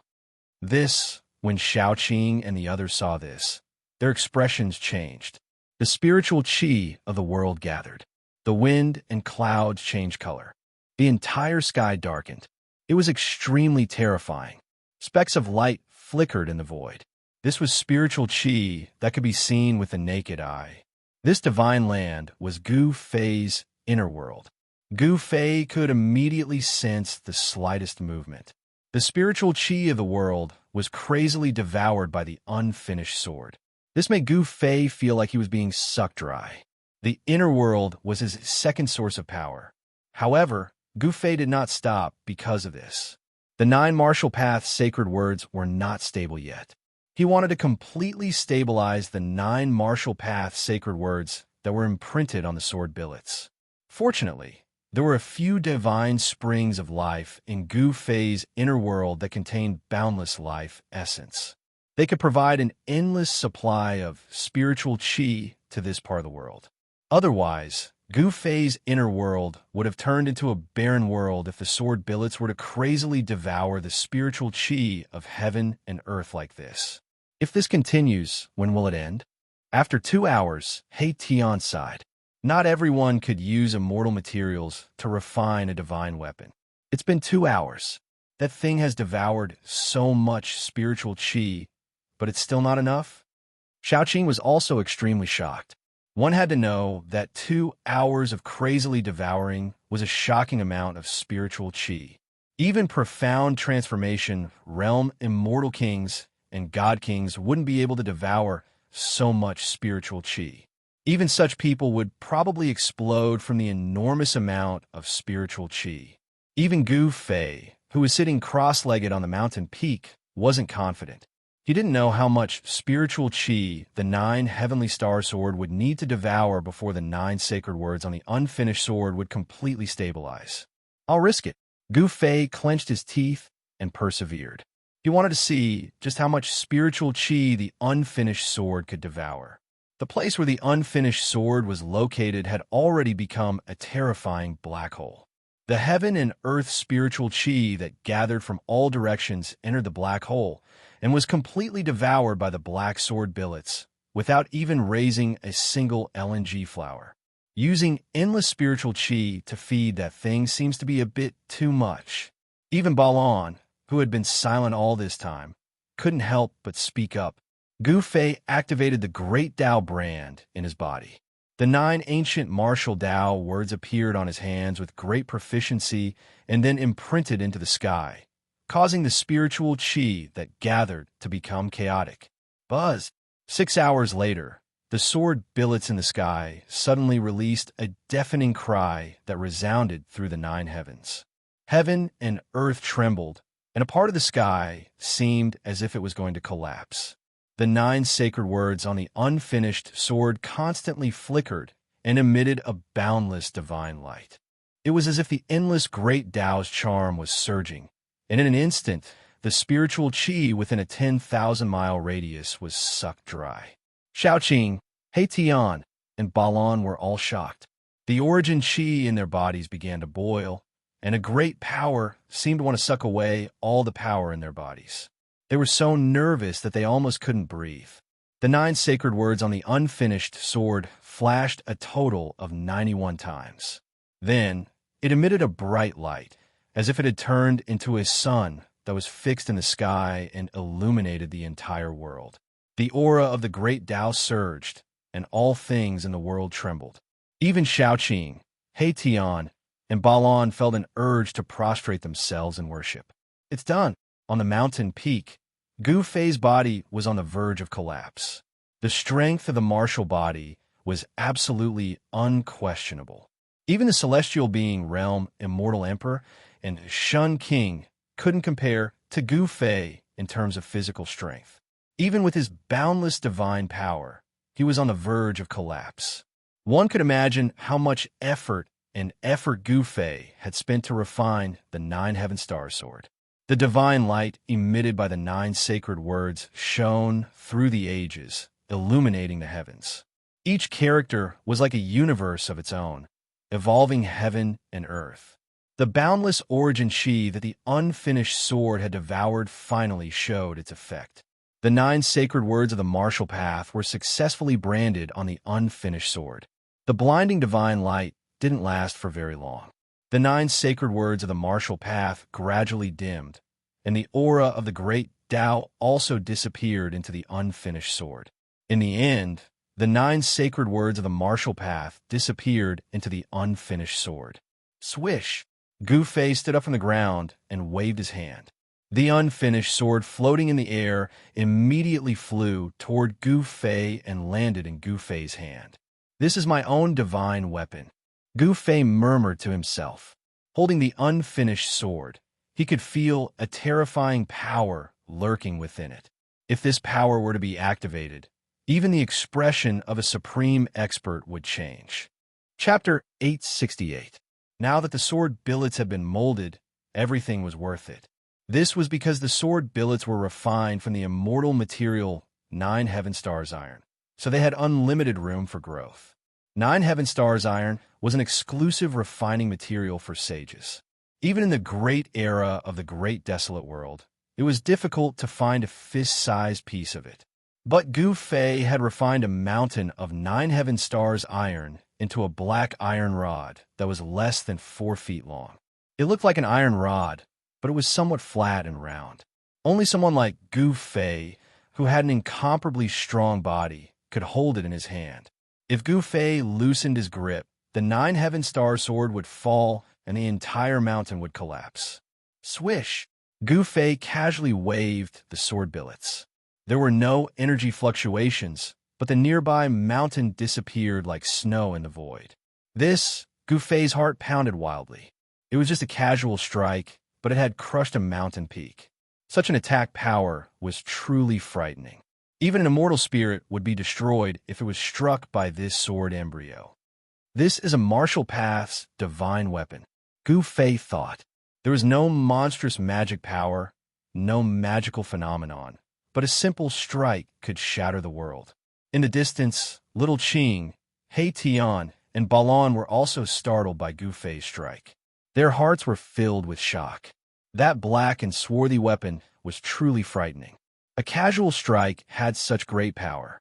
S1: When Xiaoqing and the others saw this, their expressions changed. The spiritual chi of the world gathered. The wind and clouds changed color. The entire sky darkened. It was extremely terrifying. Specks of light flickered in the void. This was spiritual chi that could be seen with the naked eye. This divine land was Gu Fei's inner world. Gu Fei could immediately sense the slightest movement. The spiritual qi of the world was crazily devoured by the unfinished sword. This made Gu Fei feel like he was being sucked dry. The inner world was his second source of power. However, Gu Fei did not stop because of this. The 9 martial paths sacred words were not stable yet. He wanted to completely stabilize the 9 martial paths sacred words that were imprinted on the sword billets. Fortunately, there were a few divine springs of life in Gu Fei's inner world that contained boundless life essence. They could provide an endless supply of spiritual qi to this part of the world. Otherwise, Gu Fei's inner world would have turned into a barren world if the sword billets were to crazily devour the spiritual qi of heaven and earth like this. If this continues, when will it end? After 2 hours, He Tian sighed. Not everyone could use immortal materials to refine a divine weapon. It's been 2 hours. That thing has devoured so much spiritual qi, but it's still not enough? Xiaoqing was also extremely shocked. One had to know that 2 hours of crazily devouring was a shocking amount of spiritual qi. Even profound transformation, realm immortal kings, and god kings wouldn't be able to devour so much spiritual qi. Even such people would probably explode from the enormous amount of spiritual qi. Even Gu Fei, who was sitting cross-legged on the mountain peak, wasn't confident. He didn't know how much spiritual qi the 9 heavenly star sword would need to devour before the 9 sacred words on the unfinished sword would completely stabilize. I'll risk it. Gu Fei clenched his teeth and persevered. He wanted to see just how much spiritual qi the unfinished sword could devour. The place where the unfinished sword was located had already become a terrifying black hole. The heaven and earth spiritual qi that gathered from all directions entered the black hole and was completely devoured by the black sword billets without even raising a single LNG flower. Using endless spiritual qi to feed that thing seems to be a bit too much. Even Balan, who had been silent all this time, couldn't help but speak up. Gu Fei activated the Great Tao brand in his body. The 9 ancient martial Tao words appeared on his hands with great proficiency and then imprinted into the sky, causing the spiritual qi that gathered to become chaotic. Buzz! 6 hours later, the sword billets in the sky suddenly released a deafening cry that resounded through the 9 heavens. Heaven and earth trembled, and a part of the sky seemed as if it was going to collapse. The 9 sacred words on the unfinished sword constantly flickered and emitted a boundless divine light. It was as if the endless great Tao's charm was surging, and in an instant, the spiritual qi within a 10,000-mile radius was sucked dry. Xiaoqing, He Tian, and Balan were all shocked. The origin qi in their bodies began to boil, and a great power seemed to want to suck away all the power in their bodies. They were so nervous that they almost couldn't breathe. The 9 sacred words on the unfinished sword flashed a total of 91 times. Then, it emitted a bright light, as if it had turned into a sun that was fixed in the sky and illuminated the entire world. The aura of the great Tao surged, and all things in the world trembled. Even Xiaoqing, He Tian, and Balan felt an urge to prostrate themselves in worship. It's done. On the mountain peak, Gu Fei's body was on the verge of collapse. The strength of the martial body was absolutely unquestionable. Even the celestial being Realm Immortal Emperor and Shun King couldn't compare to Gu Fei in terms of physical strength. Even with his boundless divine power, he was on the verge of collapse. One could imagine how much effort Gu Fei had spent to refine the 9 heaven star sword. The divine light emitted by the 9 sacred words shone through the ages, illuminating the heavens. Each character was like a universe of its own, evolving heaven and earth. The boundless origin qi that the unfinished sword had devoured finally showed its effect. The 9 sacred words of the martial path were successfully branded on the unfinished sword. The blinding divine light didn't last for very long. The 9 sacred words of the martial path gradually dimmed, and the aura of the great Tao also disappeared into the unfinished sword. In the end, the 9 sacred words of the martial path disappeared into the unfinished sword. Swish! Gu Fei stood up from the ground and waved his hand. The unfinished sword floating in the air immediately flew toward Gu Fei and landed in Gu Fei's hand. This is my own divine weapon, Gu Fei murmured to himself. Holding the unfinished sword, he could feel a terrifying power lurking within it. If this power were to be activated, even the expression of a supreme expert would change. Chapter 868. Now that the sword billets had been molded, everything was worth it. This was because the sword billets were refined from the immortal material 9 Heaven Stars iron, so they had unlimited room for growth. 9 Heaven Stars iron was an exclusive refining material for sages. Even in the great era of the Great Desolate World, it was difficult to find a fist-sized piece of it. But Gu Fei had refined a mountain of 9 Heaven Stars iron into a black iron rod that was less than 4 feet long. It looked like an iron rod, but it was somewhat flat and round. Only someone like Gu Fei, who had an incomparably strong body, could hold it in his hand. If Gu Fei loosened his grip, the 9 Heaven Star sword would fall and the entire mountain would collapse. Swish! Gu Fei casually waved the sword billets. There were no energy fluctuations, but the nearby mountain disappeared like snow in the void. Gu Fei's heart pounded wildly. It was just a casual strike, but it had crushed a mountain peak. Such an attack power was truly frightening. Even an immortal spirit would be destroyed if it was struck by this sword embryo. This is a martial path's divine weapon, Gu Fei thought. There was no monstrous magic power, no magical phenomenon, but a simple strike could shatter the world. In the distance, Little Qing, He Tian, and Balon were also startled by Gu Fei's strike. Their hearts were filled with shock. That black and swarthy weapon was truly frightening. A casual strike had such great power.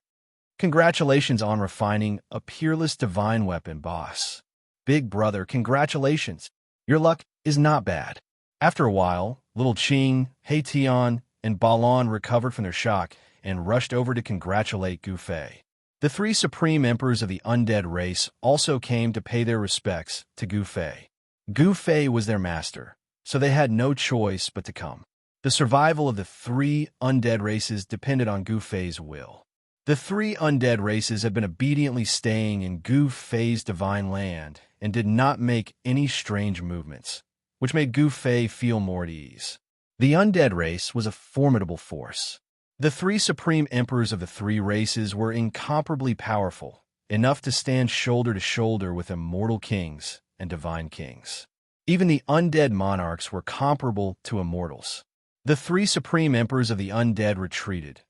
S1: Congratulations on refining a peerless divine weapon, boss. Big brother, congratulations. Your luck is not bad. After a while, Little Qing, He Tian, and Balon recovered from their shock and rushed over to congratulate Gu Fei. The 3 supreme emperors of the undead race also came to pay their respects to Gu Fei. Gu Fei was their master, so they had no choice but to come. The survival of the 3 undead races depended on Gu Fei's will. The 3 undead races had been obediently staying in Gu Fei's divine land and did not make any strange movements, which made Gu Fei feel more at ease. The undead race was a formidable force. The 3 supreme emperors of the 3 races were incomparably powerful, enough to stand shoulder to shoulder with immortal kings and divine kings. Even the undead monarchs were comparable to immortals. The 3 supreme emperors of the undead retreated,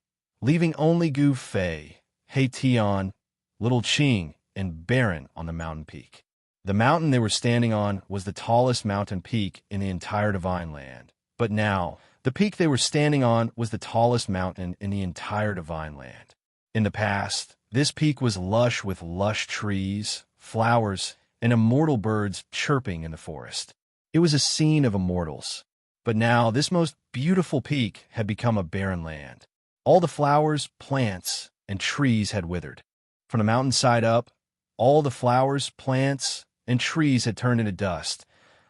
S1: leaving only Gu Fei, He Tian, Little Qing, and Baron on the mountain peak. The mountain they were standing on was the tallest mountain peak in the entire divine land. But now, the peak they were standing on was the tallest mountain in the entire divine land. In the past, this peak was lush with lush trees, flowers, and immortal birds chirping in the forest. It was a scene of immortals. But now, this most beautiful peak had become a barren land. All the flowers, plants, and trees had withered. From the mountainside up, all the flowers, plants, and trees had turned into dust,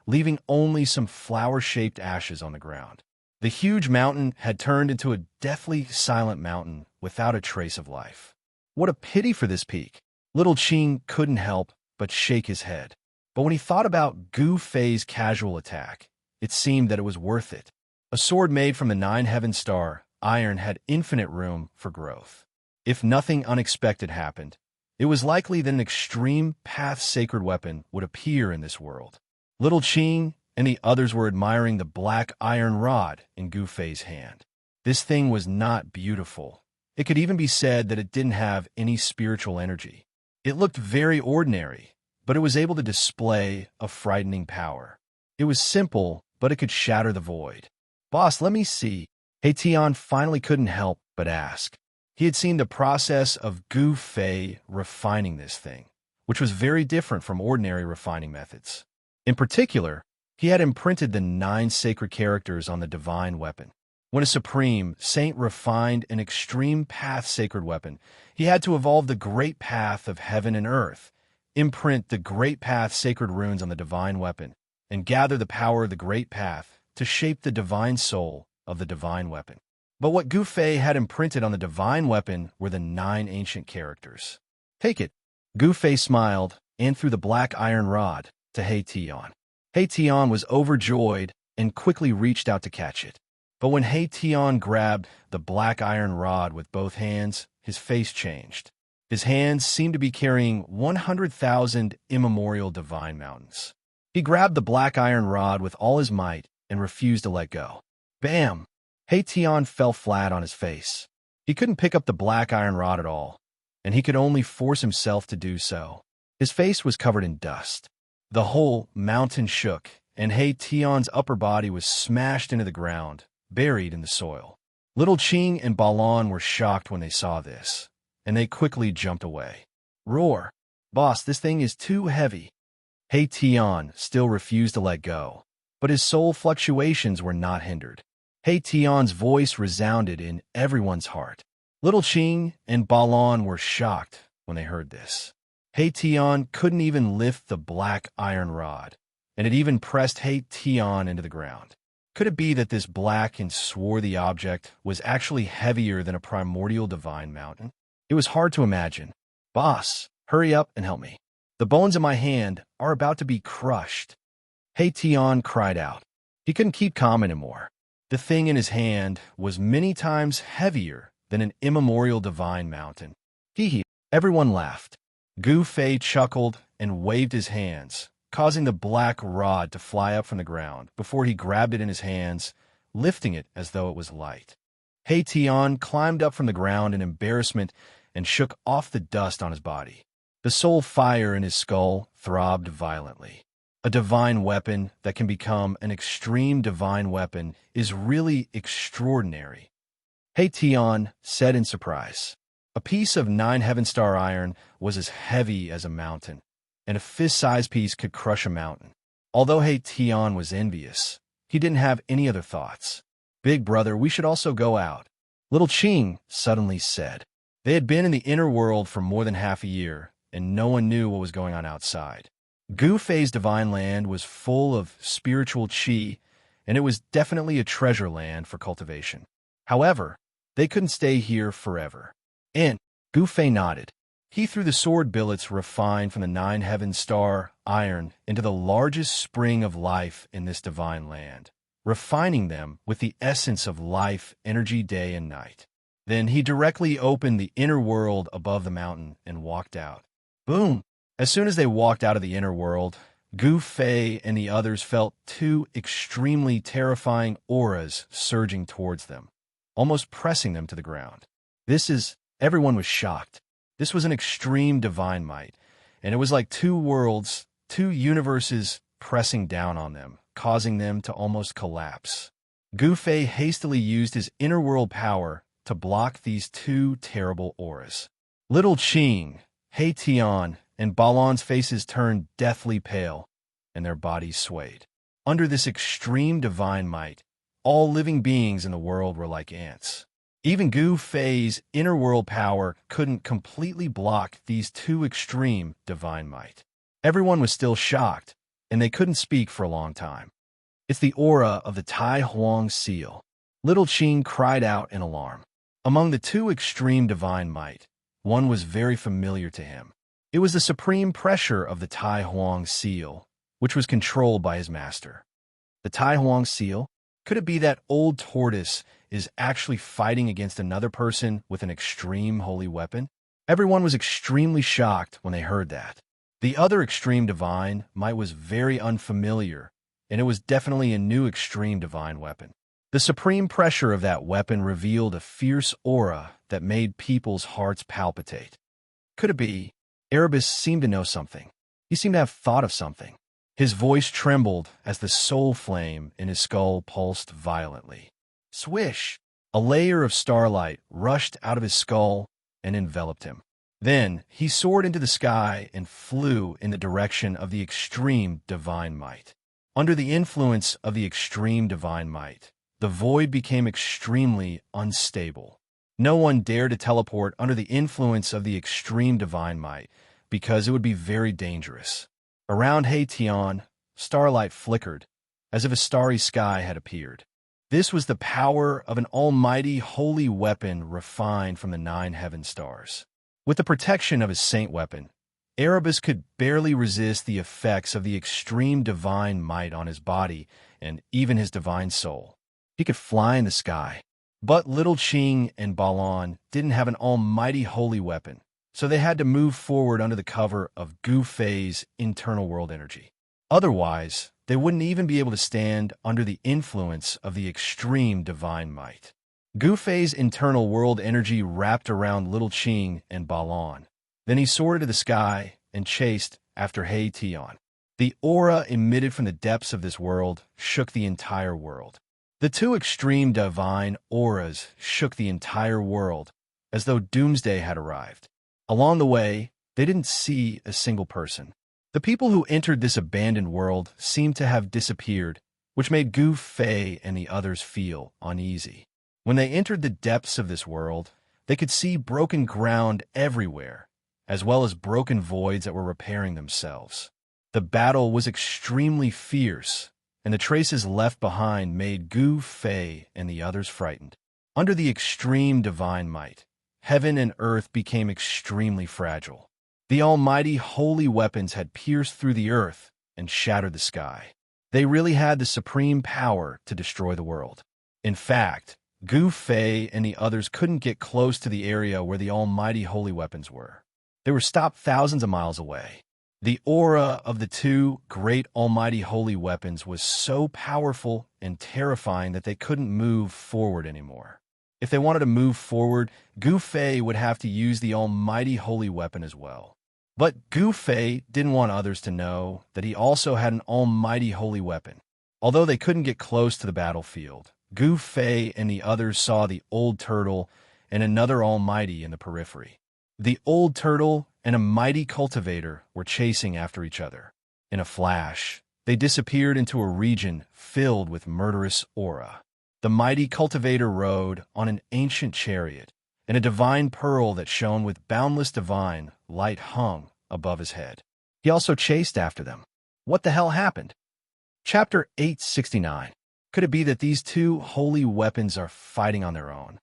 S1: leaving only some flower-shaped ashes on the ground. The huge mountain had turned into a deathly silent mountain without a trace of life. What a pity for this peak! Little Qing couldn't help but shake his head. But when he thought about Gu Fei's casual attack, it seemed that it was worth it. A sword made from the 9 Heaven Star iron had infinite room for growth. If nothing unexpected happened, it was likely that an extreme path-sacred weapon would appear in this world. Little Qing and the others were admiring the black iron rod in Gu Fei's hand. This thing was not beautiful. It could even be said that it didn't have any spiritual energy. It looked very ordinary, but it was able to display a frightening power. It was simple, but it could shatter the void. Boss, let me see. He Tian finally couldn't help but ask. He had seen the process of Gu Fei refining this thing, which was very different from ordinary refining methods. In particular, he had imprinted the 9 sacred characters on the divine weapon. When a supreme saint refined an extreme path sacred weapon, he had to evolve the great path of heaven and earth imprint the Great Path sacred runes on the divine weapon, and gather the power of the Great Path to shape the divine soul of the divine weapon. But what Gu Fei had imprinted on the divine weapon were the 9 ancient characters. Take it. Gu Fei smiled and threw the black iron rod to He Tian. He Tian was overjoyed and quickly reached out to catch it. But when He Tian grabbed the black iron rod with both hands, his face changed. His hands seemed to be carrying 100,000 immemorial divine mountains. He grabbed the black iron rod with all his might and refused to let go. Bam! He Tian fell flat on his face. He couldn't pick up the black iron rod at all, and he could only force himself to do so. His face was covered in dust. The whole mountain shook, and He Tian's upper body was smashed into the ground, buried in the soil. Little Qing and Balan were shocked when they saw this, and they quickly jumped away. Roar! Boss, this thing is too heavy. He Tian still refused to let go, but his soul fluctuations were not hindered. He Tian's voice resounded in everyone's heart. Little Qing and Balan were shocked when they heard this. He Tian couldn't even lift the black iron rod, and it even pressed He Tian into the ground. Could it be that this black and swarthy object was actually heavier than a primordial divine mountain? It was hard to imagine. Boss, hurry up and help me. The bones in my hand are about to be crushed. He Tian cried out. He couldn't keep calm anymore. The thing in his hand was many times heavier than an immemorial divine mountain. Hee. Everyone laughed. Gu Fei chuckled and waved his hands, causing the black rod to fly up from the ground before he grabbed it in his hands, lifting it as though it was light. He Tian climbed up from the ground in embarrassment and shook off the dust on his body. The soul fire in his skull throbbed violently. A divine weapon that can become an extreme divine weapon is really extraordinary. He Tian said in surprise. A piece of 9 heaven star iron was as heavy as a mountain, and a fist-sized piece could crush a mountain. Although He Tian was envious, he didn't have any other thoughts. Big brother, we should also go out. Little Qing suddenly said. They had been in the inner world for more than half a year, and no one knew what was going on outside. Gu Fei's divine land was full of spiritual qi, and it was definitely a treasure land for cultivation. However, they couldn't stay here forever. And Gu Fei nodded. He threw the sword billets refined from the 9 heaven star iron into the largest spring of life in this divine land, refining them with the essence of life, energy, day and night. Then he directly opened the inner world above the mountain and walked out. Boom! As soon as they walked out of the inner world, Gu Fei and the others felt 2 extremely terrifying auras surging towards them, almost pressing them to the ground. Everyone was shocked. This was an extreme divine might, and it was like 2 worlds, 2 universes pressing down on them, causing them to almost collapse. Gu Fei hastily used his inner world power to block these 2 terrible auras. Little Qing, He Tian, and Balan's faces turned deathly pale, and their bodies swayed. Under this extreme divine might, all living beings in the world were like ants. Even Gu Fei's inner world power couldn't completely block these 2 extreme divine might. Everyone was still shocked, and they couldn't speak for a long time. It's the aura of the Tai Huang seal. Little Qing cried out in alarm. Among the 2 extreme divine might, one was very familiar to him. It was the supreme pressure of the Tai Huang seal, which was controlled by his master. The Tai Huang seal? Could it be that old tortoise is actually fighting against another person with an extreme holy weapon? Everyone was extremely shocked when they heard that. The other extreme divine might was very unfamiliar, and it was definitely a new extreme divine weapon. The supreme pressure of that weapon revealed a fierce aura that made people's hearts palpitate. Could it be? Erebus seemed to know something. He seemed to have thought of something. His voice trembled as the soul flame in his skull pulsed violently. Swish! A layer of starlight rushed out of his skull and enveloped him. Then he soared into the sky and flew in the direction of the extreme divine might. Under the influence of the extreme divine might, the void became extremely unstable. No one dared to teleport under the influence of the extreme divine might, because it would be very dangerous. Around He Tian, starlight flickered, as if a starry sky had appeared. This was the power of an almighty holy weapon refined from the 9 heaven stars. With the protection of his saint weapon, Erebus could barely resist the effects of the extreme divine might on his body and even his divine soul. He could fly in the sky. But Little Qing and Balan didn't have an almighty holy weapon, so they had to move forward under the cover of Gu Fei's internal world energy. Otherwise, they wouldn't even be able to stand under the influence of the extreme divine might. Gu Fei's internal world energy wrapped around Little Qing and Balan. Then he soared to the sky and chased after He Tian. The aura emitted from the depths of this world shook the entire world. The two extreme divine auras shook the entire world, as though doomsday had arrived. Along the way, they didn't see a single person. The people who entered this abandoned world seemed to have disappeared, which made Gu Fei and the others feel uneasy. When they entered the depths of this world, they could see broken ground everywhere, as well as broken voids that were repairing themselves. The battle was extremely fierce, and the traces left behind made Gu Fei and the others frightened. Under the extreme divine might, heaven and earth became extremely fragile. The almighty holy weapons had pierced through the earth and shattered the sky. They really had the supreme power to destroy the world. In fact, Gu Fei and the others couldn't get close to the area where the almighty holy weapons were. They were stopped thousands of miles away. The aura of the two great almighty holy weapons was so powerful and terrifying that they couldn't move forward anymore. If they wanted to move forward, Gu Fei would have to use the almighty holy weapon as well. But Gu Fei didn't want others to know that he also had an almighty holy weapon. Although they couldn't get close to the battlefield, Gu Fei and the others saw the old turtle and another almighty in the periphery. The old turtle and a mighty cultivator were chasing after each other. In a flash, they disappeared into a region filled with murderous aura. The mighty cultivator rode on an ancient chariot, and a divine pearl that shone with boundless divine light hung above his head. He also chased after them. What the hell happened? Chapter 869. Could it be that these two holy weapons are fighting on their own?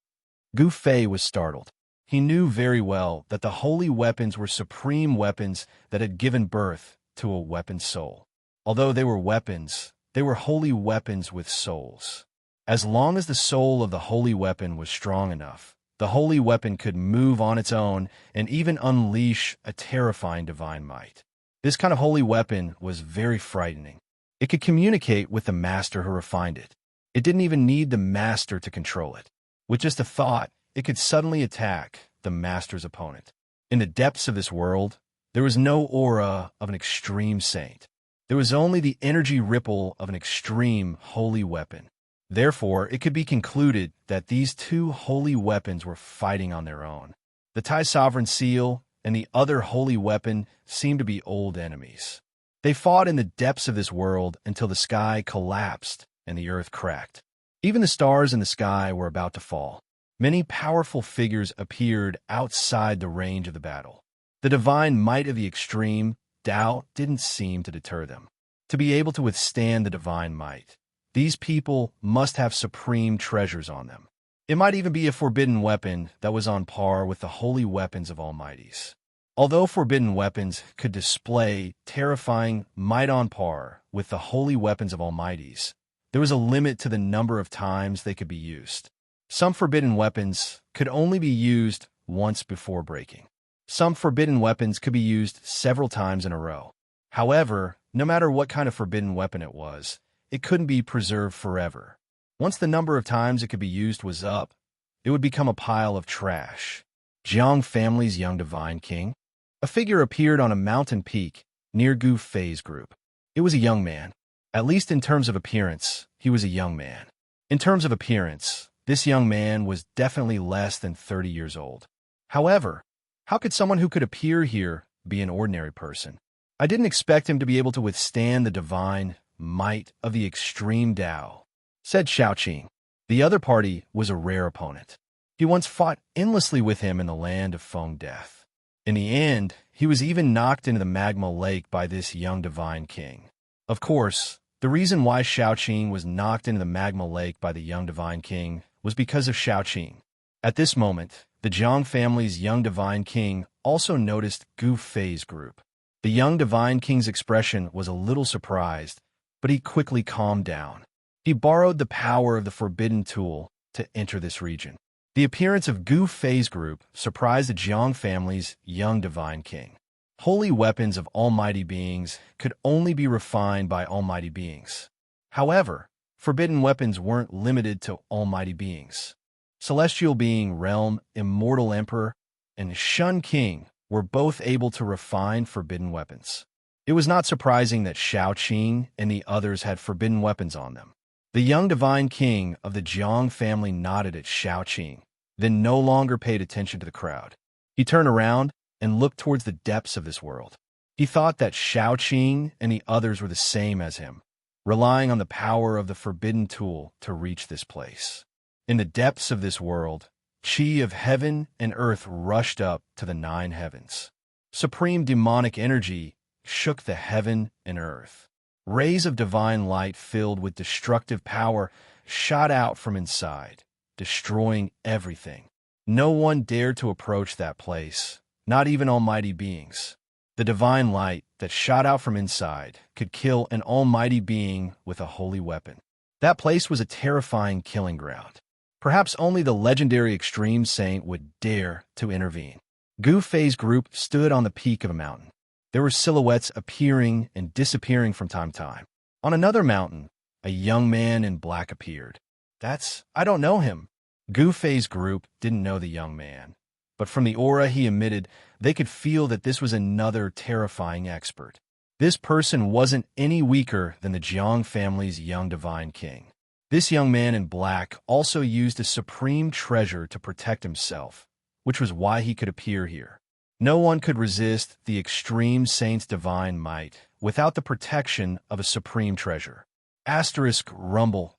S1: Gu Fei was startled. He knew very well that the holy weapons were supreme weapons that had given birth to a weapon soul. Although they were weapons, they were holy weapons with souls. As long as the soul of the holy weapon was strong enough, the holy weapon could move on its own and even unleash a terrifying divine might. This kind of holy weapon was very frightening. It could communicate with the master who refined it. It didn't even need the master to control it. With just a thought, it could suddenly attack the master's opponent. In the depths of this world, there was no aura of an extreme saint. There was only the energy ripple of an extreme holy weapon. Therefore, it could be concluded that these two holy weapons were fighting on their own. The Tai Sovereign Seal and the other holy weapon seemed to be old enemies. They fought in the depths of this world until the sky collapsed and the earth cracked. Even the stars in the sky were about to fall. Many powerful figures appeared outside the range of the battle. The divine might of the extreme, Tao, didn't seem to deter them. To be able to withstand the divine might, these people must have supreme treasures on them. It might even be a forbidden weapon that was on par with the holy weapons of almighties. Although forbidden weapons could display terrifying might on par with the holy weapons of almighties, there was a limit to the number of times they could be used. Some forbidden weapons could only be used once before breaking. Some forbidden weapons could be used several times in a row. However, no matter what kind of forbidden weapon it was, it couldn't be preserved forever. Once the number of times it could be used was up, it would become a pile of trash. Jiang family's young divine king. A figure appeared on a mountain peak near Gu Fei's group. It was a young man. At least in terms of appearance, he was a young man. In terms of appearance, this young man was definitely less than 30 years old. However, how could someone who could appear here be an ordinary person? I didn't expect him to be able to withstand the divine might of the extreme Tao, said Shaoqing. The other party was a rare opponent. He once fought endlessly with him in the land of Feng Death. In the end, he was even knocked into the magma lake by this young divine king. Of course, the reason why Shaoqing was knocked into the magma lake by the young divine king was because of Shaoqing. At this moment, the Jiang family's young divine king also noticed Gu Fei's group. The young divine king's expression was a little surprised, but he quickly calmed down. He borrowed the power of the forbidden tool to enter this region. The appearance of Gu Fei's group surprised the Jiang family's young divine king. Holy weapons of almighty beings could only be refined by almighty beings. However, forbidden weapons weren't limited to almighty beings. Celestial Being Realm, Immortal Emperor, and Shun King were both able to refine forbidden weapons. It was not surprising that Shaoqing and the others had forbidden weapons on them. The young divine king of the Jiang family nodded at Shaoqing, then no longer paid attention to the crowd. He turned around and looked towards the depths of this world. He thought that Shaoqing and the others were the same as him, relying on the power of the forbidden tool to reach this place. In the depths of this world, Qi of heaven and earth rushed up to the 9 heavens. Supreme demonic energy shook the heaven and earth. Rays of divine light filled with destructive power shot out from inside, destroying everything. No one dared to approach that place, not even almighty beings. The divine light that shot out from inside could kill an almighty being with a holy weapon. That place was a terrifying killing ground. Perhaps only the legendary extreme saint would dare to intervene. Gu Fei's group stood on the peak of a mountain. There were silhouettes appearing and disappearing from time to time. On another mountain, a young man in black appeared. I don't know him. Gu Fei's group didn't know the young man, but from the aura he emitted, they could feel that this was another terrifying expert. This person wasn't any weaker than the Jiang family's young divine king. This young man in black also used a supreme treasure to protect himself, which was why he could appear here. No one could resist the extreme saint's divine might without the protection of a supreme treasure. Asterisk rumble.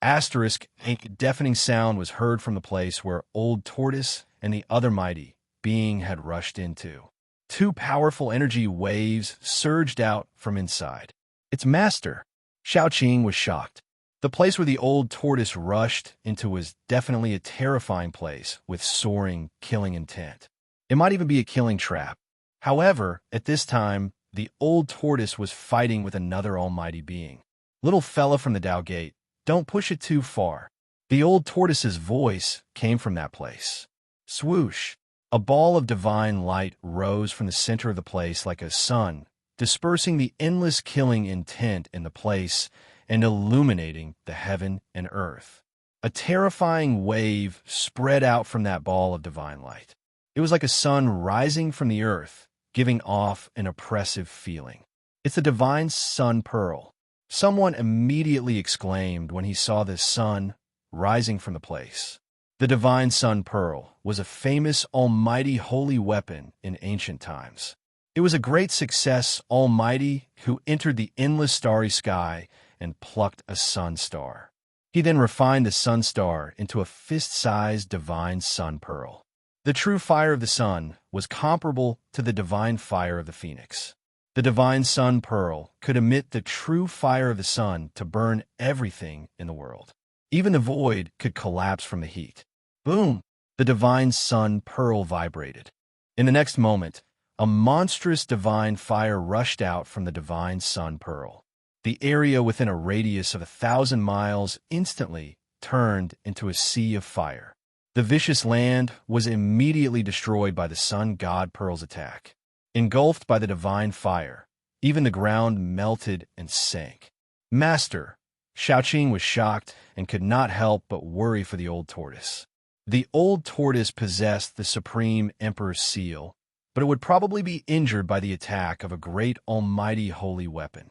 S1: Asterisk, a deafening sound was heard from the place where Old Tortoise and the other mighty being had rushed into. 2 powerful energy waves surged out from inside. Its master. Shaoqing was shocked. The place where the Old Tortoise rushed into was definitely a terrifying place with soaring, killing intent. It might even be a killing trap. However, at this time, the Old Tortoise was fighting with another almighty being. Little fella from the Tao Gate, don't push it too far. The Old Tortoise's voice came from that place. Swoosh! A ball of divine light rose from the center of the place like a sun, dispersing the endless killing intent in the place and illuminating the heaven and earth. A terrifying wave spread out from that ball of divine light. It was like a sun rising from the earth, giving off an oppressive feeling. It's the divine sun pearl. Someone immediately exclaimed when he saw this sun rising from the place. The divine sun pearl was a famous almighty holy weapon in ancient times. It was a great success almighty who entered the endless starry sky and plucked a sun star. He then refined the sun star into a fist-sized divine sun pearl. The true fire of the sun was comparable to the divine fire of the phoenix. The divine sun pearl could emit the true fire of the sun to burn everything in the world. Even the void could collapse from the heat. Boom! The divine sun pearl vibrated. In the next moment, a monstrous divine fire rushed out from the divine sun pearl. The area within a radius of 1,000 miles instantly turned into a sea of fire. The vicious land was immediately destroyed by the sun god pearl's attack. Engulfed by the divine fire, even the ground melted and sank. Master! Shaoqing was shocked and could not help but worry for the Old Tortoise. The Old Tortoise possessed the Supreme Emperor's seal, but it would probably be injured by the attack of a great almighty holy weapon.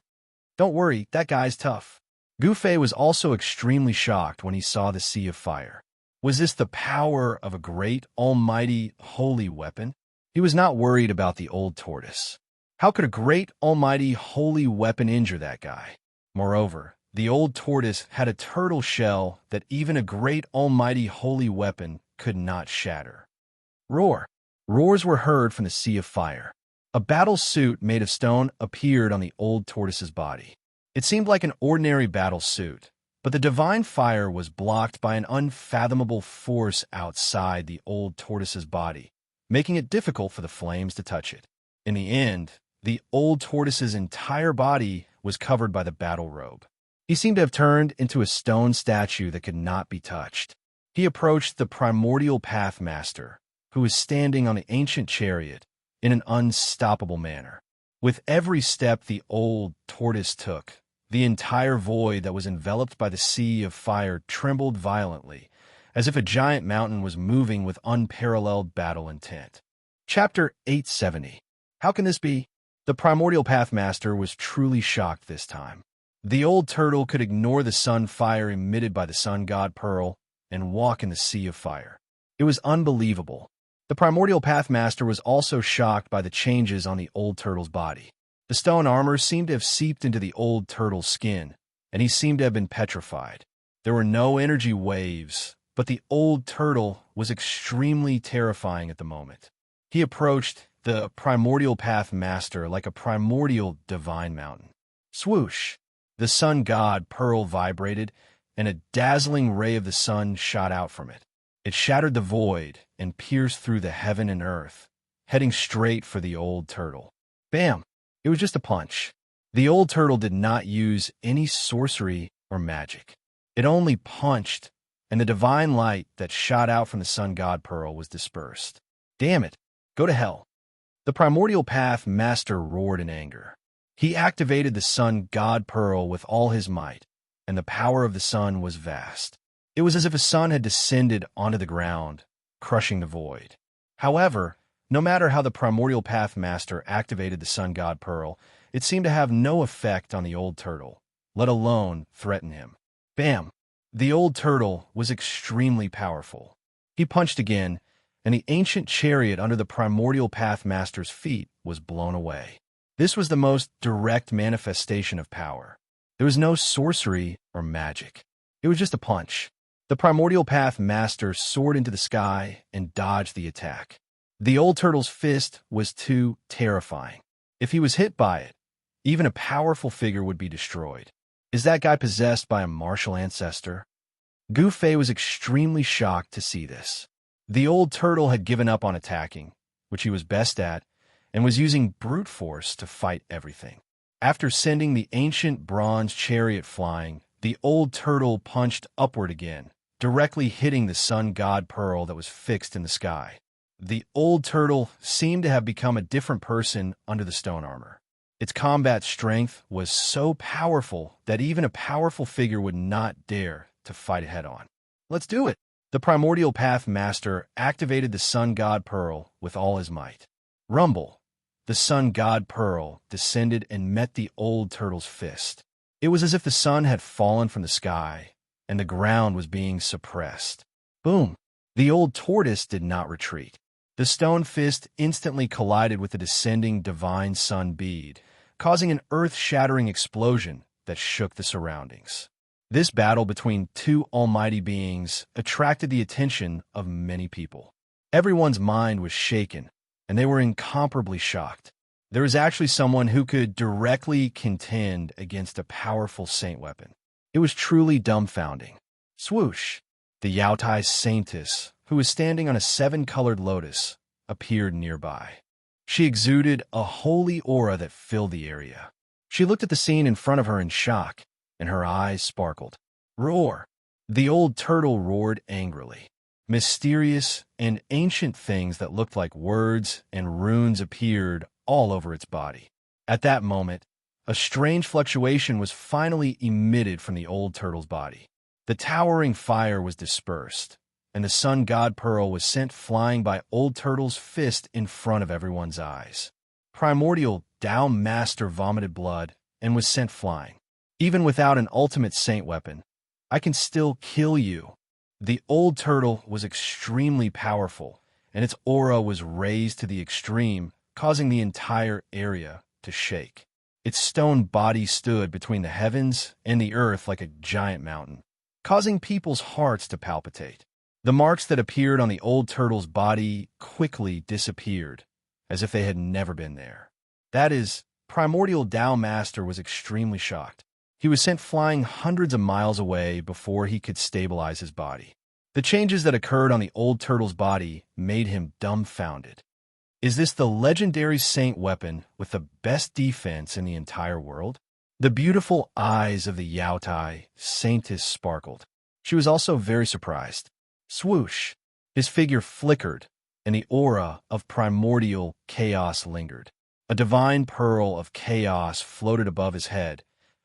S1: Don't worry, that guy's tough. Gu Fei was also extremely shocked when he saw the sea of fire. Was this the power of a great almighty holy weapon? He was not worried about the Old Tortoise. How could a great almighty holy weapon injure that guy? Moreover, the Old Tortoise had a turtle shell that even a great almighty holy weapon could not shatter. Roar! Roars were heard from the sea of fire. A battle suit made of stone appeared on the old tortoise's body. It seemed like an ordinary battle suit, but the divine fire was blocked by an unfathomable force outside the old tortoise's body, making it difficult for the flames to touch it. In the end, the old tortoise's entire body was covered by the battle robe. He seemed to have turned into a stone statue that could not be touched. He approached the primordial pathmaster, who was standing on the ancient chariot in an unstoppable manner. With every step the old tortoise took, the entire void that was enveloped by the sea of fire trembled violently, as if a giant mountain was moving with unparalleled battle intent. Chapter 870. How can this be? The primordial pathmaster was truly shocked this time. The old turtle could ignore the sun fire emitted by the sun god Pearl and walk in the sea of fire. It was unbelievable. The primordial pathmaster was also shocked by the changes on the old turtle's body. The stone armor seemed to have seeped into the old turtle's skin, and he seemed to have been petrified. There were no energy waves, but the old turtle was extremely terrifying at the moment. He approached the primordial pathmaster like a primordial divine mountain. Swoosh! The sun god Pearl vibrated, and a dazzling ray of the sun shot out from it. It shattered the void and pierced through the heaven and earth, heading straight for the old turtle. Bam! It was just a punch. The old turtle did not use any sorcery or magic. It only punched, and the divine light that shot out from the sun god Pearl was dispersed. Damn it! Go to hell! The primordial path master roared in anger. He activated the sun god Pearl with all his might, and the power of the sun was vast. It was as if a sun had descended onto the ground, crushing the void. However, no matter how the primordial path master activated the sun god Pearl, it seemed to have no effect on the old turtle, let alone threaten him. Bam! The old turtle was extremely powerful. He punched again, and the ancient chariot under the primordial path master's feet was blown away. This was the most direct manifestation of power. There was no sorcery or magic. It was just a punch. The primordial path master soared into the sky and dodged the attack. The old turtle's fist was too terrifying. If he was hit by it, even a powerful figure would be destroyed. Is that guy possessed by a martial ancestor? Gu Fei was extremely shocked to see this. The old turtle had given up on attacking, which he was best at, and was using brute force to fight everything. After sending the ancient bronze chariot flying, the old turtle punched upward again, directly hitting the sun god Pearl that was fixed in the sky. The old turtle seemed to have become a different person under the stone armor. Its combat strength was so powerful that even a powerful figure would not dare to fight it head-on. Let's do it! The primordial path master activated the sun god Pearl with all his might. Rumble! The sun god Pearl descended and met the old turtle's fist. It was as if the sun had fallen from the sky, and the ground was being suppressed. Boom! The old tortoise did not retreat. The stone fist instantly collided with the descending divine sun bead, causing an earth-shattering explosion that shook the surroundings. This battle between two almighty beings attracted the attention of many people. Everyone's mind was shaken, and they were incomparably shocked. There was actually someone who could directly contend against a powerful saint weapon. It was truly dumbfounding. Swoosh! The Yaotai saintess, who was standing on a 7-colored lotus, appeared nearby. She exuded a holy aura that filled the area. She looked at the scene in front of her in shock, and her eyes sparkled. Roar! The old turtle roared angrily. Mysterious and ancient things that looked like words and runes appeared all over its body. At that moment, a strange fluctuation was finally emitted from the old turtle's body. The towering fire was dispersed, and the sun god Pearl was sent flying by old turtle's fist in front of everyone's eyes. Primordial Tao Master vomited blood and was sent flying. Even without an ultimate saint weapon, I can still kill you. The old turtle was extremely powerful, and its aura was raised to the extreme, causing the entire area to shake. Its stone body stood between the heavens and the earth like a giant mountain, causing people's hearts to palpitate. The marks that appeared on the old turtle's body quickly disappeared, as if they had never been there. That is, Primordial Tao Master was extremely shocked. He was sent flying hundreds of miles away before he could stabilize his body. The changes that occurred on the old turtle's body made him dumbfounded. Is this the legendary saint weapon with the best defense in the entire world? The beautiful eyes of the Yaotai saintess sparkled. She was also very surprised. Swoosh! His figure flickered, and the aura of primordial chaos lingered. A divine pearl of chaos floated above his head,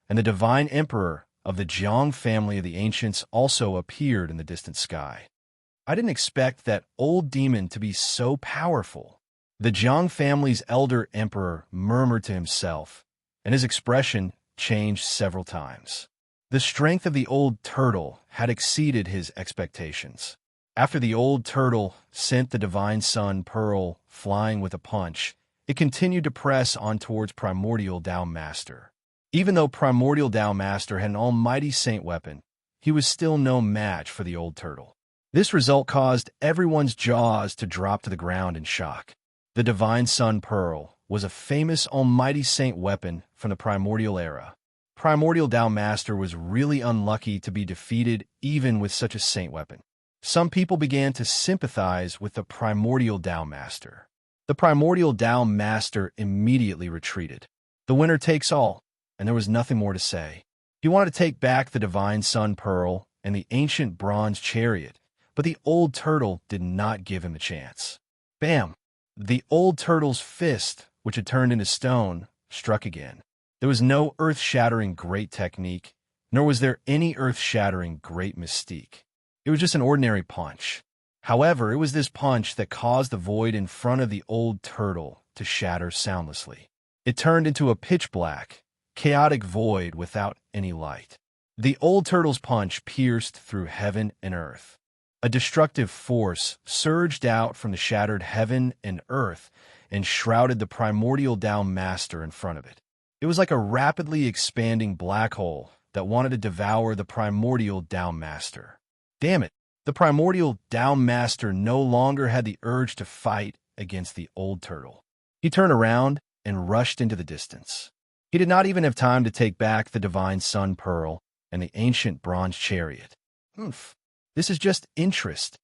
S1: and the divine emperor of the Jiang family of the ancients also appeared in the distant sky. I didn't expect that old demon to be so powerful. The Jiang family's elder emperor murmured to himself, and his expression changed several times. The strength of the old turtle had exceeded his expectations. After the old turtle sent the divine sun pearl flying with a punch, it continued to press on towards Primordial Tao Master. Even though Primordial Tao Master had an almighty saint weapon, he was still no match for the old turtle. This result caused everyone's jaws to drop to the ground in shock. The divine sun pearl was a famous almighty saint weapon from the primordial era. Primordial Tao Master was really unlucky to be defeated even with such a saint weapon. Some people began to sympathize with the Primordial Tao Master. The Primordial Tao Master immediately retreated. The winner takes all, and there was nothing more to say. He wanted to take back the divine sun pearl and the ancient bronze chariot, but the old turtle did not give him a chance. Bam! The old turtle's fist, which had turned into stone, struck again. There was no earth-shattering great technique, nor was there any earth-shattering great mystique. It was just an ordinary punch. However, it was this punch that caused the void in front of the old turtle to shatter soundlessly. It turned into a pitch-black, chaotic void without any light. The old turtle's punch pierced through heaven and earth. A destructive force surged out from the shattered heaven and earth and shrouded the Primordial Tao Master in front of it. It was like a rapidly expanding black hole that wanted to devour the Primordial Tao Master. Damn it! The Primordial Tao Master no longer had the urge to fight against the old turtle. He turned around and rushed into the distance. He did not even have time to take back the divine sun pearl and the ancient bronze chariot. This is just interest,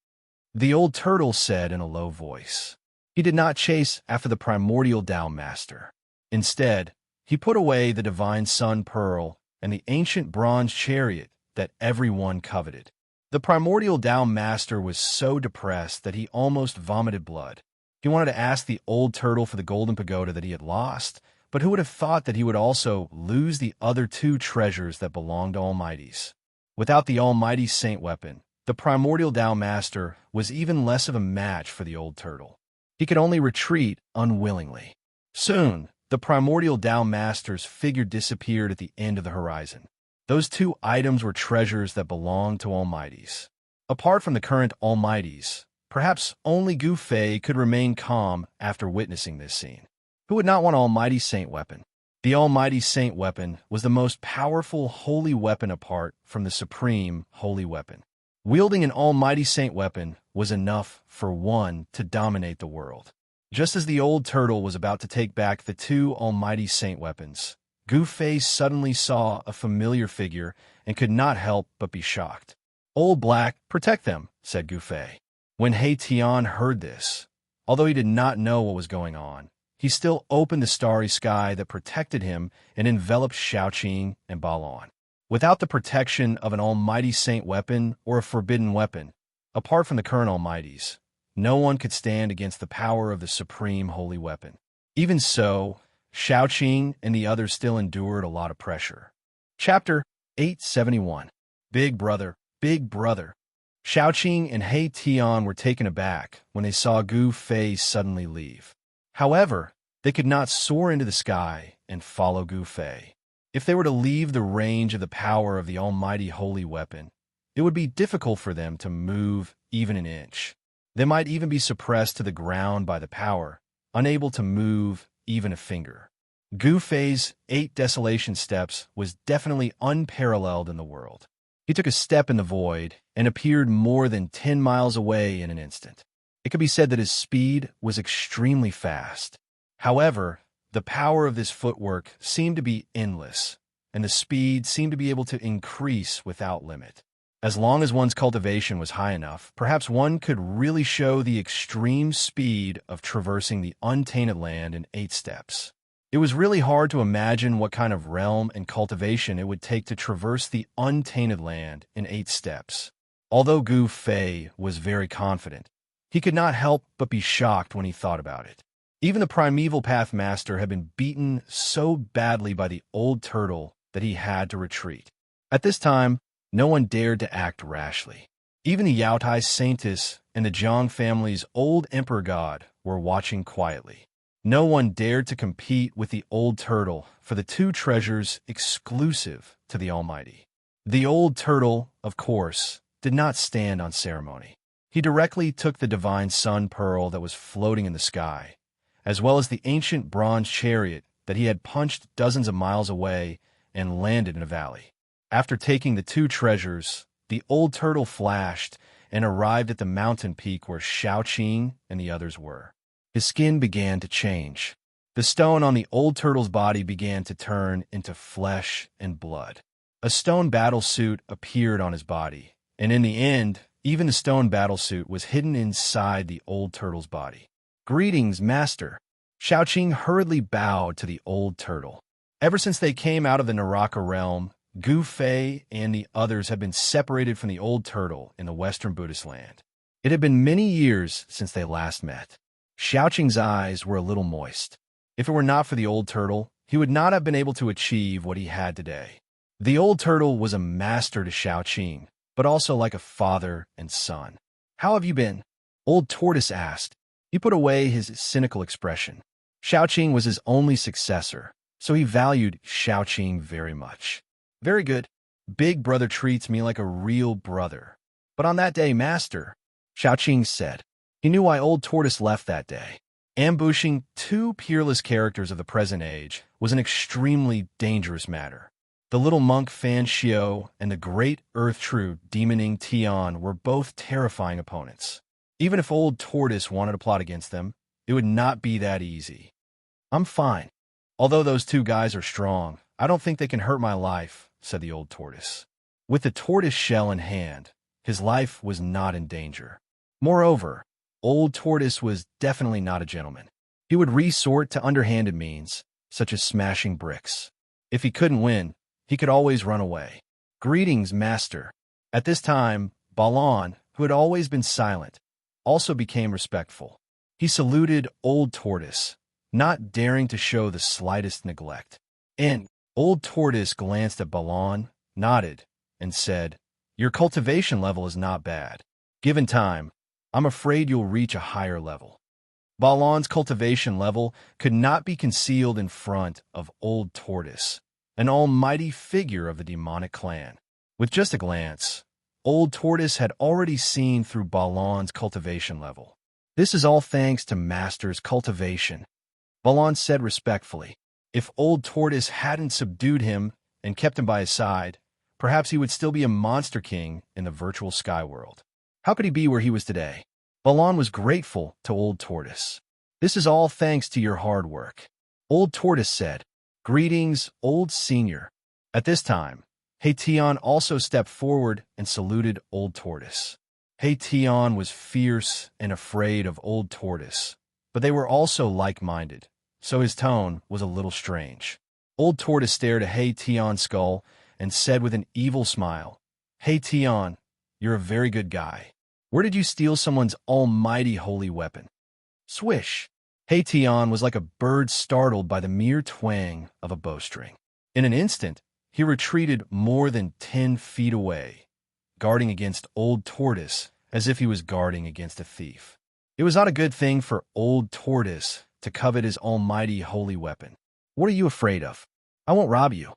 S1: the old turtle said in a low voice. He did not chase after the Primordial Tao Master. Instead, he put away the divine sun pearl and the ancient bronze chariot that everyone coveted. The Primordial Tao Master was so depressed that he almost vomited blood. He wanted to ask the old turtle for the golden pagoda that he had lost, but who would have thought that he would also lose the other two treasures that belonged to Almighties? Without the almighty saint weapon, the Primordial Tao Master was even less of a match for the old turtle. He could only retreat unwillingly. Soon, the Primordial Tao Master's figure disappeared at the end of the horizon. Those two items were treasures that belonged to Almighties. Apart from the current Almighties, perhaps only Gu Fei could remain calm after witnessing this scene. Who would not want Almighty Saint Weapon? The Almighty Saint Weapon was the most powerful holy weapon apart from the supreme holy weapon. Wielding an Almighty Saint Weapon was enough for one to dominate the world. Just as the old turtle was about to take back the two Almighty Saint Weapons, Gu Fei suddenly saw a familiar figure and could not help but be shocked. "Old Black, protect them," said Gu Fei. When He Tian heard this, although he did not know what was going on, he still opened the starry sky that protected him and enveloped Xiaoqing and Balon. Without the protection of an Almighty Saint Weapon or a forbidden weapon, apart from the current Almighties, no one could stand against the power of the supreme holy weapon. Even so, Xiaoqing and the others still endured a lot of pressure. Chapter 871. Big Brother, Big Brother. Xiaoqing and He Tian were taken aback when they saw Gu Fei suddenly leave. However, they could not soar into the sky and follow Gu Fei. If they were to leave the range of the power of the almighty holy weapon, it would be difficult for them to move even an inch. They might even be suppressed to the ground by the power, unable to move even a finger. Gu Fei's 8 desolation steps was definitely unparalleled in the world. He took a step in the void and appeared more than 10 miles away in an instant. It could be said that his speed was extremely fast. However, The power of this footwork seemed to be endless, and the speed seemed to be able to increase without limit. As long as one's cultivation was high enough, perhaps one could really show the extreme speed of traversing the untainted land in 8 steps. It was really hard to imagine what kind of realm and cultivation it would take to traverse the untainted land in 8 steps. Although Gu Fei was very confident, he could not help but be shocked when he thought about it. Even the primeval path master had been beaten so badly by the old turtle that he had to retreat. At this time, no one dared to act rashly. Even the Yaotai Saintess and the Zhang family's old emperor god were watching quietly. No one dared to compete with the old turtle for the 2 treasures exclusive to the Almighty. The old turtle, of course, did not stand on ceremony. He directly took the divine sun pearl that was floating in the sky, as well as the ancient bronze chariot that he had punched dozens of miles away and landed in a valley. After taking the 2 treasures, the old turtle flashed and arrived at the mountain peak where Xiaoqing and the others were. His skin began to change. The stone on the old turtle's body began to turn into flesh and blood. A stone battlesuit appeared on his body, and in the end, even the stone battlesuit was hidden inside the old turtle's body. "Greetings, Master." Xiaoqing hurriedly bowed to the old turtle. Ever since they came out of the Naraka realm, Gu Fei and the others had been separated from the old turtle in the Western Buddhist land. It had been many years since they last met. Xiaoqing's eyes were a little moist. If it were not for the old turtle, he would not have been able to achieve what he had today. The old turtle was a master to Xiaoqing, but also like a father and son. "How have you been?" Old Tortoise asked. He put away his cynical expression. Xiaoqing was his only successor, so he valued Xiaoqing very much. "Very good. Big brother treats me like a real brother. But on that day, Master," Xiaoqing said. He knew why Old Tortoise left that day. Ambushing 2 peerless characters of the present age was an extremely dangerous matter. The little monk Fan Xiao and the great earth-true demoning Tian were both terrifying opponents. Even if Old Tortoise wanted to plot against them, it would not be that easy. "I'm fine. Although those 2 guys are strong, I don't think they can hurt my life," said the old tortoise. With the tortoise shell in hand, his life was not in danger. Moreover, Old Tortoise was definitely not a gentleman. He would resort to underhanded means, such as smashing bricks. If he couldn't win, he could always run away. "Greetings, Master." At this time, Balan, who had always been silent, also became respectful. He saluted Old Tortoise, not daring to show the slightest neglect. And Old Tortoise glanced at Balan, nodded, and said, "Your cultivation level is not bad. Given time, I'm afraid you'll reach a higher level." Balan's cultivation level could not be concealed in front of Old Tortoise, an almighty figure of the demonic clan. With just a glance, Old Tortoise had already seen through Balan's cultivation level. "This is all thanks to Master's cultivation," Balan said respectfully. If Old Tortoise hadn't subdued him and kept him by his side, perhaps he would still be a monster king in the virtual sky world. How could he be where he was today? Balan was grateful to Old Tortoise. "This is all thanks to your hard work," Old Tortoise said. "Greetings, Old Senior." At this time, Tian also stepped forward and saluted Old Tortoise. Tian was fierce and afraid of Old Tortoise, but they were also like-minded, so his tone was a little strange. Old Tortoise stared at Tian's skull and said with an evil smile, Tian, you're a very good guy. Where did you steal someone's almighty holy weapon?" Swish! Tian was like a bird startled by the mere twang of a bowstring. In an instant, he retreated more than 10 feet away, guarding against Old Tortoise as if he was guarding against a thief. It was not a good thing for Old Tortoise to covet his almighty holy weapon. "What are you afraid of? I won't rob you."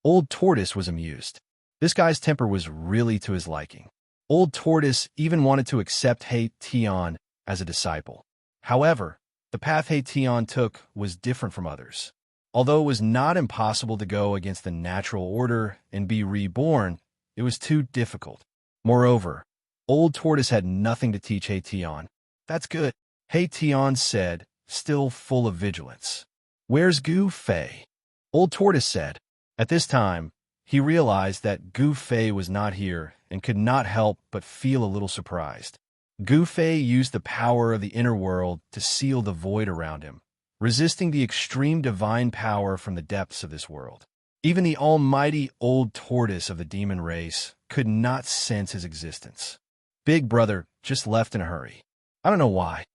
S1: Old Tortoise was amused. This guy's temper was really to his liking. Old Tortoise even wanted to accept Tian as a disciple. However, the path Tian took was different from others. Although it was not impossible to go against the natural order and be reborn, it was too difficult. Moreover, Old Tortoise had nothing to teach Tian. "That's good," Tian said, still full of vigilance. "Where's Gu Fei?" Old Tortoise said. At this time, he realized that Gu Fei was not here and could not help but feel a little surprised. Gu Fei used the power of the inner world to seal the void around him, resisting the extreme divine power from the depths of this world. Even the almighty Old Tortoise of the demon race could not sense his existence. Big Brother just left in a hurry. "I don't know why,"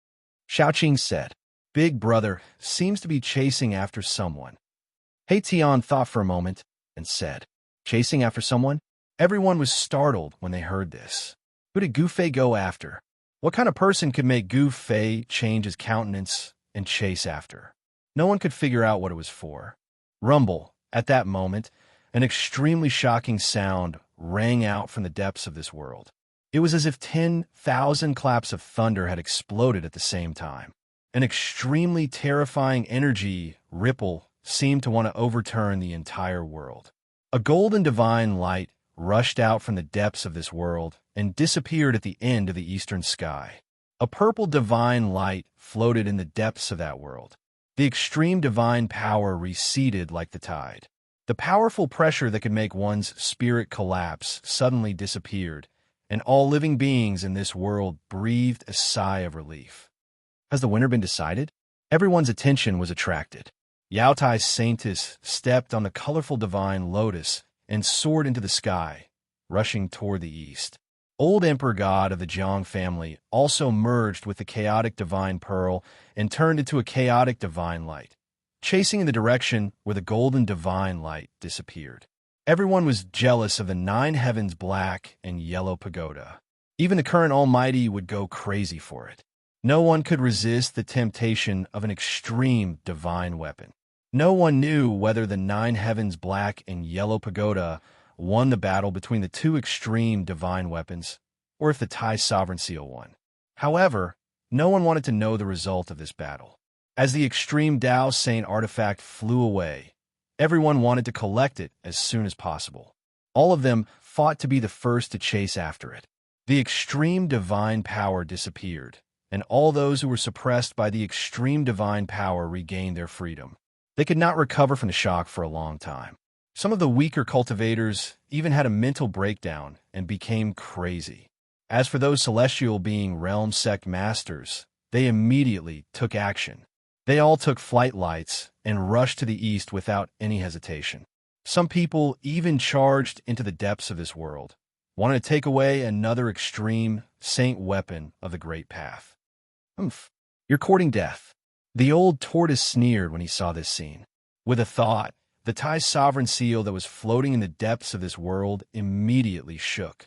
S1: Xiaoqing said. "Big Brother seems to be chasing after someone." He Tian thought for a moment and said, "Chasing after someone?" Everyone was startled when they heard this. Who did Gu Fei go after? What kind of person could make Gu Fei change his countenance and chase after? No one could figure out what it was for. Rumble, at that moment, an extremely shocking sound rang out from the depths of this world. It was as if 10,000 claps of thunder had exploded at the same time. An extremely terrifying energy ripple seemed to want to overturn the entire world. A golden divine light rushed out from the depths of this world and disappeared at the end of the eastern sky. A purple divine light floated in the depths of that world. The extreme divine power receded like the tide. The powerful pressure that could make one's spirit collapse suddenly disappeared, and all living beings in this world breathed a sigh of relief. Has the winner been decided? Everyone's attention was attracted. Yao Tai's Saintess stepped on the colorful divine lotus and soared into the sky, rushing toward the east. Old Emperor God of the Jiang family also merged with the chaotic divine pearl and turned into a chaotic divine light, chasing in the direction where the golden divine light disappeared. Everyone was jealous of the 9 heavens black and yellow pagoda. Even the current Almighty would go crazy for it. No one could resist the temptation of an extreme divine weapon. No one knew whether the 9 heavens black and yellow pagoda won the battle between the 2 extreme divine weapons, or if the Tai Sovereign Seal won. However, no one wanted to know the result of this battle. As the extreme Dao Saint artifact flew away, everyone wanted to collect it as soon as possible. All of them fought to be the first to chase after it. The extreme divine power disappeared, and all those who were suppressed by the extreme divine power regained their freedom. They could not recover from the shock for a long time. Some of the weaker cultivators even had a mental breakdown and became crazy. As for those celestial being realm sect masters, they immediately took action. They all took flight lights and rushed to the east without any hesitation. Some people even charged into the depths of this world, wanting to take away another extreme saint weapon of the Great Path. "Humph, you're courting death." The Old Tortoise sneered when he saw this scene. With a thought, the Tai Sovereign Seal that was floating in the depths of this world immediately shook.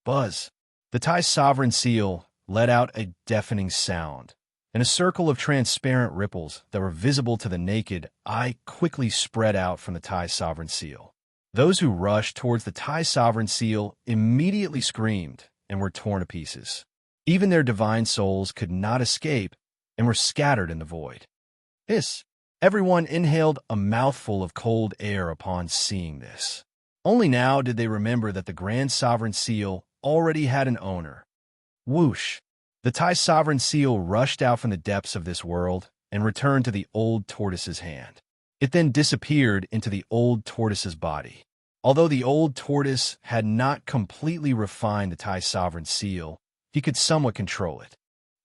S1: Buzz! The Tai Sovereign Seal let out a deafening sound, and a circle of transparent ripples that were visible to the naked eye quickly spread out from the Tai Sovereign Seal. Those who rushed towards the Tai Sovereign Seal immediately screamed and were torn to pieces. Even their divine souls could not escape and were scattered in the void. Hiss! Everyone inhaled a mouthful of cold air upon seeing this. Only now did they remember that the Grand Sovereign Seal already had an owner. Whoosh! The Tai Sovereign Seal rushed out from the depths of this world and returned to the Old Tortoise's hand. It then disappeared into the Old Tortoise's body. Although the Old Tortoise had not completely refined the Tai Sovereign Seal, he could somewhat control it.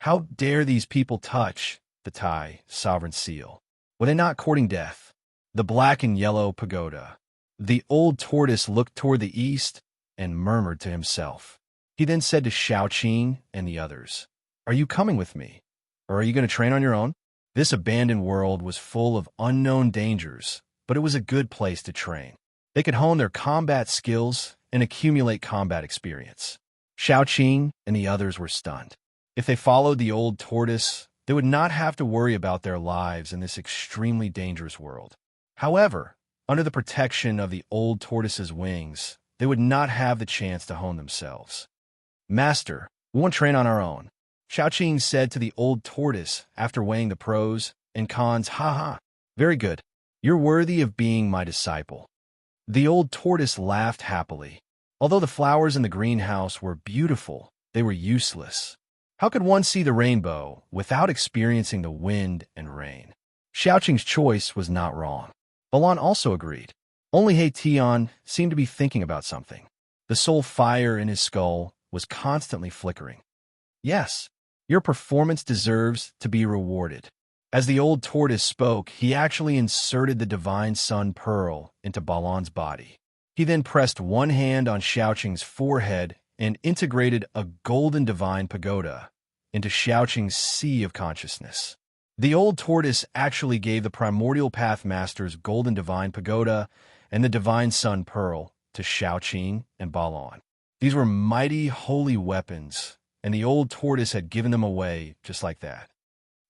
S1: How dare these people touch the Tai Sovereign Seal? Were they not courting death? The black and yellow pagoda. The Old Tortoise looked toward the east and murmured to himself. He then said to Xiaoqing and the others, "Are you coming with me? Or are you going to train on your own?" This abandoned world was full of unknown dangers, but it was a good place to train. They could hone their combat skills and accumulate combat experience. Xiaoqing and the others were stunned. If they followed the Old Tortoise, they would not have to worry about their lives in this extremely dangerous world. However, under the protection of the Old Tortoise's wings, they would not have the chance to hone themselves. "Master, we want to train on our own," Xiaoqing said to the Old Tortoise after weighing the pros and cons. "Ha. Very good. You're worthy of being my disciple." The Old Tortoise laughed happily. Although the flowers in the greenhouse were beautiful, they were useless. How could one see the rainbow without experiencing the wind and rain? Xiaoqing's choice was not wrong. Balan also agreed. Only He Tian seemed to be thinking about something. The soul fire in his skull was constantly flickering. Yes, your performance deserves to be rewarded. As the old tortoise spoke, he actually inserted the divine sun pearl into Balan's body. He then pressed one hand on Xiaoqing's forehead and integrated a golden divine pagoda into Xiaoqing's sea of consciousness. The old tortoise actually gave the primordial path master's golden divine pagoda and the divine sun pearl to Xiaoqing and Balan. These were mighty holy weapons, and the old tortoise had given them away just like that.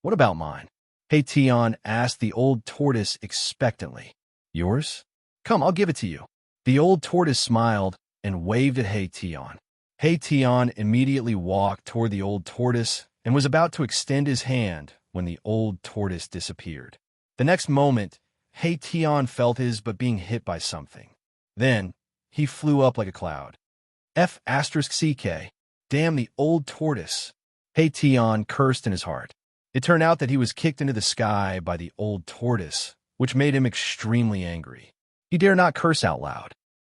S1: What about mine? He Tian asked the old tortoise expectantly. Yours? Come, I'll give it to you. The old tortoise smiled and waved at He Tian. He Tian immediately walked toward the old tortoise and was about to extend his hand when the old tortoise disappeared. The next moment, He Tian felt his but being hit by something. Then, he flew up like a cloud. F***CK. Damn the old tortoise. He Tian cursed in his heart. It turned out that he was kicked into the sky by the old tortoise, which made him extremely angry. He dare not curse out loud.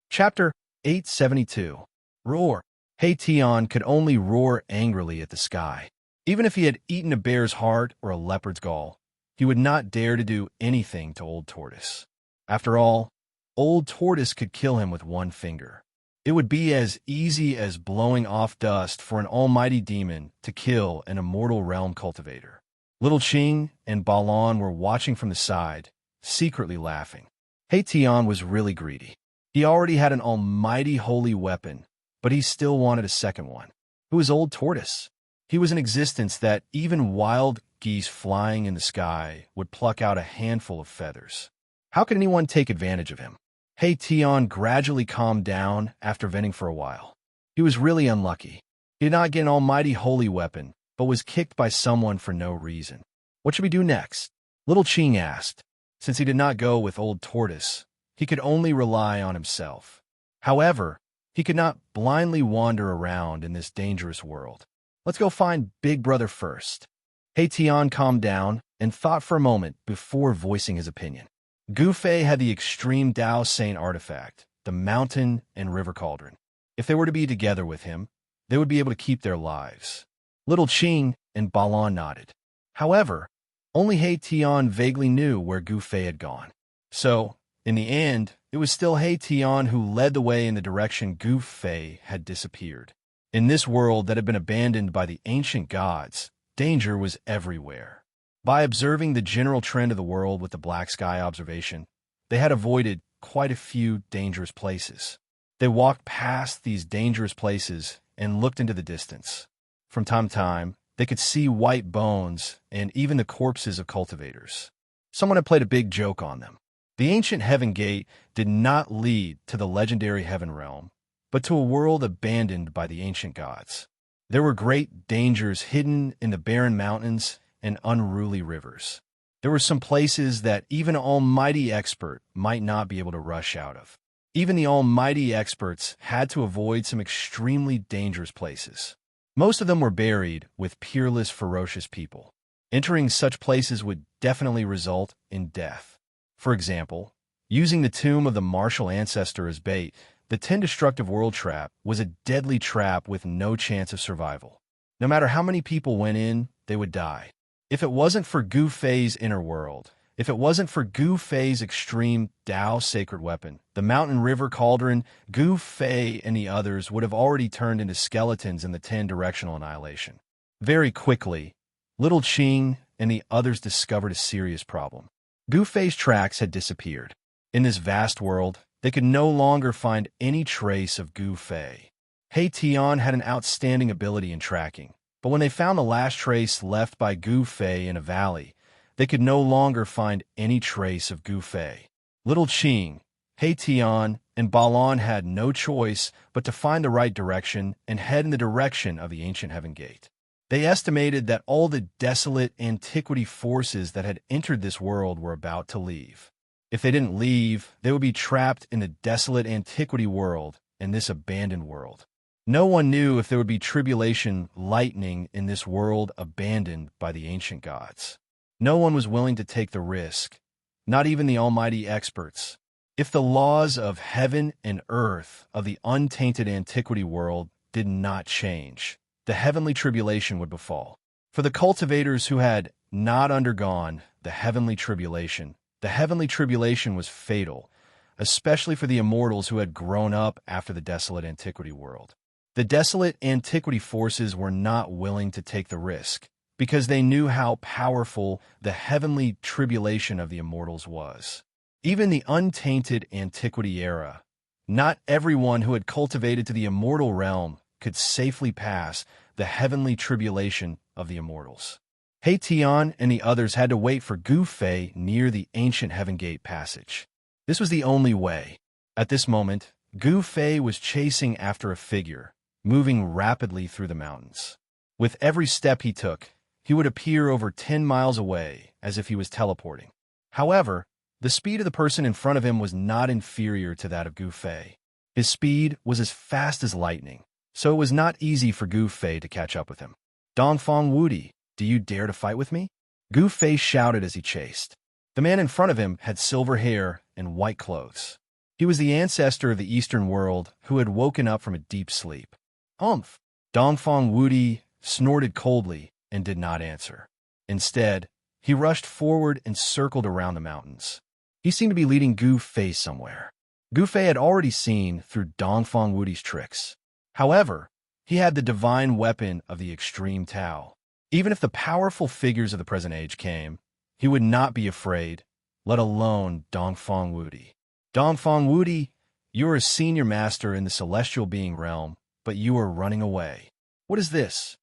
S1: Chapter 872. Roar. He Tian could only roar angrily at the sky. Even if he had eaten a bear's heart or a leopard's gall, he would not dare to do anything to Old Tortoise. After all, Old Tortoise could kill him with one finger. It would be as easy as blowing off dust for an almighty demon to kill an immortal realm cultivator. Little Qing and Balan were watching from the side, secretly laughing. He Tian was really greedy. He already had an almighty holy weapon, but he still wanted a second one. Who was Old Tortoise? He was an existence that even wild geese flying in the sky would pluck out a handful of feathers. How could anyone take advantage of him? He Tian gradually calmed down after venting for a while. He was really unlucky. He did not get an almighty holy weapon, but was kicked by someone for no reason. What should we do next? Little Qing asked. Since he did not go with Old Tortoise, he could only rely on himself. However, he could not blindly wander around in this dangerous world. Let's go find Big Brother first. He Tian calmed down and thought for a moment before voicing his opinion. Gu Fei had the extreme Dao Saint artifact, the mountain and river cauldron. If they were to be together with him, they would be able to keep their lives. Little Qing and Balan nodded. However, only He Tian vaguely knew where Gu Fei had gone. So, in the end, it was still He Tian who led the way in the direction Gu Fei had disappeared. In this world that had been abandoned by the ancient gods, danger was everywhere. By observing the general trend of the world with the black sky observation, they had avoided quite a few dangerous places. They walked past these dangerous places and looked into the distance. From time to time, they could see white bones and even the corpses of cultivators. Someone had played a big joke on them. The ancient Heaven Gate did not lead to the legendary Heaven Realm, but to a world abandoned by the ancient gods. There were great dangers hidden in the barren mountains and unruly rivers. There were some places that even an almighty expert might not be able to rush out of. Even the almighty experts had to avoid some extremely dangerous places. Most of them were buried with peerless, ferocious people. Entering such places would definitely result in death. For example, using the tomb of the martial ancestor as bait, the 10 Destructive World Trap was a deadly trap with no chance of survival. No matter how many people went in, they would die. If it wasn't for Gu Fei's inner world, if it wasn't for Gu Fei's extreme Dao sacred weapon, the mountain river cauldron, Gu Fei and the others would have already turned into skeletons in the 10 directional annihilation. Very quickly, Little Qing and the others discovered a serious problem. Gu Fei's tracks had disappeared. In this vast world, they could no longer find any trace of Gu Fei. He Tian had an outstanding ability in tracking, but when they found the last trace left by Gu Fei in a valley, they could no longer find any trace of Gu Fei. Little Qing, He Tian, and Balan had no choice but to find the right direction and head in the direction of the ancient Heaven Gate. They estimated that all the desolate antiquity forces that had entered this world were about to leave. If they didn't leave, they would be trapped in the desolate antiquity world and this abandoned world. No one knew if there would be tribulation lightning in this world abandoned by the ancient gods. No one was willing to take the risk, not even the almighty experts. If the laws of heaven and earth of the untainted antiquity world did not change, the heavenly tribulation would befall. For the cultivators who had not undergone the heavenly tribulation was fatal, especially for the immortals who had grown up after the desolate antiquity world. The desolate antiquity forces were not willing to take the risk, because they knew how powerful the heavenly tribulation of the immortals was. Even the untainted antiquity era, not everyone who had cultivated to the immortal realm could safely pass the heavenly tribulation of the immortals. Haetion and the others had to wait for Gu Fei near the ancient Heaven Gate passage. This was the only way. At this moment, Gu Fei was chasing after a figure, moving rapidly through the mountains. With every step he took, he would appear over 10 miles away, as if he was teleporting. However, the speed of the person in front of him was not inferior to that of Gu Fei. His speed was as fast as lightning, so it was not easy for Gu Fei to catch up with him. Dongfang Wudi, do you dare to fight with me? Gu Fei shouted as he chased. The man in front of him had silver hair and white clothes. He was the ancestor of the Eastern world who had woken up from a deep sleep. Umph! Dongfang Wudi snorted coldly and did not answer. Instead, he rushed forward and circled around the mountains. He seemed to be leading Gu Fei somewhere. Gu Fei had already seen through Dongfang Wudi's tricks. However, he had the divine weapon of the extreme Tao. Even if the powerful figures of the present age came, he would not be afraid, let alone Dongfang Wudi. Dongfang Wudi, you are a senior master in the celestial being realm, but you are running away. What is this?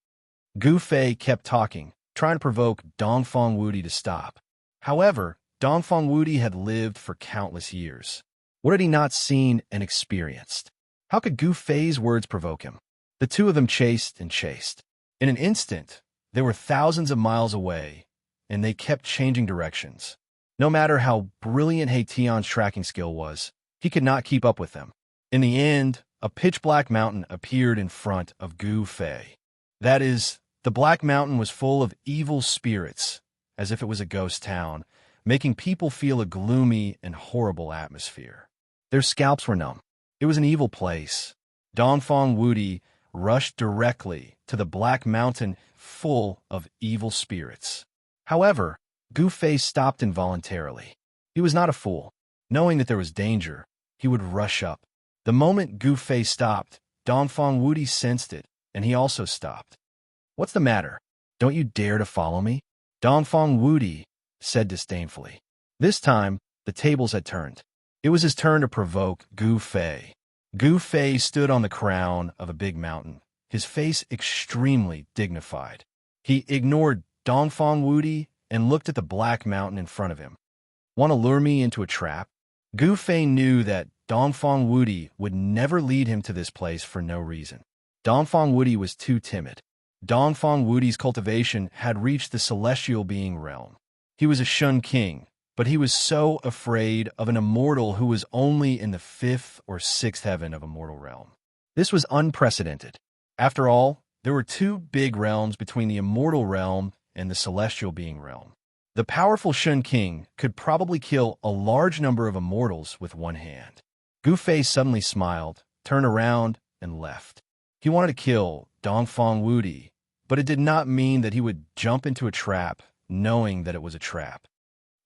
S1: Gu Fei kept talking, trying to provoke Dongfang Wudi to stop. However, Dongfang Wudi had lived for countless years. What had he not seen and experienced? How could Gu Fei's words provoke him? The two of them chased and chased. In an instant, they were thousands of miles away, and they kept changing directions. No matter how brilliant Haetion's tracking skill was, he could not keep up with them. In the end, a pitch-black mountain appeared in front of Gu Fei. That is, the black mountain was full of evil spirits, as if it was a ghost town, making people feel a gloomy and horrible atmosphere. Their scalps were numb. It was an evil place. Dongfang Wudi rushed directly to the black mountain full of evil spirits. However, Gu Fei stopped involuntarily. He was not a fool. Knowing that there was danger, he would rush up. The moment Gu Fei stopped, Dongfang Wudi sensed it, and he also stopped. What's the matter? Don't you dare to follow me? Dongfang Wudi said disdainfully. This time, the tables had turned. It was his turn to provoke Gu Fei. Gu Fei stood on the crown of a big mountain, his face extremely dignified. He ignored Dongfang Wudi and looked at the black mountain in front of him. Want to lure me into a trap? Gu Fei knew that Dongfang Wudi would never lead him to this place for no reason. Dongfang Wudi was too timid. Dongfang Wudi's cultivation had reached the celestial being realm. He was a Shun king, but he was so afraid of an immortal who was only in the 5th or 6th heaven of a mortal realm. This was unprecedented. After all, there were two big realms between the immortal realm and the celestial being realm. The powerful Shun king could probably kill a large number of immortals with one hand. Gu Fei suddenly smiled, turned around, and left. He wanted to kill Dongfang Wudi, but it did not mean that he would jump into a trap knowing that it was a trap.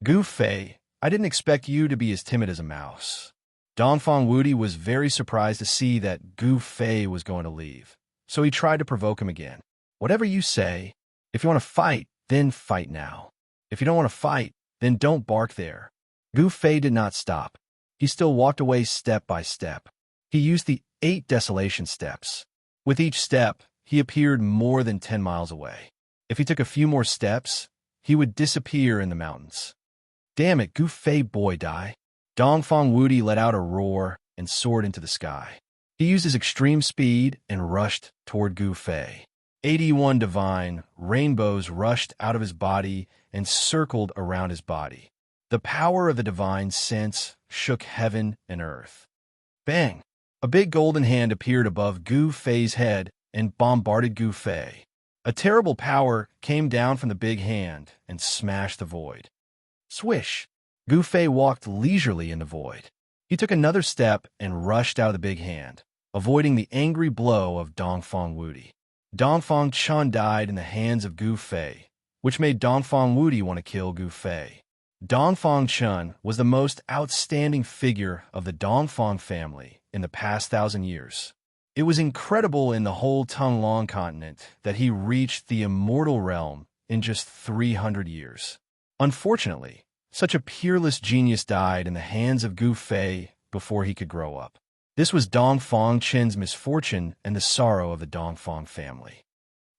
S1: Gu Fei, I didn't expect you to be as timid as a mouse. Dongfang Wudi was very surprised to see that Gu Fei was going to leave, so he tried to provoke him again. Whatever you say, if you want to fight, then fight now. If you don't want to fight, then don't bark there. Gu Fei did not stop. He still walked away step by step. He used the 8 desolation steps. With each step, he appeared more than 10 miles away. If he took a few more steps, he would disappear in the mountains. Damn it, Gu Fei boy die. Dongfang Wudi let out a roar and soared into the sky. He used his extreme speed and rushed toward Gu Fei. 81 divine rainbows rushed out of his body and circled around his body. The power of the divine sense shook heaven and earth. Bang! A big golden hand appeared above Gu Fei's head and bombarded Gu Fei. A terrible power came down from the big hand and smashed the void. Swish! Gu Fei walked leisurely in the void. He took another step and rushed out of the big hand, avoiding the angry blow of Dongfang Wudi. Dongfang Chun died in the hands of Gu Fei, which made Dongfang Wudi want to kill Gu Fei. Dongfang Chun was the most outstanding figure of the Dongfang family in the past 1,000 years. It was incredible in the whole Tonglong continent that he reached the immortal realm in just 300 years. Unfortunately, such a peerless genius died in the hands of Gu Fei before he could grow up. This was Dongfang Chen's misfortune and the sorrow of the Dongfang family.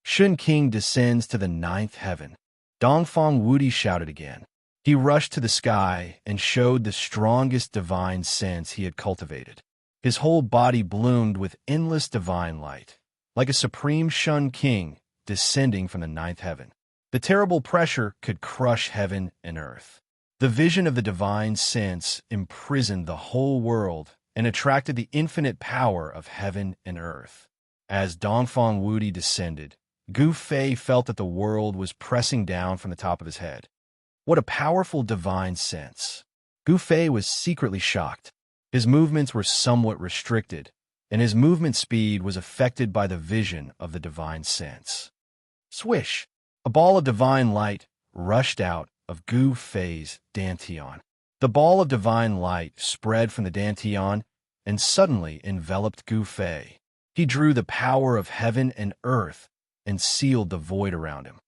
S1: Shun King descends to the 9th heaven. Dongfang Wudi shouted again. He rushed to the sky and showed the strongest divine sense he had cultivated. His whole body bloomed with endless divine light, like a supreme Shun King descending from the 9th heaven. The terrible pressure could crush heaven and earth. The vision of the divine sense imprisoned the whole world and attracted the infinite power of heaven and earth. As Dongfang Wudi descended, Gu Fei felt that the world was pressing down from the top of his head. What a powerful divine sense! Gu Fei was secretly shocked. His movements were somewhat restricted, and his movement speed was affected by the vision of the divine sense. Swish! A ball of divine light rushed out of Gu Fei's dantian. The ball of divine light spread from the dantian and suddenly enveloped Gu Fei. He drew the power of heaven and earth and sealed the void around him.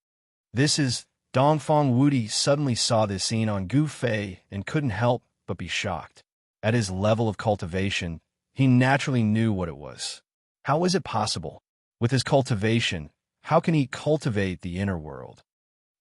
S1: Dongfang Wudi suddenly saw this scene on Gu Fei and couldn't help but be shocked. At his level of cultivation, he naturally knew what it was. How is it possible? With his cultivation, how can he cultivate the inner world?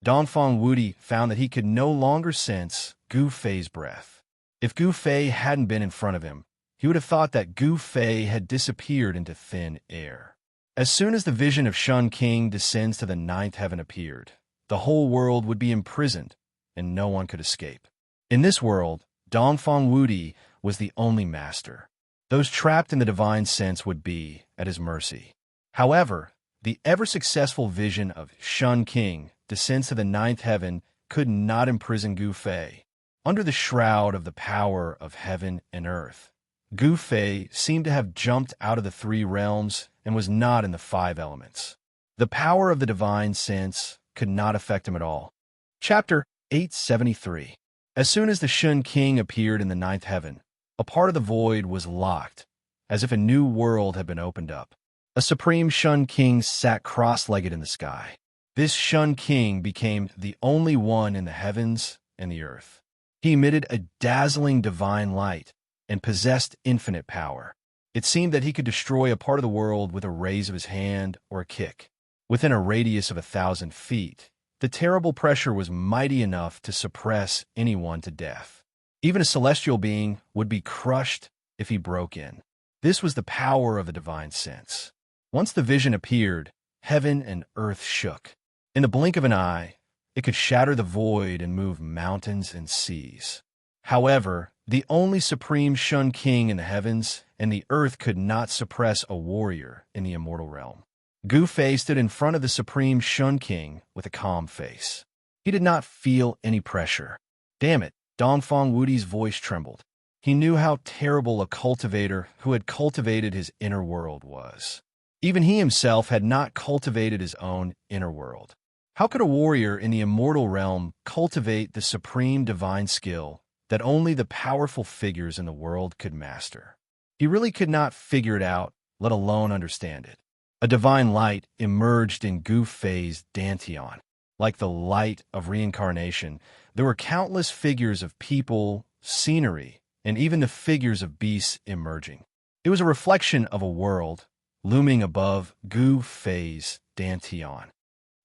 S1: Dongfang Wudi found that he could no longer sense Gu Fei's breath. If Gu Fei hadn't been in front of him, he would have thought that Gu Fei had disappeared into thin air. As soon as the vision of Shun King descends to the 9th heaven appeared, the whole world would be imprisoned, and no one could escape. In this world, Dongfang Wudi was the only master. Those trapped in the divine sense would be at his mercy. However, the ever-successful vision of Shun King descends to the 9th heaven could not imprison Gu Fei. Under the shroud of the power of heaven and earth, Gu Fei seemed to have jumped out of the 3 realms and was not in the 5 elements. The power of the divine sense could not affect him at all. Chapter 873. As soon as the Shun King appeared in the 9th heaven, a part of the void was locked, as if a new world had been opened up. A supreme Shun King sat cross-legged in the sky. This Shun King became the only one in the heavens and the earth. He emitted a dazzling divine light and possessed infinite power. It seemed that he could destroy a part of the world with a raise of his hand or a kick. Within a radius of 1,000 feet, the terrible pressure was mighty enough to suppress anyone to death. Even a celestial being would be crushed if he broke in. This was the power of the divine sense. Once the vision appeared, heaven and earth shook. In the blink of an eye, it could shatter the void and move mountains and seas. However, the only supreme Shun King in the heavens and the earth could not suppress a warrior in the immortal realm. Gu Fei stood in front of the supreme Shun King with a calm face. He did not feel any pressure. Damn it, Dongfang Wudi's voice trembled. He knew how terrible a cultivator who had cultivated his inner world was. Even he himself had not cultivated his own inner world. How could a warrior in the immortal realm cultivate the supreme divine skill that only the powerful figures in the world could master? He really could not figure it out, let alone understand it. A divine light emerged in Gu Fei's dantian. Like the light of reincarnation, there were countless figures of people, scenery, and even the figures of beasts emerging. It was a reflection of a world looming above Gu Fei's dantian.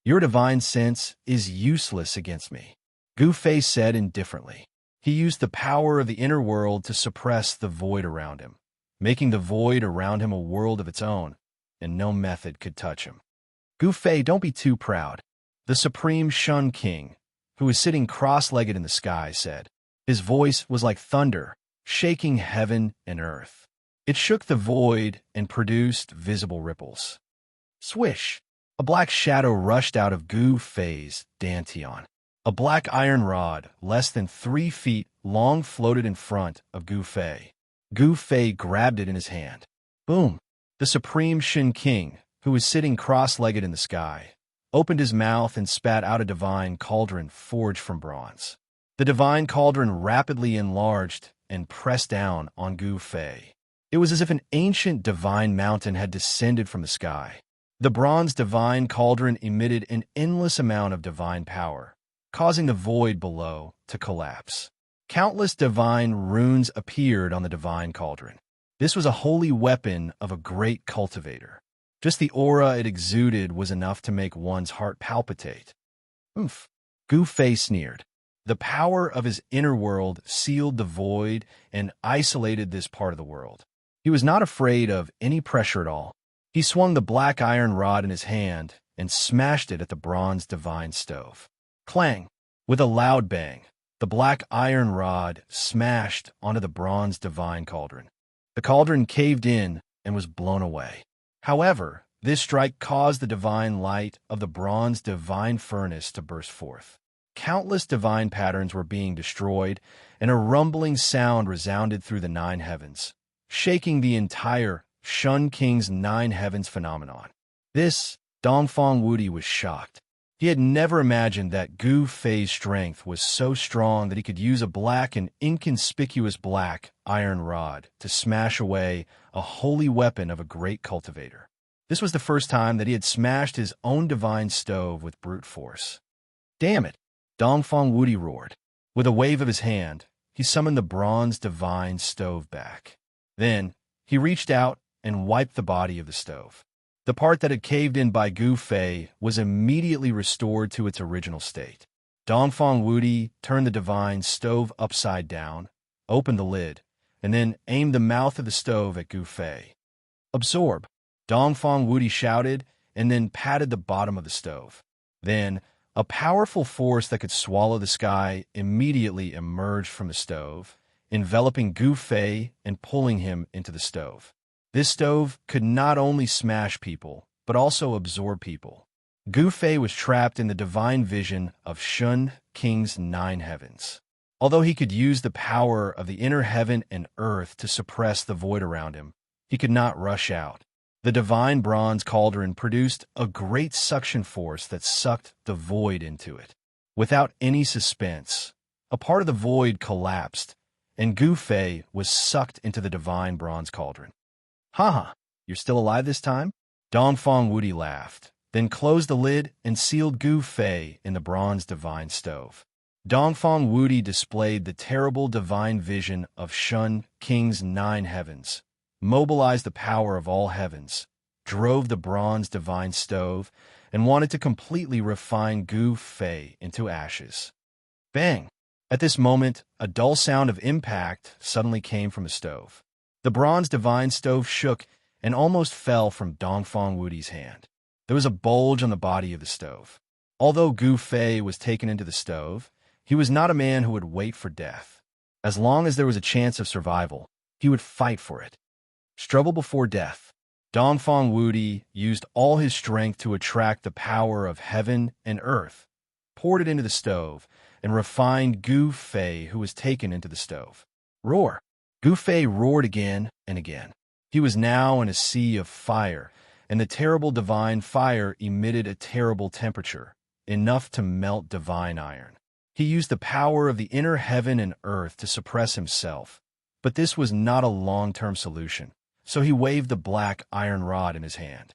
S1: Your divine sense is useless against me, Gu Fei said indifferently. He used the power of the inner world to suppress the void around him, making the void around him a world of its own, and no method could touch him. Gu Fei, don't be too proud. The supreme Shun King, who was sitting cross-legged in the sky, said. His voice was like thunder, shaking heaven and earth. It shook the void and produced visible ripples. Swish! A black shadow rushed out of Gu Fei's dantian. A black iron rod, less than 3 feet long, floated in front of Gu Fei. Gu Fei grabbed it in his hand. Boom! The supreme Shen King, who was sitting cross-legged in the sky, opened his mouth and spat out a divine cauldron forged from bronze. The divine cauldron rapidly enlarged and pressed down on Gu Fei. It was as if an ancient divine mountain had descended from the sky. The bronze divine cauldron emitted an endless amount of divine power, causing the void below to collapse. Countless divine runes appeared on the divine cauldron. This was a holy weapon of a great cultivator. Just the aura it exuded was enough to make one's heart palpitate. Oof! Gu Fei sneered. The power of his inner world sealed the void and isolated this part of the world. He was not afraid of any pressure at all. He swung the black iron rod in his hand and smashed it at the bronze divine stove. Clang! With a loud bang, the black iron rod smashed onto the bronze divine cauldron. The cauldron caved in and was blown away. However, this strike caused the divine light of the bronze divine furnace to burst forth. Countless divine patterns were being destroyed, and a rumbling sound resounded through the 9 heavens, shaking the entire Shen King's 9 heavens phenomenon. This, Dongfang Wudi was shocked. He had never imagined that Gu Fei's strength was so strong that he could use a black and inconspicuous black iron rod to smash away a holy weapon of a great cultivator. This was the first time that he had smashed his own divine stove with brute force. Damn it! Dongfang Wudi roared. With a wave of his hand, he summoned the bronze divine stove back. Then, he reached out and wiped the body of the stove. The part that had caved in by Gu Fei was immediately restored to its original state. Dongfang Wudi turned the divine stove upside down, opened the lid, and then aimed the mouth of the stove at Gu Fei. Absorb! Dongfang Wudi shouted, and then patted the bottom of the stove. Then, a powerful force that could swallow the sky immediately emerged from the stove, enveloping Gu Fei and pulling him into the stove. This stove could not only smash people, but also absorb people. Gu Fei was trapped in the divine vision of Shen King's 9 heavens. Although he could use the power of the inner heaven and earth to suppress the void around him, he could not rush out. The divine bronze cauldron produced a great suction force that sucked the void into it. Without any suspense, a part of the void collapsed, and Gu Fei was sucked into the divine bronze cauldron. Haha, you're still alive this time? Dongfang Wudi laughed, then closed the lid and sealed Gu Fei in the bronze divine stove. Dongfang Wudi displayed the terrible divine vision of Shen King's 9 heavens, mobilized the power of all heavens, drove the bronze divine stove, and wanted to completely refine Gu Fei into ashes. Bang! At this moment, a dull sound of impact suddenly came from the stove. The bronze divine stove shook and almost fell from Dongfang Wudi's hand. There was a bulge on the body of the stove. Although Gu Fei was taken into the stove, he was not a man who would wait for death. As long as there was a chance of survival, he would fight for it. Struggle before death. Dongfang Wudi used all his strength to attract the power of heaven and earth, poured it into the stove, and refined Gu Fei, who was taken into the stove. Roar! Gu Fei roared again and again. He was now in a sea of fire, and the terrible divine fire emitted a terrible temperature, enough to melt divine iron. He used the power of the inner heaven and earth to suppress himself, but this was not a long-term solution, so he waved the black iron rod in his hand.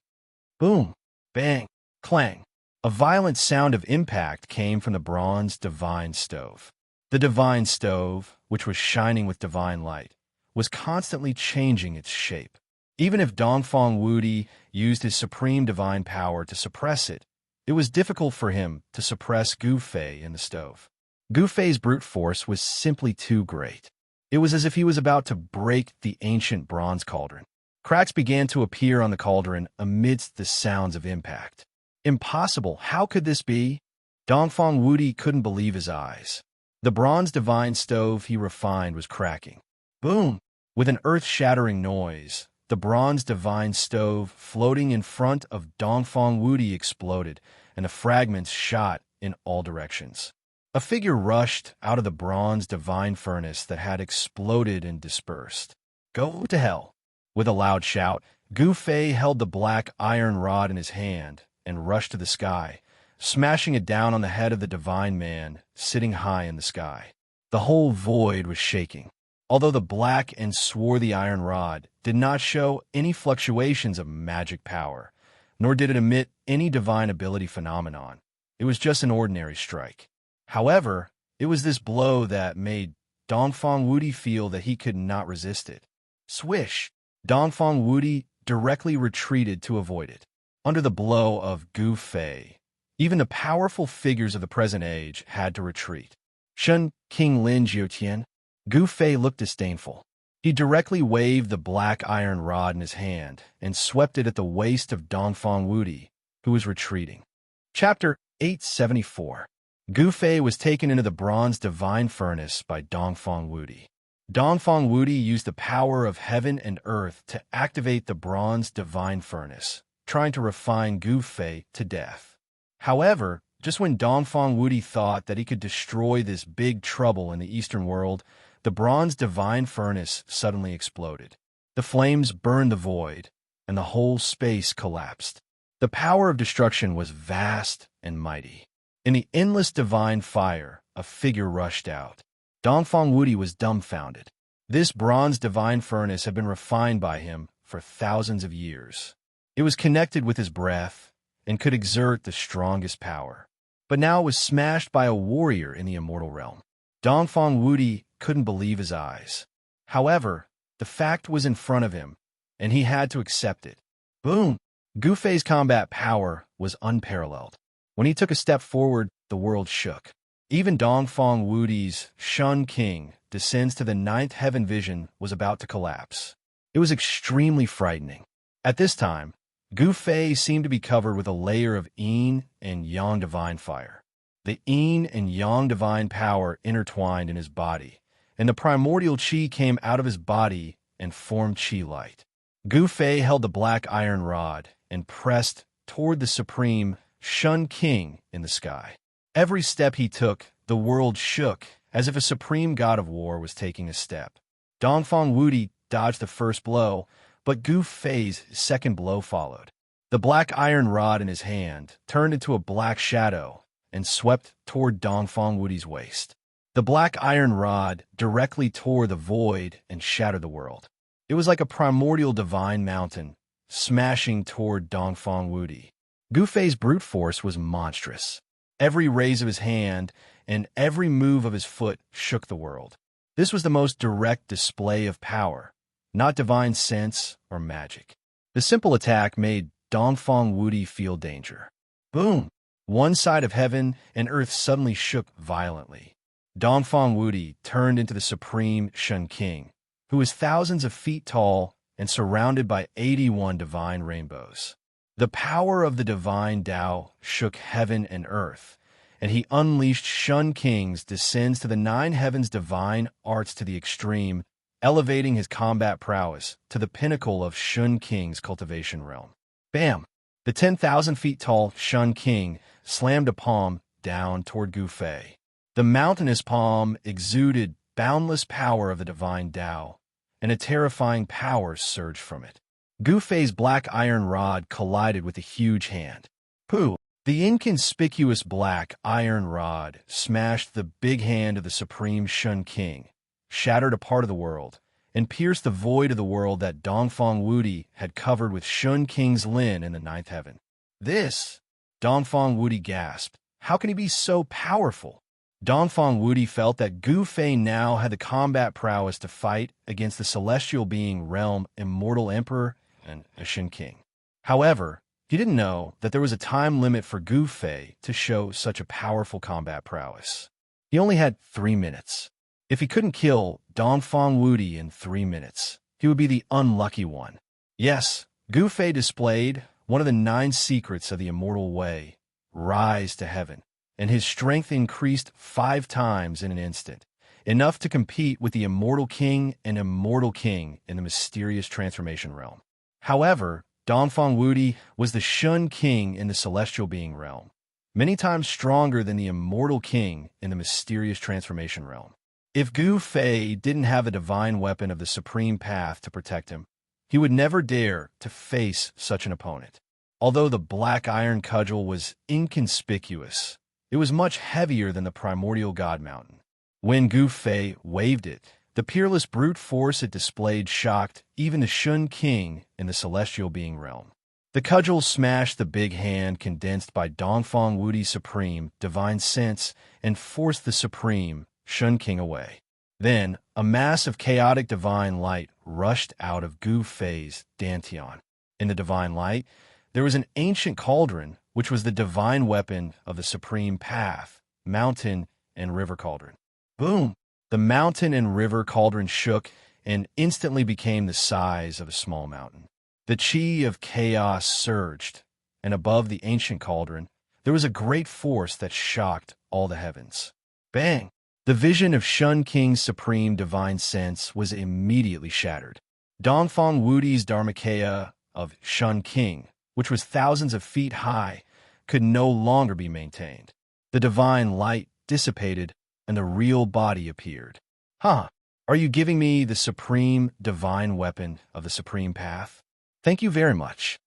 S1: Boom! Bang! Clang! A violent sound of impact came from the bronze divine stove. The divine stove, which was shining with divine light, was constantly changing its shape. Even if Dongfang Wudi used his supreme divine power to suppress it, it was difficult for him to suppress Gu Fei in the stove. Gu Fei's brute force was simply too great. It was as if he was about to break the ancient bronze cauldron. Cracks began to appear on the cauldron amidst the sounds of impact. Impossible! How could this be? Dongfang Wudi couldn't believe his eyes. The bronze divine stove he refined was cracking. Boom! With an earth-shattering noise, the bronze divine stove floating in front of Dongfang Wudi exploded, and the fragments shot in all directions. A figure rushed out of the bronze divine furnace that had exploded and dispersed. "Go to hell!" With a loud shout, Gu Fei held the black iron rod in his hand and rushed to the sky, smashing it down on the head of the divine man sitting high in the sky. The whole void was shaking. Although the black and swarthy iron rod did not show any fluctuations of magic power, nor did it emit any divine ability phenomenon, it was just an ordinary strike. However, it was this blow that made Dongfang Wudi feel that he could not resist it. Swish! Dongfang Wudi directly retreated to avoid it. Under the blow of Gu Fei, even the powerful figures of the present age had to retreat. Shun King Lin Jiutian. Gu Fei looked disdainful. He directly waved the black iron rod in his hand and swept it at the waist of Dongfang Wudi, who was retreating. Chapter 874. Gu Fei was taken into the bronze divine furnace by Dongfang Wudi. Dongfang Wudi used the power of heaven and earth to activate the bronze divine furnace, trying to refine Gu Fei to death. However, just when Dongfang Wudi thought that he could destroy this big trouble in the Eastern world, the bronze divine furnace suddenly exploded. The flames burned the void, and the whole space collapsed. The power of destruction was vast and mighty. In the endless divine fire, a figure rushed out. Dongfang Wudi was dumbfounded. This bronze divine furnace had been refined by him for thousands of years. It was connected with his breath and could exert the strongest power. But now it was smashed by a warrior in the immortal realm. Dongfang Wudi couldn't believe his eyes. However, the fact was in front of him, and he had to accept it. Boom! Gu Fei's combat power was unparalleled. When he took a step forward, the world shook. Even Dongfang Wudi's Shun King descends to the ninth heaven vision was about to collapse. It was extremely frightening. At this time, Gu Fei seemed to be covered with a layer of yin and yang divine fire. The yin and yang divine power intertwined in his body, and the primordial qi came out of his body and formed qi light. Gu Fei held the black iron rod and pressed toward the supreme Shun King in the sky. Every step he took, the world shook, as if a supreme god of war was taking a step. Dongfang Wudi dodged the first blow, but Gu Fei's second blow followed. The black iron rod in his hand turned into a black shadow and swept toward Dongfang Wudi's waist. The black iron rod directly tore the void and shattered the world. It was like a primordial divine mountain, smashing toward Dongfang Wudi. Gu Fei's brute force was monstrous. Every raise of his hand and every move of his foot shook the world. This was the most direct display of power, not divine sense or magic. The simple attack made Dongfang Wudi feel danger. Boom! One side of heaven and earth suddenly shook violently. Dongfang Wudi turned into the supreme Shun King, who was thousands of feet tall and surrounded by 81 divine rainbows. The power of the divine Tao shook heaven and earth, and he unleashed Shun King's descends to the nine heavens divine arts to the extreme, elevating his combat prowess to the pinnacle of Shun King's cultivation realm. Bam! The 10,000 feet tall Shun King slammed a palm down toward Gu Fei. The mountainous palm exuded boundless power of the divine Tao, and a terrifying power surged from it. Gu Fei's black iron rod collided with the huge hand. Pooh! The inconspicuous black iron rod smashed the big hand of the supreme Shun King, shattered a part of the world, and pierced the void of the world that Dongfang Wudi had covered with Shun King's Lin in the ninth heaven. This! Dongfang Wudi gasped. How can he be so powerful? Dongfang Wudi felt that Gu Fei now had the combat prowess to fight against the celestial being realm immortal emperor and a Shun King. However, he didn't know that there was a time limit for Gu Fei to show such a powerful combat prowess. He only had 3 minutes. If he couldn't kill Dongfang Wudi in 3 minutes, he would be the unlucky one. Yes, Gu Fei displayed one of the 9 secrets of the immortal way, rise to heaven, and his strength increased 5 times in an instant. enough to compete with the immortal king and immortal king in the mysterious transformation realm. However, Dongfang Wudi was the Shun king in the celestial being realm, many times stronger than the immortal king in the mysterious transformation realm. If Gu Fei didn't have a divine weapon of the supreme path to protect him, he would never dare to face such an opponent. Although the black iron cudgel was inconspicuous, it was much heavier than the primordial god mountain. When Gu Fei waved it, the peerless brute force it displayed shocked even the Shun king in the celestial being realm. The cudgel smashed the big hand condensed by Dongfang Wudi's supreme divine sense and forced the supreme Shun king away. Then, a mass of chaotic divine light rushed out of Gu Fei's dantian. In the divine light, there was an ancient cauldron, which was the divine weapon of the supreme path, mountain, and river cauldron. Boom! The mountain and river cauldron shook and instantly became the size of a small mountain. The chi of chaos surged, and above the ancient cauldron, there was a great force that shocked all the heavens. Bang! The vision of Shun King's supreme divine sense was immediately shattered. Dongfang Wudi's Dharmakaya of Shun King, which was thousands of feet high, could no longer be maintained. The divine light dissipated, and the real body appeared. Huh, are you giving me the supreme divine weapon of the supreme path? Thank you very much.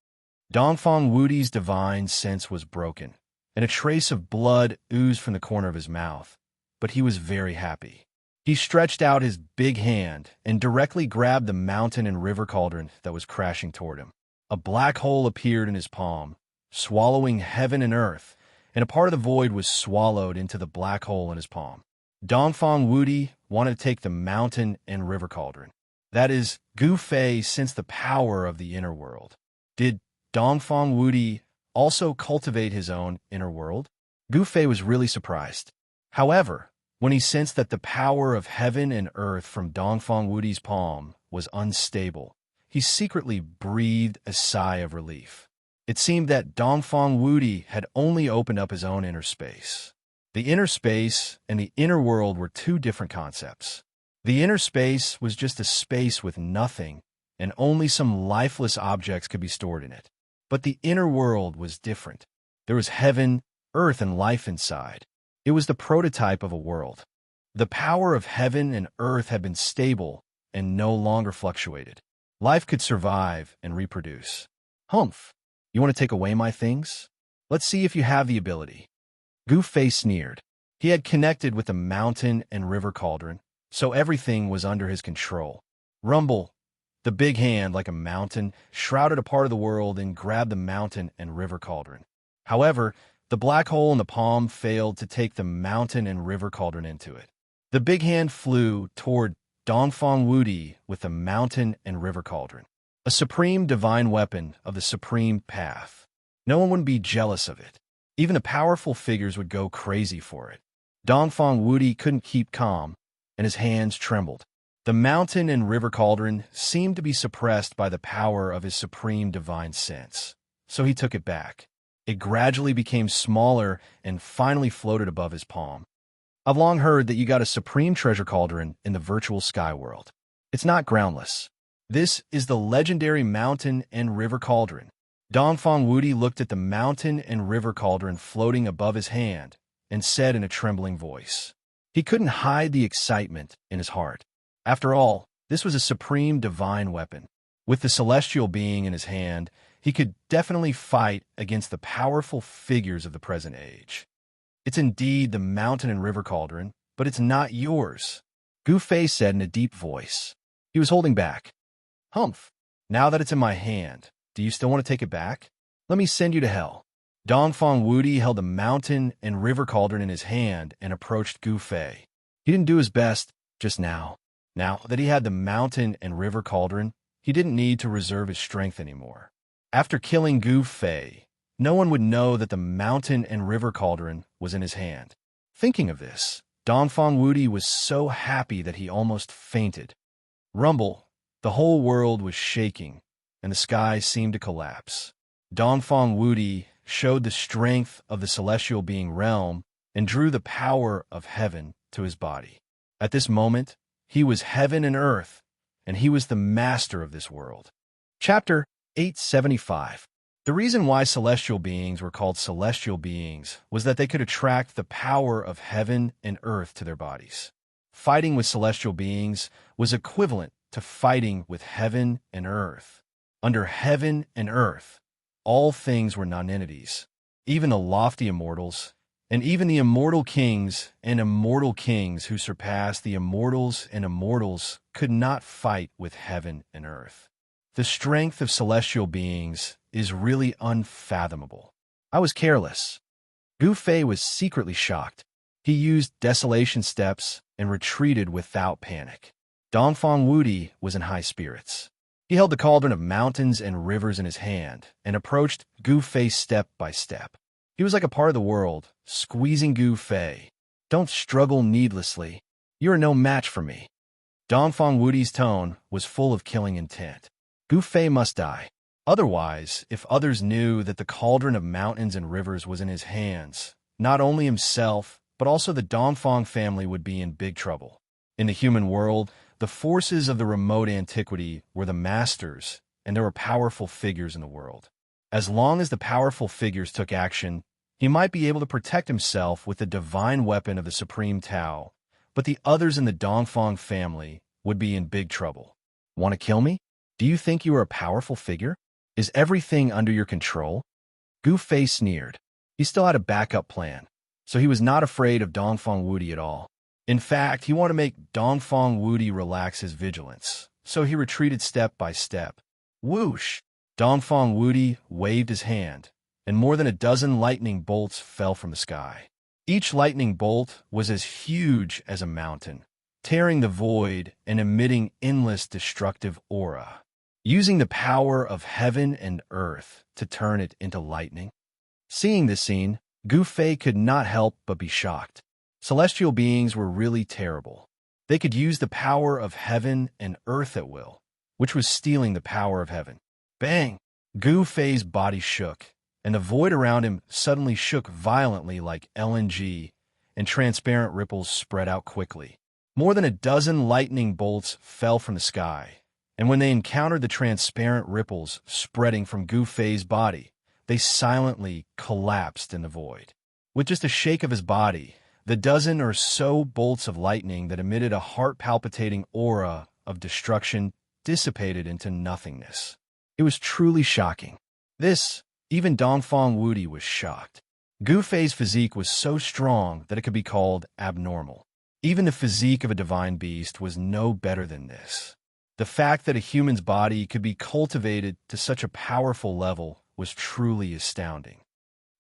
S1: Dongfang Wudi's divine sense was broken, and a trace of blood oozed from the corner of his mouth, but he was very happy. He stretched out his big hand and directly grabbed the mountain and river cauldron that was crashing toward him. A black hole appeared in his palm, swallowing heaven and earth, and a part of the void was swallowed into the black hole in his palm. Dongfang Wudi wanted to take the mountain and river cauldron. That is, Gu Fei sensed the power of the inner world. Did Dongfang Wudi also cultivate his own inner world? Gu Fei was really surprised. However, when he sensed that the power of heaven and earth from Dongfang Wudi's palm was unstable, he secretly breathed a sigh of relief. It seemed that Dongfang Wudi had only opened up his own inner space. The inner space and the inner world were two different concepts. The inner space was just a space with nothing, and only some lifeless objects could be stored in it. But the inner world was different. There was heaven, earth, and life inside. It was the prototype of a world. The power of heaven and earth had been stable and no longer fluctuated. Life could survive and reproduce. Humph, you want to take away my things? Let's see if you have the ability. Gu Fei sneered. He had connected with the mountain and river cauldron, so everything was under his control. Rumble, the big hand like a mountain, shrouded a part of the world and grabbed the mountain and river cauldron. However, the black hole in the palm failed to take the mountain and river cauldron into it. The big hand flew toward Dongfang Wudi with the mountain and river cauldron, a supreme divine weapon of the supreme path. No one would be jealous of it. Even the powerful figures would go crazy for it. Dongfang Wudi couldn't keep calm, and his hands trembled. The mountain and river cauldron seemed to be suppressed by the power of his supreme divine sense, so he took it back. It gradually became smaller and finally floated above his palm. I've long heard that you got a supreme treasure cauldron in the virtual sky world. It's not groundless. This is the legendary mountain and river cauldron. Dongfang Wudi looked at the mountain and river cauldron floating above his hand and said in a trembling voice. He couldn't hide the excitement in his heart. After all, this was a supreme divine weapon. With the celestial being in his hand, he could definitely fight against the powerful figures of the present age. It's indeed the mountain and river cauldron, but it's not yours, Gu Fei said in a deep voice. He was holding back. Humph, now that it's in my hand, do you still want to take it back? Let me send you to hell. Dongfang Wudi held the mountain and river cauldron in his hand and approached Gu Fei. He didn't do his best just now. Now that he had the mountain and river cauldron, he didn't need to reserve his strength anymore. After killing Gu Fei, no one would know that the mountain and river cauldron was in his hand. Thinking of this, Dongfang Wudi was so happy that he almost fainted. Rumble, the whole world was shaking, and the sky seemed to collapse. Dongfang Wudi showed the strength of the celestial being realm and drew the power of heaven to his body. At this moment, he was heaven and earth, and he was the master of this world. Chapter 875. The reason why celestial beings were called celestial beings was that they could attract the power of heaven and earth to their bodies. Fighting with celestial beings was equivalent to fighting with heaven and earth. Under heaven and earth, all things were nonentities, even the lofty immortals, and even the immortal kings and immortal kings who surpassed the immortals and immortals could not fight with heaven and earth. The strength of celestial beings is really unfathomable. I was careless. Gu Fei was secretly shocked. He used desolation steps and retreated without panic. Dongfang Wudi was in high spirits. He held the cauldron of mountains and rivers in his hand and approached Gu Fei step by step. He was like a part of the world, squeezing Gu Fei. Don't struggle needlessly. You are no match for me. Dongfang Wudi's tone was full of killing intent. Gu Fei must die. Otherwise, if others knew that the cauldron of mountains and rivers was in his hands, not only himself, but also the Dongfang family would be in big trouble. In the human world, the forces of the remote antiquity were the masters, and there were powerful figures in the world. As long as the powerful figures took action, he might be able to protect himself with the divine weapon of the Supreme Tao, but the others in the Dongfang family would be in big trouble. Want to kill me? Do you think you are a powerful figure? Is everything under your control? Gu Fei sneered. He still had a backup plan, so he was not afraid of Dongfang Wudi at all. In fact, he wanted to make Dongfang Wudi relax his vigilance, so he retreated step by step. Whoosh! Dongfang Wudi waved his hand, and more than a dozen lightning bolts fell from the sky. Each lightning bolt was as huge as a mountain, tearing the void and emitting endless destructive aura, using the power of heaven and earth to turn it into lightning. Seeing this scene, Gu Fei could not help but be shocked. Celestial beings were really terrible. They could use the power of heaven and earth at will, which was stealing the power of heaven. Bang! Gu Fei's body shook, and the void around him suddenly shook violently like LNG, and transparent ripples spread out quickly. More than a dozen lightning bolts fell from the sky, and when they encountered the transparent ripples spreading from Gu Fei's body, they silently collapsed in the void. With just a shake of his body, the dozen or so bolts of lightning that emitted a heart-palpitating aura of destruction dissipated into nothingness. It was truly shocking. Even Dongfang Wudi was shocked. Gu Fei's physique was so strong that it could be called abnormal. Even the physique of a divine beast was no better than this. The fact that a human's body could be cultivated to such a powerful level was truly astounding.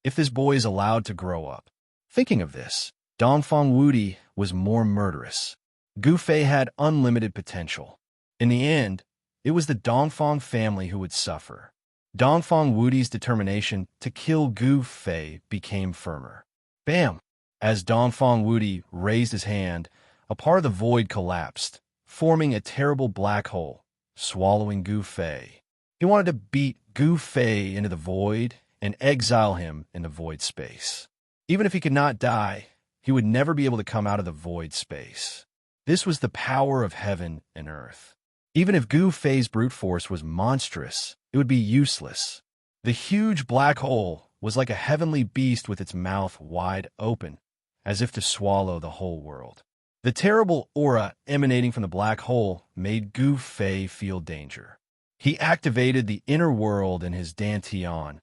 S1: If this boy is allowed to grow up. Thinking of this, Dongfang Wudi was more murderous. Gu Fei had unlimited potential. In the end, it was the Dongfang family who would suffer. Dongfang Wudi's determination to kill Gu Fei became firmer. Bam! As Dongfang Wudi raised his hand, a part of the void collapsed, forming a terrible black hole, swallowing Gu Fei. He wanted to beat Gu Fei into the void and exile him in the void space. Even if he could not die, he would never be able to come out of the void space. This was the power of heaven and earth. Even if Gu Fei's brute force was monstrous, it would be useless. The huge black hole was like a heavenly beast with its mouth wide open, as if to swallow the whole world. The terrible aura emanating from the black hole made Gu Fei feel danger. He activated the inner world in his dantian,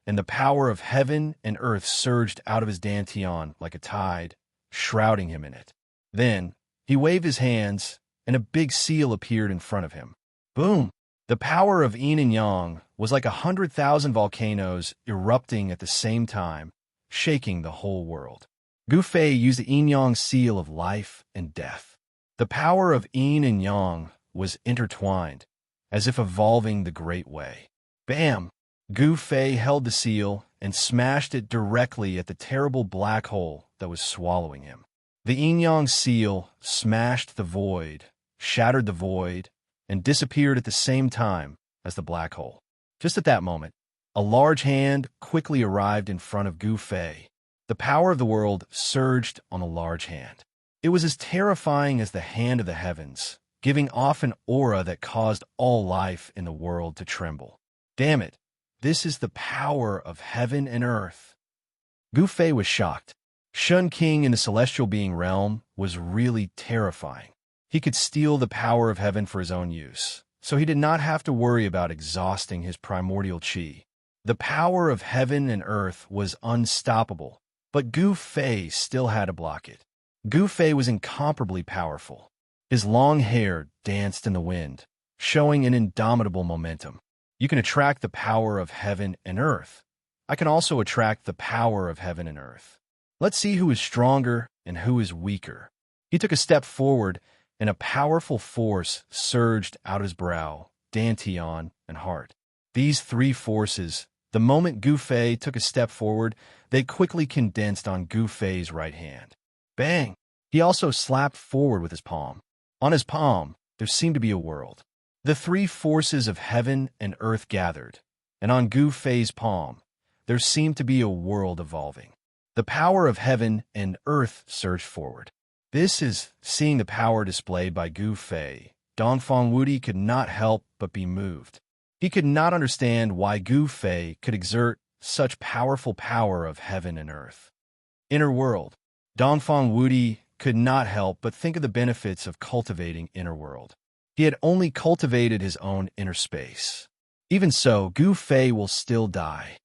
S1: and the power of heaven and earth surged out of his dantian like a tide, shrouding him in it. Then, he waved his hands, and a big seal appeared in front of him. Boom! The power of yin and yang was like 100,000 volcanoes erupting at the same time, shaking the whole world. Gu Fei used the yin-yang seal of life and death. The power of yin and yang was intertwined, as if evolving the great way. Bam! Gu Fei held the seal and smashed it directly at the terrible black hole that was swallowing him. The yin-yang seal smashed the void, shattered the void, and disappeared at the same time as the black hole. Just at that moment, a large hand quickly arrived in front of Gu Fei. The power of the world surged on the large hand. It was as terrifying as the hand of the heavens, giving off an aura that caused all life in the world to tremble. Damn it, this is the power of heaven and earth. Gu Fei was shocked. Shun King in the celestial being realm was really terrifying. He could steal the power of heaven for his own use, so he did not have to worry about exhausting his primordial qi. The power of heaven and earth was unstoppable, but Gu Fei still had to block it. Gu Fei was incomparably powerful. His long hair danced in the wind, showing an indomitable momentum. You can attract the power of heaven and earth. I can also attract the power of heaven and earth. Let's see who is stronger and who is weaker. He took a step forward, and a powerful force surged out his brow, dantian, and heart. These three forces, the moment Gu Fei took a step forward, they quickly condensed on Gu Fei's right hand. Bang! He also slapped forward with his palm. On his palm, there seemed to be a world. The three forces of heaven and earth gathered, and on Gu Fei's palm, there seemed to be a world evolving. The power of heaven and earth surged forward. This is seeing the power displayed by Gu Fei. Dongfang Wudi could not help but be moved. He could not understand why Gu Fei could exert such powerful power of heaven and earth. Inner world. Dongfang Wudi could not help but think of the benefits of cultivating inner world. He had only cultivated his own inner space. Even so, Gu Fei will still die.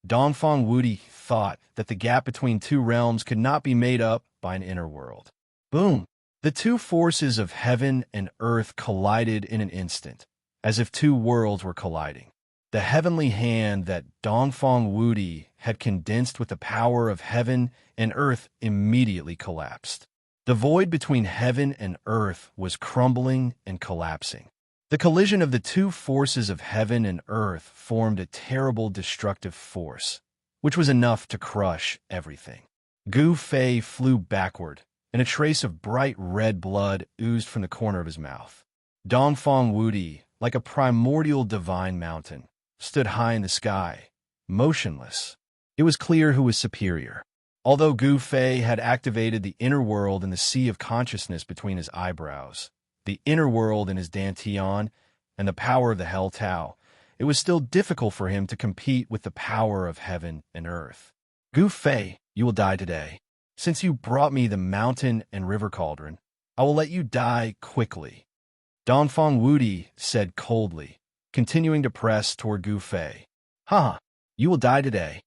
S1: Dongfang Wudi thought that the gap between two realms could not be made up by an inner world. Boom! The two forces of heaven and earth collided in an instant, as if two worlds were colliding. The heavenly hand that Dongfang Wudi had condensed with the power of heaven and earth immediately collapsed. The void between heaven and earth was crumbling and collapsing. The collision of the two forces of heaven and earth formed a terrible destructive force, which was enough to crush everything. Gu Fei flew backward, and a trace of bright red blood oozed from the corner of his mouth. Dongfang Wudi, like a primordial divine mountain, stood high in the sky, motionless. It was clear who was superior. Although Gu Fei had activated the inner world in the sea of consciousness between his eyebrows, the inner world in his dantian, and the power of the Hell Tao, it was still difficult for him to compete with the power of heaven and earth. Gu Fei, you will die today. Since you brought me the mountain and river cauldron, I will let you die quickly. Dongfang Wudi said coldly, continuing to press toward Gu Fei. Ha! You will die today.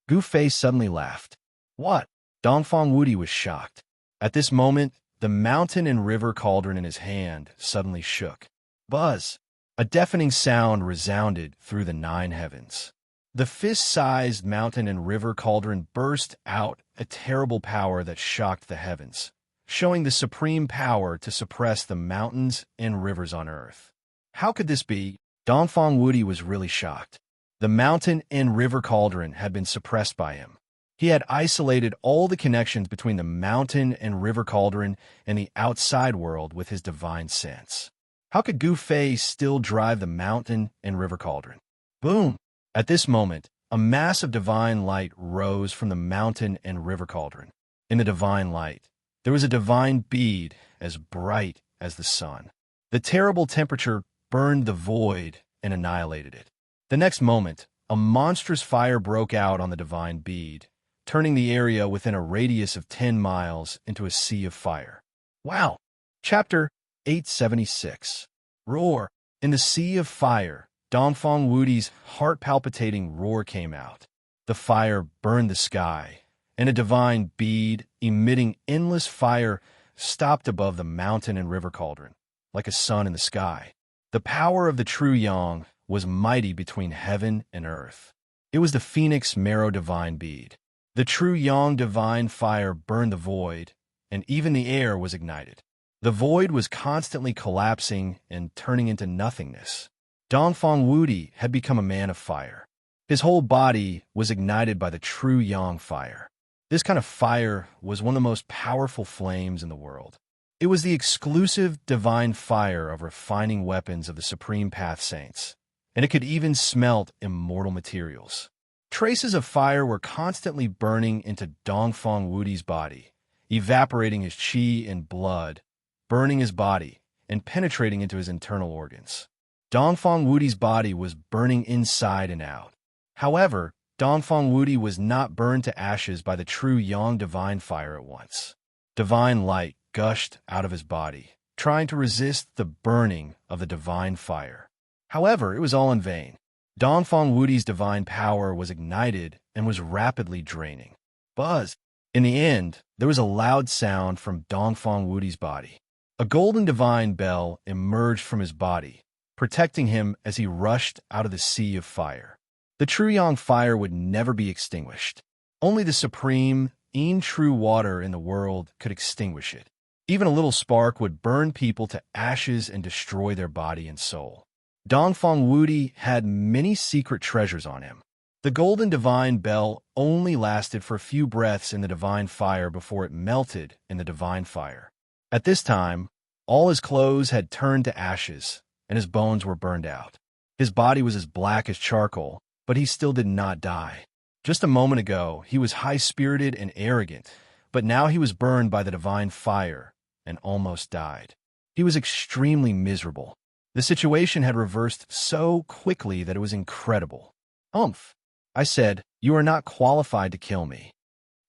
S1: Gu Fei suddenly laughed. What? Dongfang Wudi was shocked. At this moment, the mountain and river cauldron in his hand suddenly shook. Buzz! A deafening sound resounded through the 9 heavens. The fist-sized mountain and river cauldron burst out a terrible power that shocked the heavens, showing the supreme power to suppress the mountains and rivers on earth. How could this be? Dongfang Wudi was really shocked. The mountain and river cauldron had been suppressed by him. He had isolated all the connections between the mountain and river cauldron and the outside world with his divine sense. How could Gu Fei still drive the mountain and river cauldron? Boom! At this moment, a mass of divine light rose from the mountain and river cauldron. In the divine light, there was a divine bead as bright as the sun. The terrible temperature burned the void and annihilated it. The next moment, a monstrous fire broke out on the divine bead, turning the area within a radius of 10 miles into a sea of fire. Wow! Chapter 876. Roar! In the sea of fire, Dongfang Wudi's heart-palpitating roar came out. The fire burned the sky, and a divine bead, emitting endless fire, stopped above the mountain and river cauldron, like a sun in the sky. The power of the true Yang was mighty between heaven and earth. It was the phoenix marrow divine bead. The true Yang divine fire burned the void, and even the air was ignited. The void was constantly collapsing and turning into nothingness. Dongfang Wudi had become a man of fire. His whole body was ignited by the true Yang fire. This kind of fire was one of the most powerful flames in the world. It was the exclusive divine fire of refining weapons of the Supreme Path Saints, and it could even smelt immortal materials. Traces of fire were constantly burning into Dongfang Wudi's body, evaporating his qi and blood, burning his body, and penetrating into his internal organs. Dongfang Wudi's body was burning inside and out. However, Dongfang Wudi was not burned to ashes by the true Yang divine fire at once. Divine light gushed out of his body, trying to resist the burning of the divine fire. However, it was all in vain. Dongfang Wudi's divine power was ignited and was rapidly draining. Buzz! In the end, there was a loud sound from Dongfang Wudi's body. A golden divine bell emerged from his body, protecting him as he rushed out of the sea of fire. The true Yang fire would never be extinguished. Only the supreme, true water in the world could extinguish it. Even a little spark would burn people to ashes and destroy their body and soul. Dongfang Wudi had many secret treasures on him. The golden divine bell only lasted for a few breaths in the divine fire before it melted in the divine fire. At this time, all his clothes had turned to ashes, and his bones were burned out. His body was as black as charcoal, but he still did not die. Just a moment ago, he was high-spirited and arrogant, but now he was burned by the divine fire and almost died. He was extremely miserable. The situation had reversed so quickly that it was incredible. "Umph," I said, "you are not qualified to kill me,"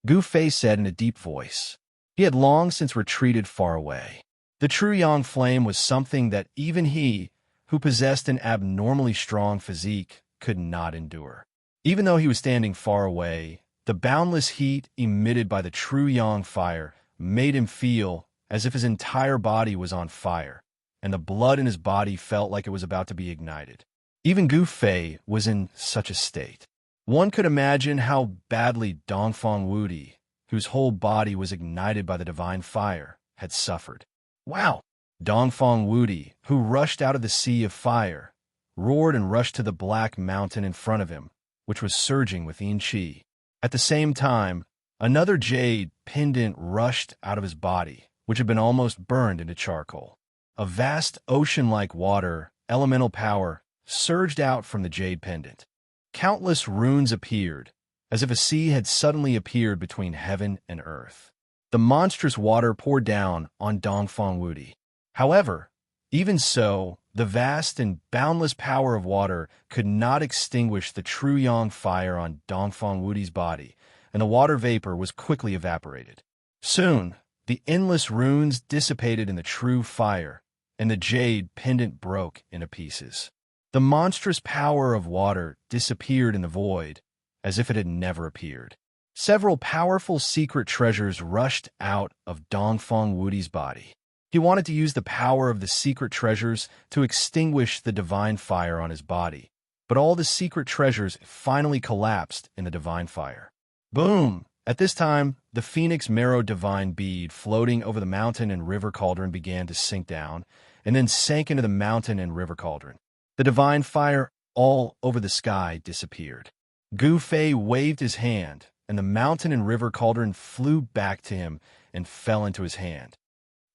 S1: Gu Fei said in a deep voice. He had long since retreated far away. The true Yang flame was something that even he, who possessed an abnormally strong physique, could not endure. Even though he was standing far away, the boundless heat emitted by the true Yang fire made him feel as if his entire body was on fire, and the blood in his body felt like it was about to be ignited. Even Gu Fei was in such a state. One could imagine how badly Dongfang Wudi, whose whole body was ignited by the divine fire, had suffered. "Wow!" Dongfang Wudi, who rushed out of the sea of fire, roared and rushed to the black mountain in front of him, which was surging with yin qi. At the same time, another jade pendant rushed out of his body, which had been almost burned into charcoal. A vast ocean-like water, elemental power, surged out from the jade pendant. Countless runes appeared, as if a sea had suddenly appeared between heaven and earth. The monstrous water poured down on Dongfang Wudi. However, even so, the vast and boundless power of water could not extinguish the true Yang fire on Dongfang Wudi's body, and the water vapor was quickly evaporated. Soon, the endless runes dissipated in the true fire, and the jade pendant broke into pieces. The monstrous power of water disappeared in the void, as if it had never appeared. Several powerful secret treasures rushed out of Dongfang Wudi's body. He wanted to use the power of the secret treasures to extinguish the divine fire on his body, but all the secret treasures finally collapsed in the divine fire. Boom! At this time, the Phoenix Marrow divine bead floating over the mountain and river cauldron began to sink down, and then sank into the mountain and river cauldron. The divine fire all over the sky disappeared. Gu Fei waved his hand, and the mountain and river cauldron flew back to him and fell into his hand.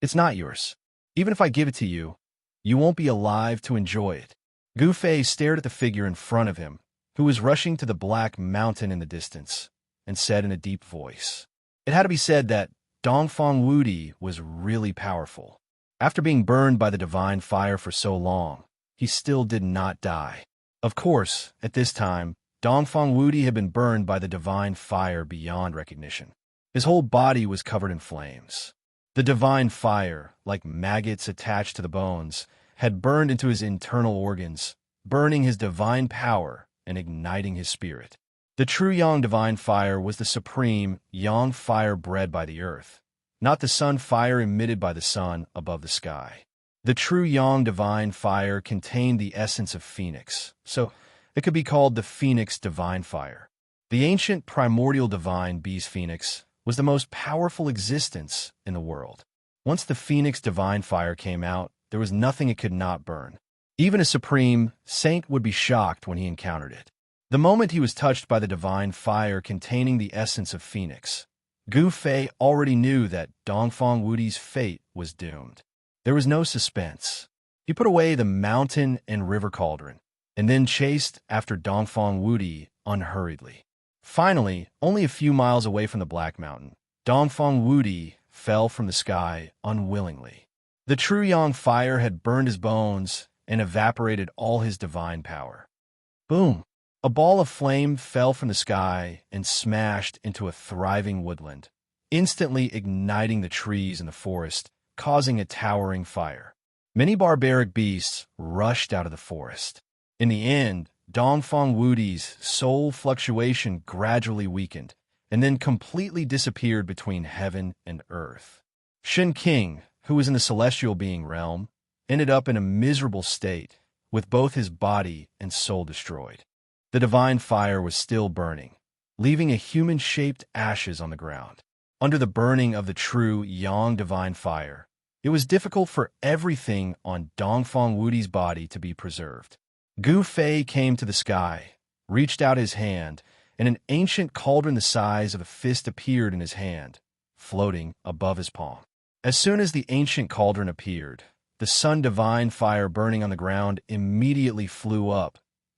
S1: "It's not yours. Even if I give it to you, you won't be alive to enjoy it." Gu Fei stared at the figure in front of him, who was rushing to the black mountain in the distance, and said in a deep voice. It had to be said that Dongfang Wudi was really powerful. After being burned by the divine fire for so long, he still did not die. Of course, at this time, Dongfang Wudi had been burned by the divine fire beyond recognition. His whole body was covered in flames. The divine fire, like maggots attached to the bones, had burned into his internal organs, burning his divine power and igniting his spirit. The true Yang divine fire was the supreme Yang fire bred by the earth, not the sun fire emitted by the sun above the sky. The true Yang divine fire contained the essence of Phoenix, so it could be called the Phoenix divine fire. The ancient primordial divine bee's Phoenix was the most powerful existence in the world. Once the Phoenix divine fire came out, there was nothing it could not burn. Even a supreme saint would be shocked when he encountered it. The moment he was touched by the divine fire containing the essence of Phoenix, Gu Fei already knew that Dongfang Wudi's fate was doomed. There was no suspense. He put away the mountain and river cauldron, and then chased after Dongfang Wudi unhurriedly. Finally, only a few miles away from the Black Mountain, Dongfang Wudi fell from the sky unwillingly. The true Yang fire had burned his bones and evaporated all his divine power. Boom! A ball of flame fell from the sky and smashed into a thriving woodland, instantly igniting the trees in the forest, causing a towering fire. Many barbaric beasts rushed out of the forest. In the end, Dongfang Wudi's soul fluctuation gradually weakened, and then completely disappeared between heaven and earth. Shen King, who was in the celestial being realm, ended up in a miserable state, with both his body and soul destroyed. The divine fire was still burning, leaving a human-shaped ashes on the ground. Under the burning of the true Yang divine fire, it was difficult for everything on Dongfang Wudi's body to be preserved. Gu Fei came to the sky, reached out his hand, and an ancient cauldron the size of a fist appeared in his hand, floating above his palm. As soon as the ancient cauldron appeared, the sun divine fire burning on the ground immediately flew up,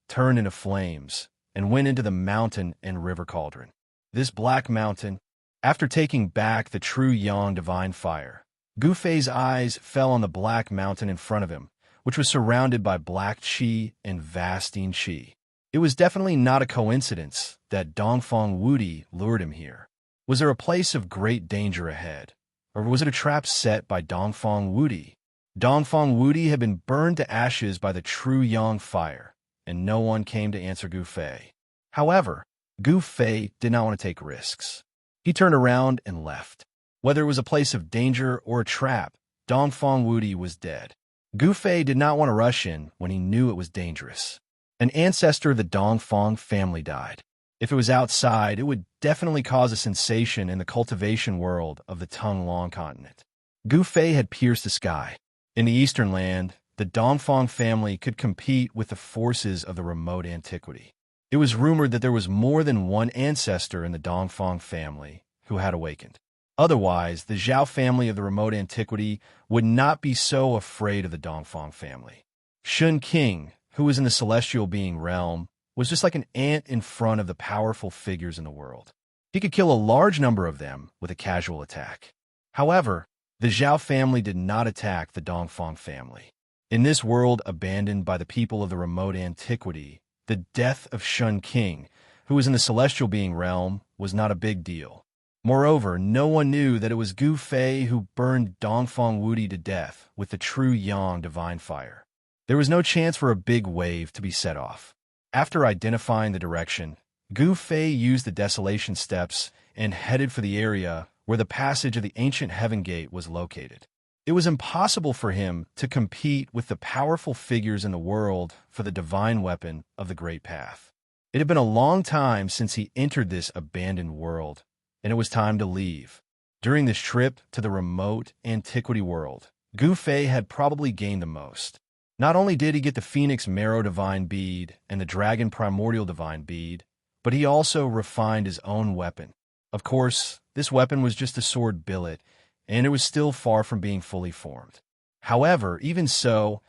S1: turned into flames, and went into the mountain and river cauldron. This black mountain, after taking back the true Yang divine fire, Gu Fei's eyes fell on the black mountain in front of him, which was surrounded by black qi and vastine qi. It was definitely not a coincidence that Dongfang Wudi lured him here. Was there a place of great danger ahead, or was it a trap set by Dongfang Wudi? Dongfang Wudi had been burned to ashes by the true Yang fire, and no one came to answer Gu Fei. However, Gu Fei did not want to take risks. He turned around and left. Whether it was a place of danger or a trap, Dongfang Wudi was dead. Gu Fei did not want to rush in when he knew it was dangerous. An ancestor of the Dongfang family died. If it was outside, it would definitely cause a sensation in the cultivation world of the Tonglong continent. Gu Fei had pierced the sky. In the eastern land, the Dongfang family could compete with the forces of the remote antiquity. It was rumored that there was more than one ancestor in the Dongfang family who had awakened. Otherwise, the Zhao family of the remote antiquity would not be so afraid of the Dongfang family. Shen King, who was in the celestial being realm, was just like an ant in front of the powerful figures in the world. He could kill a large number of them with a casual attack. However, the Zhao family did not attack the Dongfang family. In this world abandoned by the people of the remote antiquity, the death of Shen King, who was in the celestial being realm, was not a big deal. Moreover, no one knew that it was Gu Fei who burned Dongfang Wudi to death with the true Yang divine fire. There was no chance for a big wave to be set off. After identifying the direction, Gu Fei used the desolation steps and headed for the area where the passage of the ancient heaven gate was located. It was impossible for him to compete with the powerful figures in the world for the divine weapon of the Great Path. It had been a long time since he entered this abandoned world, and it was time to leave. During this trip to the remote antiquity world, Gu Fei had probably gained the most. Not only did he get the Phoenix Marrow Divine Bead and the Dragon Primordial Divine Bead, but he also refined his own weapon. Of course, this weapon was just a sword billet, and it was still far from being fully formed. However, even so,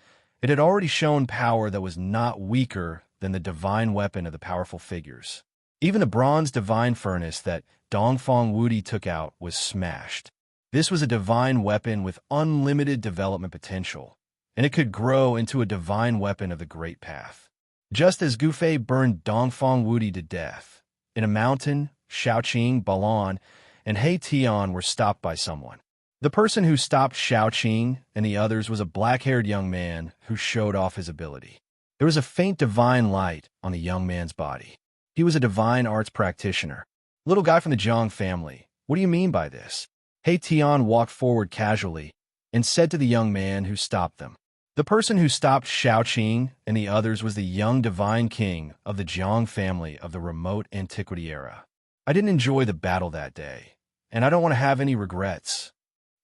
S1: it had already shown power that was not weaker than the divine weapon of the powerful figures. Even the bronze divine furnace that Dongfang Wudi took out was smashed. This was a divine weapon with unlimited development potential, and it could grow into a divine weapon of the Great Path. Just as Gu Fei burned Dongfang Wudi to death, in a mountain, Shaoqing, Balan, and He Tian were stopped by someone. The person who stopped Shaoqing and the others was a black-haired young man who showed off his ability. There was a faint divine light on the young man's body. He was a divine arts practitioner. Little guy from the Zhang family, what do you mean by this? He Tian walked forward casually and said to the young man who stopped them. The person who stopped Shaoqing and the others was the young divine king of the Zhang family of the remote antiquity era. I didn't enjoy the battle that day, and I don't want to have any regrets.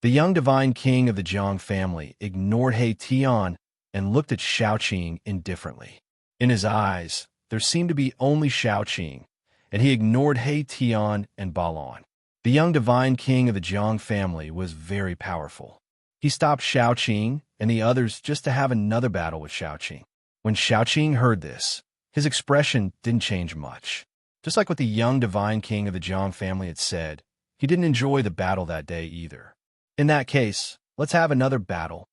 S1: The young divine king of the Zhang family ignored He Tian and looked at Shaoqing indifferently. In his eyes, there seemed to be only Shaoqing, and he ignored He Tian and Balan. The young divine king of the Zhang family was very powerful. He stopped Shaoqing and the others just to have another battle with Shaoqing. When Shaoqing heard this, his expression didn't change much. Just like what the young divine king of the Zhang family had said, he He didn't enjoy the battle that day either. In that case, let's have another battle.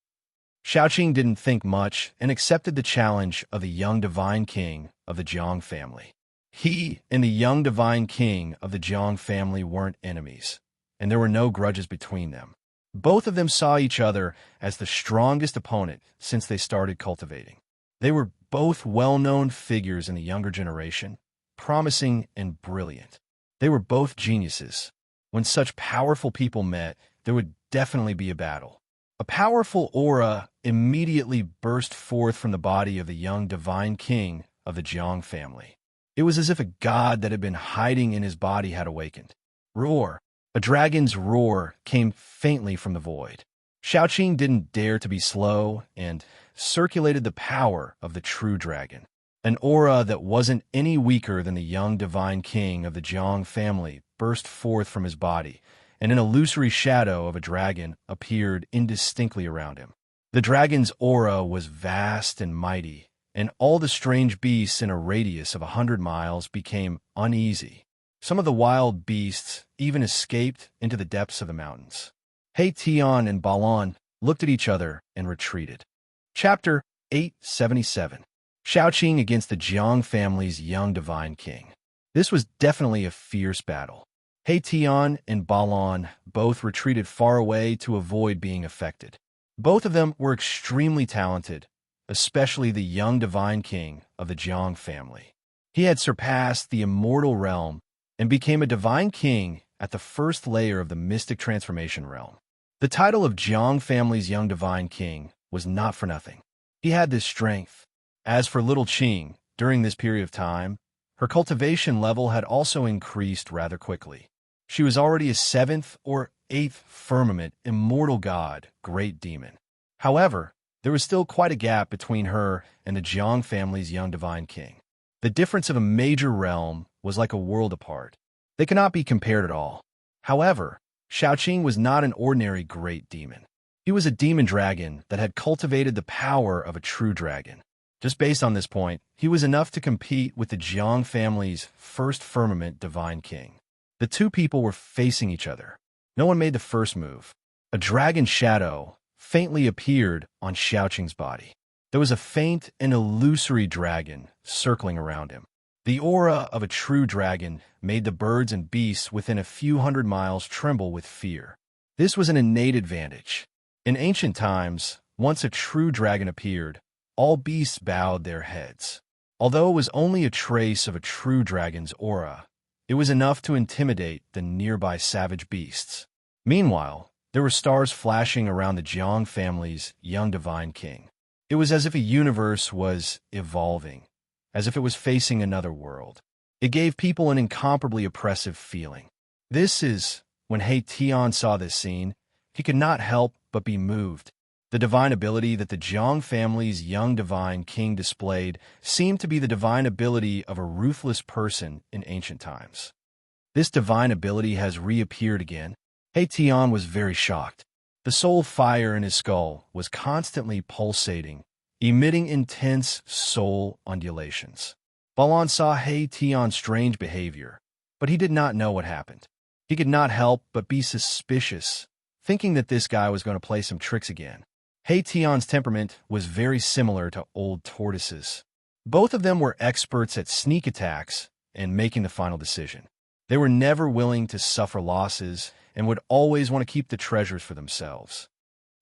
S1: Xiaoqing didn't think much and accepted the challenge of the young divine king of the Jiang family. He and the young divine king of the Jiang family weren't enemies, and there were no grudges between them. Both of them saw each other as the strongest opponent since they started cultivating. They were both well-known figures in the younger generation, promising and brilliant. They were both geniuses. When such powerful people met, there would definitely be a battle. A powerful aura immediately burst forth from the body of the young divine king of the Jiang family. It was as if a god that had been hiding in his body had awakened. Roar! A dragon's roar came faintly from the void. Xiaoqing didn't dare to be slow and circulated the power of the true dragon. An aura that wasn't any weaker than the young divine king of the Jiang family burst forth from his body, and an illusory shadow of a dragon appeared indistinctly around him. The dragon's aura was vast and mighty, and all the strange beasts in a radius of 100 miles became uneasy. Some of the wild beasts even escaped into the depths of the mountains. He Tian and Balan looked at each other and retreated. Chapter 877. Xiaoqing against the Jiang family's young divine king. This was definitely a fierce battle. He Tian and Balan both retreated far away to avoid being affected. Both of them were extremely talented, especially the young divine king of the Jiang family. He had surpassed the immortal realm and became a divine king at the first layer of the mystic transformation realm. The title of Jiang family's young divine king was not for nothing. He had this strength. As for little Qing, during this period of time, her cultivation level had also increased rather quickly. She was already a 7th or 8th firmament immortal god, great demon. However, there was still quite a gap between her and the Jiang family's young divine king. The difference of a major realm was like a world apart. They cannot be compared at all. However, Xiaoqing was not an ordinary great demon. He was a demon dragon that had cultivated the power of a true dragon. Just based on this point, he was enough to compete with the Jiang family's first firmament divine king. The two people were facing each other. No one made the first move. A dragon shadow faintly appeared on Xiaoqing's body. There was a faint and illusory dragon circling around him. The aura of a true dragon made the birds and beasts within a few hundred miles tremble with fear. This was an innate advantage. In ancient times, once a true dragon appeared, all beasts bowed their heads. Although it was only a trace of a true dragon's aura, it was enough to intimidate the nearby savage beasts. Meanwhile, there were stars flashing around the Jiang family's young divine king. It was as if a universe was evolving, as if it was facing another world. It gave people an incomparably oppressive feeling. This is when He Tian saw this scene, he could not help but be moved. The divine ability that the Jiang family's young divine king displayed seemed to be the divine ability of a ruthless person in ancient times. This divine ability has reappeared again. He Tian was very shocked. The soul fire in his skull was constantly pulsating, emitting intense soul undulations. Balan saw He Tian's strange behavior, but he did not know what happened. He could not help but be suspicious, thinking that this guy was going to play some tricks again. He Tian's temperament was very similar to old tortoises. Both of them were experts at sneak attacks and making the final decision. They were never willing to suffer losses and would always want to keep the treasures for themselves.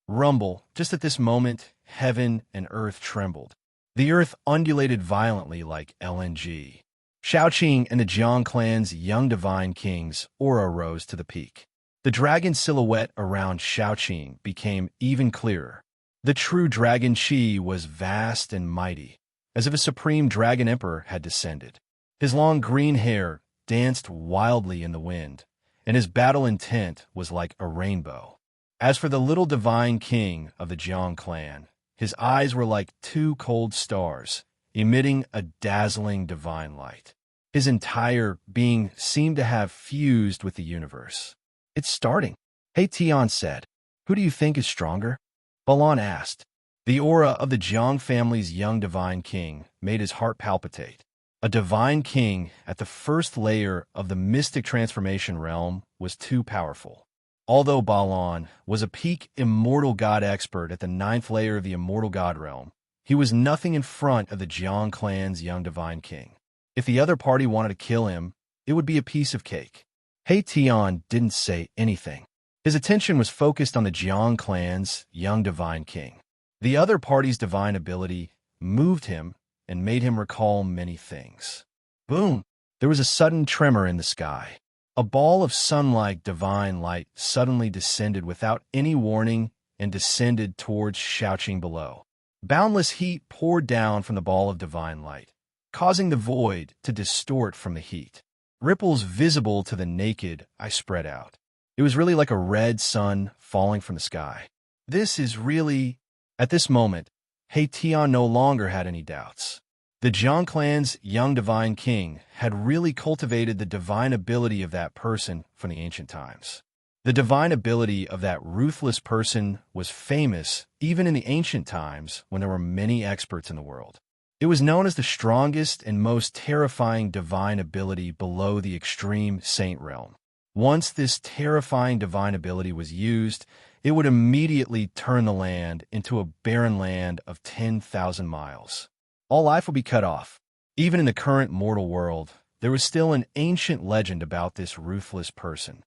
S1: Rumble, just at this moment, heaven and earth trembled. The earth undulated violently like LNG. Xiaoqing and the Jiang clan's young divine king's aura rose to the peak. The dragon silhouette around Xiaoqing became even clearer. The true dragon Qi was vast and mighty, as if a supreme dragon emperor had descended. His long green hair danced wildly in the wind, and his battle intent was like a rainbow. As for the little divine king of the Jiang clan, his eyes were like two cold stars, emitting a dazzling divine light. His entire being seemed to have fused with the universe. "It's starting," He Tian said. "Who do you think is stronger?" Balan asked. The aura of the Jiang family's young divine king made his heart palpitate. A divine king at the first layer of the mystic transformation realm was too powerful. Although Balan was a peak immortal god expert at the ninth layer of the immortal god realm, he was nothing in front of the Jiang clan's young divine king. If the other party wanted to kill him, it would be a piece of cake. He Tian didn't say anything. His attention was focused on the Jiang clan's young divine king. The other party's divine ability moved him and made him recall many things. Boom! There was a sudden tremor in the sky. A ball of sun-like divine light suddenly descended without any warning and descended towards Shaoqing below. Boundless heat poured down from the ball of divine light, causing the void to distort from the heat. Ripples visible to the naked eye spread out. It was really like a red sun falling from the sky. This is really... At this moment, He Tian no longer had any doubts. The Jiang clan's young divine king had really cultivated the divine ability of that person from the ancient times. The divine ability of that ruthless person was famous even in the ancient times when there were many experts in the world. It was known as the strongest and most terrifying divine ability below the extreme saint realm. Once this terrifying divine ability was used, it would immediately turn the land into a barren land of 10,000 miles. All life would be cut off. Even in the current mortal world, there was still an ancient legend about this ruthless person.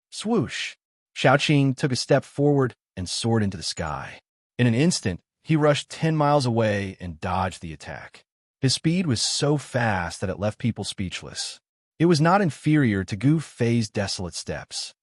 S1: Swoosh! Shaoqing took a step forward and soared into the sky. In an instant, he rushed 10 miles away and dodged the attack. His speed was so fast that it left people speechless. It was not inferior to Gu Fei's desolate steps.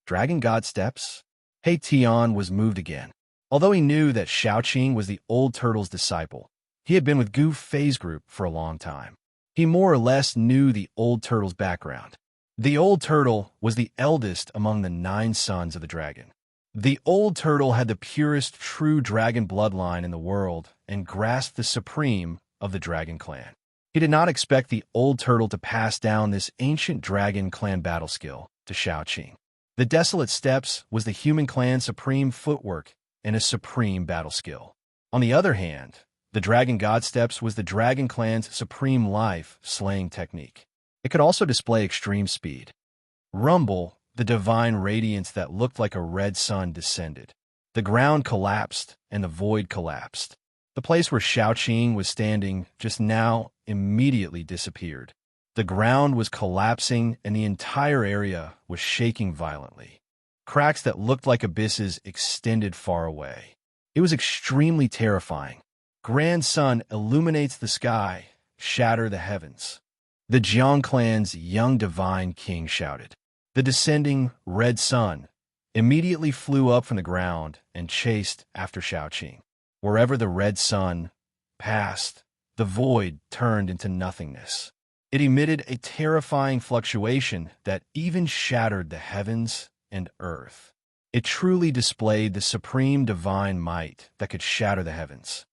S1: Dragon God steps? He Tian was moved again. Although he knew that Shaoqing was the old turtle's disciple, he had been with Gu Fei's group for a long time. He more or less knew the old turtle's background. The old turtle was the eldest among the 9 sons of the dragon. The old turtle had the purest true dragon bloodline in the world and grasped the supreme of the dragon clan. He did not expect the old turtle to pass down this ancient dragon clan battle skill to Shaoqing. The desolate steps was the human clan's supreme footwork and a supreme battle skill. On the other hand, the dragon god steps was the dragon clan's supreme life-slaying technique. It could also display extreme speed. Rumble, the divine radiance that looked like a red sun descended. The ground collapsed and the void collapsed. The place where Shaoqing was standing just now immediately disappeared. The ground was collapsing and the entire area was shaking violently. Cracks that looked like abysses extended far away. It was extremely terrifying. Grand sun illuminates the sky, shatter the heavens. The Jiang clan's young divine king shouted. The descending red sun immediately flew up from the ground and chased after Shaoqing. Wherever the red sun passed, the void turned into nothingness. It emitted a terrifying fluctuation that even shattered the heavens and earth. It truly displayed the supreme divine might that could shatter the heavens.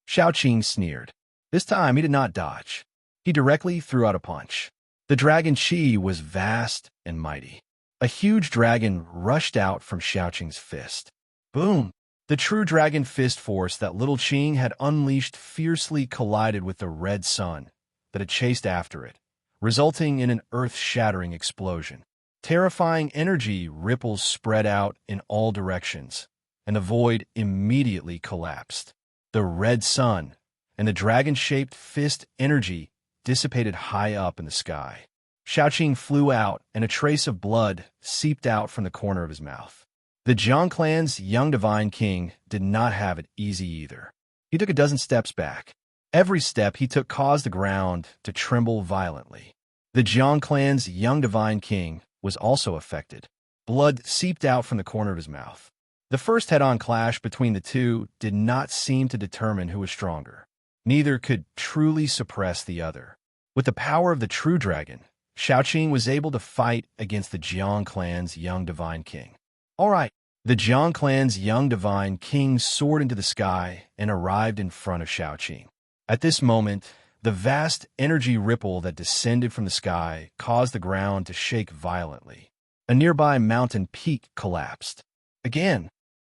S1: Shaoqing sneered. This time he did not dodge. He directly threw out a punch. The dragon chi was vast and mighty. A huge dragon rushed out from Shaoqing's fist. Boom! The true dragon fist force that little Qing had unleashed fiercely collided with the red sun that had chased after it, resulting in an earth-shattering explosion. Terrifying energy ripples spread out in all directions, and the void immediately collapsed. The red sun and the dragon-shaped fist energy dissipated high up in the sky. Shaoqing flew out, and a trace of blood seeped out from the corner of his mouth. The Jiang clan's young divine king did not have it easy either. He took a dozen steps back. Every step he took caused the ground to tremble violently. The Jiang clan's young divine king was also affected. Blood seeped out from the corner of his mouth. The first head-on clash between the two did not seem to determine who was stronger. Neither could truly suppress the other. With the power of the true dragon, Shaoqing was able to fight against the Jiang clan's young divine king. All right, the Jiang clan's young divine king soared into the sky and arrived in front of Shaoqing. At this moment, the vast energy ripple that descended from the sky caused the ground to shake violently. A nearby mountain peak collapsed. Again,